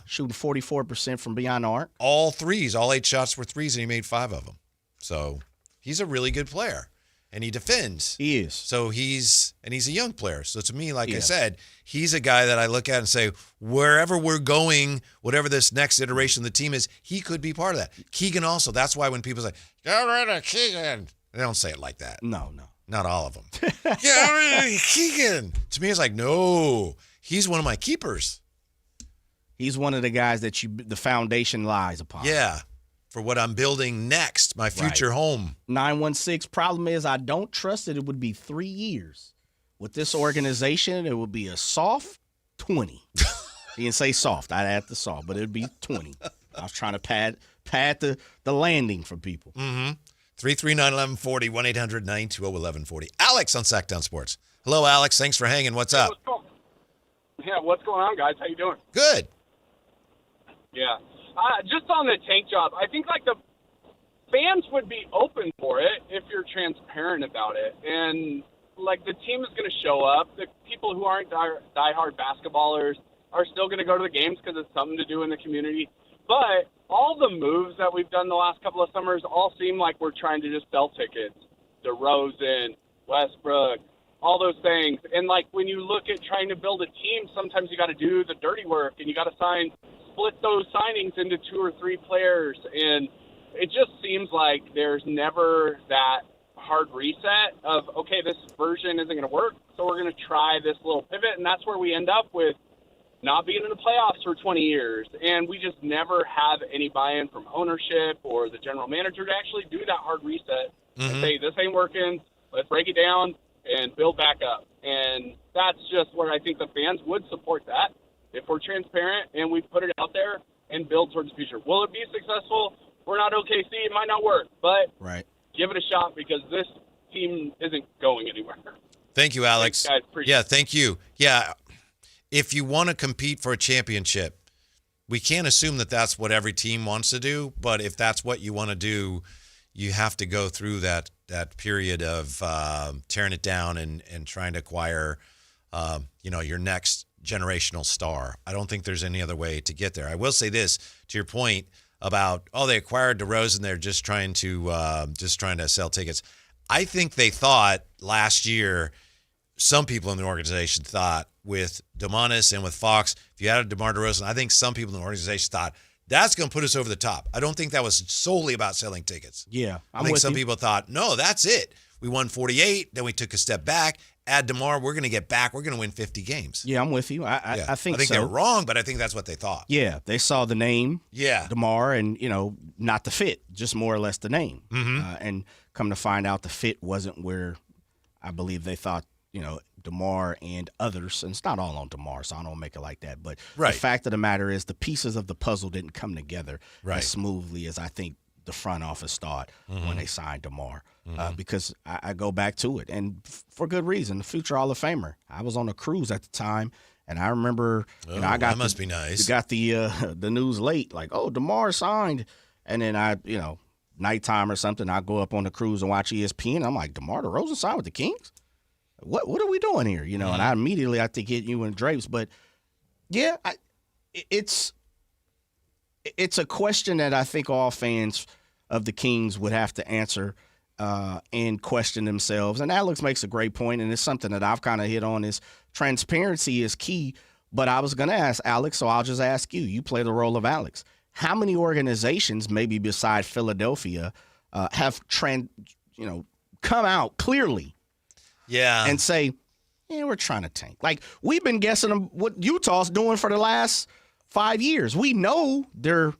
Shooting 44% from beyond the arc. All threes. All 8 shots were threes, and he made 5 of them. So he's a really good player. And he defends. He is. So he's a young player. So to me, like I said, he's a guy that I look at and say, wherever we're going, whatever this next iteration of the team is, he could be part of that. Keegan also. That's why when people say, get rid of Keegan, they don't say it like that. No. Not all of them. Get rid of Keegan. To me, it's like, no, he's one of my keepers. He's one of the guys that the foundation lies upon. Yeah. For what I'm building next, my future home. 916. Problem is, I don't trust that it would be 3 years. With this organization, it would be a soft 20. He didn't say soft. I'd add the soft, but it would be 20. I was trying to pad the landing for people. 339-1140, 1-800-920-1140. Alex on Sactown Sports. Hello, Alex. Thanks for hanging. What's up? What's going on, guys? How you doing? Good. Yeah. Just on the tank job, I think the fans would be open for it if you're transparent about it. And the team is going to show up. The people who aren't diehard basketballers are still going to go to the games because it's something to do in the community. But all the moves that we've done the last couple of summers all seem like we're trying to just sell tickets. DeRozan, Westbrook, all those things. And when you look at trying to build a team, sometimes you got to do the dirty work and you got to split those signings into 2 or 3 players, and it just seems like there's never that hard reset of, okay, this version isn't going to work, so we're going to try this little pivot, and that's where we end up with not being in the playoffs for 20 years, and we just never have any buy-in from ownership or the general manager to actually do that hard reset and say, this ain't working, let's break it down and build back up. And that's just where I think the fans would support that. If we're transparent and we put it out there and build towards the future. Will it be successful? We're not OKC. It might not work, but give it a shot because this team isn't going anywhere. Thank you, Alex. Thanks, guys. Appreciate it. Thank you. Yeah, if you want to compete for a championship, we can't assume that that's what every team wants to do, but if that's what you want to do, you have to go through that period of tearing it down and trying to acquire your next generational star. I don't think there's any other way to get there. I will say this to your point about they acquired DeRozan, they're just trying to sell tickets. I think they thought last year, some people in the organization thought with DeMonis and with Fox, if you added DeMar DeRozan, I think some people in the organization thought that's going to put us over the top. I don't think that was solely about selling tickets. Yeah, I think some people thought, no, that's it. We won 48, then we took a step back. Add DeMar, we're going to get back. We're going to win 50 games. Yeah, I'm with you. I think so. They're wrong, but I think that's what they thought. Yeah, they saw the name, DeMar, and, not the fit, just more or less the name. And come to find out the fit wasn't where I believe they thought, DeMar and others, and it's not all on DeMar, so I don't make it like that. But the fact of the matter is the pieces of the puzzle didn't come together as smoothly as I think the front office thought when they signed DeMar. Because I go back to it, and for good reason. The future Hall of Famer. I was on a cruise at the time, and I remember I got that must be nice. Got the news late, like, oh, DeMar signed, and then nighttime or something, I go up on the cruise and watch ESPN. I'm like, DeMar DeRozan signed with the Kings? What are we doing here? And I immediately hit you in drapes. But yeah, it's a question that I think all fans of the Kings would have to answer and question themselves. And Alex makes a great point, and it's something that I've kind of hit on, is transparency is key. But I was going to ask Alex, so I'll just ask you. You play the role of Alex. How many organizations, maybe beside Philadelphia, have come out clearly and say, we're trying to tank? Like, we've been guessing what Utah's doing for the last 5 years. We know they're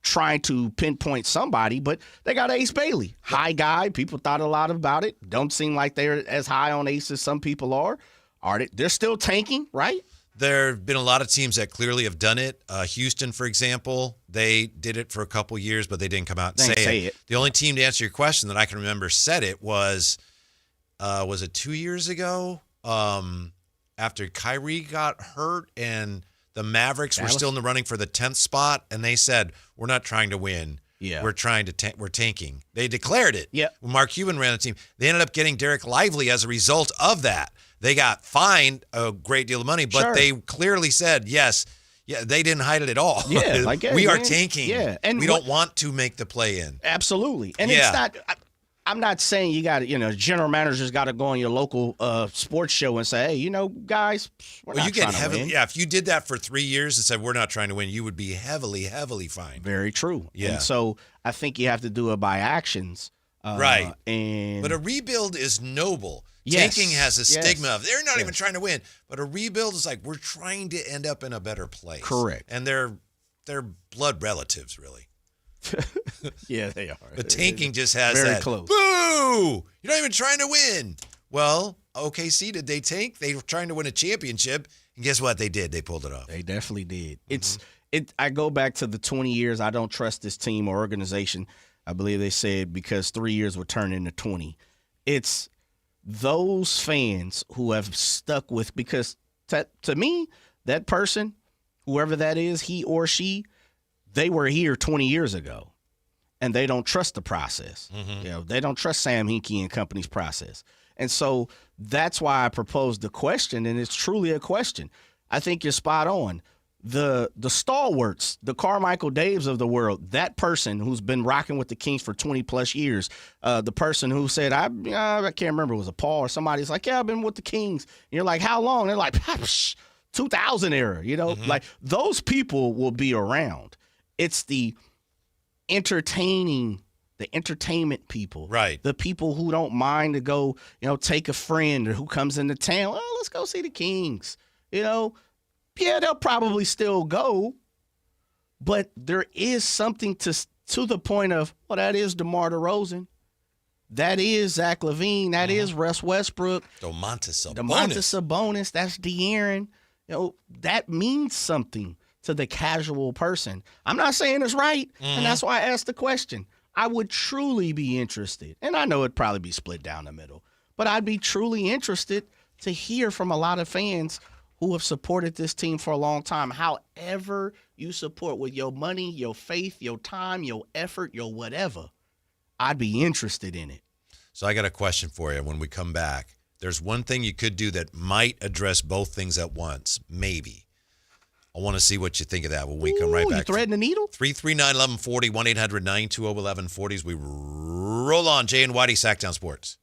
trying to pinpoint somebody, but they got Ace Bailey. High guy. People thought a lot about it. Don't seem like they're as high on Ace as some people are. They're still tanking, right? There have been a lot of teams that clearly have done it. Houston, for example, they did it for a couple years, but they didn't come out and say it. The only team, to answer your question, that I can remember said it was it 2 years ago? After Kyrie got hurt and the Mavericks were still in the running for the 10th spot, and they said, we're not trying to win. Yeah. We're trying to we're tanking. They declared it. Yeah. When Mark Cuban ran the team, they ended up getting Derek Lively as a result of that. They got fined a great deal of money, but they clearly said, yes, they didn't hide it at all. Yeah, we are tanking. Yeah. And we don't want to make the play in. Absolutely. And it's not I'm not saying you got to, general managers got to go on your local sports show and say, hey, guys, we're not trying to win. Yeah, if you did that for 3 years and said we're not trying to win, you would be heavily, heavily fined. Very true. Yeah. And so I think you have to do it by actions. Right. But a rebuild is noble. Yes. Tanking has a stigma of they're not even trying to win. But a rebuild is like we're trying to end up in a better place. Correct. And they're blood relatives, really. Yeah, they are. But tanking just has very that. Close. Boo! You're not even trying to win. Well, OKC, did they tank? They were trying to win a championship, and guess what? They did. They pulled it off. They definitely did. I go back to the 20 years. I don't trust this team or organization. I believe they said because 3 years would turn into 20. It's those fans who have stuck with, because to me, that person, whoever that is, he or she, they were here 20 years ago, and they don't trust the process. They don't trust Sam Hinkie and company's process. And so that's why I proposed the question, and it's truly a question. I think you're spot on. The stalwarts, the Carmichael Daves of the world, that person who's been rocking with the Kings for 20-plus years, the person who said, I can't remember, it was a Paul or somebody's like, yeah, I've been with the Kings. And you're like, how long? They're like, 2000 era, like those people will be around. It's the entertainment people. Right. The people who don't mind to go, take a friend or who comes into town. Oh, let's go see the Kings. Yeah, they'll probably still go. But there is something to the point of, well, that is DeMar DeRozan. That is Zach LaVine. That is Russ Westbrook. Domantas Sabonis. That's De'Aaron. That means something to the casual person. I'm not saying it's right, and that's why I asked the question. I would truly be interested, and I know it'd probably be split down the middle, but I'd be truly interested to hear from a lot of fans who have supported this team for a long time. However you support, with your money, your faith, your time, your effort, your whatever, I'd be interested in it. So I got a question for you when we come back. There's one thing you could do that might address both things at once, maybe. I want to see what you think of that when we come right back. You threading the needle? 339-1140, 1-800-920-1140 as we roll on. Jay and Whitey, Sactown Sports.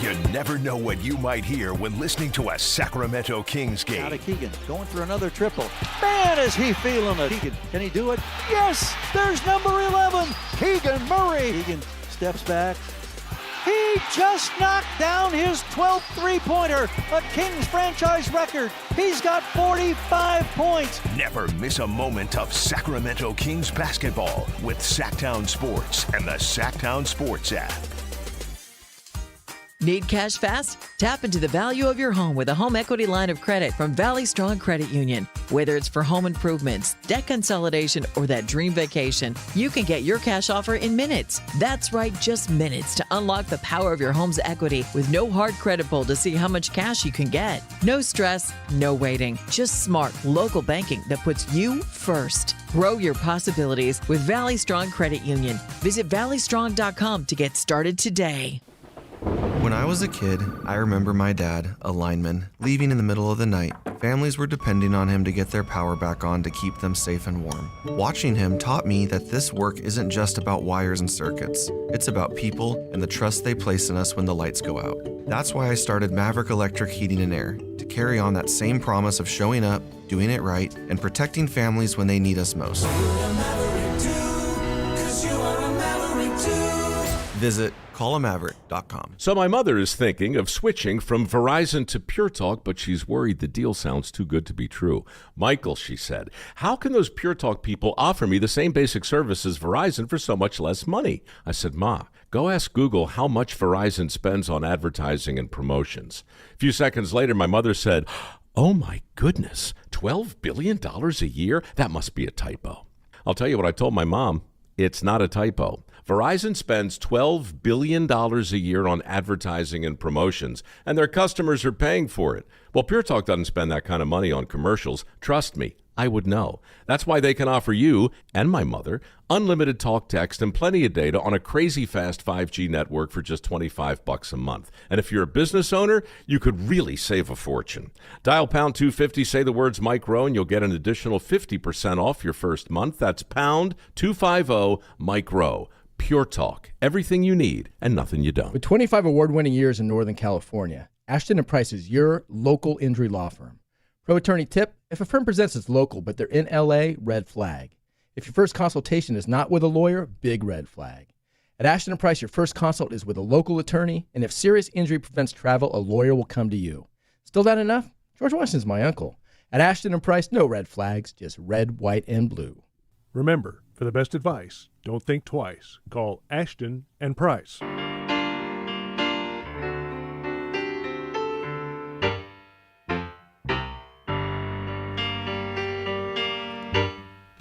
You never know what you might hear when listening to a Sacramento Kings game. Out of Keegan, going for another triple. Man, is he feeling it. Keegan, can he do it? Yes, there's number 11, Keegan Murray. Keegan steps back. He just knocked down his 12th three-pointer, a Kings franchise record. He's got 45 points. Never miss a moment of Sacramento Kings basketball with Sactown Sports and the Sactown Sports app. Need cash fast? Tap into the value of your home with a home equity line of credit from Valley Strong Credit Union. Whether it's for home improvements, debt consolidation, or that dream vacation, you can get your cash offer in minutes. That's right, just minutes to unlock the power of your home's equity with no hard credit pull to see how much cash you can get. No stress, no waiting. Just smart local banking that puts you first. Grow your possibilities with Valley Strong Credit Union. Visit valleystrong.com to get started today. When I was a kid, I remember my dad, a lineman, leaving in the middle of the night. Families were depending on him to get their power back on to keep them safe and warm. Watching him taught me that this work isn't just about wires and circuits. It's about people and the trust they place in us when the lights go out. That's why I started Maverick Electric Heating and Air, to carry on that same promise of showing up, doing it right, and protecting families when they need us most. Visit callamaverick.com. So my mother is thinking of switching from Verizon to Pure Talk, but she's worried the deal sounds too good to be true. Michael, she said, how can those Pure Talk people offer me the same basic service as Verizon for so much less money? I said, Ma, go ask Google how much Verizon spends on advertising and promotions. A few seconds later, my mother said, oh my goodness, $12 billion a year? That must be a typo. I'll tell you what I told my mom. It's not a typo. Verizon spends $12 billion a year on advertising and promotions, and their customers are paying for it. Well, Pure Talk doesn't spend that kind of money on commercials. Trust me, I would know. That's why they can offer you and my mother unlimited talk, text, and plenty of data on a crazy fast 5G network for just $25 a month. And if you're a business owner, you could really save a fortune. Dial pound 250, say the words Mike Rowe, and you'll get an additional 50% off your first month. That's pound 250 Mike Rowe. Pure Talk, everything you need and nothing you don't. With 25 award-winning years in Northern California, Ashton & Price is your local injury law firm. Pro attorney tip, if a firm presents as local but they're in L.A., red flag. If your first consultation is not with a lawyer, big red flag. At Ashton & Price, your first consult is with a local attorney, and if serious injury prevents travel, a lawyer will come to you. Still not enough? George Washington's my uncle. At Ashton & Price, no red flags, just red, white, and blue. Remember, for the best advice, don't think twice. Call Ashton & Price.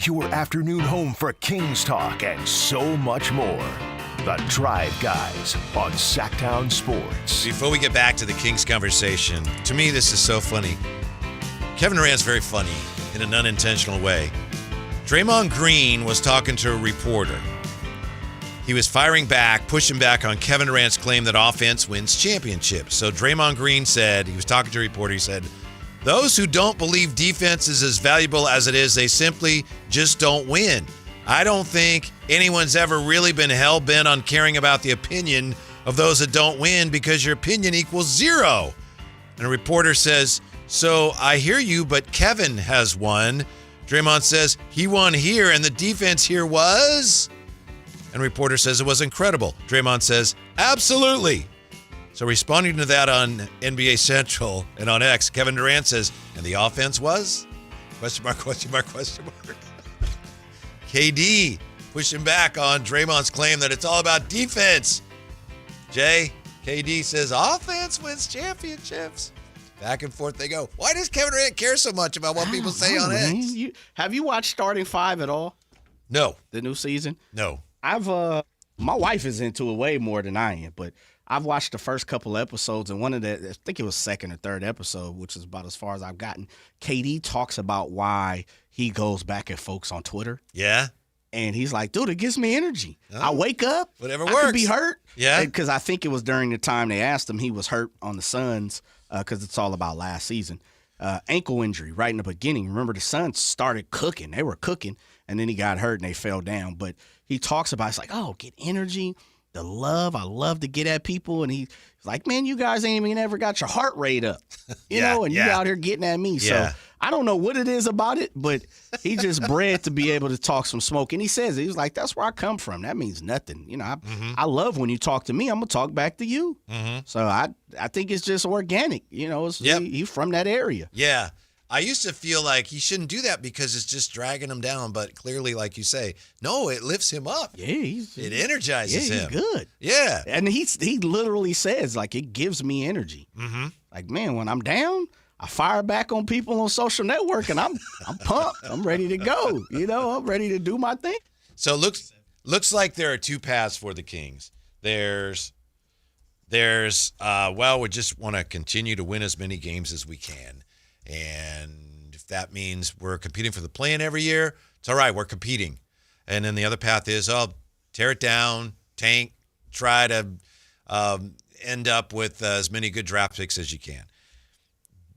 Your afternoon home for Kings talk and so much more. The Drive Guys on Sactown Sports. Before we get back to the Kings conversation, to me this is so funny. Kevin Durant's very funny in an unintentional way. Draymond Green was talking to a reporter. He was firing back, pushing back on Kevin Durant's claim that offense wins championships. So Draymond Green said, he was talking to a reporter, he said, those who don't believe defense is as valuable as it is, they simply just don't win. I don't think anyone's ever really been hell-bent on caring about the opinion of those that don't win because your opinion equals zero. And a reporter says, so I hear you, but Kevin has won. Draymond says, he won here, and the defense here was? And reporter says, it was incredible. Draymond says, absolutely. So responding to that on NBA Central and on X, Kevin Durant says, and the offense was? Question mark, question mark, question mark. KD pushing back on Draymond's claim that it's all about defense. Jay, KD says, offense wins championships. Back and forth they go. Why does Kevin Durant care so much about what people say on X? Have you watched Starting Five at all? No. The new season? No. My wife is into it way more than I am, but I've watched the first couple episodes, and one of the, I think it was second or third episode, which is about as far as I've gotten. KD talks about why he goes back at folks on Twitter. Yeah. And he's like, dude, it gives me energy. Oh, I wake up. Whatever I works. could be hurt. Yeah. Because I think it was during the time they asked him, he was hurt on the Suns, because it's all about last season. Ankle injury right in the beginning. Remember, the Suns started cooking. They were cooking, and then he got hurt, and they fell down. But he talks about, it's like, oh, get energy, the love. I love to get at people. And he's like, man, you guys ain't even ever got your heart rate up, you know, and you out here getting at me. Yeah. So I don't know what it is about it, but he just bred to be able to talk some smoke. And he says, he was like, that's where I come from. That means nothing. You know, I love when you talk to me, I'm going to talk back to you. So I think it's just organic. You know, he's from that area. Yeah. I used to feel like he shouldn't do that because it's just dragging him down. But clearly, like you say, no, it lifts him up. Yeah, it energizes him. He's good. Yeah. And he literally says, like, it gives me energy. Mm-hmm. Like, man, when I'm down, I fire back on people on social network, and I'm pumped. I'm ready to go. I'm ready to do my thing. So looks like there are two paths for the Kings. There's we just want to continue to win as many games as we can. And if that means we're competing for the play-in every year, it's all right, we're competing. And then the other path is, tear it down, tank, try to end up with as many good draft picks as you can.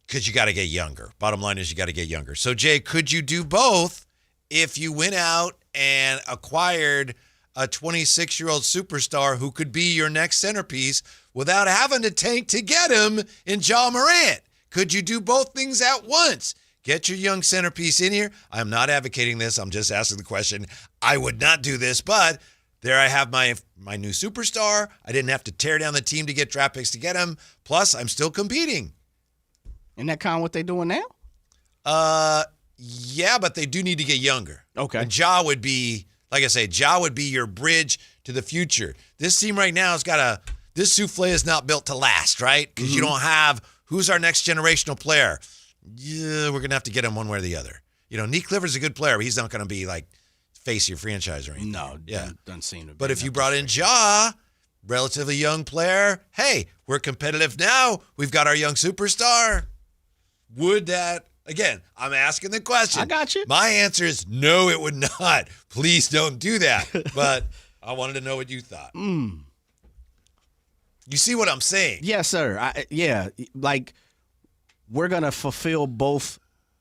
Because you got to get younger. Bottom line is you got to get younger. So, Jay, could you do both if you went out and acquired a 26-year-old superstar who could be your next centerpiece without having to tank to get him in Ja Morant? Could you do both things at once? Get your young centerpiece in here. I'm not advocating this. I'm just asking the question. I would not do this, but there I have my new superstar. I didn't have to tear down the team to get draft picks to get him. Plus, I'm still competing. Isn't that kind of what they're doing now? Yeah, but they do need to get younger. Okay. And Ja would be, like I say, Ja would be your bridge to the future. This team right now this souffle is not built to last, right? Because you don't have, who's our next generational player? Yeah, we're going to have to get him one way or the other. Nick Clifford's a good player, but he's not going to be like face your franchise or anything. No, doesn't seem to be. But if you brought in Ja, relatively young player, hey, we're competitive now. We've got our young superstar. Would that, again, I'm asking the question. I got you. My answer is no, it would not. Please don't do that. But I wanted to know what you thought. You see what I'm saying? Yes, sir. Like, we're going to fulfill both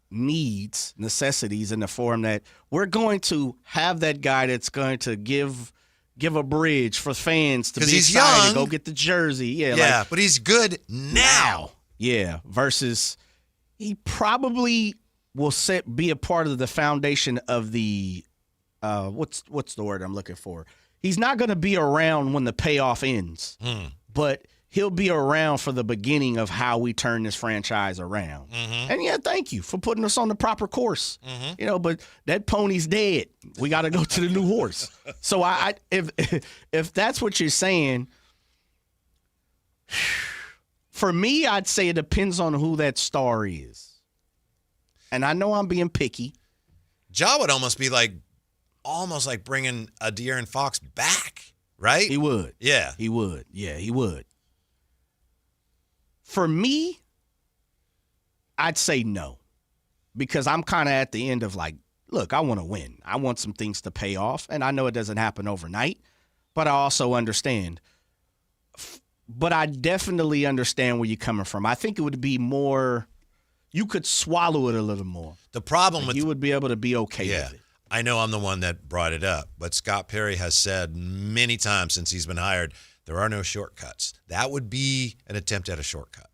necessities in the form that we're going to have that guy that's going to give a bridge for fans to be excited to go get the jersey. Yeah, but he's good now. Yeah, versus he probably will be a part of the foundation of the what's the word I'm looking for? He's not going to be around when the payoff ends, but he'll be around for the beginning of how we turn this franchise around. And thank you for putting us on the proper course. But that pony's dead. We got to go to the new horse. So if that's what you're saying, for me, I'd say it depends on who that star is. And I know I'm being picky. Ja would almost be almost like bringing a De'Aaron Fox back, right? He would. Yeah. He would. Yeah, he would. For me, I'd say no. Because I'm kind of at the end of look, I want to win. I want some things to pay off. And I know it doesn't happen overnight, but I also understand. But I definitely understand where you're coming from. I think it would be more, you could swallow it a little more. The problem with you would be able to be okay with it. I know I'm the one that brought it up, but Scott Perry has said many times since he's been hired, there are no shortcuts. That would be an attempt at a shortcut.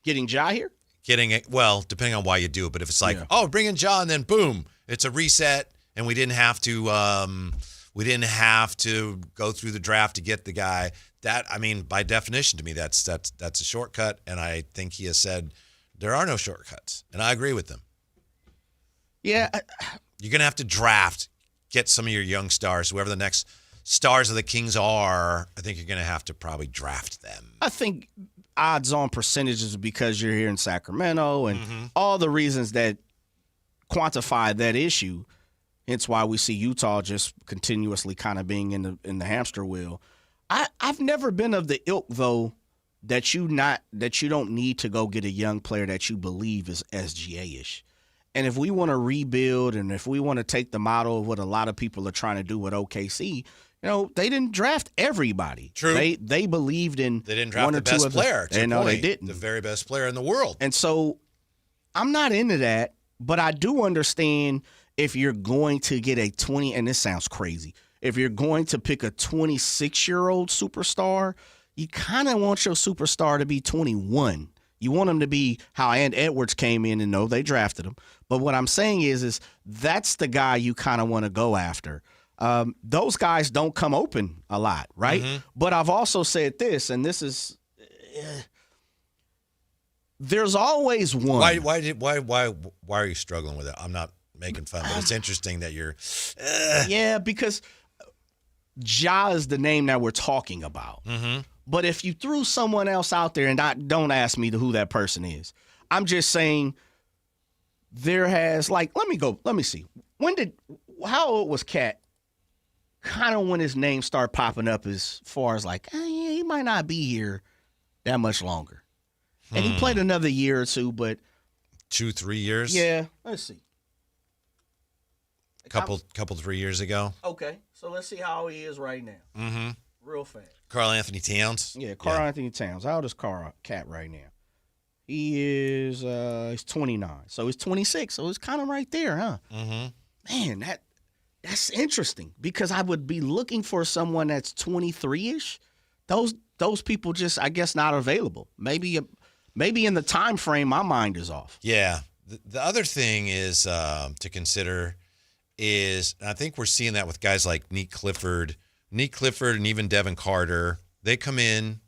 Getting Ja here? Getting it, well, depending on why you do it, but if it's bring in Ja and then boom, it's a reset, and we didn't have to go through the draft to get the guy. That, by definition to me, that's a shortcut, and I think he has said there are no shortcuts, and I agree with him. Yeah. You're going to have to draft, get some of your young stars, whoever the next stars of the Kings are. I think you're going to have to probably draft them. I think odds-on percentages because you're here in Sacramento and all the reasons that quantify that issue. Hence why we see Utah just continuously kind of being in the hamster wheel. I've never been of the ilk, though, that you don't need to go get a young player that you believe is SGA-ish. And if we want to rebuild and if we want to take the model of what a lot of people are trying to do with OKC, they didn't draft everybody. True. They believed in they didn't draft one or the two best of player. No, they didn't. The very best player in the world. And so I'm not into that, but I do understand if you're going to get a 20, and this sounds crazy, if you're going to pick a 26-year-old superstar, you kind of want your superstar to be 21. You want him to be how Ant Edwards came in, and no, they drafted him. But what I'm saying is that's the guy you kind of want to go after. Those guys don't come open a lot, right? But I've also said this, and this is There's always one. Why are you struggling with it? I'm not making fun, but it's interesting that you're. Yeah, because Ja is the name that we're talking about. Mm-hmm. But if you threw someone else out there, and don't ask me who that person is, I'm just saying there has, like, let me see. How old was Cat? Kind of when his name started popping up as far as like, he might not be here that much longer. And he played another year or two, but 2-3 years. Yeah, let's see. Couple 3 years ago. Okay, so let's see how he is right now. Mm-hmm. Real fast. Karl Anthony Towns. Yeah, Karl Anthony Towns. How old is Cat right now? He is he's 29. So he's 26. So it's kind of right there, huh? Mm-hmm. Man, that's interesting because I would be looking for someone that's 23-ish. Those people just, I guess, not available. Maybe in the time frame, my mind is off. Yeah. The other thing is to consider is, I think we're seeing that with guys like Nick Clifford, and even Devin Carter. They come in,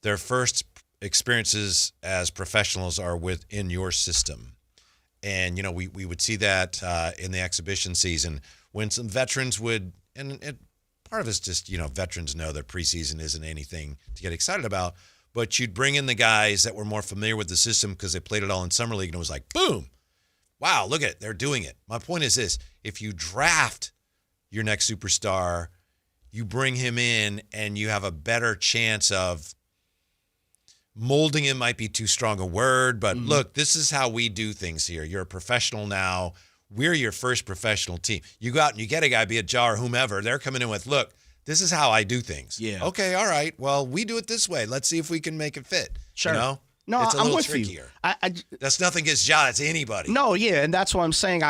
their first experiences as professionals are within your system. And, we would see that in the exhibition season when some veterans would, and part of it's just, veterans know that preseason isn't anything to get excited about, but you'd bring in the guys that were more familiar with the system because they played it all in summer league, and it was like, boom, wow, look at it, they're doing it. My point is this: if you draft your next superstar, you bring him in and you have a better chance of molding him, might be too strong a word, but look, this is how we do things here. You're a professional now. We're your first professional team. You go out and you get a guy, be it Ja or whomever, they're coming in with, look, this is how I do things. Yeah. Okay, all right. Well, we do it this way. Let's see if we can make it fit. Sure. No, it's a little with trickier. you. That's nothing against Ja. It's anybody. No, yeah, and that's what I'm saying.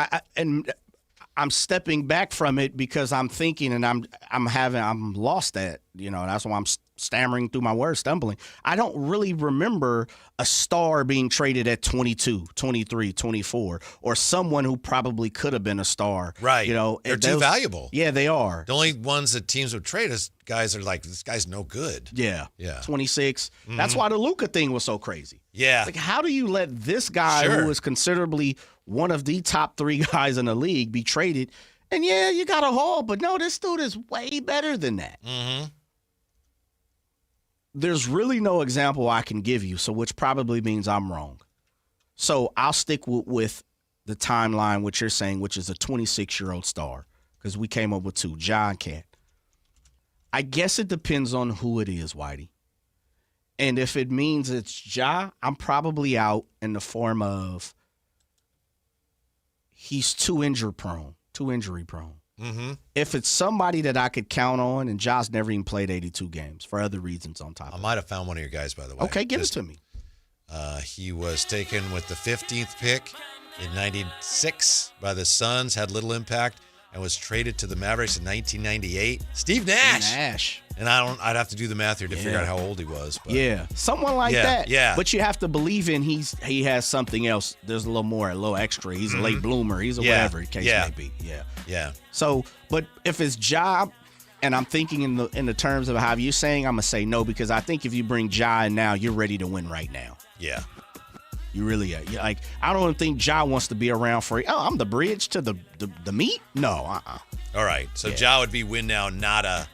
I'm stepping back from it because I'm thinking, and I'm lost at, that's why I'm stammering through my words, stumbling. I don't really remember a star being traded at 22, 23, 24, or someone who probably could have been a star. Right. They're too valuable. Yeah, they are. The only ones that teams would trade is guys are like, this guy's no good. Yeah. Yeah. 26. That's why the Luka thing was so crazy. Yeah. Like, how do you let this guy who is considerably one of the top 3 guys in the league be traded? And yeah, you got a haul, but no, this dude is way better than that. Mm-hmm. There's really no example I can give you, so which probably means I'm wrong. So I'll stick with the timeline, what you're saying, which is a 26-year-old star, because we came up with 2, Ja and Cat. I guess it depends on who it is, Whitey. And if it means it's Ja, I'm probably out in the form of he's too injury prone. Mm-hmm. If it's somebody that I could count on, and Ja's never even played 82 games for other reasons on top of it. I might have found one of your guys, by the way. Okay, give it to me. He was taken with the 15th pick in 96 by the Suns, had little impact, and was traded to the Mavericks in 1998. Steve Nash. And I'd have to do the math here to figure out how old he was. But. Yeah, someone like that. Yeah. But you have to believe in he has something else. There's a little more, a little extra. He's a late bloomer. He's a whatever the case may be. Yeah. So, but if it's Ja, and I'm thinking in the terms of how you're saying, I'm gonna say no, because I think if you bring Ja in now, you're ready to win right now. Yeah. You really are. Like, I don't think Ja wants to be around for, I'm the bridge to the meat? No, All right. So Ja would be win now, not a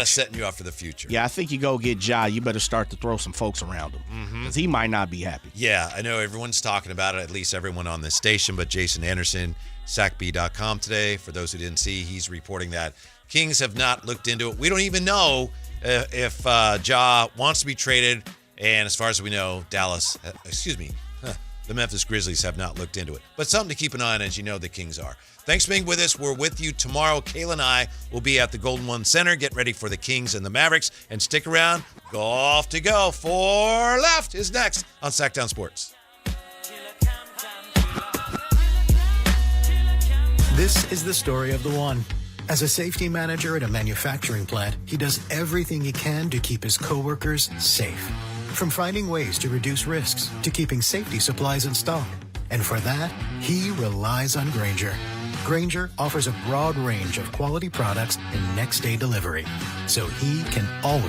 setting you up for the future. Yeah, I think you go get Ja, you better start to throw some folks around him. Because he might not be happy. Yeah, I know everyone's talking about it, at least everyone on this station, but Jason Anderson, SacB.com today, for those who didn't see, he's reporting that Kings have not looked into it. We don't even know if Ja wants to be traded. And as far as we know, the Memphis Grizzlies have not looked into it. But something to keep an eye on, as you know, the Kings are. Thanks for being with us. We're with you tomorrow. Kayla and I will be at the Golden One Center. Get ready for the Kings and the Mavericks. And stick around. Golf to go. 4 Left is next on Sactown Sports. This is the story of the one. As a safety manager at a manufacturing plant, he does everything he can to keep his coworkers safe. From finding ways to reduce risks to keeping safety supplies in stock. And for that, he relies on Grainger. Grainger offers a broad range of quality products and next-day delivery, so he can always